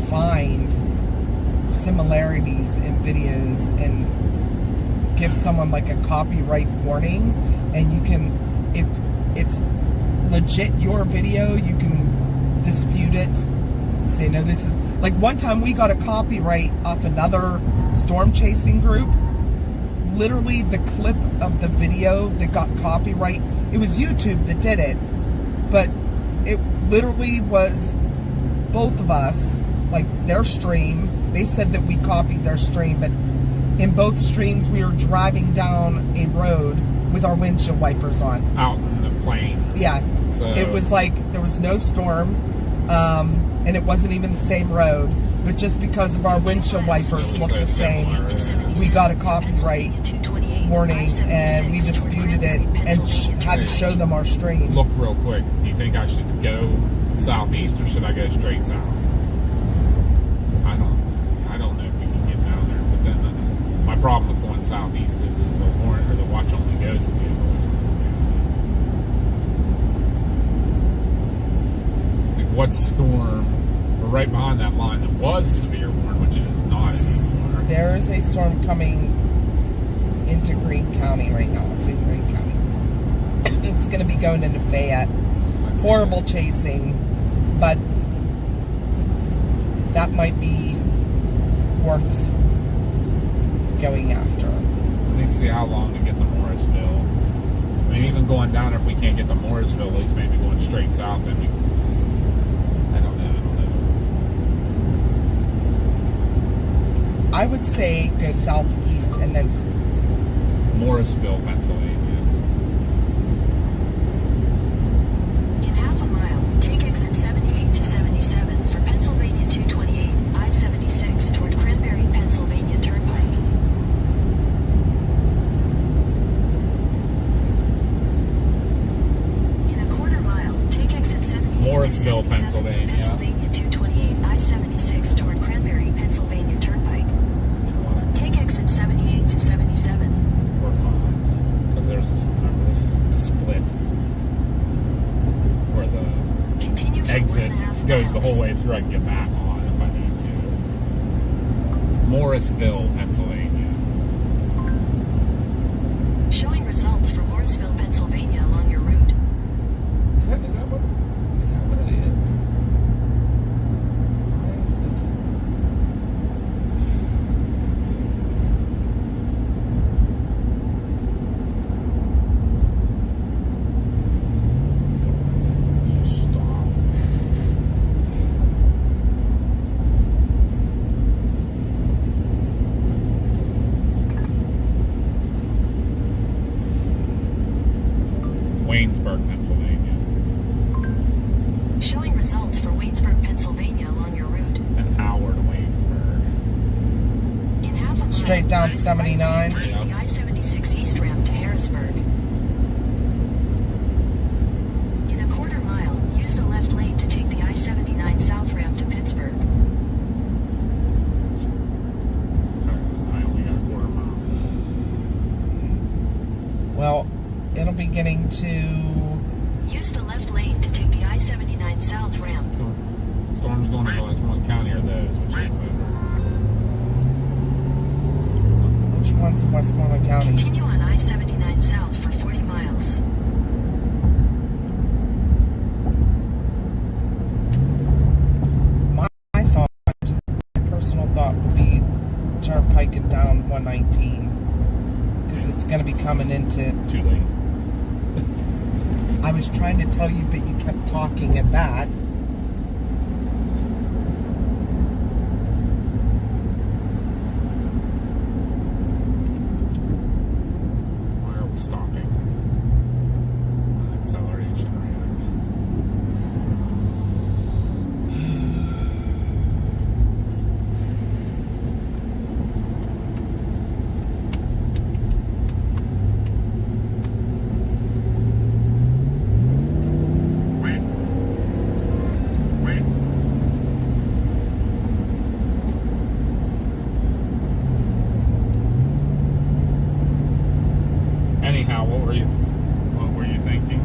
find similarities in videos and give someone like a copyright warning, and you can, if it's legit your video, you can dispute it, say no, this is, like one time we got a copyright off another storm chasing group. Literally the clip of the video that got copyright, it was YouTube that did it, but it literally was both of us, like their stream. They said that we copied their stream, but in both streams we were driving down a road with our windshield wipers on. Out in the plains. Yeah. So it was like there was no storm, and it wasn't even the same road, but just because of our windshield wipers looked the same, we got a copyright warning and we disputed it and had to show them our stream. Look real quick. Do you think I should go southeast or should I go straight south? I don't know if we can get down there, but then my problem with going southeast is the warrant or the watch only goes to the other Like what storm? We're right behind that line that was severe warning, which it is not anymore. There is a storm coming into Greene County right now. It's in Greene County. It's going to be going into Fayette. Horrible chasing, but that might be worth going after. Let me see how long to get to Morrisville. I mean, even going down, if we can't get to Morrisville, at least maybe going straight south, and I don't know. I would say go southeast and then Morrisville, Pennsylvania. In half a mile, take exit 78 to 77 for Pennsylvania 228, I-76 toward Cranberry, Pennsylvania Turnpike. In a quarter mile, take exit 78 Morrisville, to 77 Pennsylvania. for Pennsylvania 228, I-76 toward Cranberry, Pennsylvania Turnpike. Take exit 78 to 77. We're fine. Because remember, this is the split where the Continue for exit 1.5 goes the miles. whole way through. I can get back on if I need to. Morrisville, Pennsylvania. Showing results for Morrisville, Pennsylvania along your route. Is that what it is? Why is it? You stop. Waynesburg, Pennsylvania. Showing results for Waynesburg, Pennsylvania along your route. An hour to Waynesburg. In half a mile, Straight down 79. take the I-76 East ramp to Harrisburg. In a quarter mile, use the left lane to take the I-79 South ramp to Pittsburgh. I only got a quarter mile. Well, it'll be getting to... Use the left lane to take the I-79 South ramp. Storm's going to Westmoreland County are those, which is better. Which one's Westmoreland County? Continue on I-79 South for 40 miles. My thought, just my personal thought, would be turnpiking down 119. Because it's going to be coming into... Too late. I was trying to tell you, but you kept talking at that. Why are we stopping? Acceleration ramp. Anyhow, what were you thinking?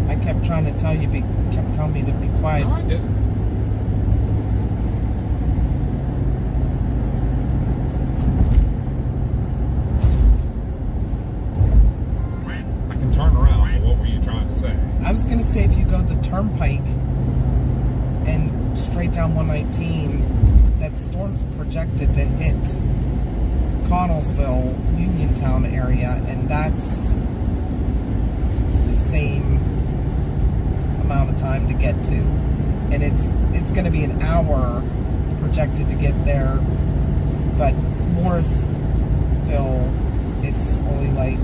I kept trying to tell you, but you kept telling me to be quiet. No, I didn't. I can turn around, but what were you trying to say? I was going to say, if you go the turnpike and straight down 119, that storm's projected to hit Connellsville, Uniontown area, and that's the same amount of time to get to. And it's going to be an hour projected to get there, but Morrisville, it's only like,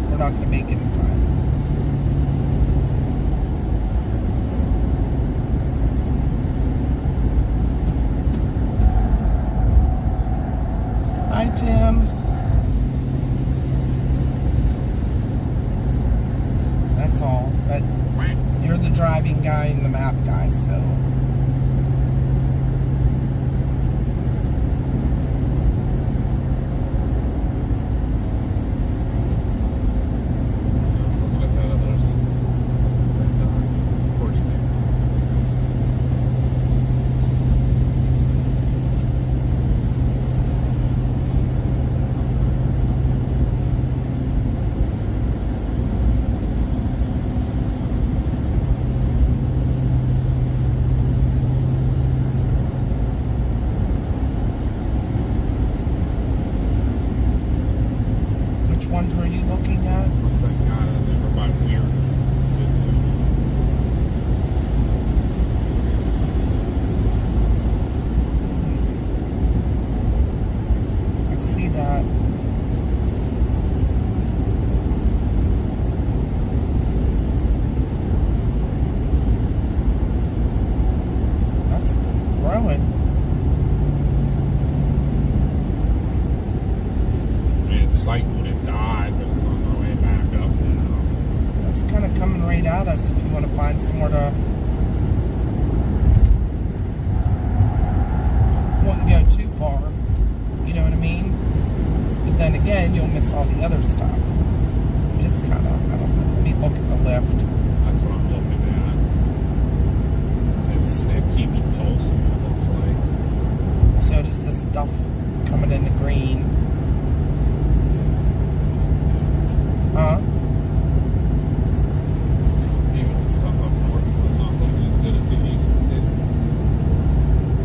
we're not going to make it in time. Hi, Tim. That's all. But you're the driving guy and the map guy, so. I was looking at that other. Of course, they. Which ones were you looking at? What's that guy over by Weird? I see that. That's growing. It's cycled, it died, but it's on the way back up now. That's kind of coming right at us if you want to find somewhere to... Wouldn't go too far. You know what I mean? But then again, you'll miss all the other stuff. I mean, it's kind of, I don't know. Let me look at the lift. That's what I'm looking at. It keeps pulsing, it looks like. So does this stuff coming into green. Huh? Even the stuff up north is not looking as good as it used to do.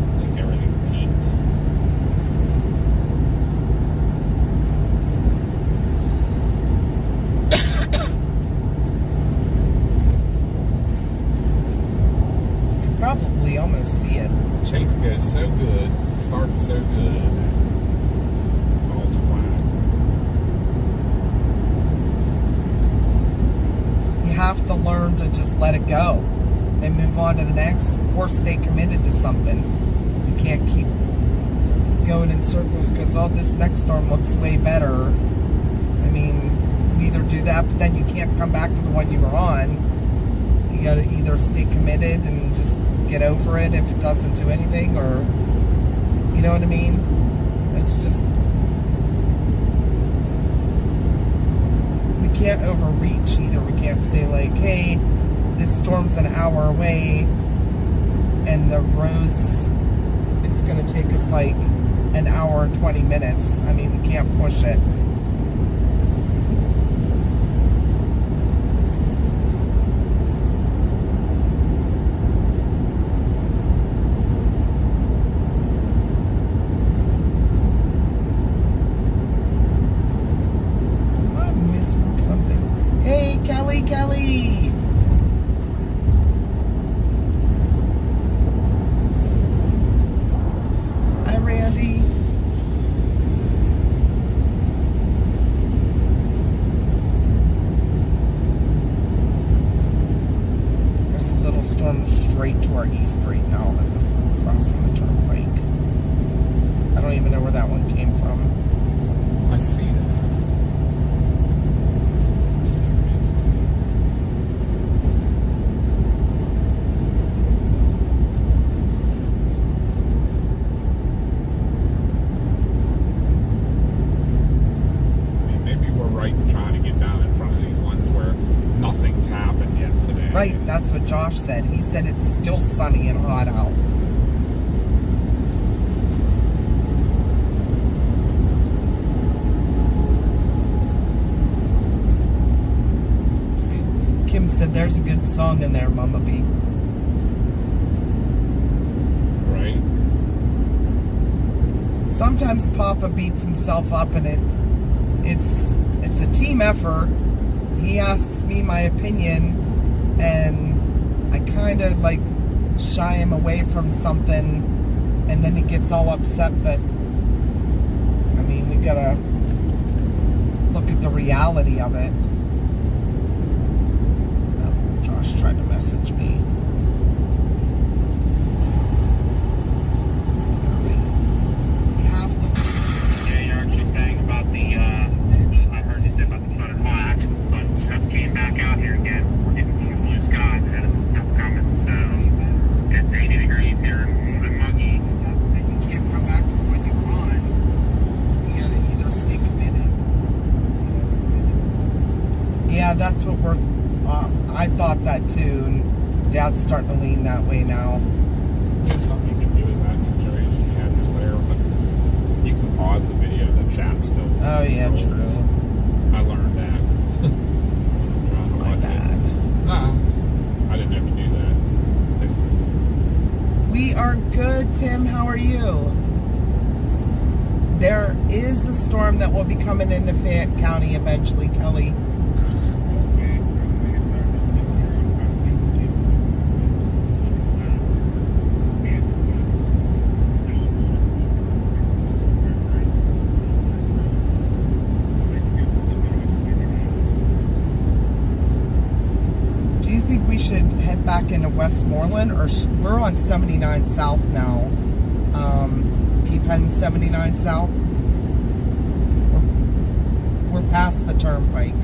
I think everything peaked. You can probably almost see it. Chase goes so good, started so good, falls flat. learn to just let it go and move on to the next, or stay committed to something. You can't keep going in circles because, oh, this next storm looks way better. I mean, you either do that, but then you can't come back to the one you were on. You gotta either stay committed and just get over it if it doesn't do anything, or, you know what I mean? It's just, we can't overreach either. We can't say like, hey, this storm's an hour away and the roads, it's gonna take us like an hour and 20 minutes. I mean, we can't push it. I'm missing something. Hey, Kelly. Hi, Randy. There's a little storm straight to our east right now that we're crossing the turnpike. I don't even know where that one came from. I see that. Seriously. I mean, maybe we're right in trying to get down in front of these ones where nothing's happened yet today. Right, that's what Josh said. He said it's still sunny and hot out. Kim said there's a good song in there, Mama B. Right? Sometimes Papa beats himself up, and it's a team effort. He asks me my opinion, and I kind of like shy him away from something, and then he gets all upset. But I mean, we gotta look at the reality of it. Oh, Josh tried to message me. You have to. Yeah, you're actually saying about the, I heard you say about the sun and hot. Actually, the sun just came back out here again. We're getting more blue skies ahead of the stuff coming. So it's 80 degrees here and muggy. Then you can't come back to the one you're on. You gotta either stay committed. Yeah, that's what we're. I thought that too, and Dad's starting to lean that way now. There's something you can do in that situation. You have just there, but you can pause the video. The chat still. Oh yeah, rolls. true. I learned that. Trying to My watch bad. it. I didn't have to do that. We are good, Tim. How are you? There is a storm that will be coming into Fayette County eventually, Kelly. Do you think we should head back into Westmoreland, or we're on 79 South now? Keep heading 79 South. We're past the turnpike.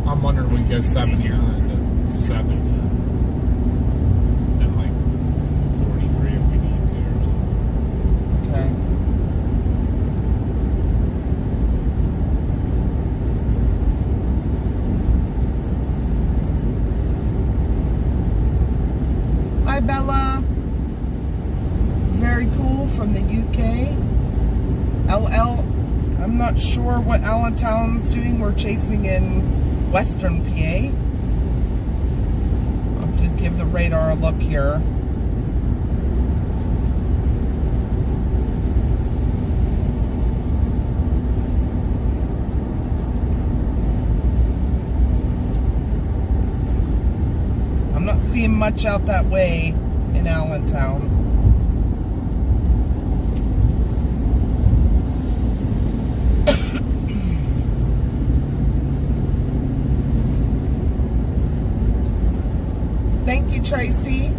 I'm wondering we go 79 to 7. Then like 43 if we need to or something. Okay. Hi, Bella. Very cool from the UK. LL, I'm not sure what Allentown's doing. We're chasing in Western PA. I'll have to give the radar a look here. I'm not seeing much out that way in Allentown. Thank you, Tracy.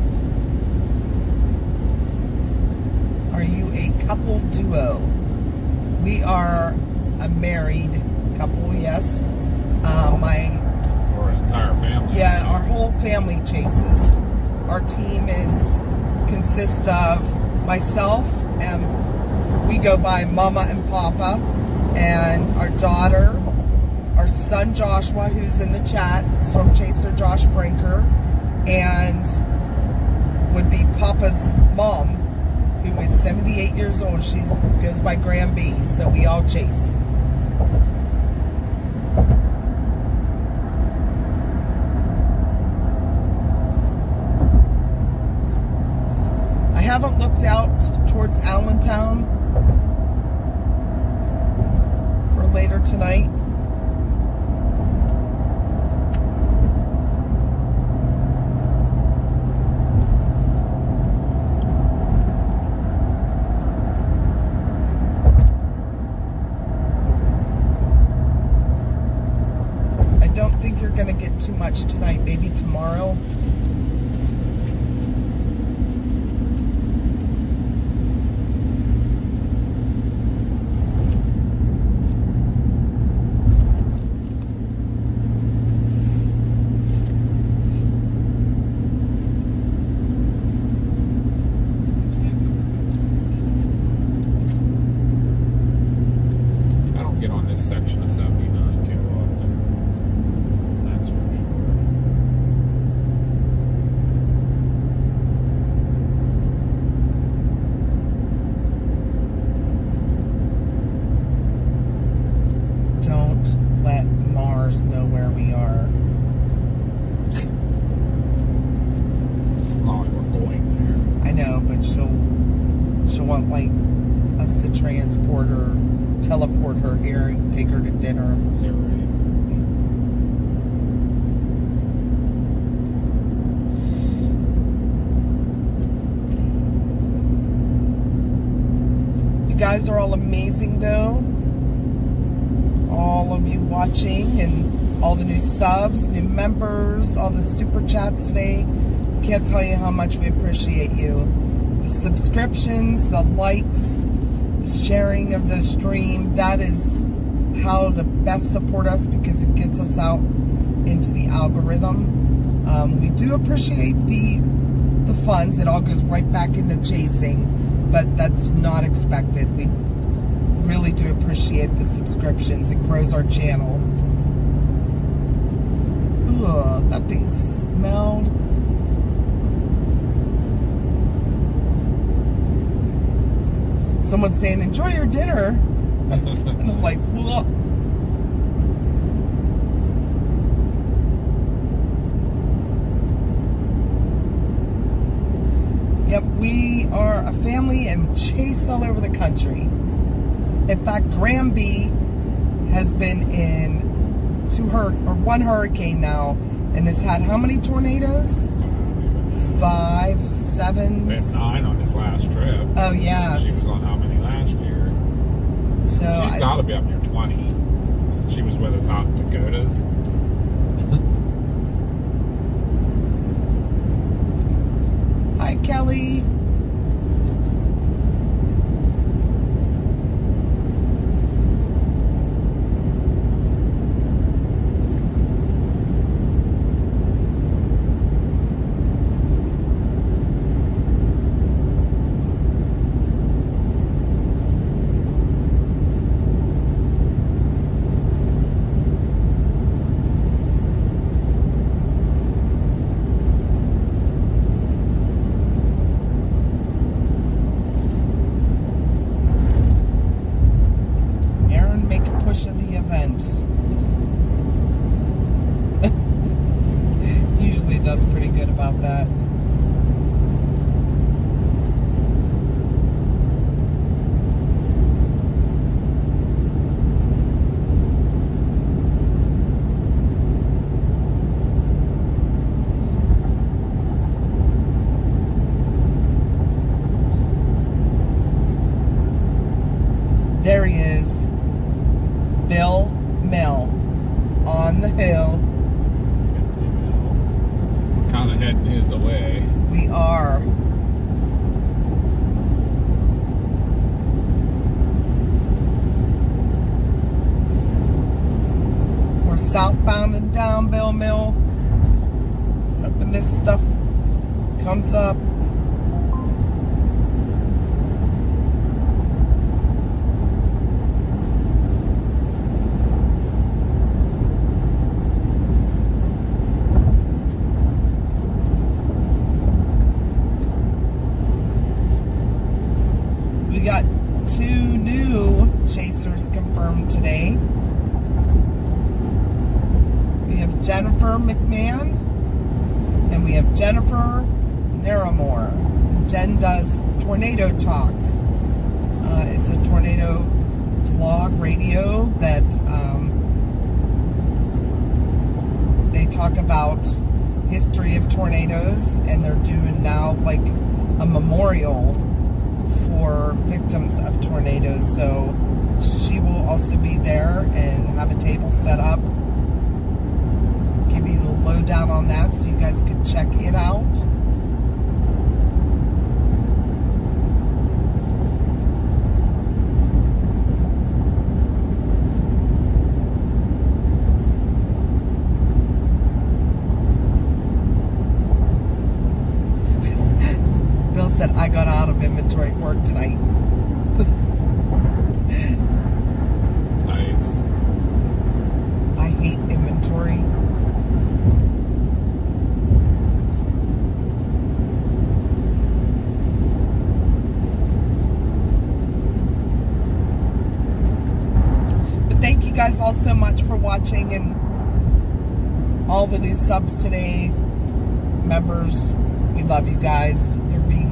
Are you a couple duo? We are a married couple, yes. Or an entire family. Yeah, our whole family chases. Our team consists of myself, and we go by Mama and Papa, and our daughter, our son Joshua, who's in the chat, Storm Chaser Josh Brinker, and would be Papa's mom, who is 78 years old. She goes by Graham B, so we all chase. I haven't looked out towards Allentown for later tonight. I don't think you're going to get too much tonight, maybe tomorrow. I don't get on this section of 79 too often. That's for sure. Don't let Mars know where we are. Not like we're going I know, but she'll want like us to transport her, teleport her here, and take her to dinner. there. Yeah, right. You guys are all amazing, though. All of you watching, and all the new subs, new members, all the super chats today. Can't tell you how much we appreciate you. The subscriptions, the likes, the sharing of the stream, that is how to best support us, because it gets us out into the algorithm. We do appreciate the funds. It all goes right back into chasing, but that's not expected. We really do appreciate the subscriptions. It grows our channel. Ugh, that thing smelled. Someone's saying, enjoy your dinner. And I'm like, whoa. Yep, we are a family and chase all over the country. In fact, Graham B has been in one hurricane now, and has had how many tornadoes? 5, 7. We had 9 on this last trip. Oh yeah. She was on how many last year? So She's got to be up near 20. She was with us out in Dakotas. Hi, Kelly. Aaron, make a push of the event. Usually does pretty good about that. There he is. Bill Mill on the hill. Kind of heading his away. We are. We're southbound and down Bill Mill. Hoping this stuff comes up. We got 2 new chasers confirmed today. We have Jennifer McMahon and we have Jennifer Naramore. Jen does Tornado Talk. It's a tornado vlog radio that they talk about history of tornadoes, and they're doing now like a memorial for victims of tornadoes. So she will also be there and have a table set up. Give you the lowdown on that so you guys can check it out. Bill said, I got out of inventory at work tonight. Nice. I hate inventory. But thank you guys all so much for watching and all the new subs today. Members, we love you guys. You're being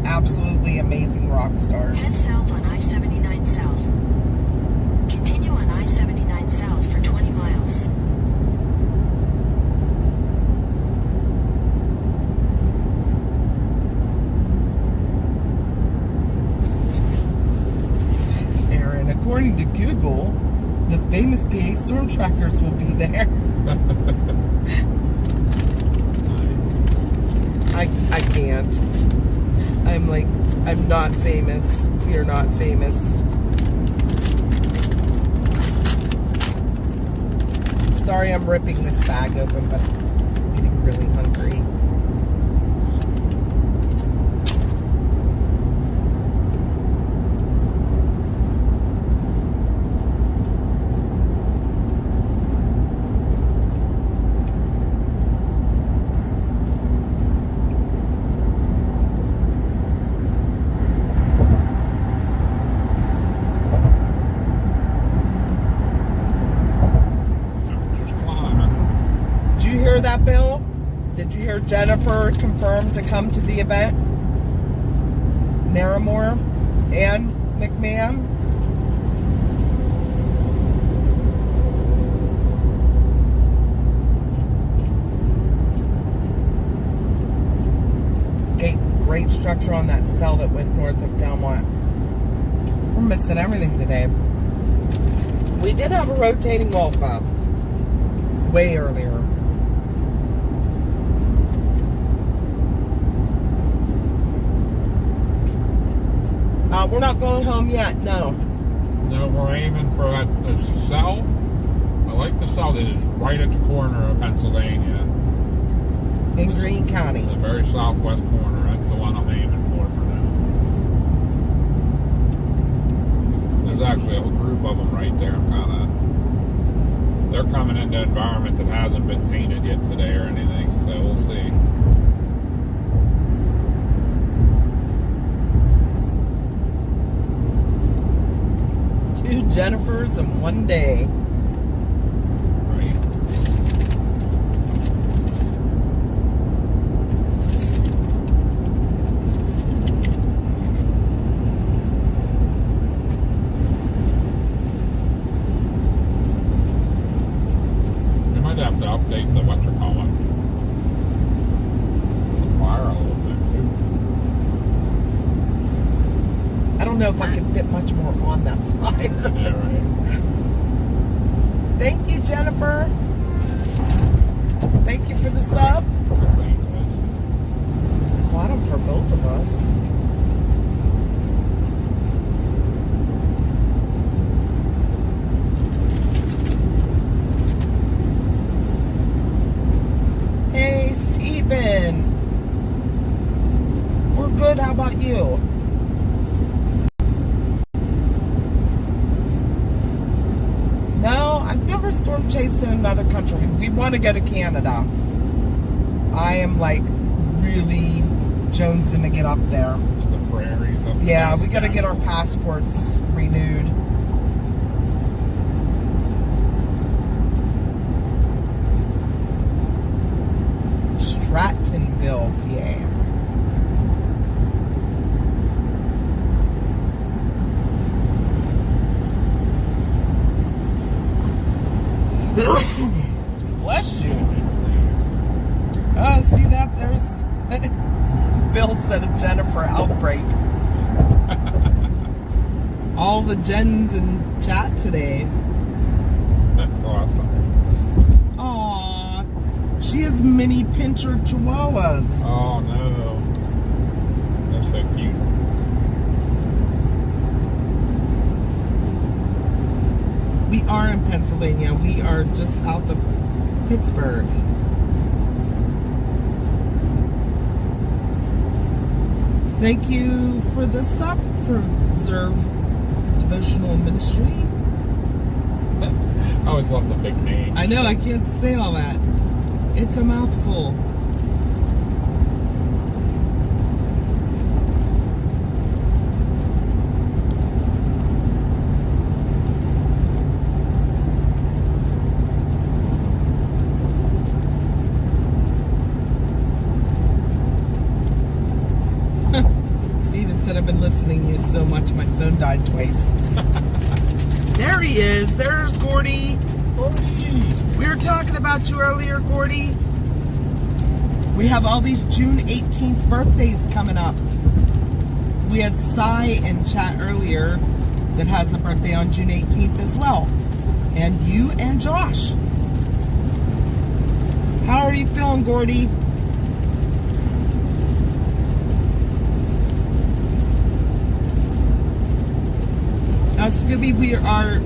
absolutely amazing rock stars. Head south on I-79 South. Continue on I-79 South for 20 miles. Aaron, according to Google, the famous PA storm trackers will be there. I can't. I'm not famous. You're not famous. Sorry I'm ripping this bag open, but I'm getting really hungry. Just climbing. Did you hear that, Bill? Did you hear Jennifer confirmed to come to the event? Naramore and McMahon? Great structure on that cell that went north of Delmont. We're missing everything today. We did have a rotating wall cloud way earlier. We're not going home yet, no. No, we're aiming for that cell. I like the cell that is right at the corner of Pennsylvania. In Greene County. The very southwest corner. That's the one I'm aiming for now. There's actually a whole group of them right there. They're coming into an environment that hasn't been tainted yet today or anything, so we'll see. Two Jennifers in one day. Right. We might have to update the what you call it. The flyer a little bit too. I don't know if I can fit much more on that flyer. Yeah, right. been? We're good. How about you? No, I've never storm chased in another country. We want to go to Canada. I am like really jonesing to get up there. The prairies up Yeah, south we got to get our Saskatchewan. passports renewed. Strattonville, PA. Bless you. Oh, see that? There's Bill said a Jennifer outbreak. All the Jens in chat today. That's awesome. Aw, she has mini pincher chihuahuas. Oh no. They're so cute. We are in Pennsylvania. We are just south of Pittsburgh. Thank you for the sub preserve devotional ministry. I always love the big name. I know I can't say all that. It's a mouthful. Steven said I've been listening to you so much my phone died twice. There he is. There's Gordy. We were talking about you earlier, Gordy. We have all these June 18th birthdays coming up. We had Cy in chat earlier that has a birthday on June 18th as well. And you and Josh. How are you feeling, Gordy? Now, Scooby, we are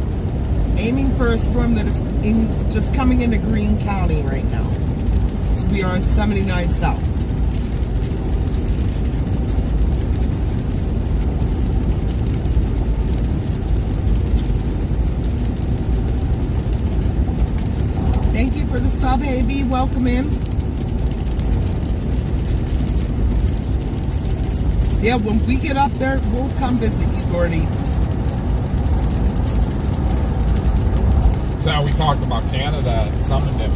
aiming for a storm that is just coming into Greene County right now. So we are on 79 South. Thank you for the sub, Aby. Welcome in. Yeah, when we get up there, we'll come visit you, Gordy. So we talked about Canada and summoned him.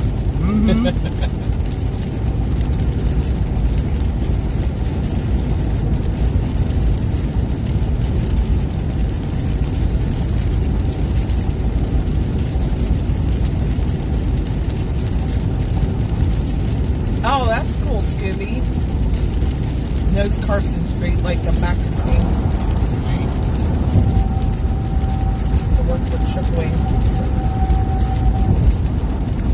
Oh, that's cool, Scooby. Knows Carson Street like the back of his hand. Sweet. So work for Tripway.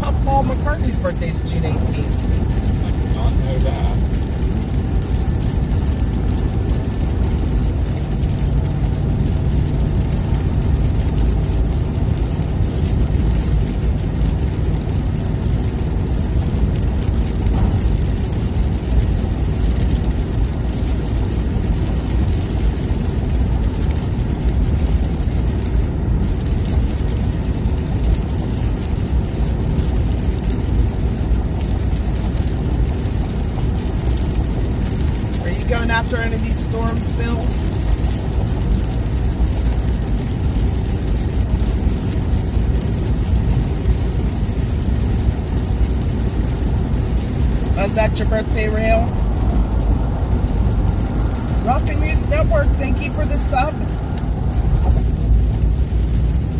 Oh, Paul McCartney's birthday is June 18th. I did not know that. Going after any of these storms, Phil? Is that your birthday, Rail? Rocket News Network, thank you for the sub.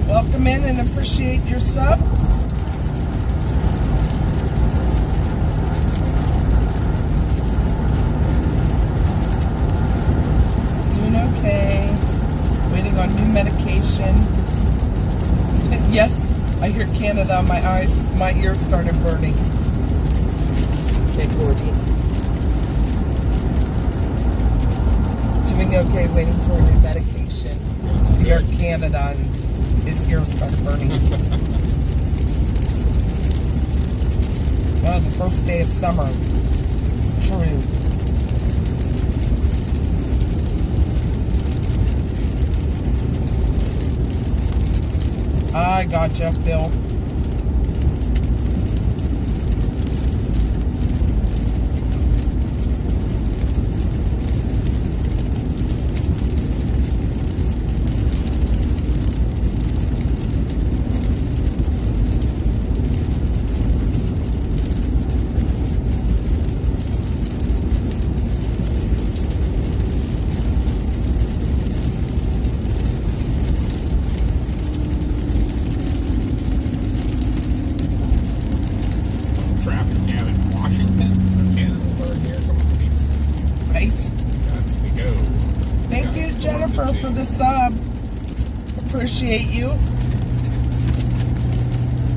Welcome in and appreciate your sub. Okay, waiting on new medication. Yes, I hear Canada. My ears started burning. Okay, Gordy. Doing okay, waiting for a new medication. We heard Canada and his ears started burning. Well, the first day of summer. true. I gotcha, Bill. Traffic jam in Washington or Canada here. Come on, peeps. Right? That's we go. Thank Got you, a storm Jennifer, to for the change. sub. Appreciate you.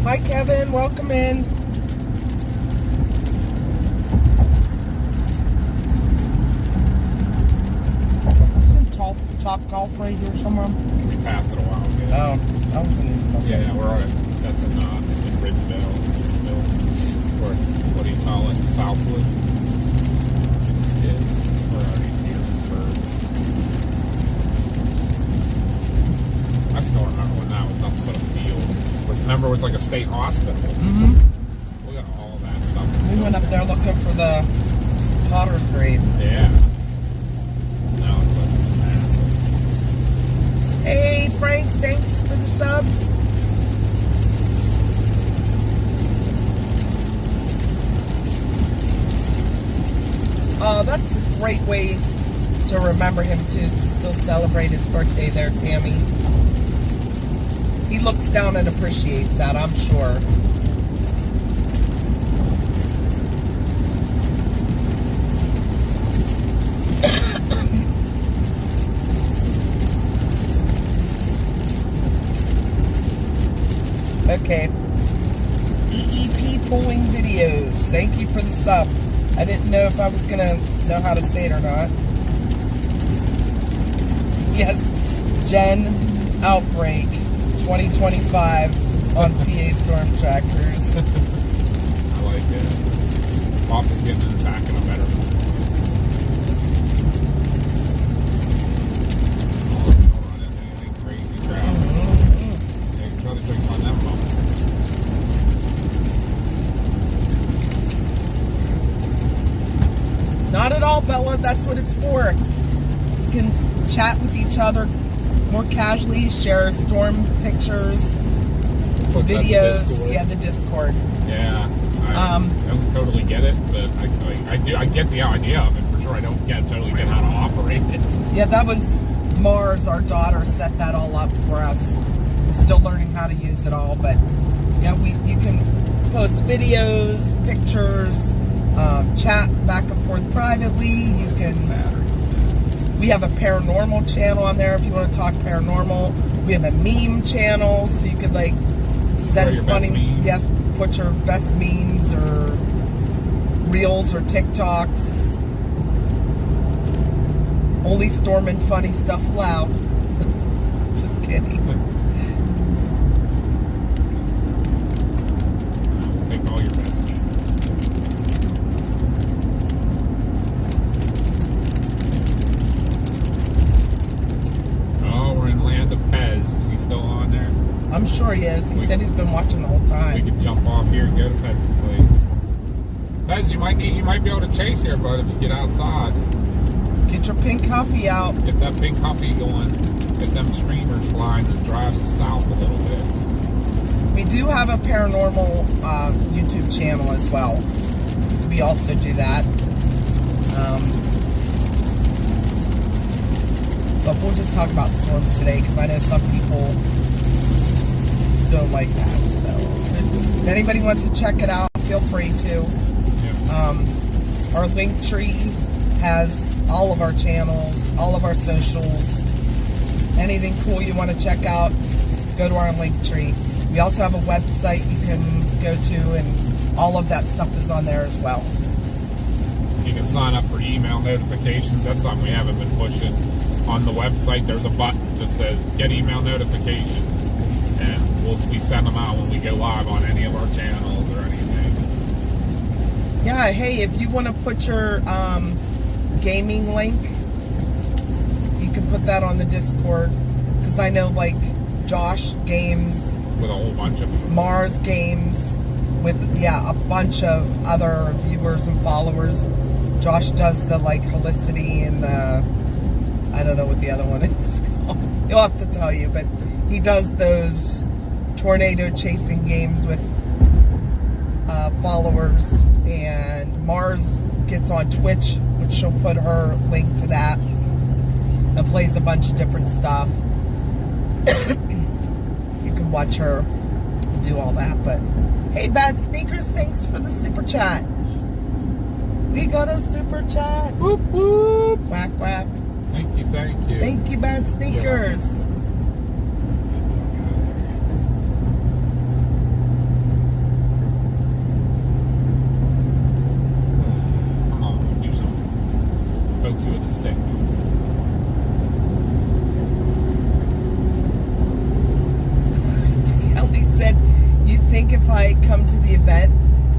Hi, Kevin. Welcome in. Isn't Top Golf right here somewhere? We passed it a while ago. Oh, I wasn't even. Yeah, we're on it. That's it's in Ridgeville, or what do you call it? Southwood. We're already here in Spurs. I still remember when that was nothing but a field. Remember, it was like a state hospital. Mm-hmm. We got all of that stuff. We went up there looking for the Potter's grave. Yeah. Now it's like massive. Hey, Frank, thanks for the sub. That's a great way to remember him too, to still celebrate his birthday there, Tammy. He looks down and appreciates that, I'm sure. Okay. EEP pulling videos. Thank you for the sub. I didn't know if I was going to know how to say it or not. Yes, Jen Outbreak 2025 on PA Storm Trackers. I like it. Pop is getting in the back of a better one. Oh, you don't run into anything crazy crowd. Yeah, you try to drink on them bumps. Not at all, Bella. That's what it's for. You can chat with each other more casually, share storm pictures, What's that, the videos. Discord? Yeah, the Discord. Yeah, I don't totally get it, but I do. I get the idea of it for sure. I don't totally get how to operate it. Yeah, that was Mars, our daughter, set that all up for us. I'm still learning how to use it all, but yeah, you can post videos, pictures, chat back and forth privately. You can. We have a paranormal channel on there if you want to talk paranormal. We have a meme channel, so you could like send your funny, best memes. yeah, put your best memes or reels or TikToks. Only storm and funny stuff allowed. Just kidding. I'll take all your best memes. Oh, we're in Land of Pez. Is he still on there? I'm sure he is. He said he's been watching the whole We time. could jump off here and go to Pez's place. Pez, you might be able to chase here, bud, if you get outside. Get your pink coffee out. Get that pink coffee going. Get them streamers flying and drive south a little bit. We do have a paranormal YouTube channel as well. So we also do that. But we'll just talk about storms today because I know some people don't like that. So if anybody wants to check it out, feel free to. Yeah. Our link tree has all of our channels, all of our socials. Anything cool you want to check out, go to our link tree. We also have a website you can go to, and all of that stuff is on there as well. You can sign up for email notifications. That's something we haven't been pushing. On the website, there's a button that says get email notifications, and we send them out when we go live on any of our channels or anything. Yeah, hey, if you want to put your gaming link, you can put that on the Discord. Because I know, like, Josh games, with a whole bunch of them. Mars games, with, yeah, a bunch of other viewers and followers. Josh does the, like, Helicity and the, I don't know what the other one is called. He'll have to tell you, but he does those tornado chasing games with followers. And Mars gets on Twitch, which she'll put her link to that, and plays a bunch of different stuff. You can watch her do all that. But hey, Bad Sneakers, thanks for the super chat. We got a super chat. Whoop, whoop. Quack, quack. Thank you, thank you. Thank you, Bad Sneakers. Come on, do something. Poke you with a stick. Kelly said, you think if I come to the event,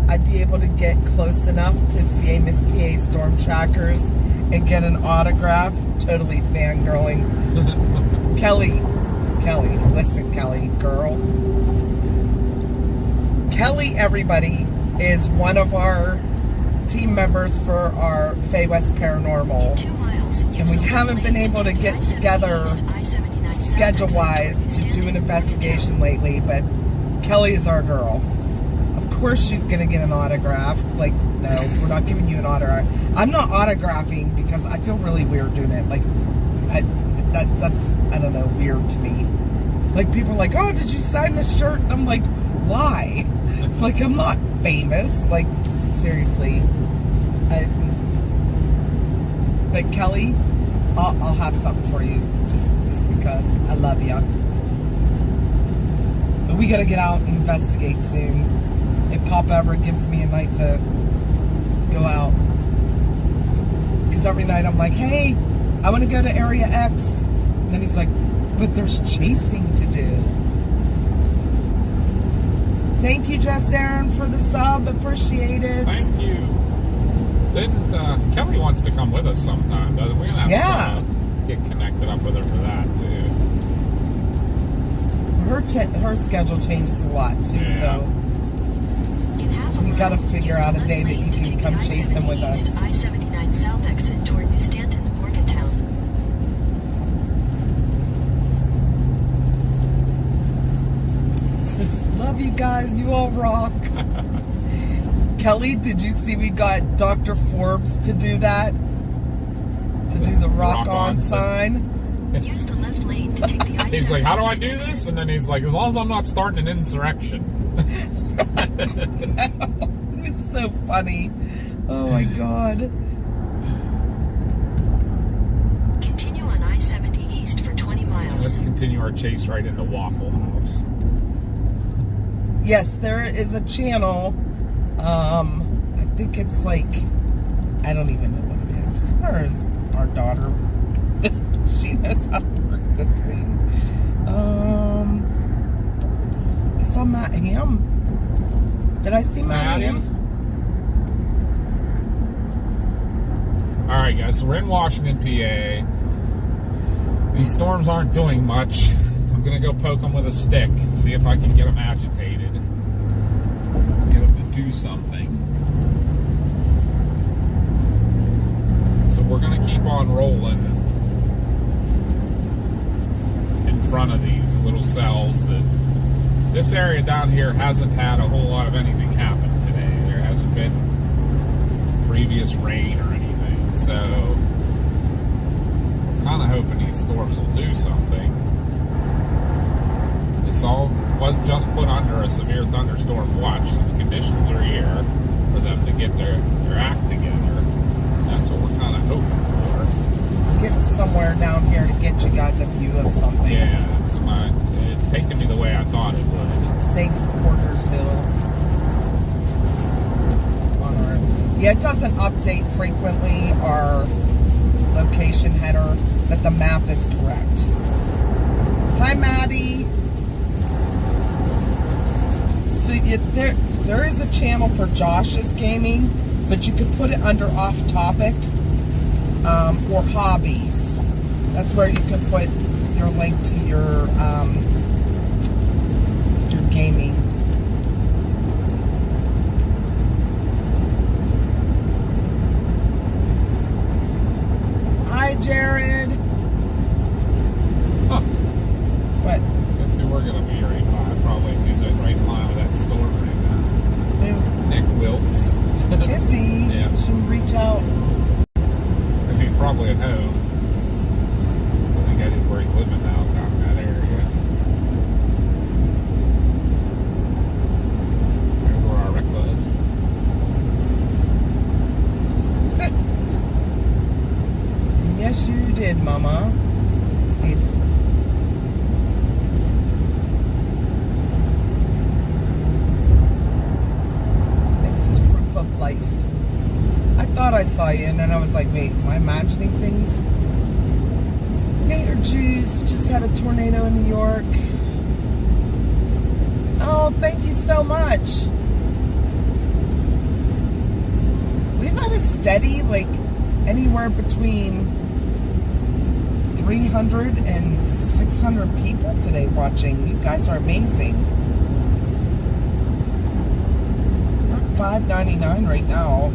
I'd be able to get close enough to famous PA storm trackers and get an autograph? Totally fangirling. Kelly, listen, Kelly, girl. Kelly, everybody, is one of our team members for our Fay West Paranormal. 2 miles. And we haven't been able to get together schedule-wise to do an investigation lately, but Kelly is our girl. Of course she's going to get an autograph. Like, no, we're not giving you an autograph. I'm not autographing because I feel really weird doing it. Like, that's, I don't know, weird to me. Like, people are like, oh, did you sign this shirt? And I'm like, why? Like, I'm not famous. Like, seriously. But Kelly, I'll have something for you just because I love you. But we gotta get out and investigate soon. If Papa ever gives me a night to go out. Because every night I'm like, hey, I want to go to Area X. And then he's like, but there's chasing to do. Thank you, Jess Aaron, for the sub. Appreciate it. Thank you. Didn't Kelly wants to come with us sometime? We're gonna have to get connected up with her for that too. Her schedule changes a lot too, so we gotta figure out a day that you can come chasing with us. I-79 South exit toward New Stanton, Morgantown. So just love you guys. You all rock. Kelly, did you see we got Dr. Forbes to do that? To do the rock on sign? Use the left lane to take the I-79. He's like, how do I do this? And then he's like, as long as I'm not starting an insurrection. It was so funny. Oh my God. Continue on I-70 East for 20 miles. Let's continue our chase right into Waffle House. Yes, there is a channel. I think it's like, I don't even know what it is. Where's our daughter? She knows how to work this thing. I saw Matt Ham. Did I see Matt Ham? Alright guys, so we're in Washington, PA. These storms aren't doing much. I'm gonna go poke them with a stick, see if I can get them agitated. Get them to do something. So we're gonna keep on rolling in front of these little cells. That this area down here hasn't had a whole lot of anything happen today. There hasn't been previous rain or anything, so I'm kind of hoping these storms will do something. This all was just put under a severe thunderstorm watch, so the conditions are here for them to get their act together. That's what we're kind of hoping for. Get somewhere down here to get you guys a view of something. Yeah, it's taking me the way I thought it would. St. Portersville. Alright. Yeah, it doesn't update frequently our location header, but the map is correct. Hi, Maddie. So there is a channel for Josh's gaming, but you could put it under off topic or hobbies. That's where you can put your link to your gaming. Hi, Jared. Huh. What? Guess who we're gonna be right by? Probably he's right in line with that storm right now. Who? Nick Wilkes. Is he? Yeah. Should we reach out? Because he's probably at home. So I think that is where he's living now, down in that area. There's where our wreck was. Yes, you did, Mama. If this is proof of life. I thought I saw you, and then I was like, wait, am I imagining things? Nader Jews just had a tornado in New York. Oh, thank you so much. We've had a steady, like, anywhere between 300 and 600 people today watching. You guys are amazing. We're at $5.99 right now.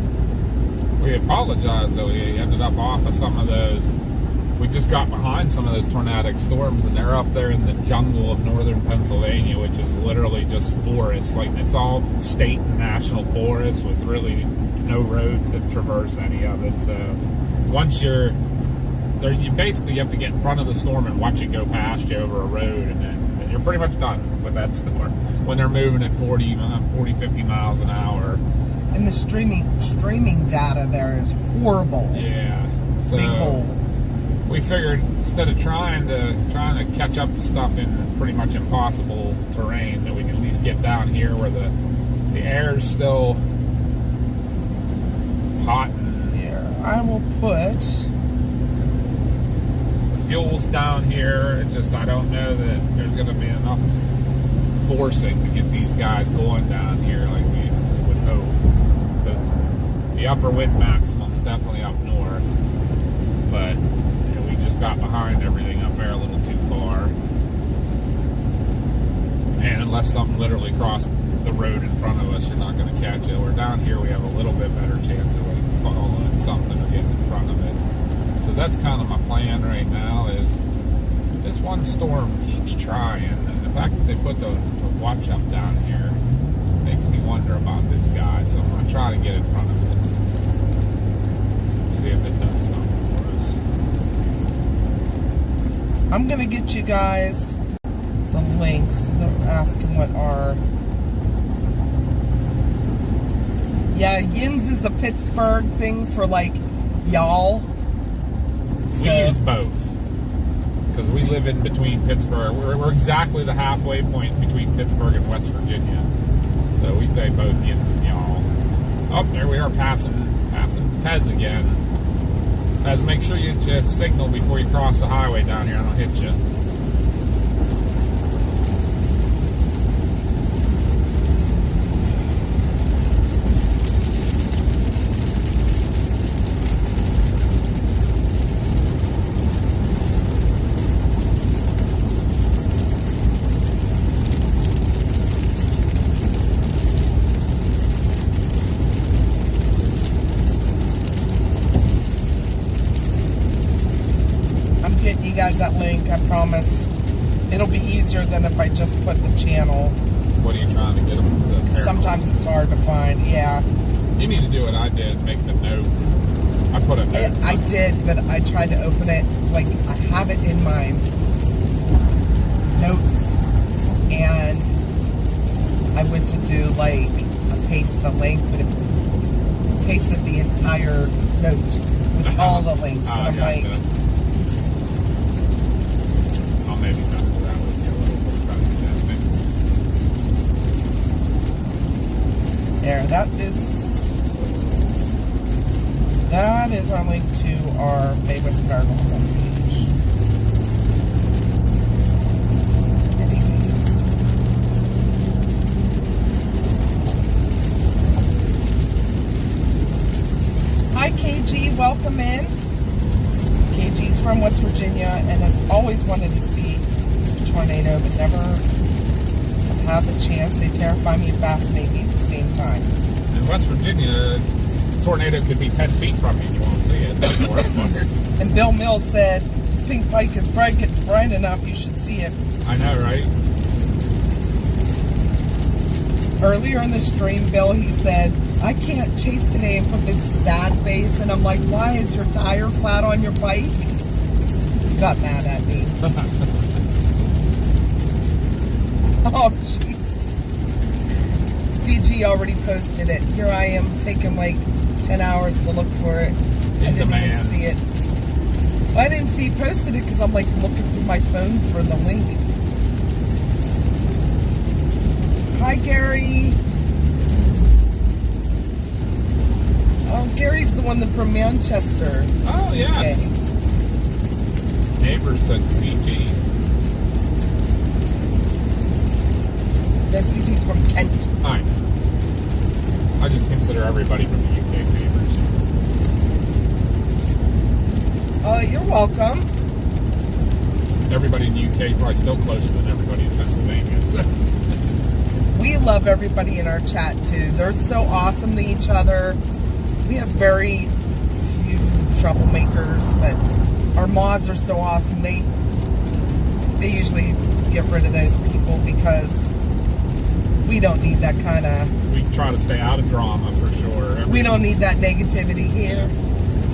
We apologize though, we ended up off of some of those. We just got behind some of those tornadic storms, and they're up there in the jungle of northern Pennsylvania, which is literally just forest. Like, it's all state and national forest with really no roads that traverse any of it. So once you're there, you basically have to get in front of the storm and watch it go past you over a road, and then you're pretty much done with that storm when they're moving at 40, 50 miles an hour. And the streaming data there is horrible. Yeah. So Big hole. we figured instead of trying to catch up to stuff in pretty much impossible terrain, that we can at least get down here where the air is still hot and Here, I will put. the fuel's down here. It just, I don't know that there's going to be enough forcing to get these guys going down here like we would hope. Because the upper wind maximum is definitely up north, but you know, we just got behind everything up there a little too far. And unless something literally crossed the road in front of us, you're not going to catch it. We're down here, we have a little bit better chance of like following something or getting in front of it. So that's kind of my plan right now, is this one storm keeps trying, and the fact that they put the watch up down here makes me wonder about this guy. So I'm going to try to get in front of it, see if it does something for us. I'm gonna get you guys the links. They're asking what are. Yeah, Yins is a Pittsburgh thing for like y'all. We use both, because we live in between Pittsburgh. We're exactly the halfway point between Pittsburgh and West Virginia. So we say both Yins and y'all. Oh, there we are passing Pez again. Pez, make sure you signal before you cross the highway down here. I don't hit you. Getting you guys that link, I promise. It'll be easier than if I just put the channel. What are you trying to get them? Sometimes it's hard to find, yeah. You need to do what I did, make the note. I put a note. I did, but I tried to open it, like, I have it in my notes, and I went to do, like, paste the link, but it pasted the entire note with all the links, and I'm like, I'll maybe mess with that with you a little bit. there, that is our link to our famous paranormal homepage. Anyways. KG, welcome in. KG's from West Virginia and has always wanted to see a tornado, but never have had the chance. They terrify me and fascinate me at the same time. In West Virginia, a tornado could be 10 feet from you and you won't see it. That's where I'm wondering. And Bill Mills said, this pink pike is bright enough, you should see it. I know, right? Earlier in the stream, Bill, he said, I can't chase today, and put this sad face. And I'm like, why is your tire flat on your bike? He got mad at me. Oh, jeez. CG already posted it. Here I am taking like 10 hours to look for it. I didn't even see it. Well, I didn't see he posted it because I'm like looking through my phone for the link. Hi, Gary. Oh, Gary's the one that's from Manchester. Oh, yes. Okay. Neighbors to CG. That CG's from Kent. Hi. I just consider everybody from the UK neighbors. Oh, you're welcome. Everybody in the UK is probably still closer than everybody in Pennsylvania. So. We love everybody in our chat too. They're so awesome to each other. We have very few troublemakers, but our mods are so awesome. They usually get rid of those people because we don't need that kind of... We try to stay out of drama for sure. We don't need that negativity here.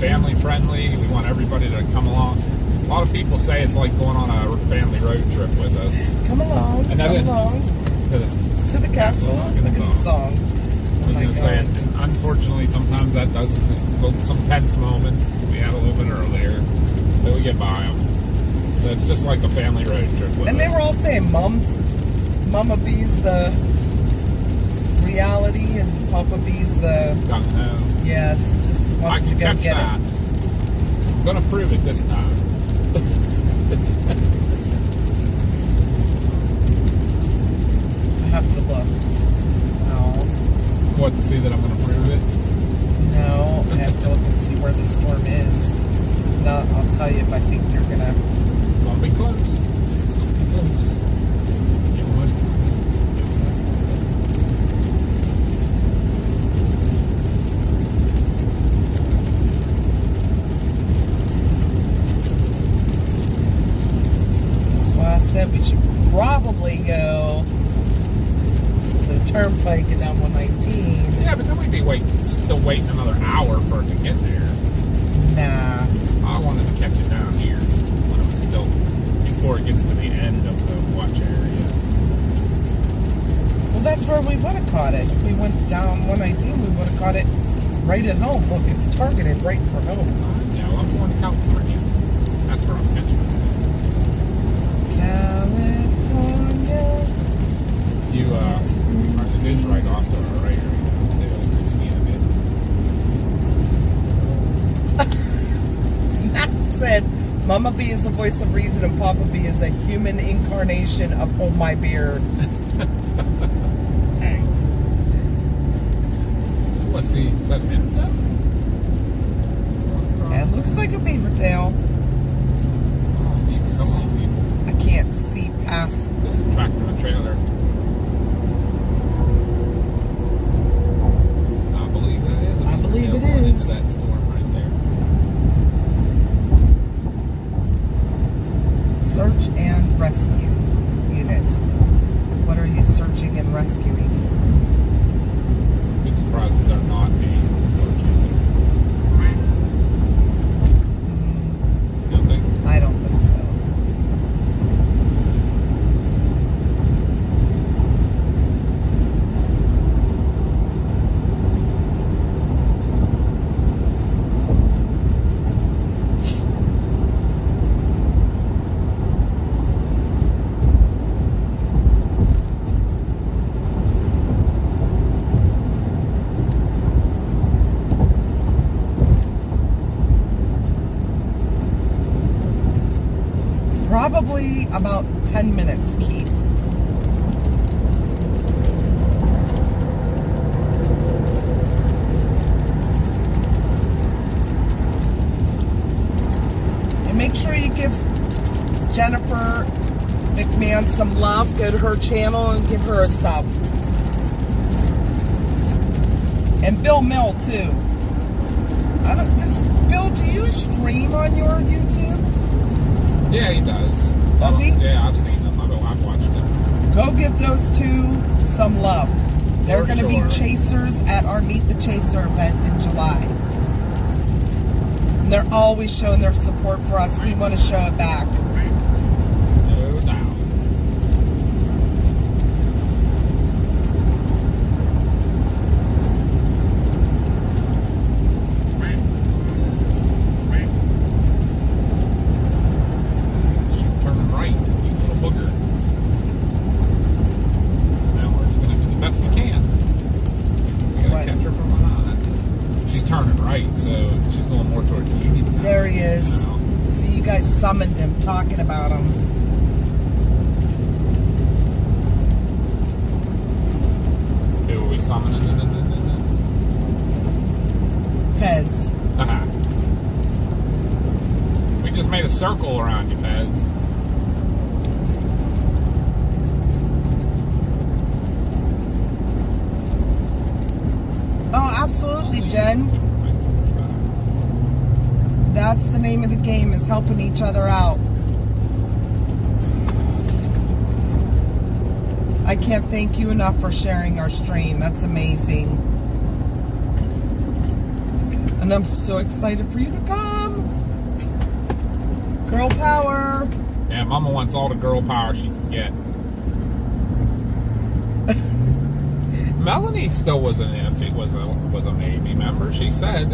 Family friendly. We want everybody to come along. A lot of people say it's like going on a family road trip with us. Come along, And come along to the castle. Look at the song. I was going to say, and unfortunately, sometimes that does some tense moments. We had a little bit earlier, but we get by them. So it's just like a family road trip with And us. they were all saying Mama B's the reality and Papa B's the... Don't know. Yes, just I wants to can go catch get that. it. I'm going to prove it this time. I have to look. No. What, to see that I'm going to prove it? No, I have to look and see where the storm is. No, I'll tell you if I think you're gonna... It's going to be close. It's going to be close. It was. That's why I said we should probably go to the turnpike and down 119. Yeah, but then we'd be still waiting another hour for it to get there. Nah. I wanted to catch it down here when it was still before it gets to the end of the watch area. Well, that's where we would have caught it. If we went down 119, we would have caught it right at home. Look, it's targeted right for home. Yeah, well, I'm going to California. That's where I'm catching it. California. You it is right off to our right area. Matt said, Mama B is the voice of reason and Papa B is a human incarnation of Hold My Beer. Thanks. Let's see. Is that an info? It looks like a beaver tail. Oh, come on, people. I can't see past. This tractor and a trailer. I believe that is. I believe it going is. into that storm right there. Search and rescue unit. What are you searching and rescuing? Be surprised if they're not being storm chasing. You don't think? I don't think so. Probably about 10 minutes, Keith. Jennifer McMahon some love. Go to her channel and give her a sub. And Bill Mill too. Bill, do you stream on your YouTube? Yeah, he does. Does he? Yeah, I've seen them. I've watched them. Go give those two some love. They're For going to be sure. chasers at our Meet the Chaser event in July. And they're always showing their support for us. We want to show it back. No doubt. She's turning right, you little booger. Now we're just gonna do the best we can. We gotta What? catch her from behind. She's turning right, so she's going more towards the Union. now. There he is. Now. See, you guys summoned him, talking about him. Who are we summoning? Pez. We just made a circle around you, Pez. Oh, absolutely, Jen. That's the name of the game, is helping each other out. I can't thank you enough for sharing our stream. That's amazing. And I'm so excited for you to come. Girl power. Yeah, Mama wants all the girl power she can get. Melanie still was an if. It was a maybe. Remember, she said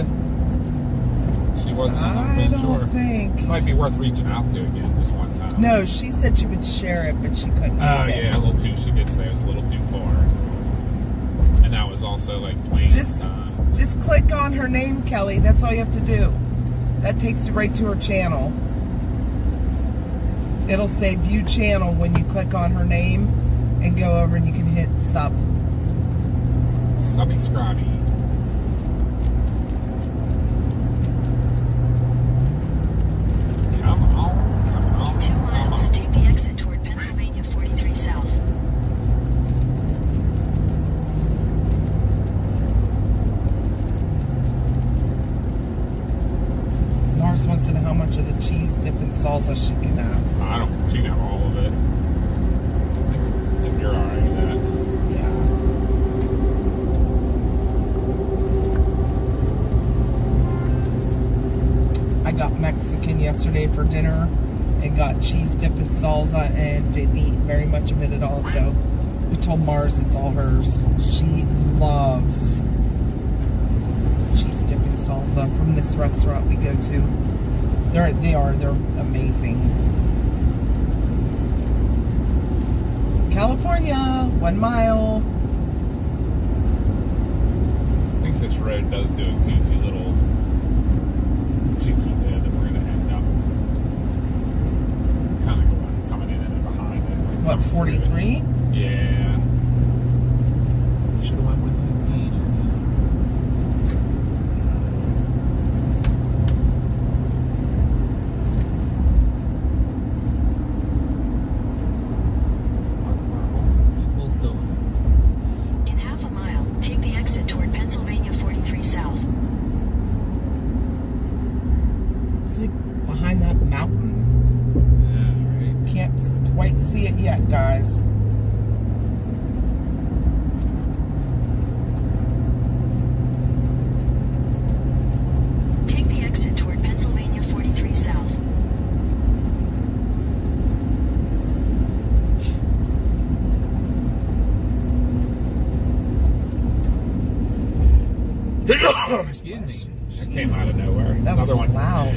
she wasn't I don't sure. think. Might be worth reaching out to again just one time. No, she said she would share it, but she couldn't. Oh make it. yeah, a little too. She did say it was a little too far, and that was also like plain Just- time. Just click on her name, Kelly. That's all you have to do. That takes you right to her channel. It'll say view channel when you click on her name and go over and you can hit sub. Subby Scrobby. Come on, come on, In 2 come miles, on. take the exit toward Pennsylvania 43 South. Mars wants to know how much of the cheese dip and salsa she can have. I don't. She can have all of it. If you're alright with that. Yeah. I got Mexican yesterday for dinner and got cheese dip and salsa and didn't eat very much of it at all. So we told Mars it's all hers. She loves cheese dip and salsa from this restaurant we go to. They're amazing. California, 1 mile. I think this road does do a goofy little cheeky there that we're going to end up kind of coming in and behind it. What, 43? Yeah. We should have went with 15. What are all people doing? In half a mile, take the exit toward Pennsylvania 43 South. It's like behind that mountain. Yeah, right. Can't quite see it yet, guys. Take the exit toward Pennsylvania 43 South. Excuse me. That came out of nowhere. That Another was one. loud.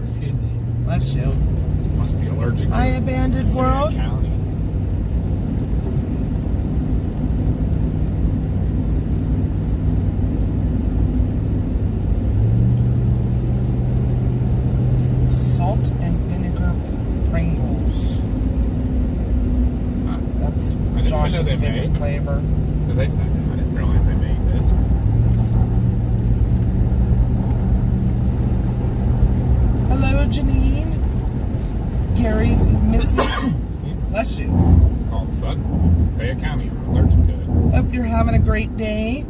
Excuse me. Bless you. Must be allergic to Hi, abandoned Fayette world. County. Salt and vinegar Pringles. That's know Josh's they favorite made. flavor. I didn't realize they made it. Hello, Janine. having a great day.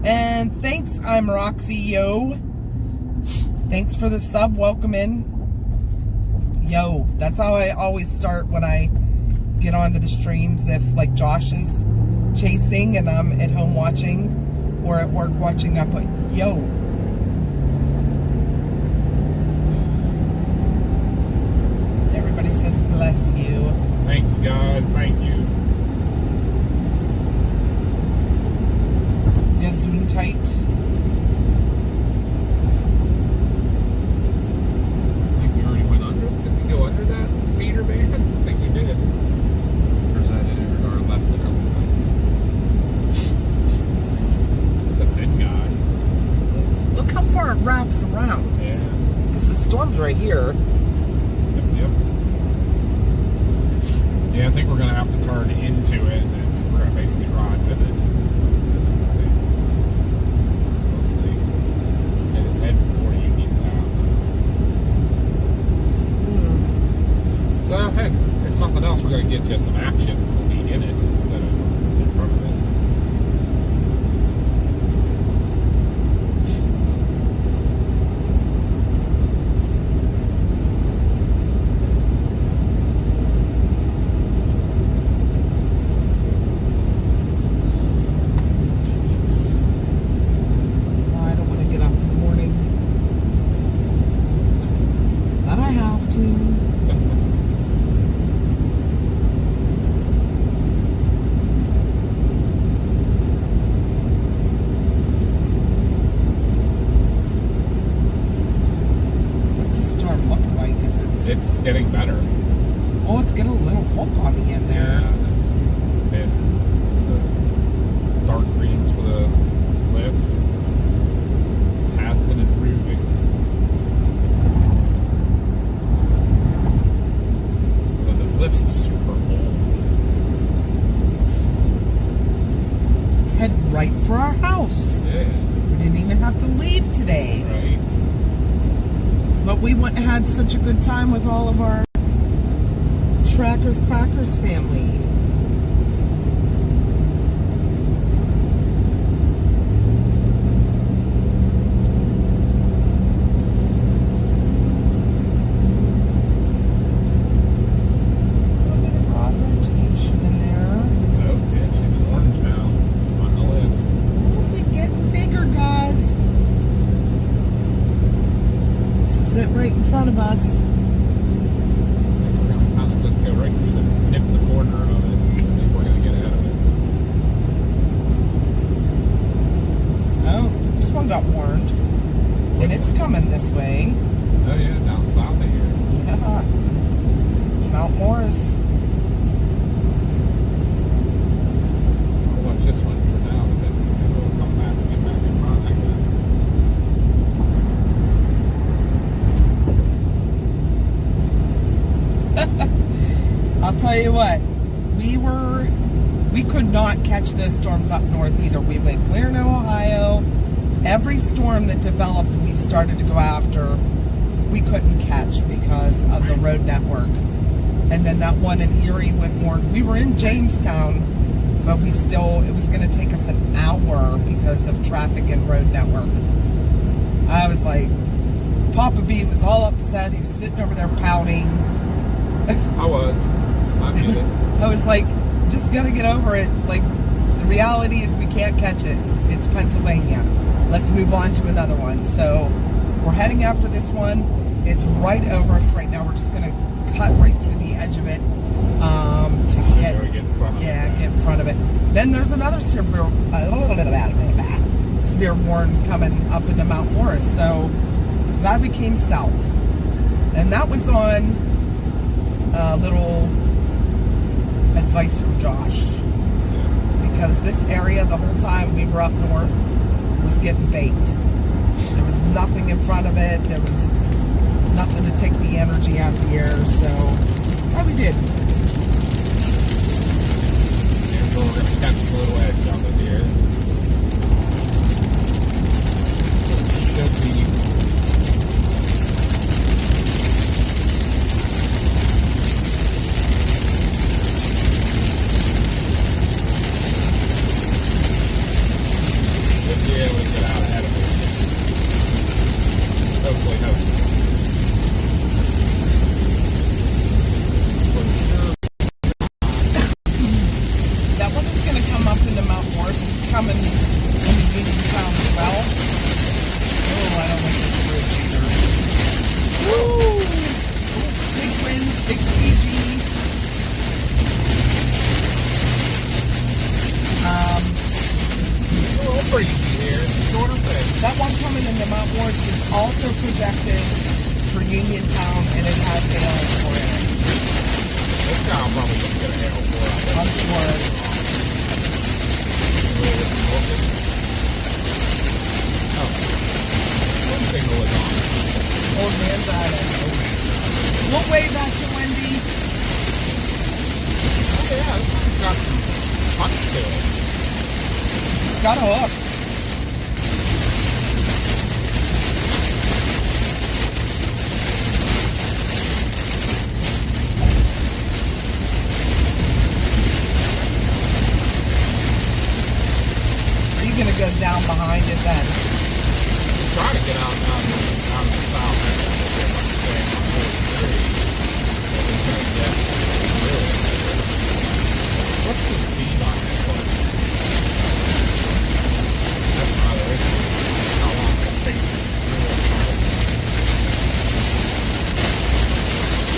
And thanks, I'm Roxy Yo. Thanks for the sub. Welcome in. Yo, that's how I always start when I get onto the streams. If like Josh is chasing and I'm at home watching or at work watching, I put yo. Everybody says bless you. Thank you, guys. Thank you. Gesundheit. I think we already went under. Did we go under that feeder band? I think we did. Or is that it? Or left it? It's a thin guy. Look how far it wraps around. Yeah. Because the storm's right here. Yep. Yeah, I think we're going to have to turn into it and we're going to basically ride with it. We'll see. It is heading for Union Town. So, hey, if nothing else, we're going to get you some action to be in it instead of in front of it. I don't want to get up in the morning. But I have to. What's the storm looking like? Is It's getting better. oh, it's getting a little Hulk on the end there. Yeah, that's been the dark greens for the lift. It has been improving. But the lift's super old. It's heading right for our house. It is, We didn't even have to leave today. right? But we went and had such a good time with all of our Trackers Crackers family. A little bit of broad rotation in there. Oh, yeah, she's in orange now on the lift. Hopefully getting bigger, guys. This is it right in front of us. I think we're going to kind of just go right through nip the corner of it. I think we're going to get ahead of it. Oh, this one got warned. And it's coming this way. Oh, yeah, down south of here. Yeah. Mount Morris. I'll watch this one for now, but then we'll come back and get back in front again. I'll tell you what, we could not catch those storms up north either. We went clear to Ohio. Every storm that developed, we started to go after, we couldn't catch because of the road network. And then that one in Erie went more, we were in Jamestown, but we still, it was going to take us an hour because of traffic and road network. I was like, Papa B was all upset. He was sitting over there pouting. I get it. I was like, just gotta get over it. Like, the reality is we can't catch it. It's Pennsylvania. Let's move on to another one. So, we're heading after this one. It's right over us right now. We're just gonna cut right through the edge of it to get in front of get in front of it. Then there's another severe warning coming up into Mount Morris. So, that became south. And that was on a little advice from Josh, because this area the whole time we were up north was getting baked. There was nothing in front of it. There was nothing to take the energy out of the air. So yeah, we did. And so we're going to catch a little edge on it here. Should be. That one is going to come up into Mount Morris. It's coming into Uniontown as well. Oh, I don't like this bridge either. Woo! Big winds, big CG. It's a little breezy here. It's sort of thing. That one coming into Mount Morris is also projected for Uniontown, and it has hail for it. This guy will probably get a hail for it. I'm sure. Oh. One signal is on. Old Man's Island. We'll wave at you, Wendy. Oh yeah, this one's got some punch to it. It's got a hook. Are you going to go down behind it then? Trying to get out in the south. What's the speed on this one? That's another issue. How long it takes to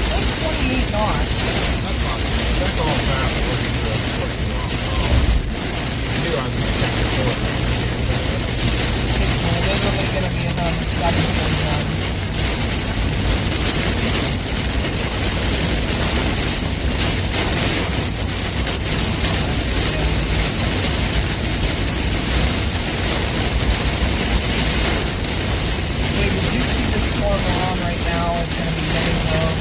That's 28 knots. That's not bad. That's all fast. Working for pretty long. I knew I was going to check the port. There's only going to be another 7 storm we're on right now is going to be getting home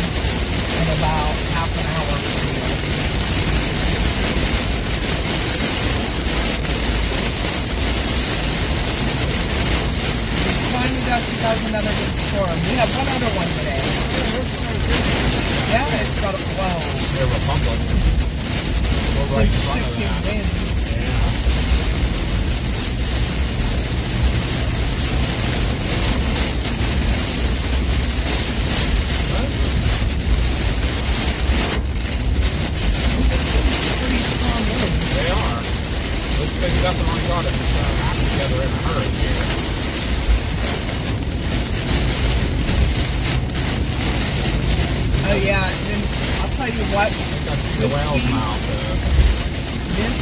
in about half an hour from here. It's finally got you guys another good storm. We have one other one today. Yeah, it's got a blow. They're Republican. We're right in front of Shifting that. winds. Yeah. Pretty strong winds. They are. This thing definitely got its act together in a hurry here. Oh yeah, and I'll tell you what. I think I see the whale's mouth. This,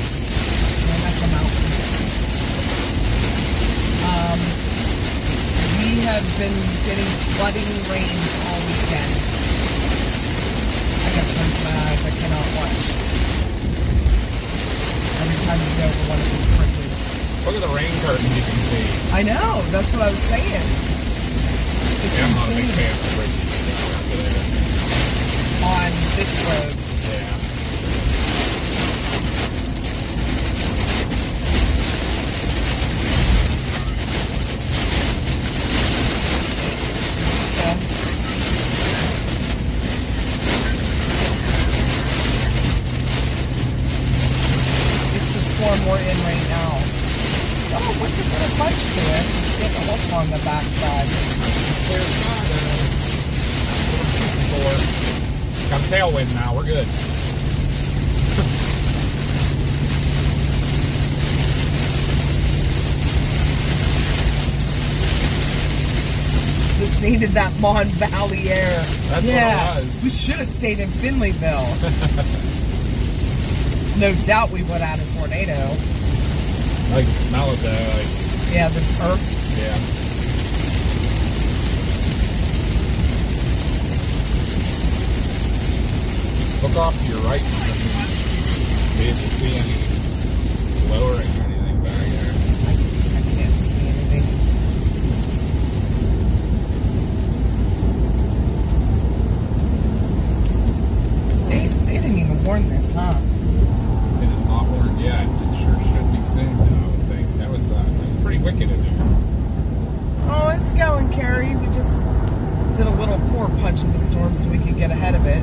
no, that's a mountain. We have been getting flooding rains all weekend. I got close my eyes, I cannot watch. Every time you go over one of these bridges. Look at the rain curtain you can see. I know, that's what I was saying. It's Yeah, I'm not a big insane. fan of bridges after there. On this road. Yeah. It's the storm we're in right now. Oh, what's a little punch to it? It's getting a hook on the backside. Clear sky there. That's what I'm shooting for. Got a tailwind now, we're good. Just needed that Mon Valley air. That's what it was. We should have stayed in Finleyville. No doubt we would have had a tornado. I can smell it though. Like, Yeah, the earth. yeah. Look off to your right. Did you see any lowering or anything back there? I can't see anything. They didn't even warn this, huh? It is not warned yet. It sure should be soon, though, I would think. That was pretty wicked in there. Oh, it's going, Carrie. We just did a little pour punch in the storm so we could get ahead of it.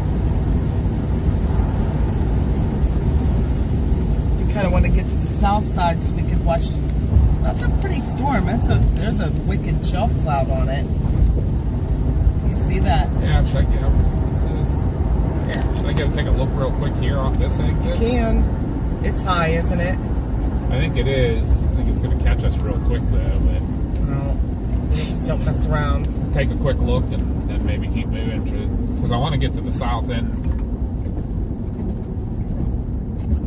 We kind of want to get to the south side so we could watch. That's a pretty storm. There's a wicked shelf cloud on it. see that. Yeah, should I get Should I go take a look real quick here off this exit? Can. It's high, isn't it? I think it is. I think it's going to catch us real quick though, but No. Just don't mess around. take a quick look and maybe keep moving because I want to get to the south end.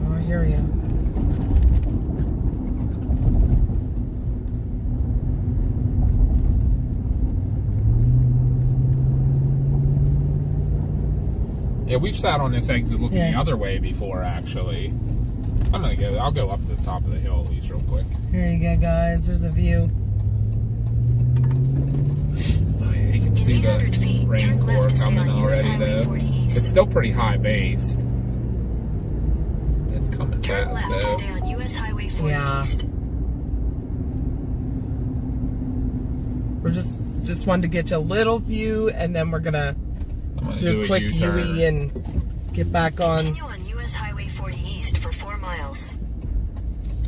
Oh, I hear you. Yeah, we've sat on this exit looking Yeah. the other way before, actually. I'll go up to the top of the hill at least real quick. Here you go, guys. There's a view. Oh, yeah, you can see 800 the feet, rain turn core left to stay coming on US already, Highway though. 40 East. It's still pretty high based. It's coming Turn fast, left to though. stay on US Highway 40 Yeah. East. We're just wanted to get you a little view, and then we're gonna I'm going to do a quick U-turn. UE and get back on. Continue on US Highway 40 East for 4 miles.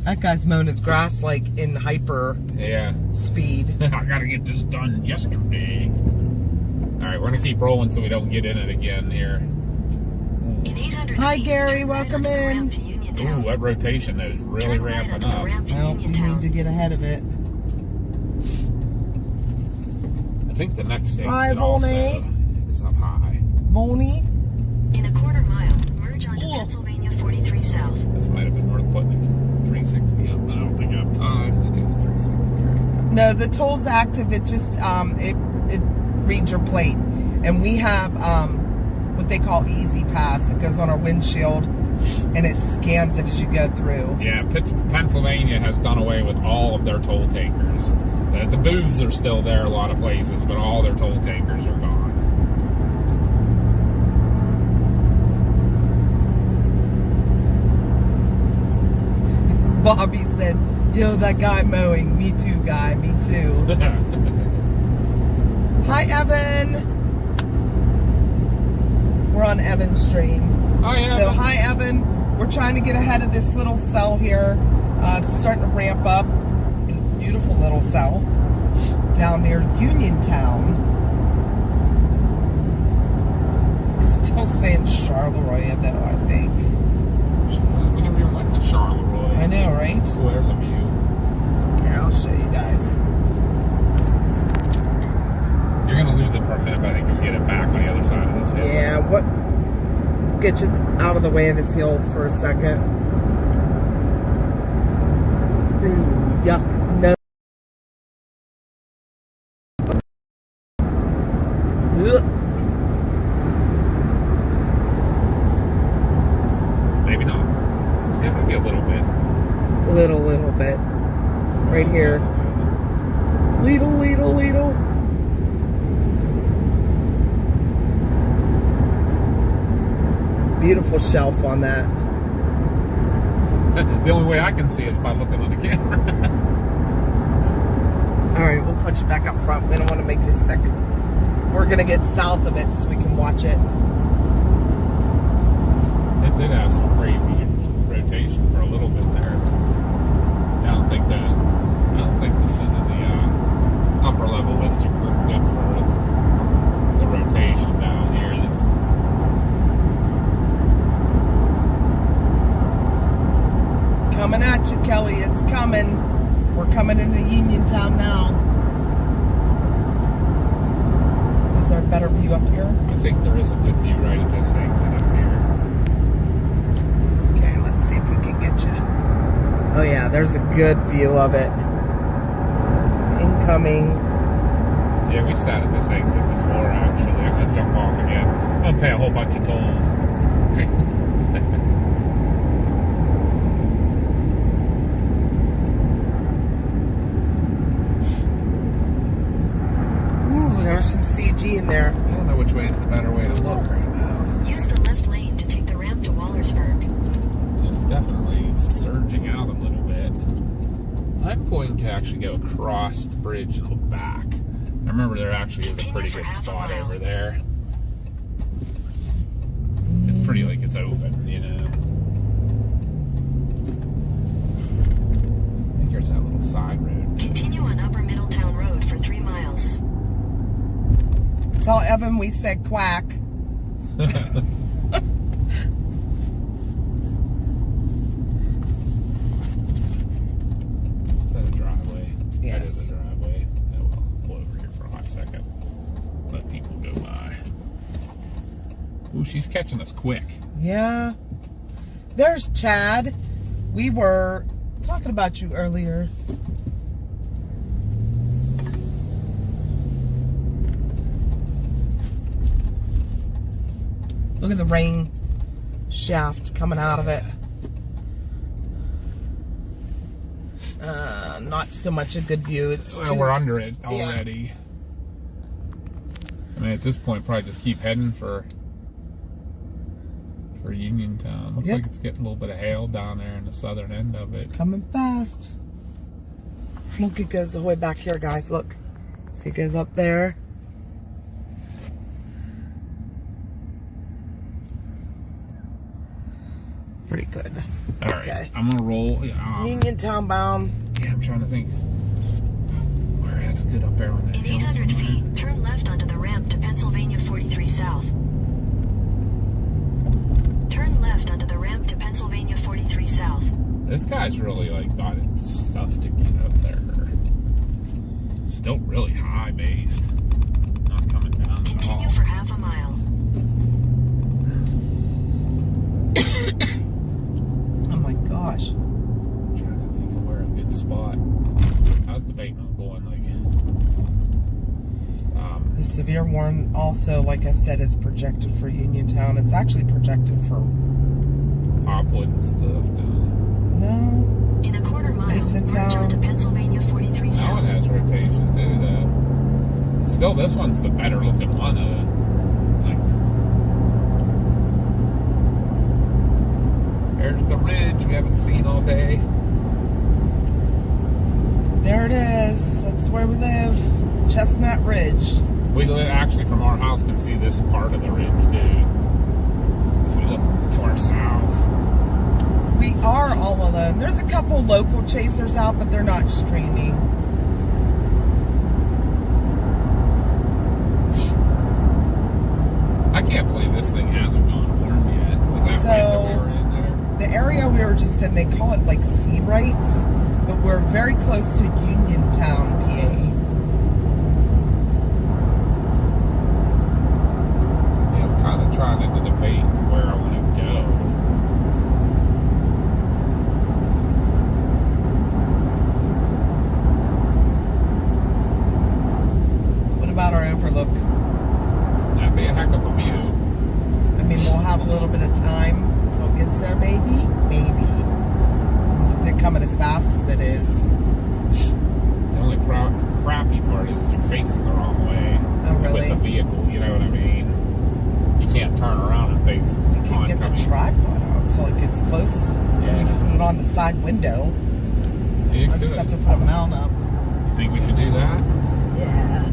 That guy's mowing his grass like in hyper Yeah. speed. I gotta get this done yesterday. Alright, we're gonna keep rolling so we don't get in it again here. In 800 Hi, feet, Gary, turn welcome right onto the in. ramp to Uniontown. Ooh, that rotation though is really Turn right ramping onto the up. ramp to Well, we Uniontown. need to get ahead of it. I think the next stage Hi, also Volney. is up high. Volney? In a quarter mile, merge onto Cool. Pennsylvania 43 South. This might have been worth putting a 360 up, but I don't think I have time to do the 360 right now. No, the toll's active. It just it reads your plate, and we have what they call Easy Pass. It goes on our windshield, and it scans it as you go through. Yeah, Pennsylvania has done away with all of their toll takers. The booths are still there a lot of places, but all their toll takers are gone. Bobby said, "Yo, that guy mowing. Me too, guy. Me too." Hi, Evan. We're on Evan's stream. Oh, yeah. So, hi, Evan. We're trying to get ahead of this little cell here. It's starting to ramp up. Beautiful little cell down near Uniontown. It's still saying Charleroi, though, I think. We never even went to Charleroi. I know, right? Oh, there's a view. Here, I'll show you guys. You're gonna lose it for a minute, but I think you'll get it back on the other side of this hill. Yeah, what? Get you out of the way of this hill for a second. Ooh, yuck. No. Ugh. Maybe not. Maybe a little bit. Little bit. Right here. Little. Beautiful shelf on that. The only way I can see is by looking on the camera. Alright, we'll put you back up front. We don't want to make you sick. We're going to get south of it so we can watch it. It did have some crazy rotation for a little bit there. I don't think the upper level widths are good for the rotation down here. Coming at you, Kelly. It's coming. We're coming into Uniontown now. Is there a better view up here? I think there is a good view right at this exit up here. Okay, let's see if we can get you. Oh yeah, there's a good view of it. Incoming. Yeah, we sat at this exit before actually. I'm gonna jump off again. I'm gonna pay a whole bunch of tolls. Ooh, there's some CG in there. I don't know which way is the better way to look right now. Use the left lane to take the ramp to Wallersburg. She's definitely surging out a little bit. I'm going to actually go across the bridge and look back. I remember there actually is a pretty good spot over there. It's pretty like it's open, you know. I think here's that little side road. Continue on Upper Middletown Road for 3 miles. Tell Evan we said quack. Is that a driveway? Yes. That is a driveway. Oh, well, pull over here for a hot second. Let people go by. Ooh, she's catching us quick. Yeah. There's Chad. We were talking about you earlier. Look at the rain shaft coming out of it. Not so much a good view. It's Well, too- we're under it Yeah. already. I mean, at this point, probably just keep heading for Uniontown. Looks Yep. like it's getting a little bit of hail down there in the southern end of it. It's coming fast. Look, it goes all the way back here, guys. Look. See, it goes up there. Pretty good. All right, Okay. I'm gonna roll. Uniontown bound. Yeah, I'm trying to think where that's good up there on that In hill 800 somewhere. feet, turn left onto the ramp to Pennsylvania 43 South. Turn left onto the ramp to Pennsylvania 43 South. This guy's really like got it stuff to get up there. Still really high based. Not coming down at all. Continue for half a mile. Oh my gosh. I'm trying to think of where a good spot. I was debating on going like The severe warning also, like I said, is projected for Uniontown. It's actually projected for Hopwood and stuff down no. In a quarter mile, Mason merge Town. onto Pennsylvania 43 there. That one South. has rotation too though. Still, this one's the better looking one. There's the ridge we haven't seen all day. There it is. That's where we live. Chestnut Ridge. We actually from our house can see this part of the ridge too. If we look to our south. We are all alone. There's a couple local chasers out, but they're not streaming. I can't believe this thing hasn't gone warm yet. With that wind that we were in there. The area we were just in, they call it like sea rights, but we're very close to Uniontown, PA. Yeah, I'm kind of trying to debate where I want to go. What about our overlook? That'd be a heck of a view. I mean, we'll have a little bit of time until it gets there, maybe. Maybe. If they're coming as fast as it is. The only crappy part is you're facing the wrong way Oh, really? with the vehicle. You know what I mean? You can't turn around and face We can get the oncoming. tripod out until it gets close. Yeah. We can put it on the side window. You I just have to could. put a mount up. Think we should do that? Yeah.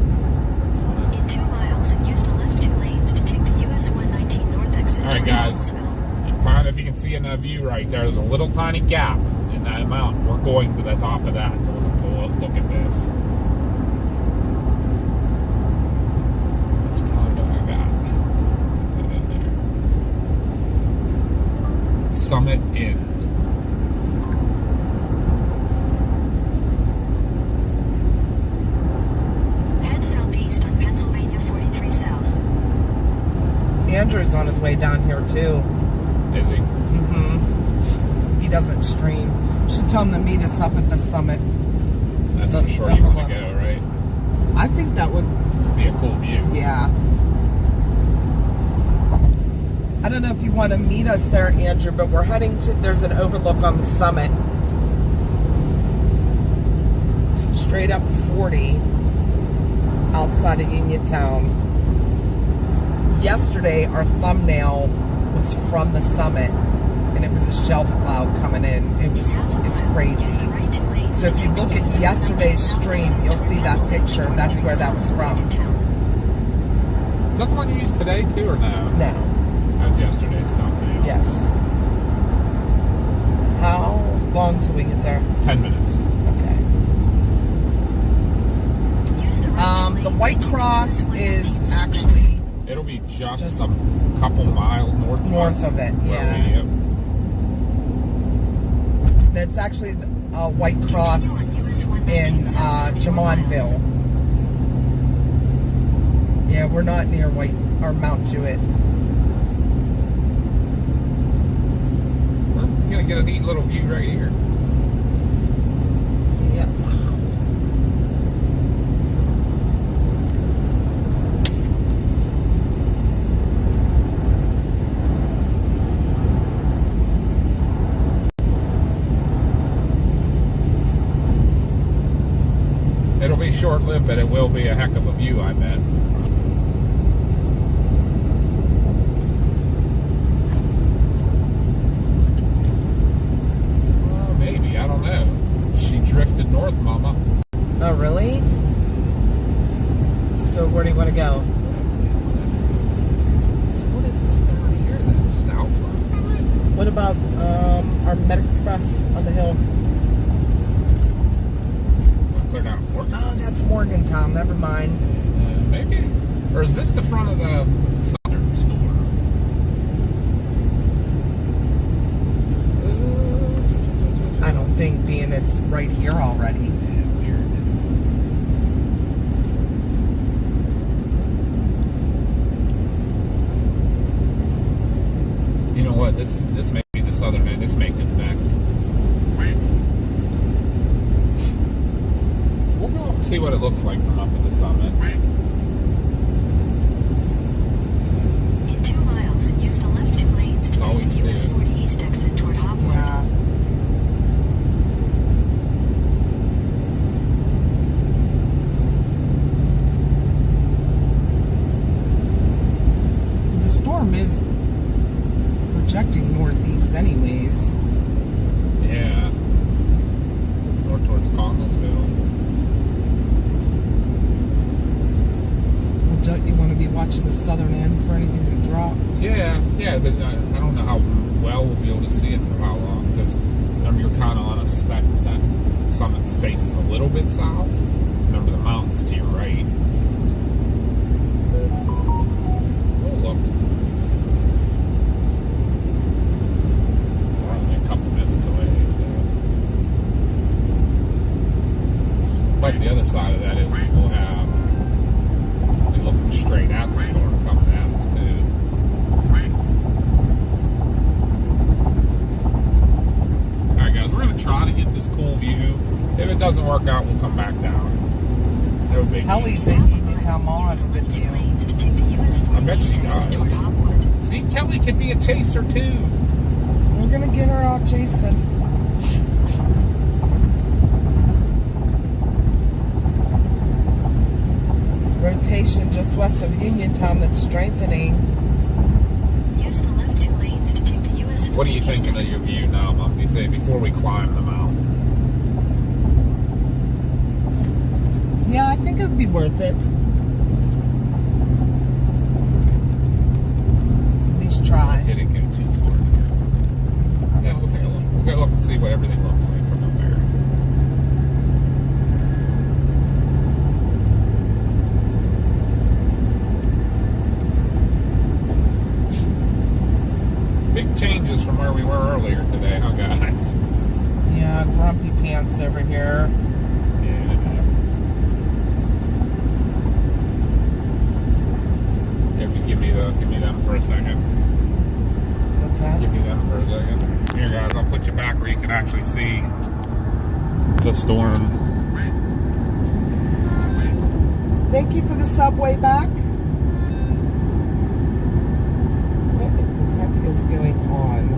In 2 miles, use the left 2 lanes to take the US 119 North exit All right, toward guys. Evansville. And kind of, if you can see in that view right there, there's a little tiny gap in that mountain. We're going to the top of that to look at this. How much time do I got? Put that in there. Summit Inn. Head southeast on Pennsylvania 43 South. Andrew's on his way down here, too. Is he? Mm-hmm. He doesn't stream. Should tell him to meet us up at the summit. That's The for sure you want to overlook. go, right? I think that would, Be a cool view. yeah. I don't know if you want to meet us there, Andrew, but we're heading to, there's an overlook on the summit. Straight up 40 outside of Uniontown. Yesterday, our thumbnail was from the summit, and it was a shelf cloud coming in. It's crazy. Use the right 2 lanes So to if you take the look at US yesterday's 119 stream, Southwest you'll see that Pennsylvania picture. That's where that was 43 from. Uniontown. Is that the one you used today too, or no? No. That was yesterday's thumbnail. Yes. How long till we get there? 10 minutes. Okay. Use the The White Cross is actually It'll be just a couple miles north of it, yeah. It's actually White Cross in Jamonville. Yeah, we're not near Mount Jewett. Well, you're gonna get a neat little view right here. Yep. It'll be short-lived, but it will be a heck of a view, I bet. Well, maybe, I don't know. She drifted north, Mama. Oh, really? So where do you want to go? So what is this down here then? Just outflow from it? What about our Med Express on the hill? Clear down to Morgan. Oh, that's Morgantown. Never mind. Maybe. Or is this the front of the Southern store? I don't think, being it's right here already. Weird. You know what? This may be the Southern end. This may connect. We'll go up and see what it looks like from up at the summit. In 2 miles, use the left 2 lanes to That's all take we the can US do. 40 East exit toward Hopwood. Yeah. The storm is projecting northeast anyways. Yeah. North towards Connellsville. Well, don't you want to be watching the southern end for anything to drop? Yeah, but I don't know how well we'll be able to see it for how long, because you're kind of on that summit's face is a little bit south. Remember the mountains to your right. Oh, look. We're only a couple minutes away, so. But the other side of that is we'll be looking straight at the storm coming at us, too. Alright guys, we're going to try to get this cool view. If it doesn't work out, we'll come back down. No big Kelly's deal. in Uniontown Mall has a good Left 2 view. lanes to take the US 40 I bet East she exit toward does. Hopwood. See, Kelly could be a chaser too. We're gonna get her out chasing. Rotation just west of Uniontown that's strengthening. Use the left 2 lanes to take the US 40 What are you East thinking of exit. your view now, Mom? You think before we climb the mountain? Yeah, I think it would be worth it. At least try. Did it go too far? Yeah, we'll take a look. We'll go up and see what everything looks like from up there. Big changes from where we were earlier today, huh, guys? Yeah, grumpy pants over here. Yeah. If you give me them for a second. What's that? Give me them for a second. Here, guys, I'll put you back where you can actually see the storm. Thank you for the subway back. What the heck is going on?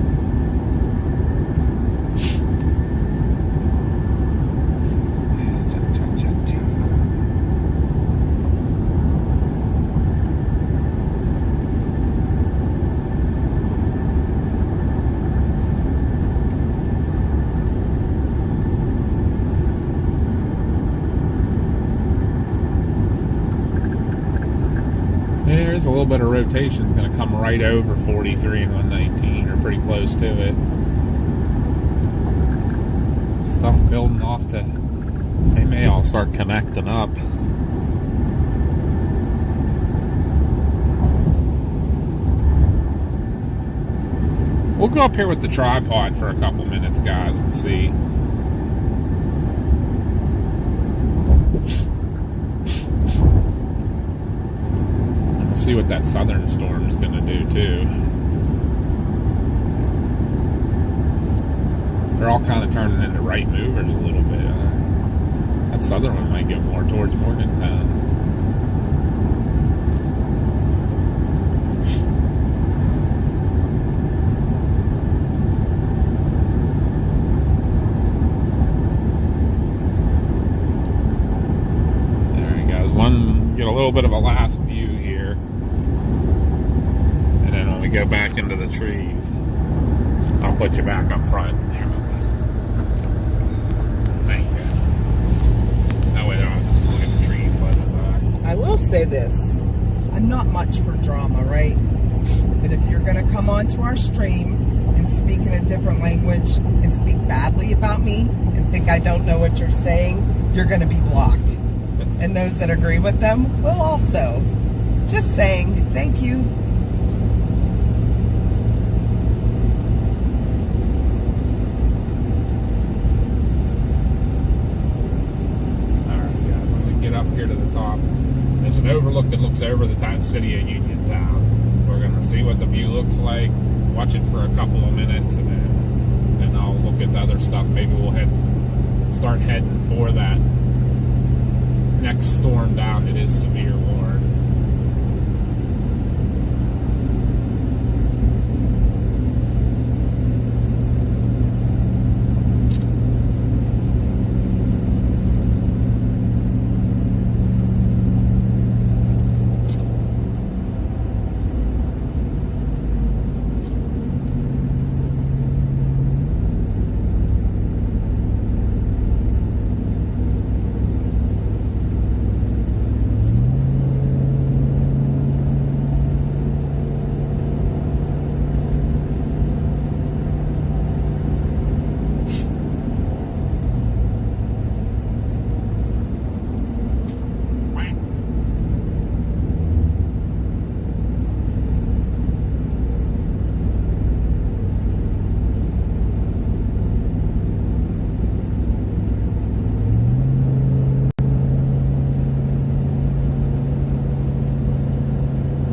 There's a little bit of rotation. It's going to come right over 43 and 119, or pretty close to it. Stuff building off to. They may all start connecting up. We'll go up here with the tripod for a couple minutes, guys, and see. We'll see what that southern storm is going to do, too. They're all kind of turning into right movers a little bit. That southern one might get more towards Morgantown. Get a little bit of a last view here, and then when we go back into the trees, I'll put you back up front. Thank you. That way I don't have to look at the trees buzzing by. I will say this. I'm not much for drama, right? But if you're going to come onto our stream and speak in a different language and speak badly about me and think I don't know what you're saying, you're going to be blocked. And those that agree with them will also. Just saying, thank you. Alright guys, when we get up here to the top, there's an overlook that looks over the city of Uniontown. We're going to see what the view looks like, watch it for a couple of minutes, and then I'll look at the other stuff. Maybe we'll start heading for that next storm down. It is severe warned.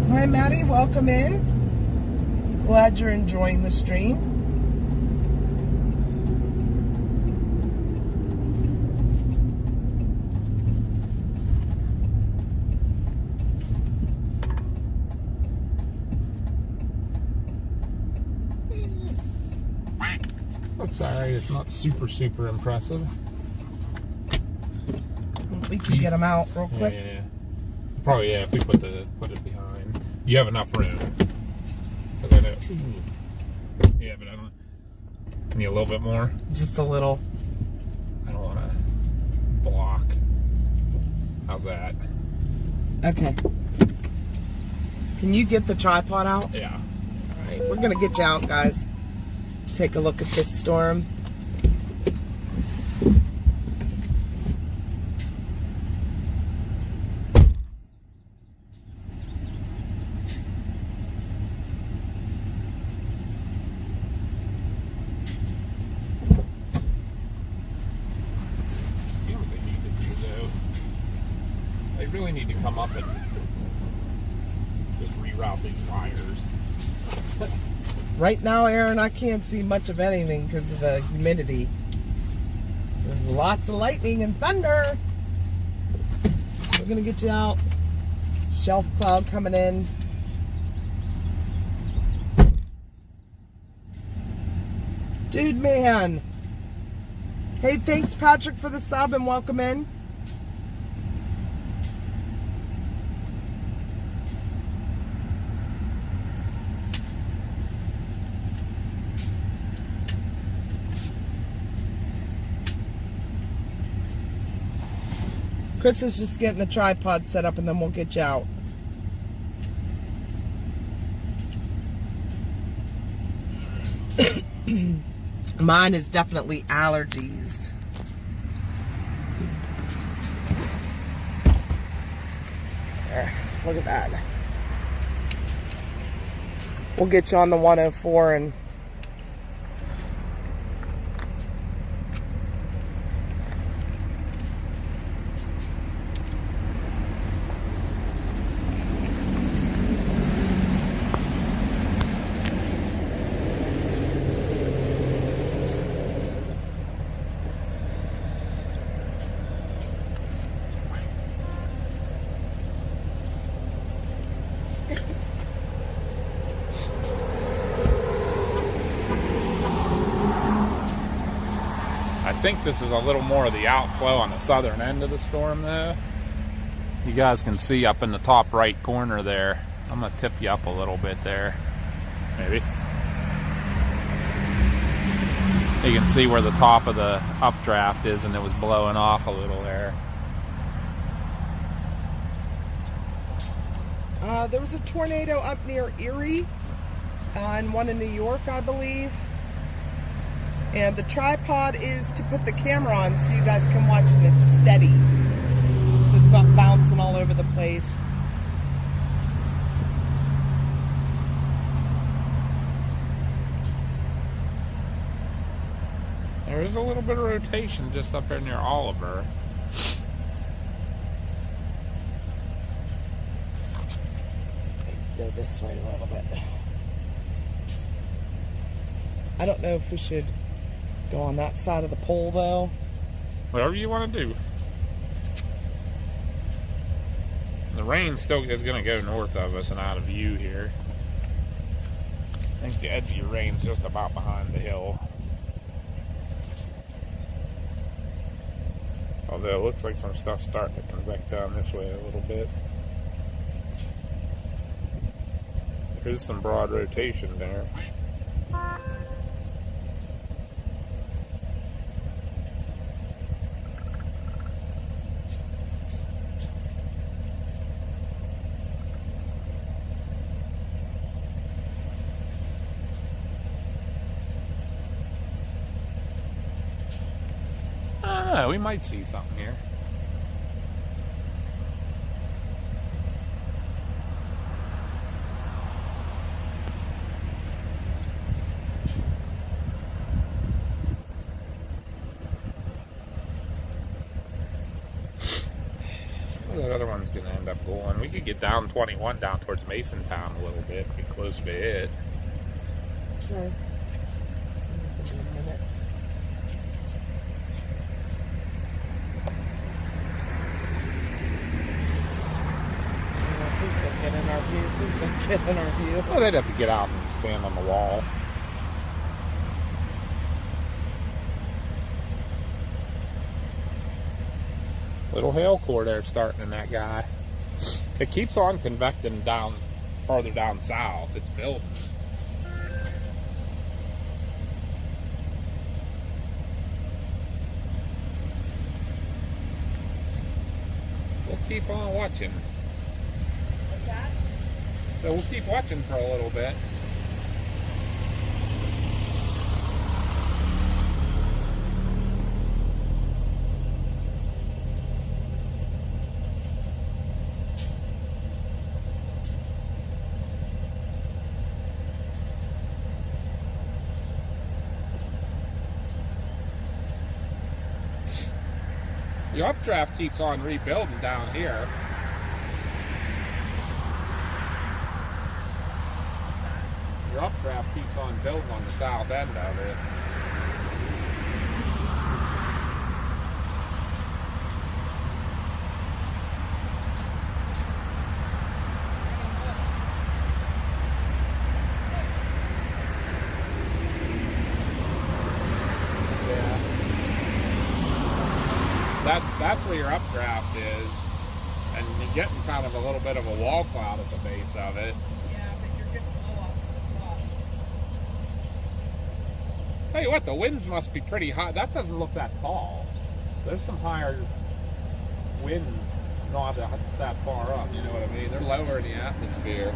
Hi, Maddie. Welcome in. Glad you're enjoying the stream. Looks alright. It's not super impressive. We can get them out real quick. Yeah. Probably, yeah, if we put it behind. You have enough room. Because I know. Ooh. Yeah, but I don't. Need a little bit more. Just a little. I don't want to block. How's that? Okay. Can you get the tripod out? Yeah. All right, we're going to get you out, guys. Take a look at this storm. Really need to come up and just reroute these wires. Right now, Aaron, I can't see much of anything because of the humidity. There's lots of lightning and thunder. So we're gonna get you out. Shelf cloud coming in. Dude, man. Hey, thanks, Patrick, for the sub and welcome in. Chris is just getting the tripod set up and then we'll get you out. Mine is definitely allergies. There, look at that. We'll get you on the 104 and think this is a little more of the outflow on the southern end of the storm though. You guys can see up in the top right corner there. I'm gonna tip you up a little bit there. Maybe. You can see where the top of the updraft is, and it was blowing off a little there. There was a tornado up near Erie and one in New York, I believe. And the tripod is to put the camera on so you guys can watch it. It's steady, so it's not bouncing all over the place. There is a little bit of rotation just up there near Oliver. Go this way a little bit. I don't know if we should go on that side of the pole though. Whatever you want to do. The rain still is going to go north of us and out of view here. I think the edge of your rain's just about behind the hill. Although it looks like some stuff's starting to convect down this way a little bit. There's some broad rotation there. I don't know, we might see something here. That other one's gonna end up going. We could get down 21 down towards Masontown a little bit, get close to it. Sure. Please don't get in our view. Please don't get in our view. Well, they'd have to get out and stand on the wall. Little hail core there starting in that guy. It keeps on convecting down, farther down south. It's building. We'll keep on watching. What's that? So we'll keep watching for a little bit. The updraft keeps on rebuilding down here. Your updraft keeps on building on the south end of it. That's where your updraft is, and you're getting kind of a little bit of a wall cloud at the base of it. Yeah, but you're getting blow off the top. Tell you what, the winds must be pretty high. That doesn't look that tall. There's some higher winds not that far up, you know what I mean? They're lower in the atmosphere.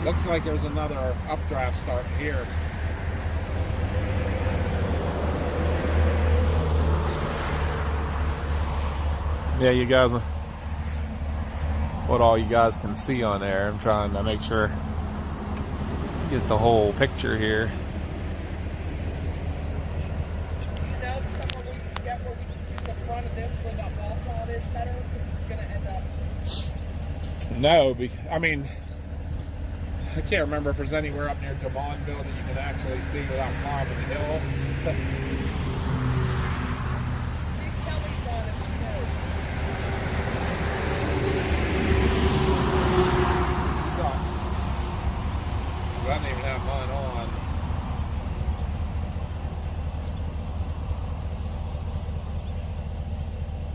Looks like there's another updraft starting here. Yeah, you guys, what all you guys can see on there. I'm trying to make sure, get the whole picture here. You know, somewhere we can get where we can see the front of this where that wall cloud is better, because it's going to end up No, I mean, I can't remember if there's anywhere up near Jamonville that you can actually see without climbing the hill. See if Kelly's on it, she knows. I didn't even have mine on.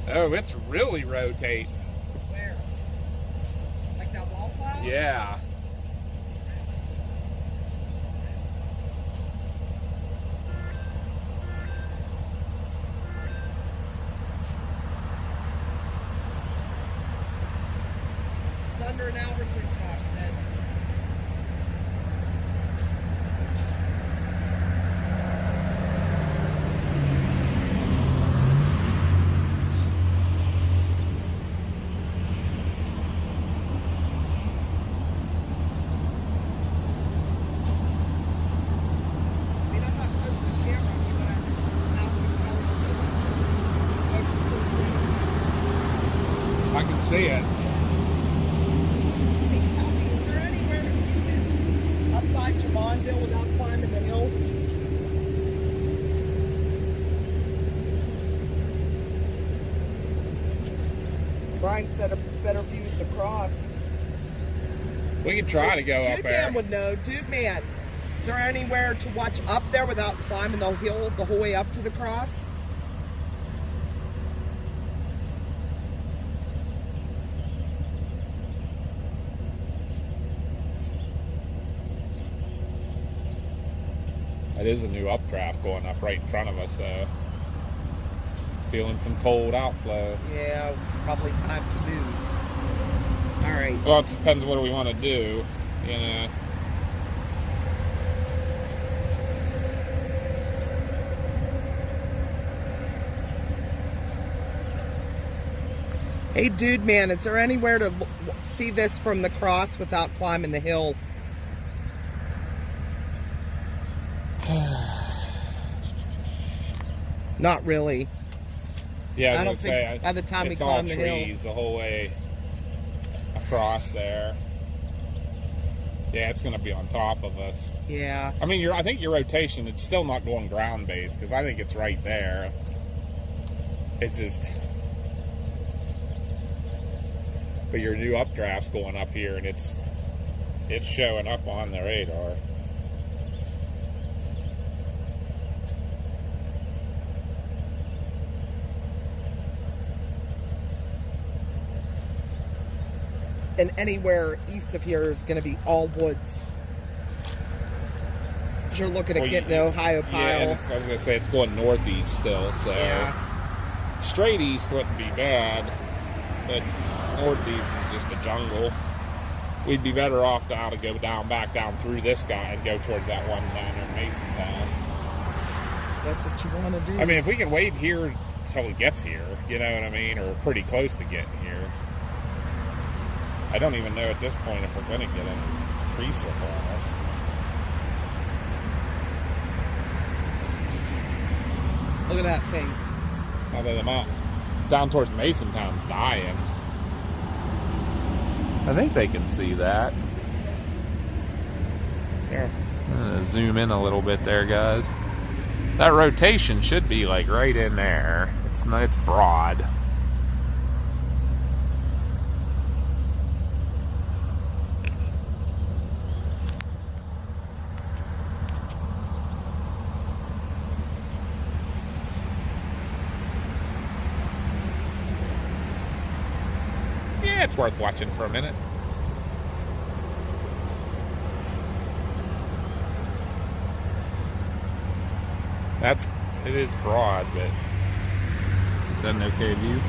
Oh, it's really rotating. Where? Like that wallflower? Yeah. It's under an Alberton, Josh said. I mean, I'm not close to the camera. I mean, when I'm out with Kelly, I can see it. hey, tell me, is there anywhere to do this up by Jamonville without climbing the hill? Brian said a better view of the cross. We can try to go up Dude there. Man would know. Dude Man, is there anywhere to watch up there without climbing the hill the whole way up to the cross? It is a new updraft going up right in front of us, so feeling some cold outflow. Yeah, probably time to move. All right. Well, it depends what we want to do, you know. Hey, Dude Man, is there anywhere to see this from the cross without climbing the hill? Not really. Yeah, I I don't was gonna say, think by the time we it's all climb the hill. trees the whole way across there. Yeah, it's going to be on top of us. Yeah. I mean, I think your rotation, it's still not going ground based because I think it's right there. It's just, but your new updraft's going up here and it's showing up on the radar. And anywhere east of here is going to be all woods. You're looking at Well, getting the Ohio Yeah, pile. and I was going to say it's going northeast still, so Yeah. straight east wouldn't be bad, but northeast is just a jungle. We'd be better off now to go back down through this guy and go towards that one down there in Masontown. That's what you want to do. I mean, if we can wait here until he gets here, you know what I mean, or pretty close to getting here. I don't even know at this point if we're going to get any pre-sip on us. Look at that thing. Although the mountain down towards Masontown's dying. I think they can see that. Here. I'm gonna zoom in a little bit there, guys. That rotation should be like right in there. It's broad. Yeah, it's worth watching for a minute. It is broad, but is that an okay view?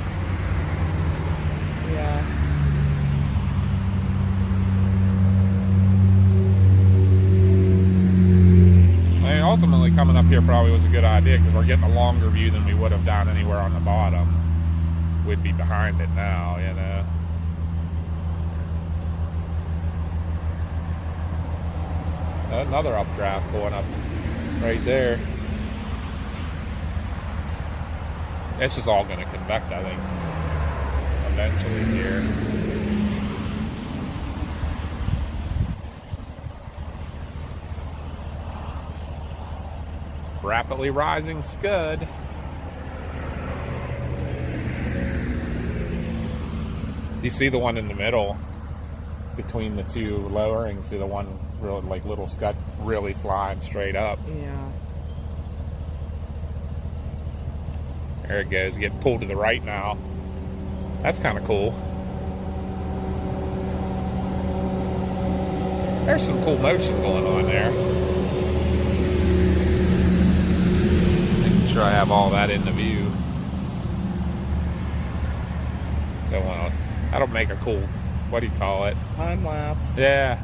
Yeah. I mean, ultimately coming up here probably was a good idea because we're getting a longer view than we would have down anywhere on the bottom. We'd be behind it now, you know. Another updraft going up right there. This is all going to convect, I think, eventually here. Rapidly rising scud. You see the one in the middle between the two lowering? See the one real, like little scud really flying straight up. Yeah. There it goes, getting pulled to the right now. That's kind of cool. There's some cool motion going on there. Making sure I have all that in the view. That'll make a cool, what do you call it? Time lapse. Yeah.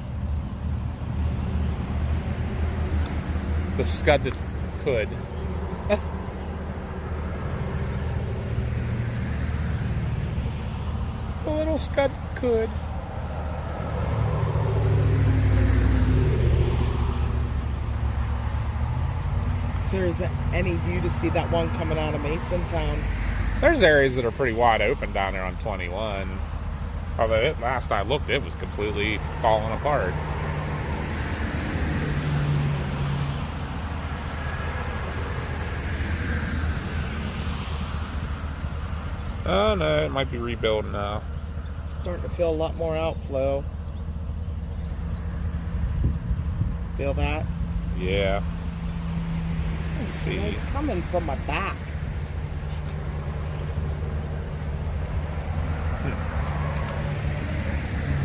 The scud that could. The little scud could. There isn't any view to see that one coming out of Masontown. There's areas that are pretty wide open down there on 21. Although last I looked, it was completely falling apart. Oh no, it might be rebuilding now. Starting to feel a lot more outflow. Feel that? Yeah. Let's see. It's coming from my back.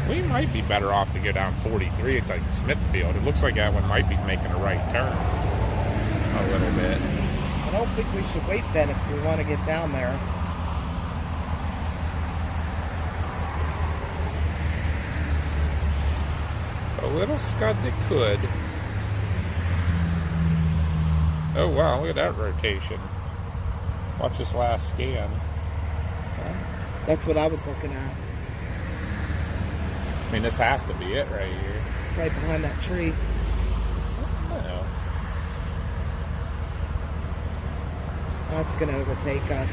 We might be better off to go down 43 at like Smithfield. It looks like that one might be making a right turn a little bit. I don't think we should wait then if we want to get down there. A little scud that could. Oh wow, look at that rotation. Watch this last scan. That's what I was looking at. I mean, this has to be it right here. Right behind that tree. Oh. That's going to overtake us.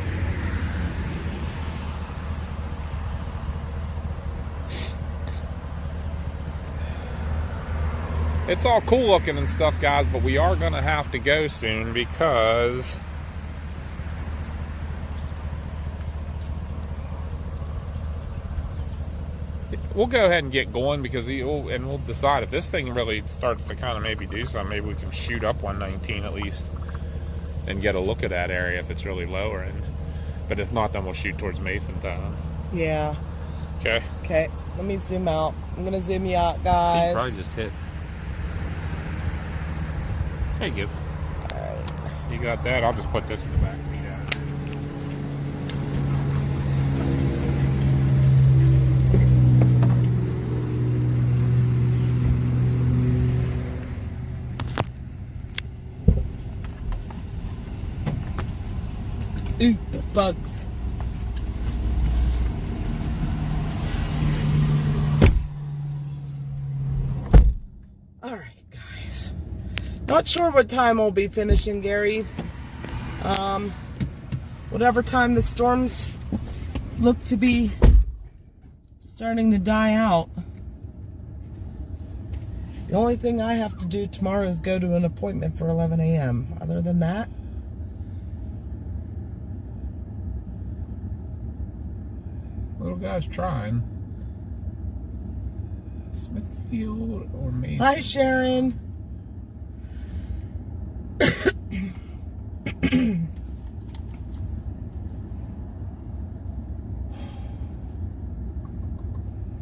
It's all cool looking and stuff, guys, but we are going to have to go soon because we'll go ahead and get going because we'll decide if this thing really starts to kind of maybe do something. Maybe we can shoot up 119 at least and get a look at that area if it's really lowering. But if not, then we'll shoot towards Masontown. Yeah. Okay. Okay, let me zoom out. I'm going to zoom you out, guys. You probably just hit. There you go. Alright. You got that? I'll just put this in the back seat. Ooh, bugs. All right, guys. Not sure what time we'll be finishing, Gary. Whatever time the storms look to be starting to die out. The only thing I have to do tomorrow is go to an appointment for 11 a.m. Other than that, Little guy's trying. Smithfield or Mason? hi, Sharon.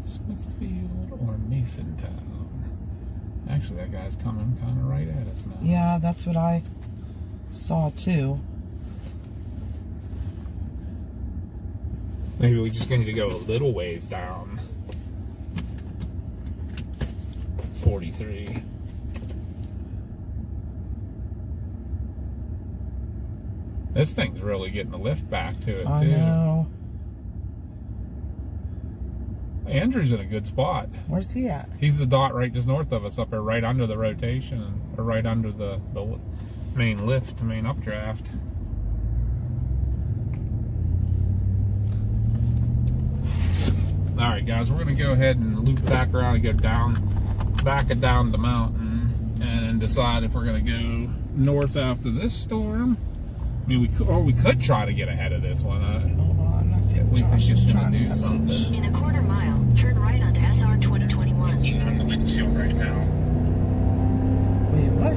Smithfield or Masontown? Actually, that guy's coming kind of right at us now. Yeah, that's what I saw too. Maybe we just need to go a little ways down. 43. This thing's really getting the lift back to it, I too. know. Andrew's in a good spot. Where's he at? He's the dot right just north of us, up there right under the rotation, or right under the main lift, main updraft. Alright guys, we're going to go ahead and loop back around and go down, back and down the mountain. and decide if we're going to go north after this storm. I mean, we could try to get ahead of this one. Hold on, I think We think Josh it's is gonna trying to do message. something. In a quarter mile, turn right onto SR 2021. Looking on the windshield right now. Wait, what?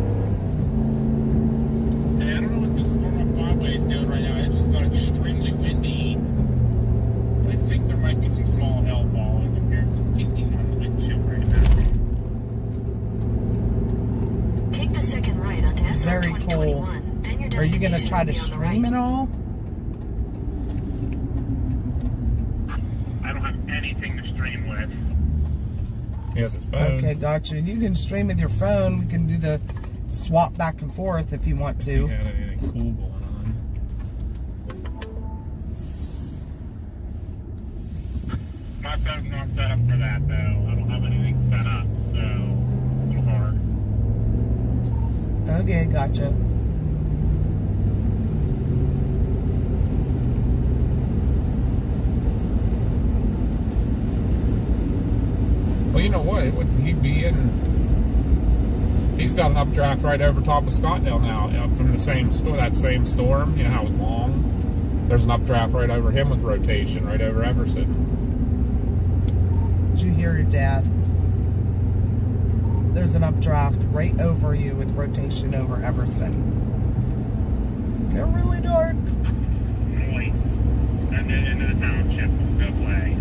Hey, I don't know what this storm up Broadway is doing right now. It just got extremely windy. And I think there might be some small hail falling. I'm hearing some tinking on the windshield right now. Take the second right onto SR Very 2021. Then your Are you destination gonna try to will be on the stream right. it all? I don't have anything to stream with. He has his phone. Okay, gotcha. You can stream with your phone. We can do the swap back and forth if you want He to. had anything cool going on. My phone's not set up for that, though. I don't have anything set up, so a little hard. Okay, gotcha. Well, you know what? Wouldn't he be in? He's got an updraft right over top of Scottdale now, from the same that same storm. You know how it was long. There's an updraft right over him with rotation right over Everson. Did you hear your dad? There's an updraft right over you with rotation over Everson. Get really dark. Noise. Send it into the township. Good way.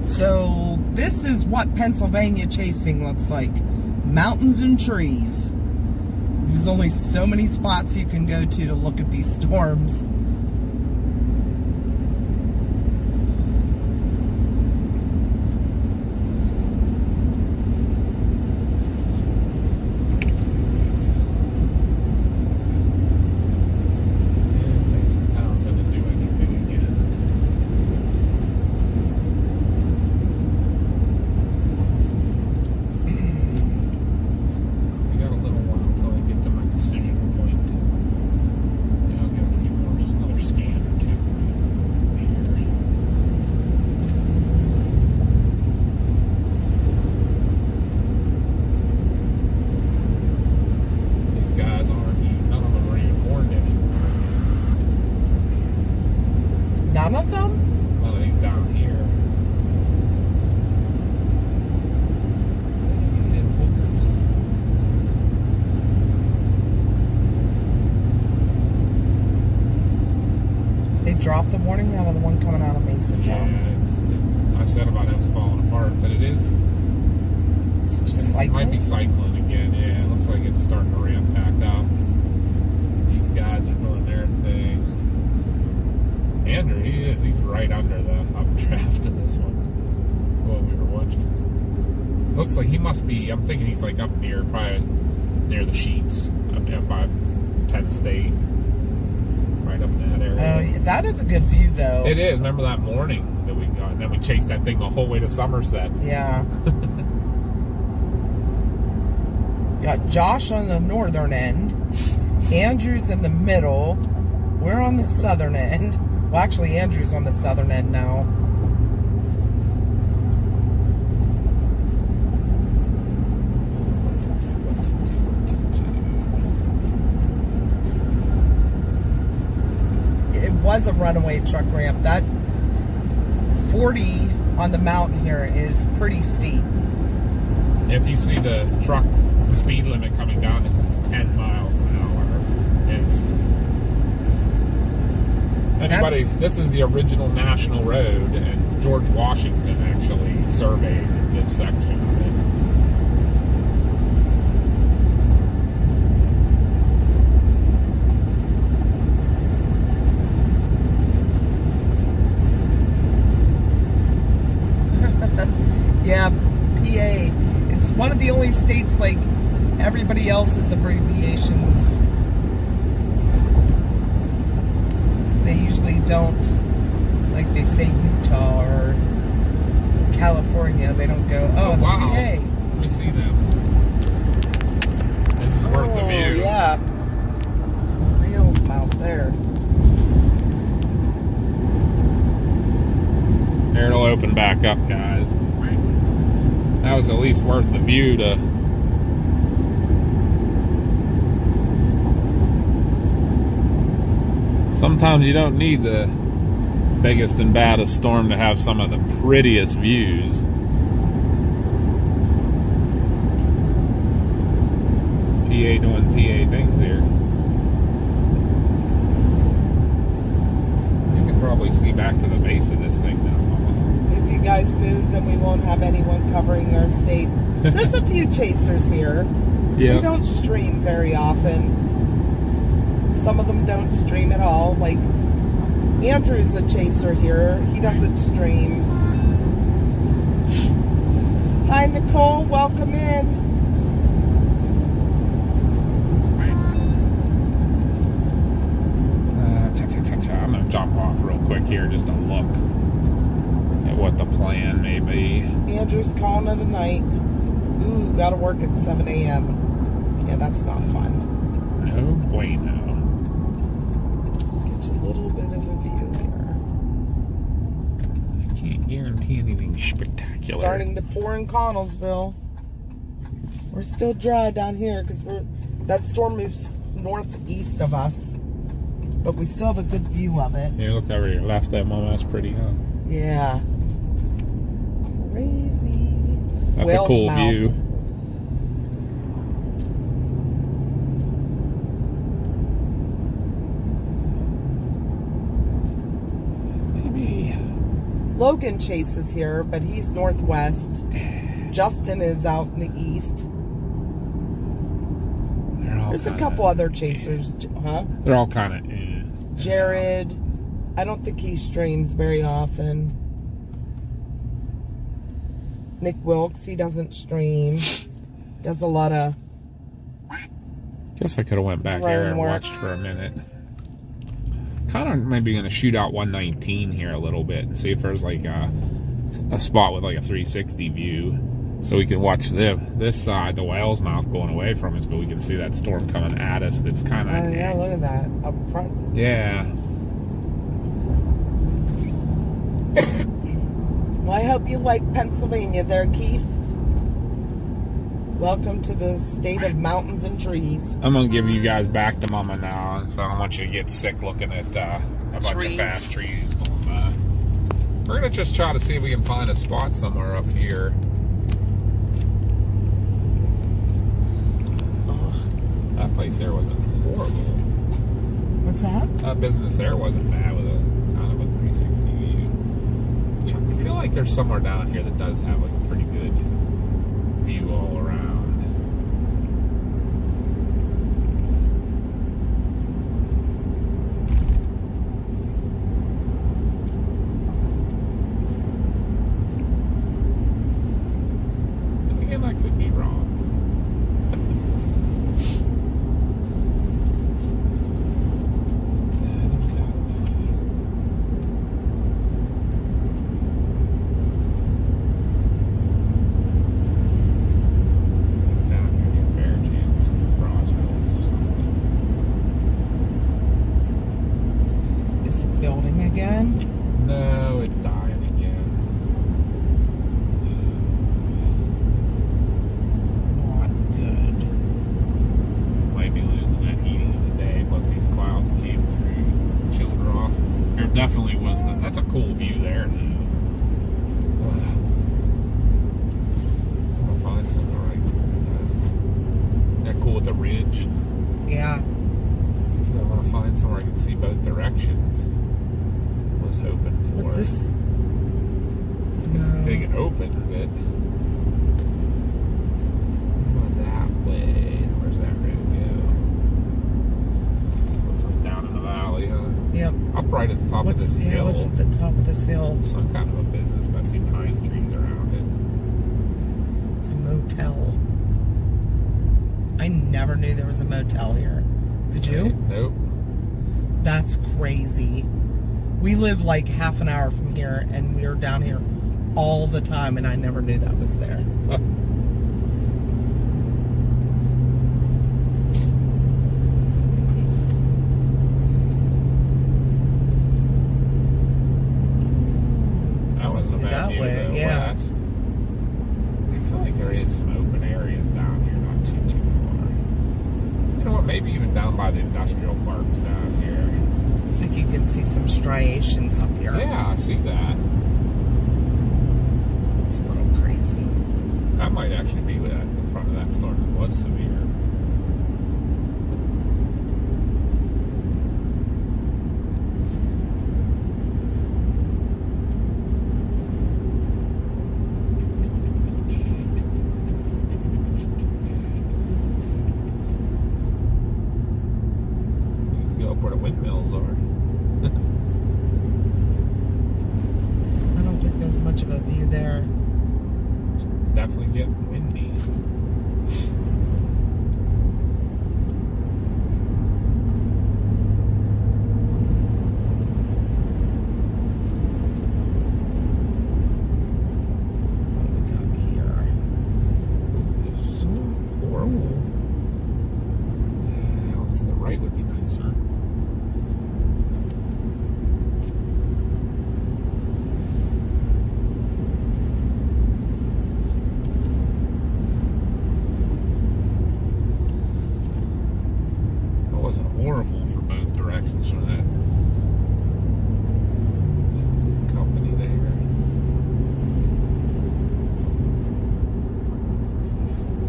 So this is what Pennsylvania chasing looks like. Mountains and trees. There's only so many spots you can go to look at these storms. Mason Town gonna do anything again? I got a little while until I get to my decision point. Yeah, I'll get a few more, just another scan or two. These guys aren't, none of them are even warned anymore. None of them? None of these down here. And bookers. They dropped the warning out of the one coming out of Mason Yeah, Town. I said about it was falling apart, but it is. Is it just It might be cycling? cycling again. Yeah, it looks like it's starting to ramp back up. These guys are doing their thing. Andrew, he is. He's right under the updraft of this one. What we were watching. Looks like he must be. I'm thinking he's like up near, probably near the Sheets, up by Penn State, right up in that area. Oh, that is a good view, though. It is. Remember that morning that we got, and then we chased that thing the whole way to Somerset. Yeah. Got Josh on the northern end. Andrew's in the middle. We're on the southern end. Well, actually, Andrew's on the southern end now. It was a runaway truck ramp. That 40 on the mountain here is pretty steep. If you see the truck speed limit coming down, it's 10 miles an hour. Anybody, this is the original national road, and George Washington actually surveyed this section of it. Yeah, PA. It's one of the only states like everybody else's abbreviations. They usually don't, like they say Utah or California. They don't go, oh, wow. CA. Let me see them. This is worth the view. Yeah. Whale's mouth there. There, it'll open back up, guys. That was at least worth the view to Sometimes you don't need the biggest and baddest storm to have some of the prettiest views. PA doing PA things here. You can probably see back to the base of this thing now. If you guys move, then we won't have anyone covering our state. There's a few chasers here. Yeah. They don't stream very often. Some of them don't stream at all. Like, Andrew's a chaser here. He doesn't stream. Hi, Nicole. Welcome in. I'm going to jump off real quick here just to look at what the plan may be. Andrew's calling it a night. Ooh, gotta work at 7 a.m. Yeah, that's not fun. No bueno. Get you a little bit of a view here. I can't guarantee anything spectacular. Starting to pour in Connellsville. We're still dry down here because that storm moves northeast of us. But we still have a good view of it. Here, look over your left there, Mama. That's pretty, huh? Yeah. Crazy. That's Whale's a cool Mouth. view. Maybe. Logan chases here, but he's northwest. Justin is out in the east. There's a couple other chasers, huh? They're all kind of. Jared, I don't think he streams very often. Nick Wilkes, he doesn't stream. Does a lot of. Guess I could have went back drone there and work. watched for a minute. Kind of maybe going to shoot out 119 here a little bit and see if there's like a spot with like a 360 view, so we can watch this side, the Whale's Mouth, going away from us, but we can see that storm coming at us. That's kind of. Oh yeah, look at that up front. Yeah. Well, I hope you like Pennsylvania there, Keith. Welcome to the state of mountains and trees. I'm gonna give you guys back to Mama now, so I don't want you to get sick looking at a bunch of fast trees going by. We're gonna just try to see if we can find a spot somewhere up here. That place there wasn't horrible. What's that? That business there wasn't bad with a kind of a 360 view. I feel like there's somewhere down here that does have like a pretty good view all around. And again, I could be wrong. No, it's dying again. Not good. Might be losing that heating of the day. Plus these clouds came through, chilled her off. There definitely was. That's a cool view there, though. I'm gonna find something right there. That cool with the ridge. And Yeah. so I want to find somewhere I can see both directions. Was hoping for. What's this? No. Big and open, but what about that way? Where's that road go? Looks like down in the valley, huh? Yep. Up right at the top of this hill. What's at the top of this hill? Some kind of a business, but I see pine trees around it. It's a motel. I never knew there was a motel here. Did you? Nope. That's crazy. We live like half an hour from here, and we're down here all the time, and I never knew that was there. That wasn't a bad That view way, of the yeah. west. I feel like there is some open areas down here, not too far. You know what? Maybe even down by the industrial parks down here. Looks like you can see some striations up here. Yeah, I see that. It's a little crazy. That might actually be that the front of that storm that was severe. Go up where the windmills are. I don't think there's much of a view there. Definitely getting windy. What do we got here? This is horrible. Yeah, off to the right would be nicer. It wasn't horrible for both directions from that company there.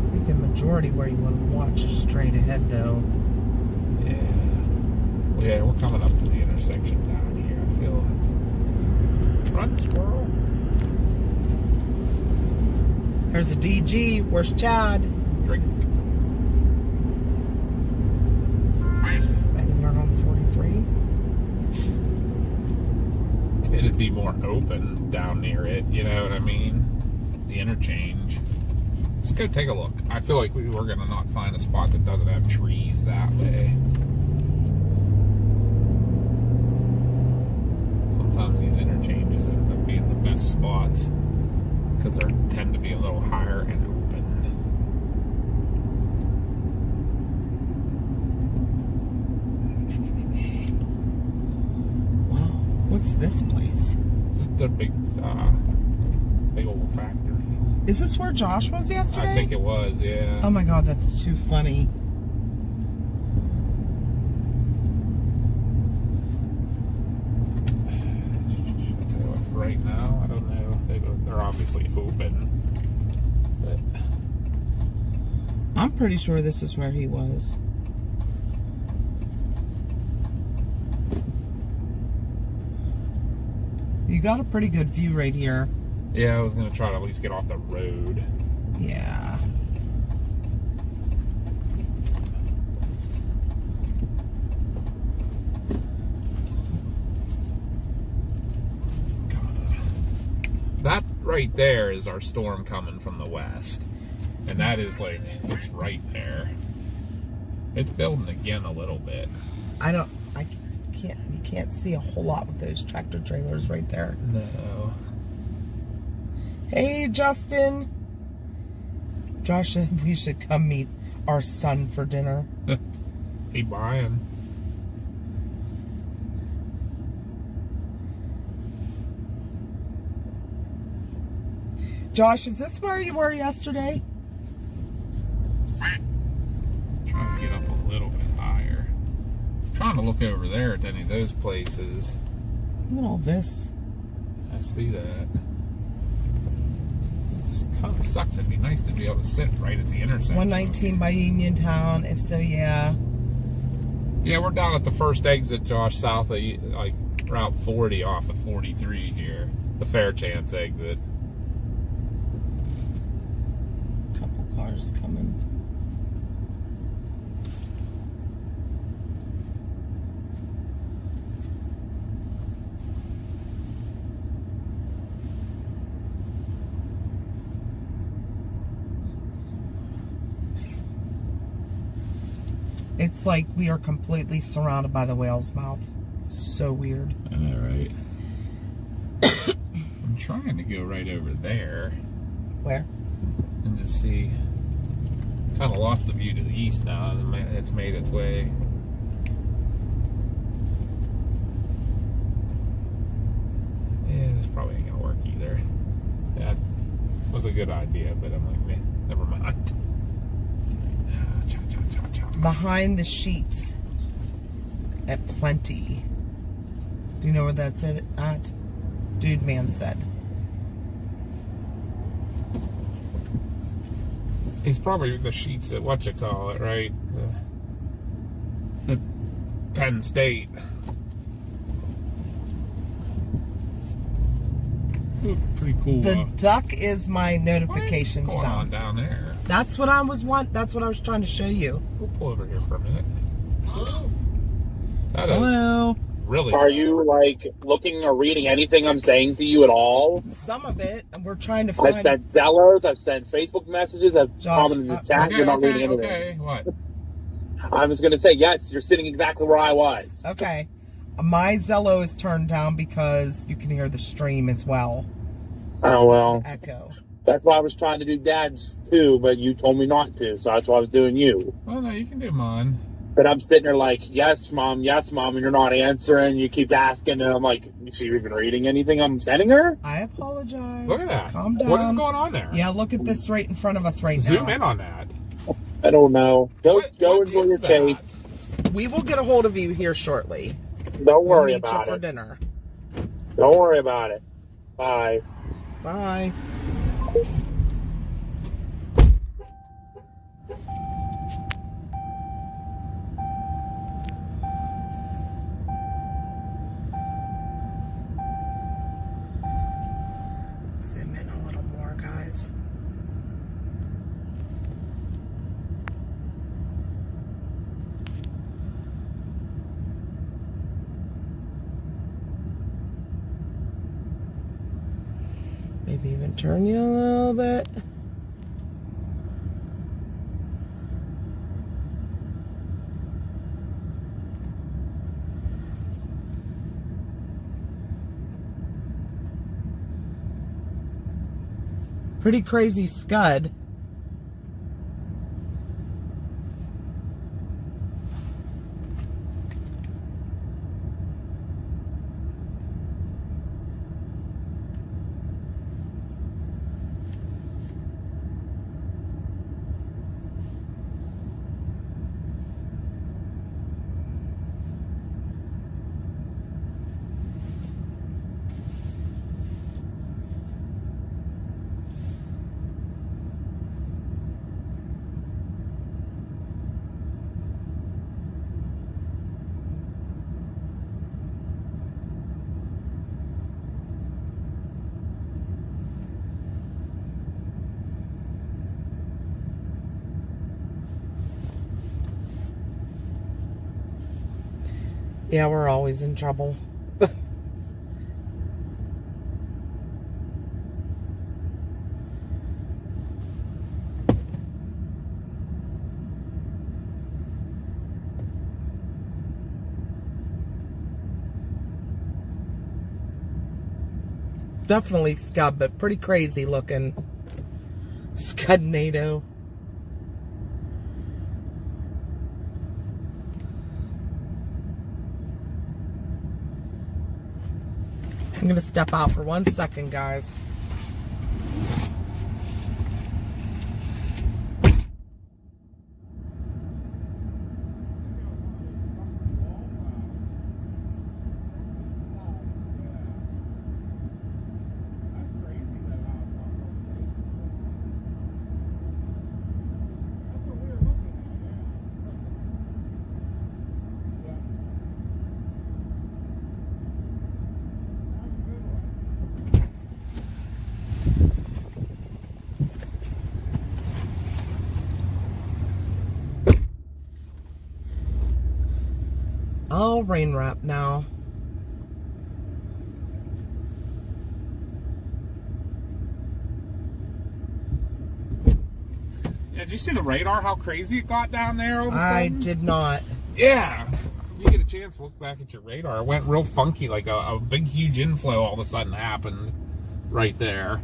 I think a majority where you want to watch is straight ahead, though. Yeah. Well, yeah, we're coming up to the intersection down here. I feel it. Run, squirrel. There's a DG. Where's Chad? Drink. Anywhere on 43. It'd be more open down near it, you know what I mean? The interchange. Let's go take a look. I feel like we're going to not find a spot that doesn't have trees that way. Sometimes these interchanges end up being the best spots because they tend to be a little higher and open. Wow. What's this place? Just a big old factory. Is this where Josh was yesterday? I think it was, yeah. Oh my God, that's too funny. I'll tell you what, right now, I don't know. They're obviously open. But I'm pretty sure this is where he was. You got a pretty good view right here. yeah, I was going to try to at least get off the road. Yeah. That right there is our storm coming from the west. And that is like, it's right there. It's building again a little bit. You can't see a whole lot with those tractor trailers right there. No. Hey, Justin. Josh said we should come meet our son for dinner. Hey, Brian. Josh, is this where you were yesterday? Trying to get up a little bit higher. Trying to look over there at any of those places. Look at all this. I see that. This kind of sucks. It'd be nice to be able to sit right at the intersection. 119 by Uniontown. If so, yeah. Yeah, we're down at the first exit, Josh, south of like Route 40 off of 43 here. The Fairchance exit. Couple cars coming. It's like we are completely surrounded by the whale's mouth. So weird. I know, right? I'm trying to go right over there Where? and just see. Kind of lost the view to the east now. It's made its way. Yeah, this probably ain't gonna work either. That was a good idea, but I'm like, man, never mind. Behind the sheets at Plenty. Do you know where that's at? Dude Man said. He's probably the sheets at whatchamacallit, right? The Penn State. Ooh, pretty cool. The duck is my notification What is going on sound. down there? That's what I was trying to show you. We'll pull over here for a minute. That is Hello. really. Are you like looking or reading anything I'm saying to you at all? Some of it, and we're trying to I've find. sent Zellos, I've sent Facebook messages, I've Josh, commented in the chat. Okay, You're not okay, reading anything. okay. What? I was going to say, yes, you're sitting exactly where I was. Okay, my Zello is turned down because you can hear the stream as well. Oh, well. Echo. That's why I was trying to do Dad's too, but you told me not to, so that's why I was doing you. Oh no, you can do mine. But I'm sitting there like, yes, Mom, and you're not answering. You keep asking, and I'm like, is she even reading anything I'm sending her? I apologize. Look at that. Calm down. What is going on there? Yeah, look at this right in front of us right now. Zoom in on that. I don't know. Go What enjoy is your cake. that? We will get a hold of you here shortly. Don't We'll worry meet about you for it. dinner. Don't worry about it. Bye. Bye. Zoom in a little more, guys. Maybe even turn you a little bit. Pretty crazy scud. Yeah, we're always in trouble. Definitely scud, but pretty crazy looking. Scudnado. I'm gonna step out for 1 second, guys. All rain wrap now. Yeah, did you see the radar? How crazy it got down there all of a I sudden? did not. Yeah. If you get a chance to look back at your radar, it went real funky, like a big, huge inflow all of a sudden happened right there.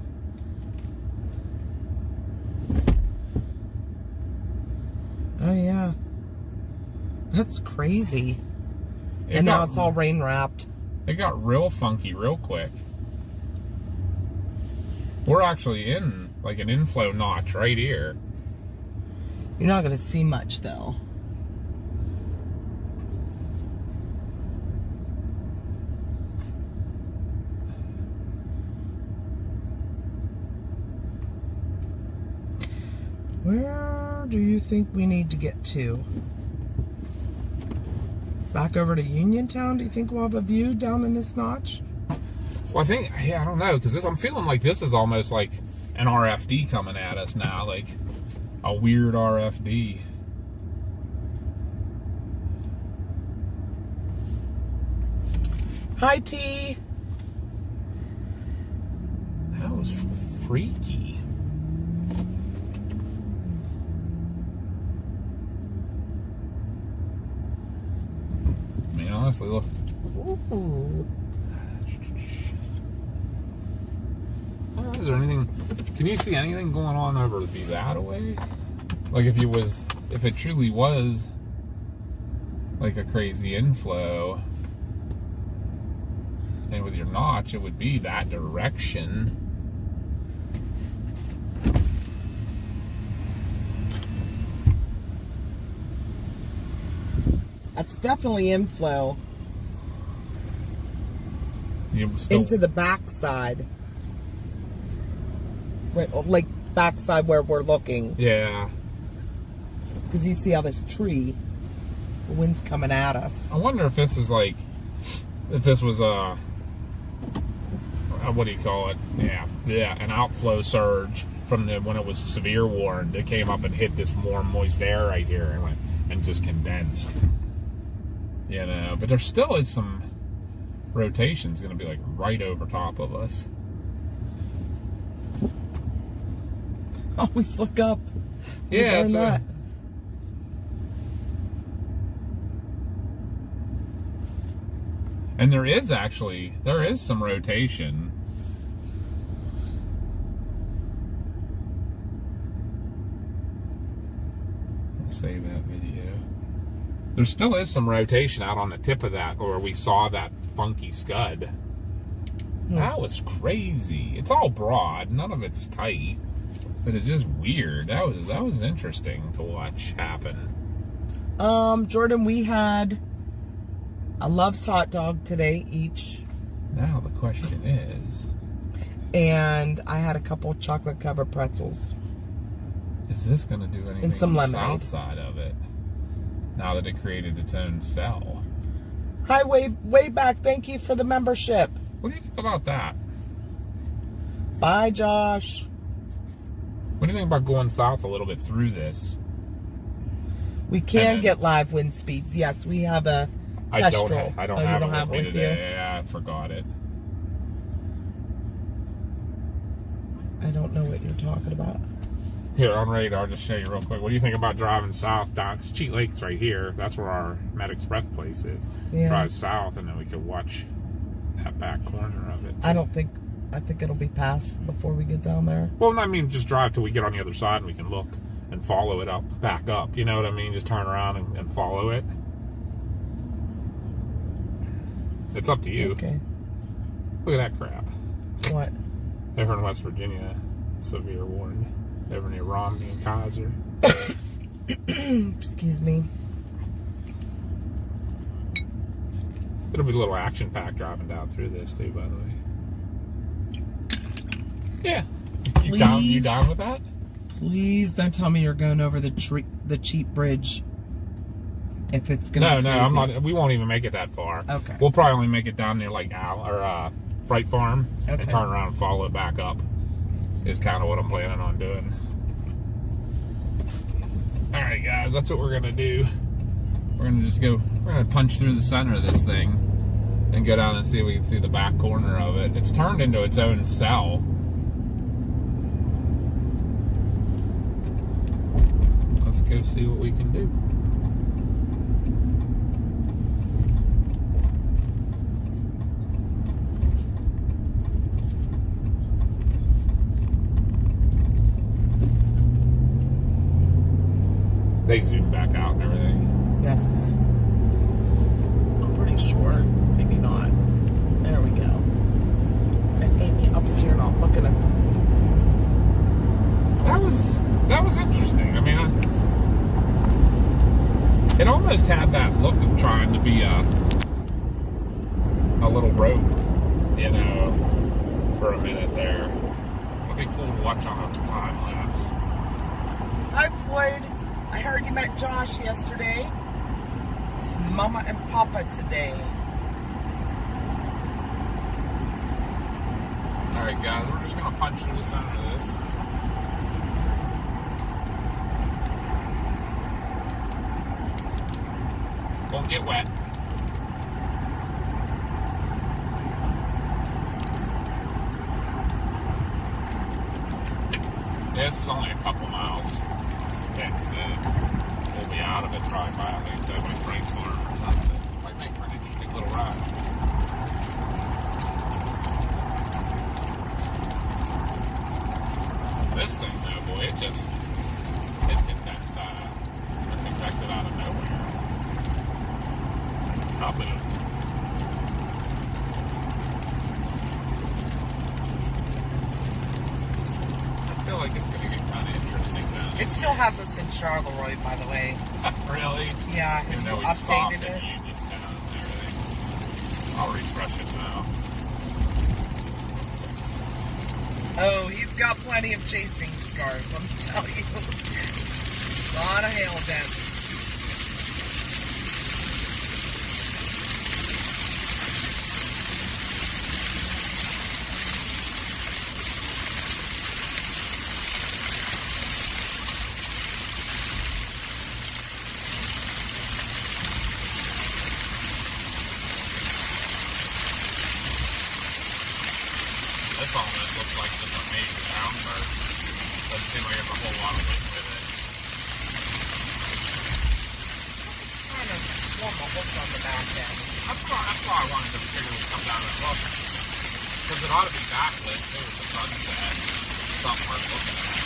Oh yeah. That's crazy. And now it's all rain wrapped. It got real funky real quick. We're actually in like an inflow notch right here. You're not gonna see much though. Where do you think we need to get to? Back over to Uniontown? Do you think we'll have a view down in this notch? Well, I think, yeah, I don't know, because I'm feeling like this is almost like an RFD coming at us now, like a weird RFD. Hi, T. That was freaky. I mean, honestly, look. Ooh. Is there anything? Can you see anything going on over to be that way? Like if it truly was like a crazy inflow, and with your notch, it would be that direction. That's definitely inflow You still, into the backside. Right, like backside where we're looking. yeah. Because you see how this tree, the wind's coming at us. I wonder if this is like, if this was a what do you call it? Yeah, an outflow surge from when it was severe warm. It came up and hit this warm, moist air right here and just condensed. You know, but there still is some rotations going to be like right over top of us. Always look up. Yeah, it's not. And there is some rotation. I'll save that video. There still is some rotation out on the tip of that, where we saw that funky scud. That was crazy. It's all broad, none of it's tight, but it's just weird. That was interesting to watch happen. Jordan, we had a Love's hot dog today each. Now the question is, And I had a couple chocolate covered pretzels. is this going to do anything And some on the lemonade. south side of it? Now that it created its own cell. Hi, way back. Thank you for the membership. What do you think about that? Bye, Josh. What do you think about going south a little bit through this? We can then- get live wind speeds. Yes, we have a Kestrel. I don't Oh, you have don't it have with it me with today. Yeah, I forgot it. I don't know what you're talking about. Here, on radar, I'll just show you real quick. What do you think about driving south down? Cheat Lake's right here. That's where our Med Express place is. Yeah. Drive south, and then we could watch that back corner of it. I think it'll be past before we get down there. Well, I mean, just drive till we get on the other side, and we can look and follow it back up. You know what I mean? Just turn around and follow it. It's up to you. Okay. Look at that crap. What? Over in West Virginia, severe warning. Over near Romney and Kaiser. Excuse me. It'll be a little action pack driving down through this too, by the way. Yeah. You down with that? Please don't tell me you're going over the cheap bridge. If it's gonna be I'm crazy. not. We won't even make it that far. Okay. We'll probably only make it down near like Freight Farm and Okay. turn around and follow it back up. Is kind of what I'm planning on doing. All right, guys, that's what we're gonna do. We're gonna punch through the center of this thing and go down and see if we can see the back corner of it. It's turned into its own cell. Let's go see what we can do. They zoom back out and everything. Yes. I'm pretty sure. Maybe not. There we go. And Amy ups here not looking at That was interesting. I mean, it almost had that look of trying to be a little rope, you know, for a minute there. It'd be cool to watch on a time lapse. Hi, Floyd. I heard you met Josh yesterday. It's Mama and Papa today. Alright guys, we're just gonna punch through the center of this. Won't get wet. Yeah, this is only a couple miles. It's the things we'll be out of it probably by at least over at Frank Farm or something. Might make for an interesting little ride. This thing though, boy, it hit that affected out of nowhere. Kaboom. I feel like it's gonna get kind of interesting now. It still has us in Charleroi, by the way. Really? Yeah, Even you though we stopped updated in it. Uniontown and everything. I'll refresh it now. Oh, he's got plenty of chasing scars, let me tell you. A lot of hail dents. This almost looks like just a major downburst. Doesn't seem like there's a whole lot of wind with it. Kind of warm a hook on the back end. That's why I wanted to figure we'd come down and look. Because it ought to be backlit too with the sunset. Something worth looking at.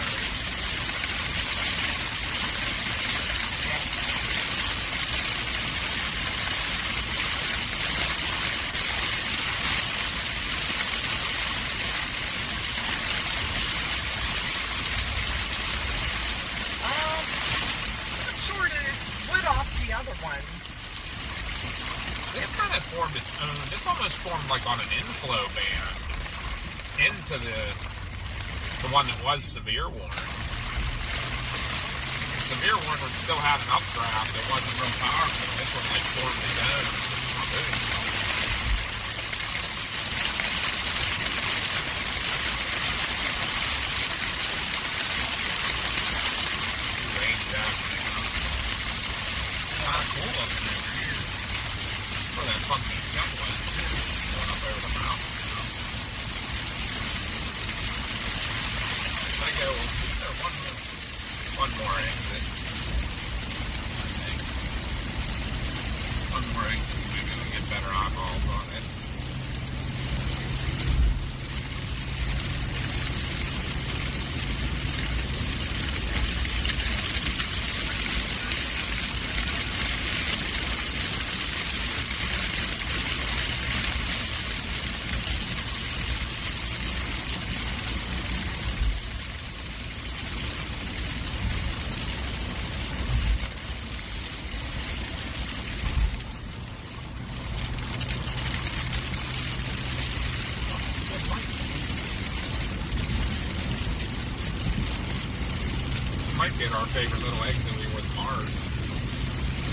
Other one. This kind of formed its own. This almost formed like on an inflow band into the one that was severe warning. Severe warning would still have an updraft. It wasn't real powerful. This one like formed its own. Range out. Kind of cool looking over here. For that funky scup one, going up over the mountain, you know. I go, is there one more exit? I think. One more exit, maybe we'll get better eyeballs on it. Might get our favorite little exit we were with Mars.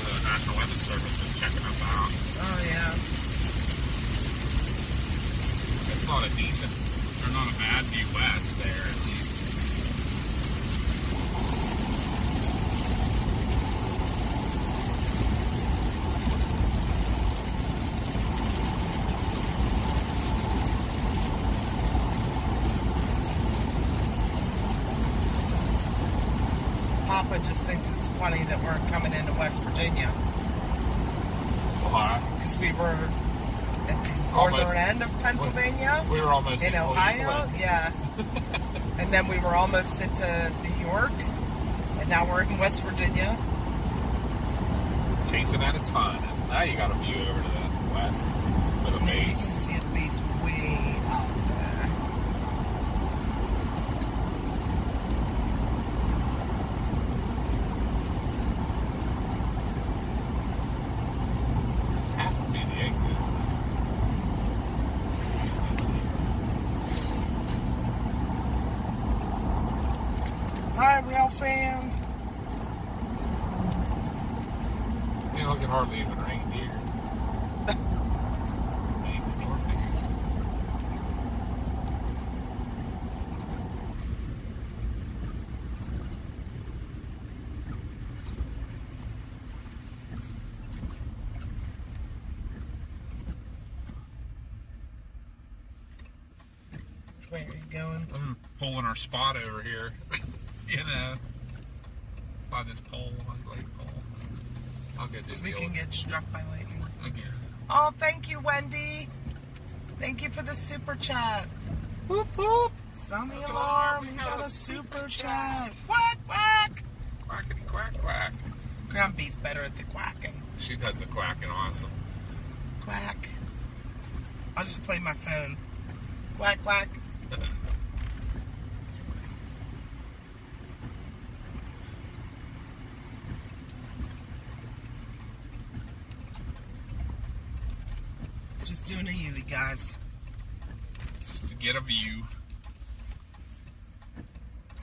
The National Weather Service is checking us out. Oh, yeah. It's not a decent, or not a bad view west there, at least. Papa just thinks it's funny that we're coming into West Virginia. Why? Because we were at the Almost. northern end of Pennsylvania. We were almost In Ohio, Cleveland. yeah. And then we were almost into New York. And now we're in West Virginia. Chasing at its finest. Now you got a view over to the west for the You can base. see the base way out there. This has to be the exit. Hi, Rail Fan. Where are you going? I'm pulling our spot over here, you know, by this pole, light pole. I'll get this. So we can get struck by lightning. again. Oh, thank you, Wendy. Thank you for the super chat. Whoop, whoop. Sound the alarm. We got a super chat. Quack, quack. Quackity quack quack. Grumpy's better at the quacking. She does the quacking awesome. Quack. I'll just play my phone. Quack, quack. Just doing a Yui, guys. Just to get a view.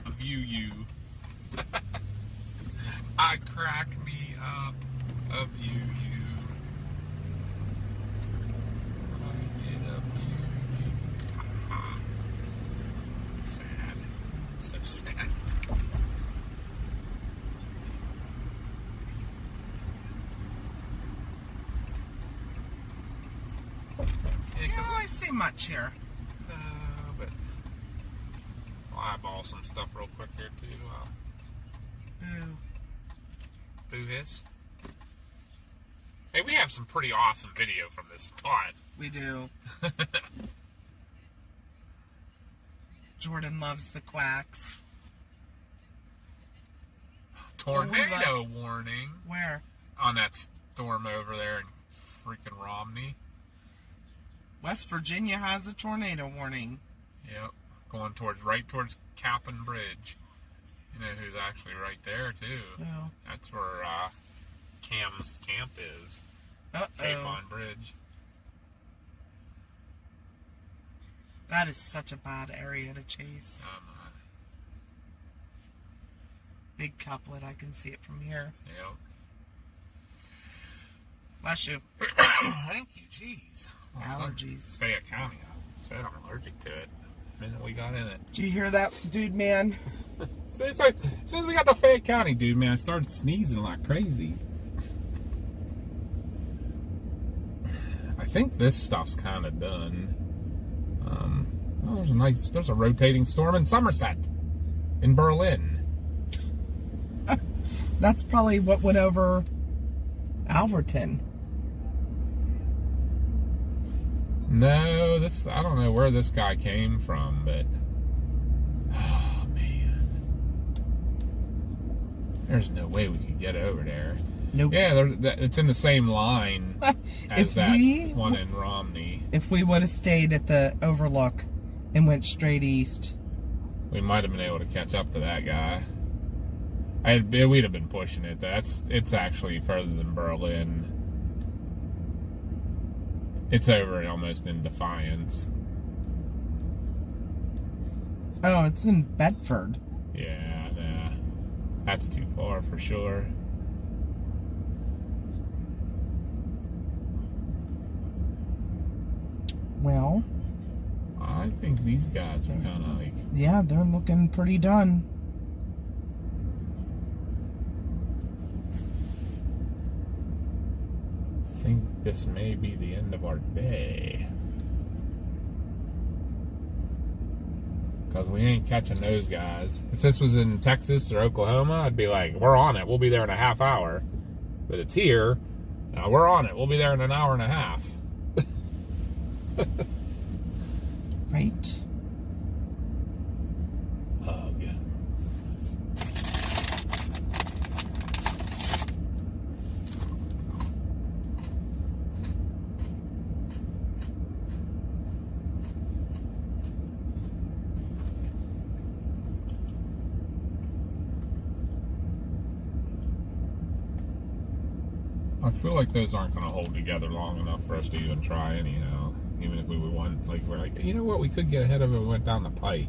A view. I crack me up. A view. I get a view. Ha-ha. Sad. So sad. You don't really see much here. But I'll eyeball some stuff real quick here too. Boo. Boo hiss. Hey, we have some pretty awesome video from this spot. We do. Jordan loves the quacks. Tornado warning Where? on that storm over there in freaking Romney. West Virginia has a tornado warning. Yep, going right towards Capon Bridge. You know who's actually right there too? Oh. That's where Cam's camp is. Uh-oh. Capon Bridge. That is such a bad area to chase. Big couplet, I can see it from here. Yep. Bless you. Thank you, jeez. Allergies. Fayette County. I said I'm allergic to it the minute we got in it. Did you hear that, dude, man? So it's like, as soon as we got to Fayette County, dude, man, I started sneezing like crazy. I think this stuff's kind of done. There's a rotating storm in Somerset, in Berlin. That's probably what went over Alverton. No, I don't know where this guy came from, but oh man, there's no way we could get over there. Nope. Yeah, it's in the same line as that we one in Romney. If we would have stayed at the Overlook and went straight east, We might have been able to catch up to that guy. We'd have been pushing it. It's actually further than Berlin. It's over almost in Defiance. oh, it's in Bedford. Yeah, nah. That's too far for sure. Well, I think these guys are kind of like... yeah, they're looking pretty done. I think this may be the end of our day. Because we ain't catching those guys. If this was in Texas or Oklahoma, I'd be like, we're on it. We'll be there in a half hour. But it's here. We're on it. We'll be there in an hour and a half. Right. Ugh. I feel like those aren't going to hold together long enough for us to even try anyhow. Even if we would want, like, we're like, you know what, we could get ahead of it and went down the pike.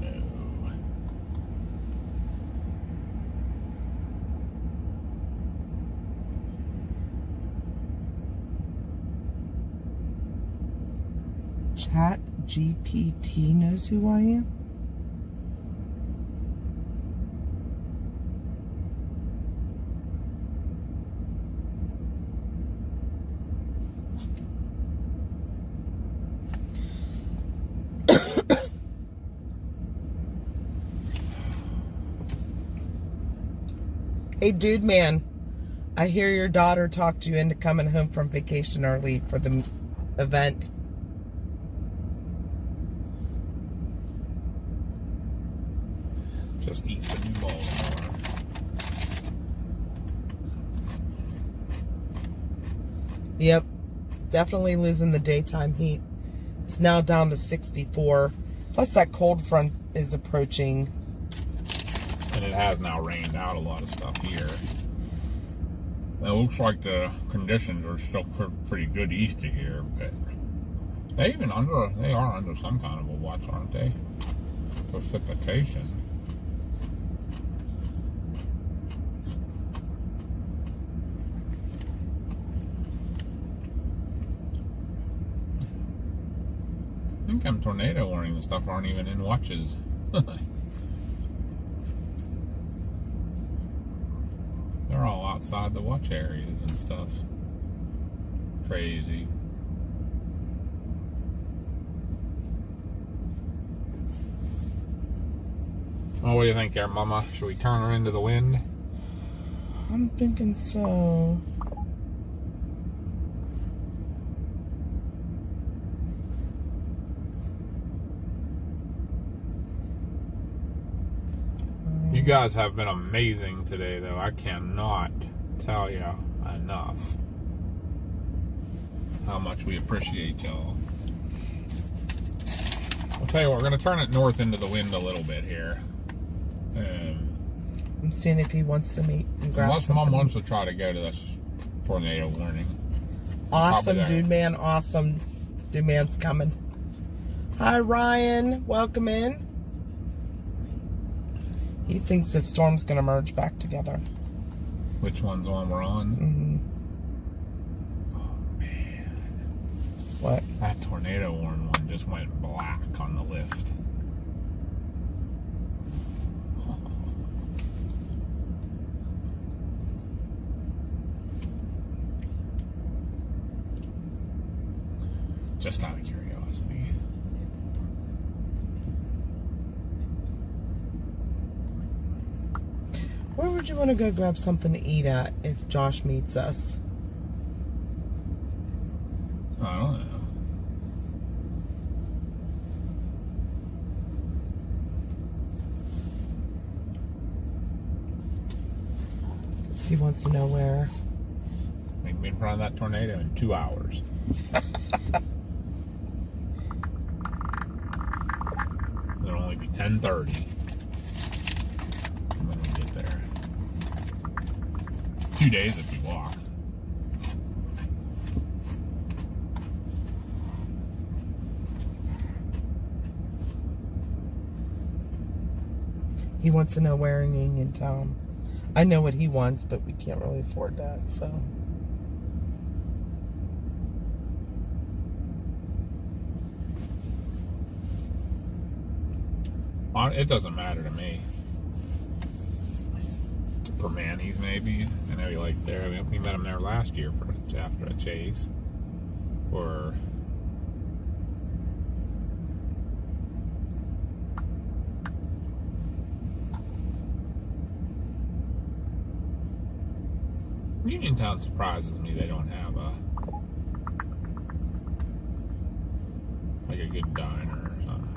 No. Chat GPT knows who I am? Hey, dude, man. I hear your daughter talked you into coming home from vacation early for the event. Just east of New Baltimore. Yep. Definitely losing the daytime heat. It's now down to 64. Plus that cold front is approaching. And it has now rained out a lot of stuff here. It looks like the conditions are still pretty good east of here, but they are under some kind of a watch, aren't they? Precipitation. I think them tornado warnings and stuff aren't even in watches. They're all outside the watch areas and stuff. Crazy. Well, what do you think there, Mama? Should we turn her into the wind? I'm thinking so. You guys have been amazing today, though. I cannot tell you enough how much we appreciate y'all. I'll tell you what, we're going to turn it north into the wind a little bit here. I'm seeing if he wants to meet and grab Unless something. Mom wants to try to go to this tornado warning. Awesome, Probably there. dude, man. Awesome. Dude, man's coming. Hi, Ryan. Welcome in. He thinks the storm's going to merge back together. Which one's the one we're on? Mm-hmm. Oh, man. What? That tornado warning one just went black on the lift. Just out of curiosity. Where would you want to go grab something to eat at if Josh meets us? I don't know. He wants to know where. We can be in front of that tornado in 2 hours. It'll only be 10:30 when we get there. 2 days if we walk. He wants to know where in Uniontown. I know what he wants, but we can't really afford that, so. It doesn't matter to me. Permanis, maybe. I know he liked there. We met him there last year after a chase. Or Uniontown surprises me. They don't have a good diner or something.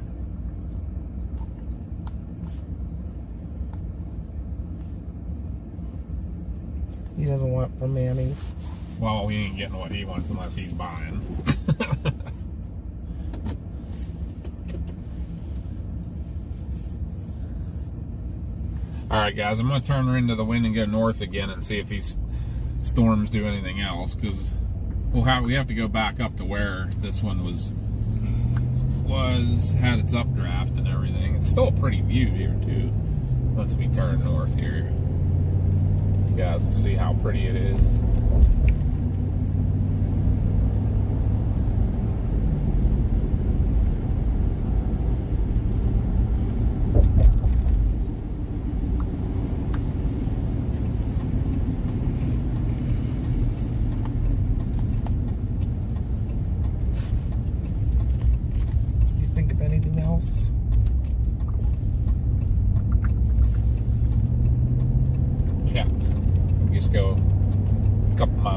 He doesn't want Permanis. Well, we ain't getting what he wants unless he's buying. Alright guys, I'm going to turn her into the wind and go north again and see if these storms do anything else, because we have to go back up to where this one had its updraft and everything. It's still a pretty view here too once we turn north here. You guys will see how pretty it is.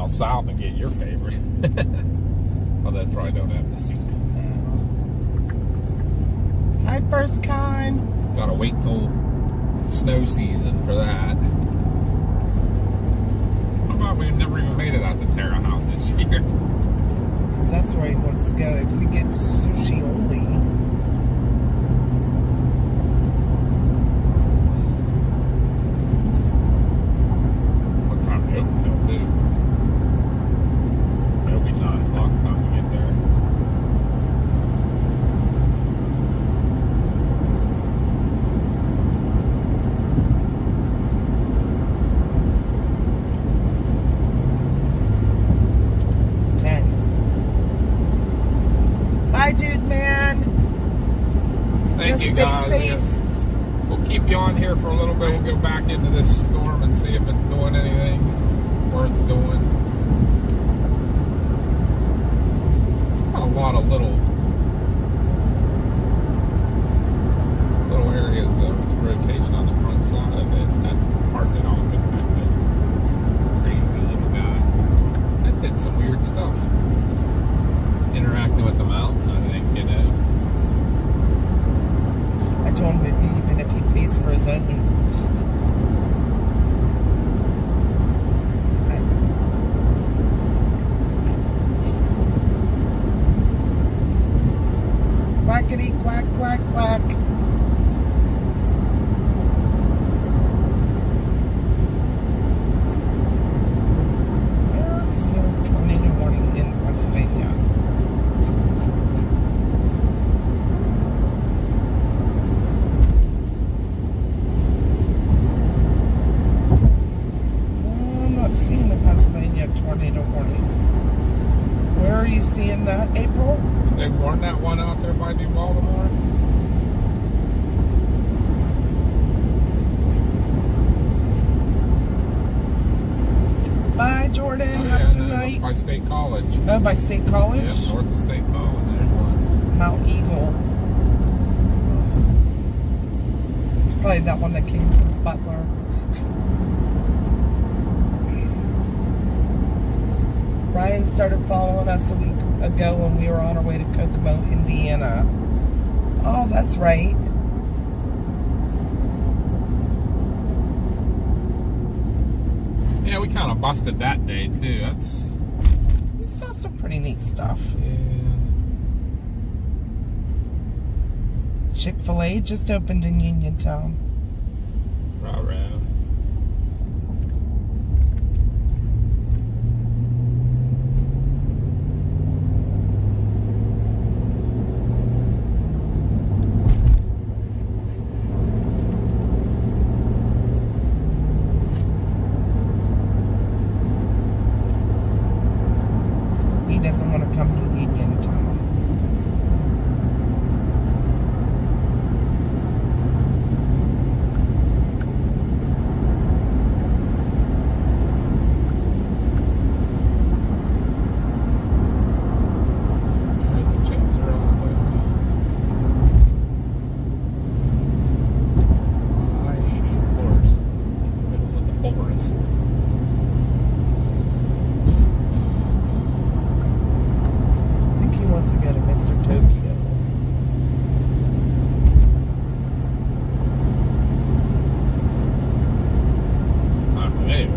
down south and get your favorite. Well, they probably don't have the soup. Hi, first kind. Gotta wait till snow season for that. How about we never even made it out to Terre Haute this year? That's where he wants to go. If we get sushi only. What time are you open till, too? It'll be 9 o'clock time we get there. Bye, dude, man. Thank you, Stay guys. safe. We'll keep you on here for a little bit. We'll go back into this storm and see if it's doing anything worth doing. It's got a lot of little areas of rotation on the front side of it. That part that on could have been crazy little guy. That did some weird stuff. Interacting with the mountain, I think, you know. I told him even if he pays for his own. Quackity quack quack quack. Where is there a tornado warning in Pennsylvania? I'm not seeing the Pennsylvania tornado warning. Where are you seeing that, April? Did they warn that one out there by New Baltimore? Bye, Jordan. Oh, Have yeah, a good no, night. by State College. Oh, by State College? Yep, north of State College. There's one. Mount Eagle. It's probably that one that came from Butler. Ryan started following us a week ago when we were on our way to Kokomo, Indiana. Oh, that's right. Yeah, we kind of busted that day too. That's We saw some pretty neat stuff. yeah. Chick-fil-A just opened in Uniontown. Rah-rah. He doesn't want to come to Uniontown. There's a chaser out there. I-80, of course. Middle of the forest. I think he wants to go to Mr. Tokyo. I'm there.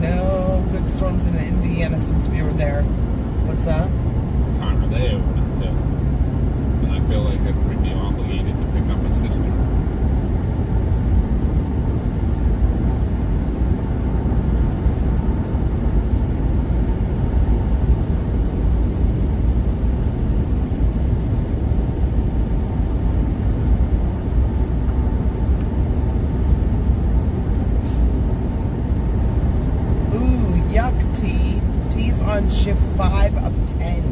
No good storms in Indiana since we were there. What's that? Time are they open until? And I feel like I'd be obligated to pick up a sister. Ooh, yuck, T. T's on shift 5 of 10.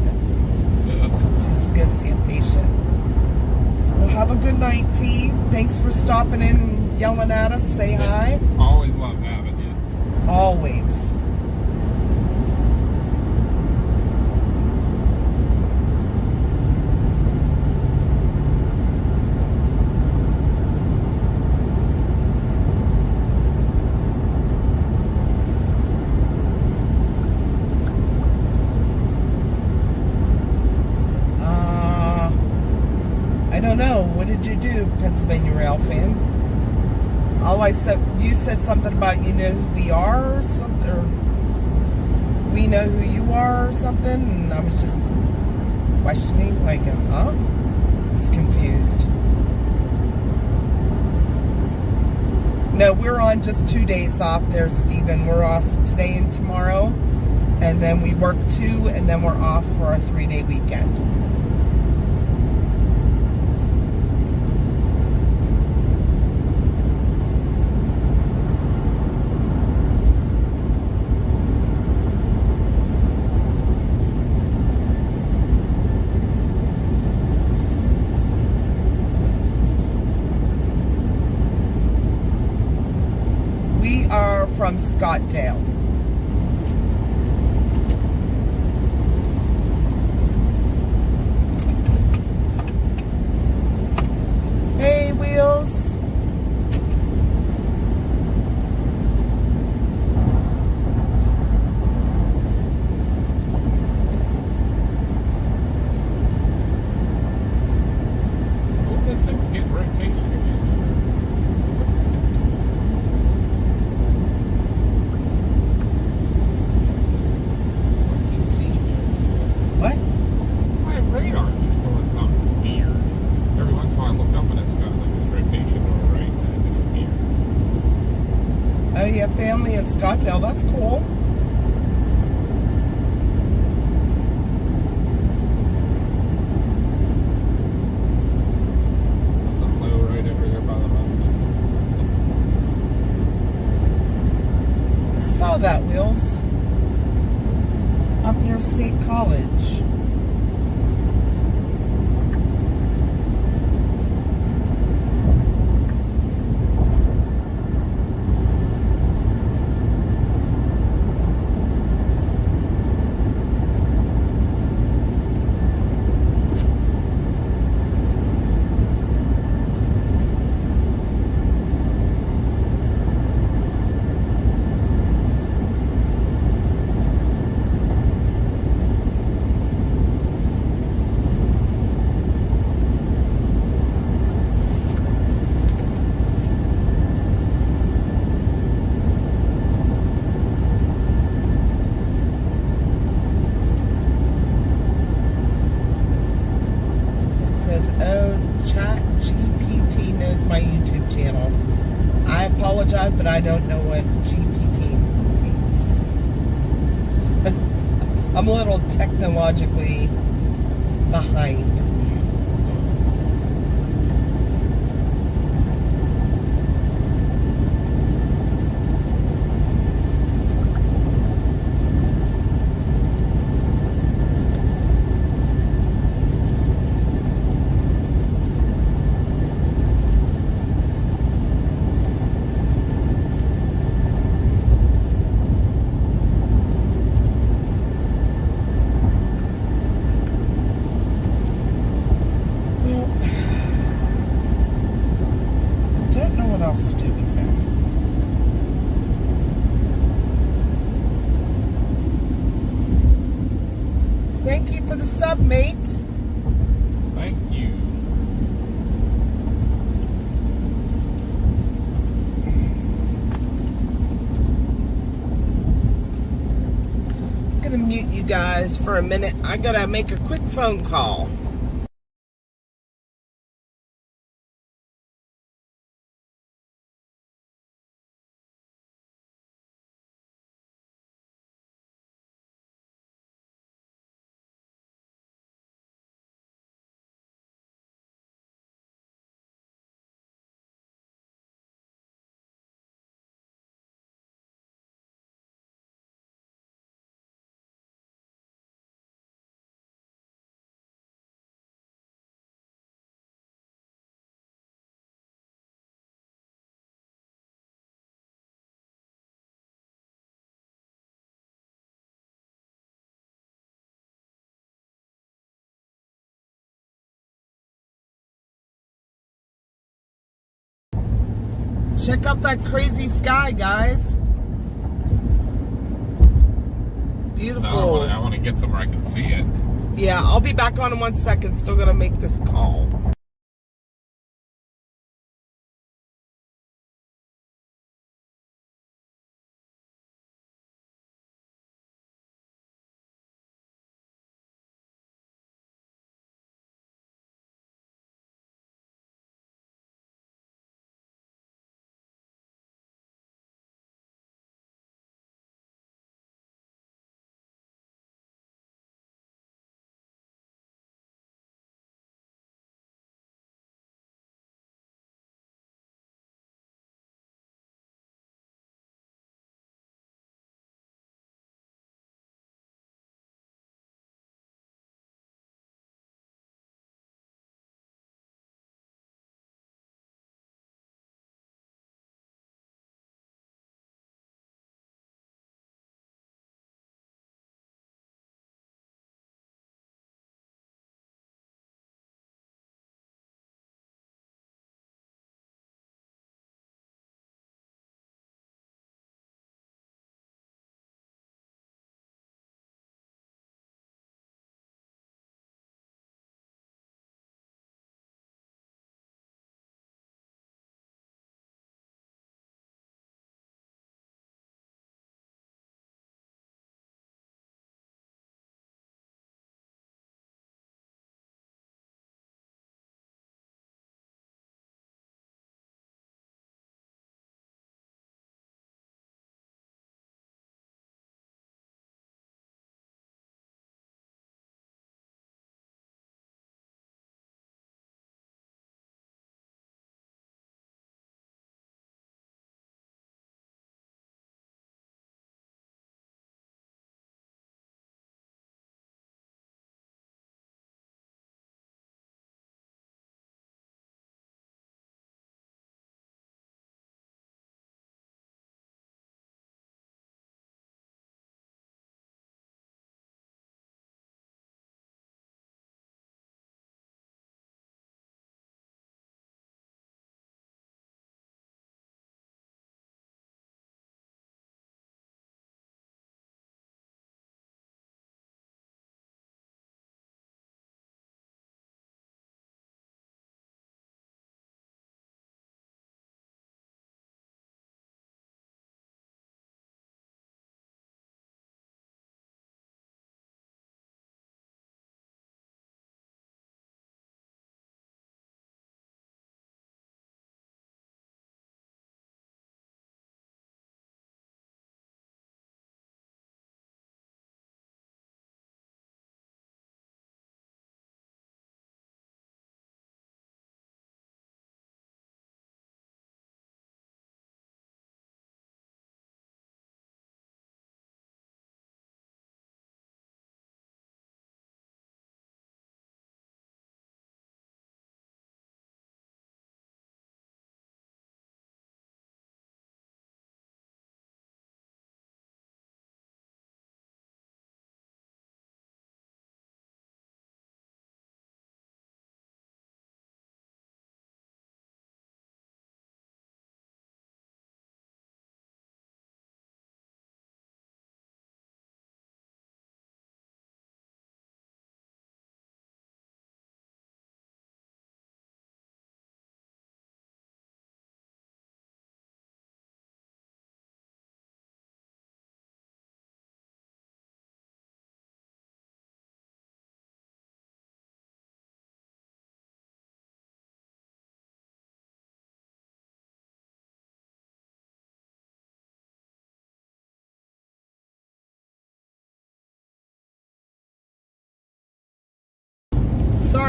She's to go see a patient. Well, have a good night, T. Thanks for stopping in and yelling at us. Say hi. Always love having you. Always. Pennsylvania Rail fan. You said something about you know who we are or something, or we know who you are or something, and I was just questioning, like, huh? I was confused. No, we're on just 2 days off there, Stephen. We're off today and tomorrow, and then we work 2, and then we're off for our 3-day weekend. We are from Scottdale. Hey, Wheels. Oh, this thing's getting rotation again. I keep seeing it. What? My radar keeps doing something weird. Every once in a while I look up and it's got like this rotation to the right and then it disappears. Oh, yeah, family in Scottdale. That's cool. Nothing low right over there by the mountain. I saw that, Wheels. Up near State College. Says, oh, ChatGPT knows my YouTube channel. I apologize, but I don't know what GPT means. I'm a little technologically behind. Don't know what else to do with them. Thank you for the sub, mate. Thank you. I'm gonna mute you guys for a minute. I gotta make a quick phone call. Check out that crazy sky, guys. Beautiful. No, I want to get somewhere I can see it. Yeah, I'll be back on in 1 second. Still gonna make this call.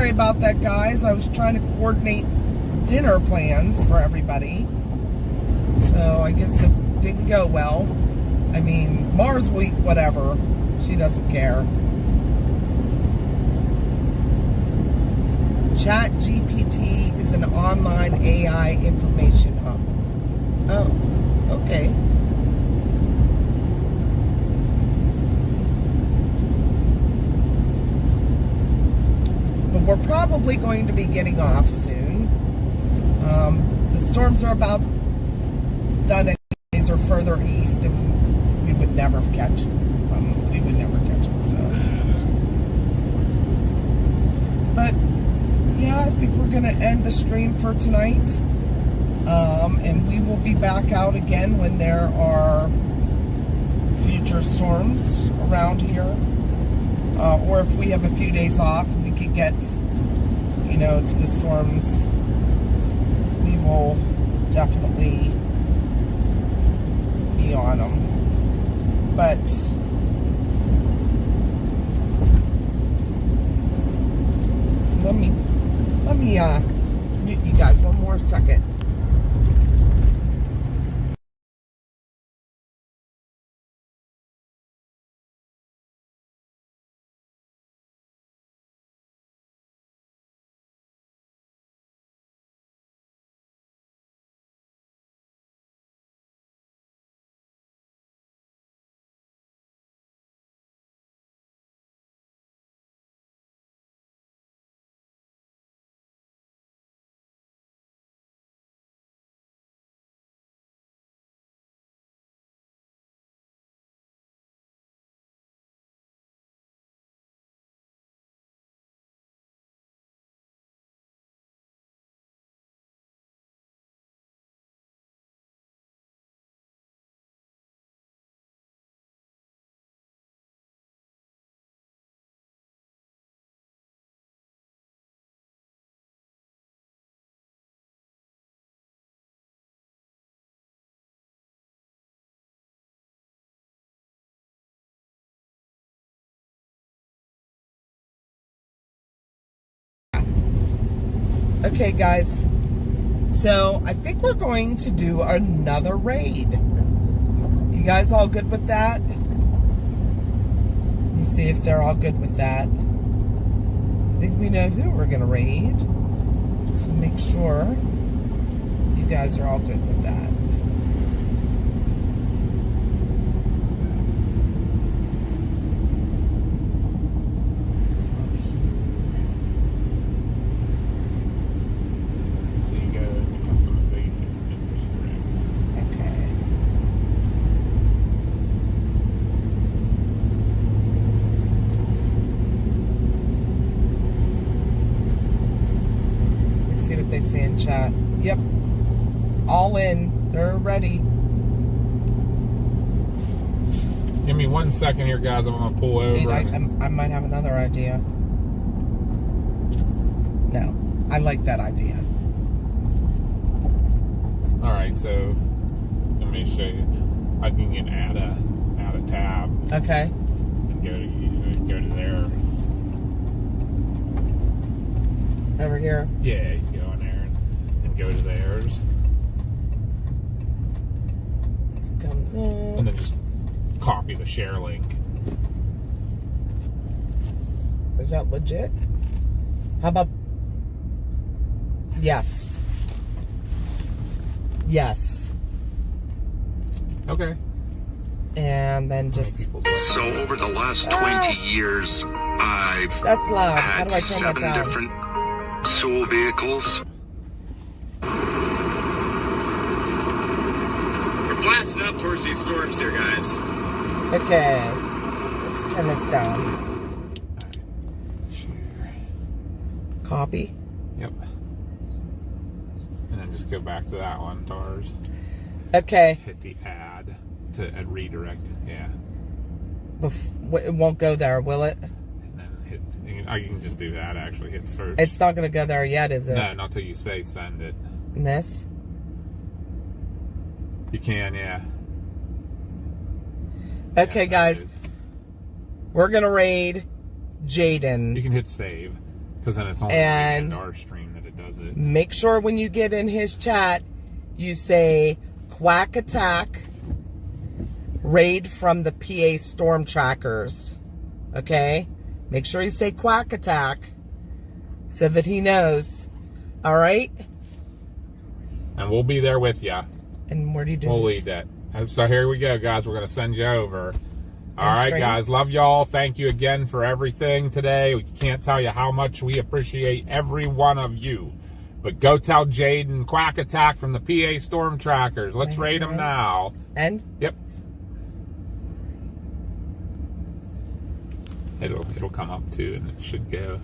sorry about that, guys. I was trying to coordinate dinner plans for everybody. So I guess it didn't go well. I mean, Mars will eat whatever. She doesn't care. ChatGPT is an online AI information hub. Oh, okay. But we're probably going to be getting off soon. The storms are about done anyways, or further east, and we would never catch them. We would never catch it, so. But yeah, I think we're gonna end the stream for tonight. And we will be back out again when there are future storms around here. Or if we have a few days off, we could get, you know, to the storms. We will definitely be on them. But let me mute you guys one more second. Okay, guys. So I think we're going to do another raid. You guys all good with that? Let me see if they're all good with that. I think we know who we're gonna raid. Just to make sure you guys are all good with that. They say in chat. Yep. All in. They're ready. Give me 1 second here, guys. I'm going to pull over. I might have another idea. No. I like that idea. Alright, so let me show you. I can add a tab. Okay. And go to there. Over here. Yeah, you can go in there and go to theirs. It comes in. And then just copy the share link. Is that legit? How about... Yes. Yes. Okay. And then just... So over the last 20 years, I've That's loud. How had do I turn that 7 down? different SOAR vehicles. We're blasting up towards these storms here, guys. Okay. Let's turn this down. Share. Copy. Yep. And then just go back to that one, TARS. Okay. Hit the add to redirect. Yeah. It won't go there, will it? And then hit. You can just do that. Actually, hit search. It's not going to go there yet, is it? No, not till you say send it. In this? You can, yeah. Okay, Yeah, guys. that is. We're going to raid You Jaden. can hit save. Because then it's only And- in our stream that it does it. Make sure when you get in his chat, you say Quack Attack raid from the PA Storm Trackers. Okay? Make sure you say Quack Attack so that he knows. All right? And we'll be there with you. And where do you do We'll this? lead that. And so here we go, guys. We're going to send you over. All And right, stream. guys. Love y'all. Thank you again for everything today. We can't tell you how much we appreciate every one of you. But go tell Jaden Quack Attack from the PA Storm Trackers. Let's raid them now. And? Yep. It'll come up too, and it should go.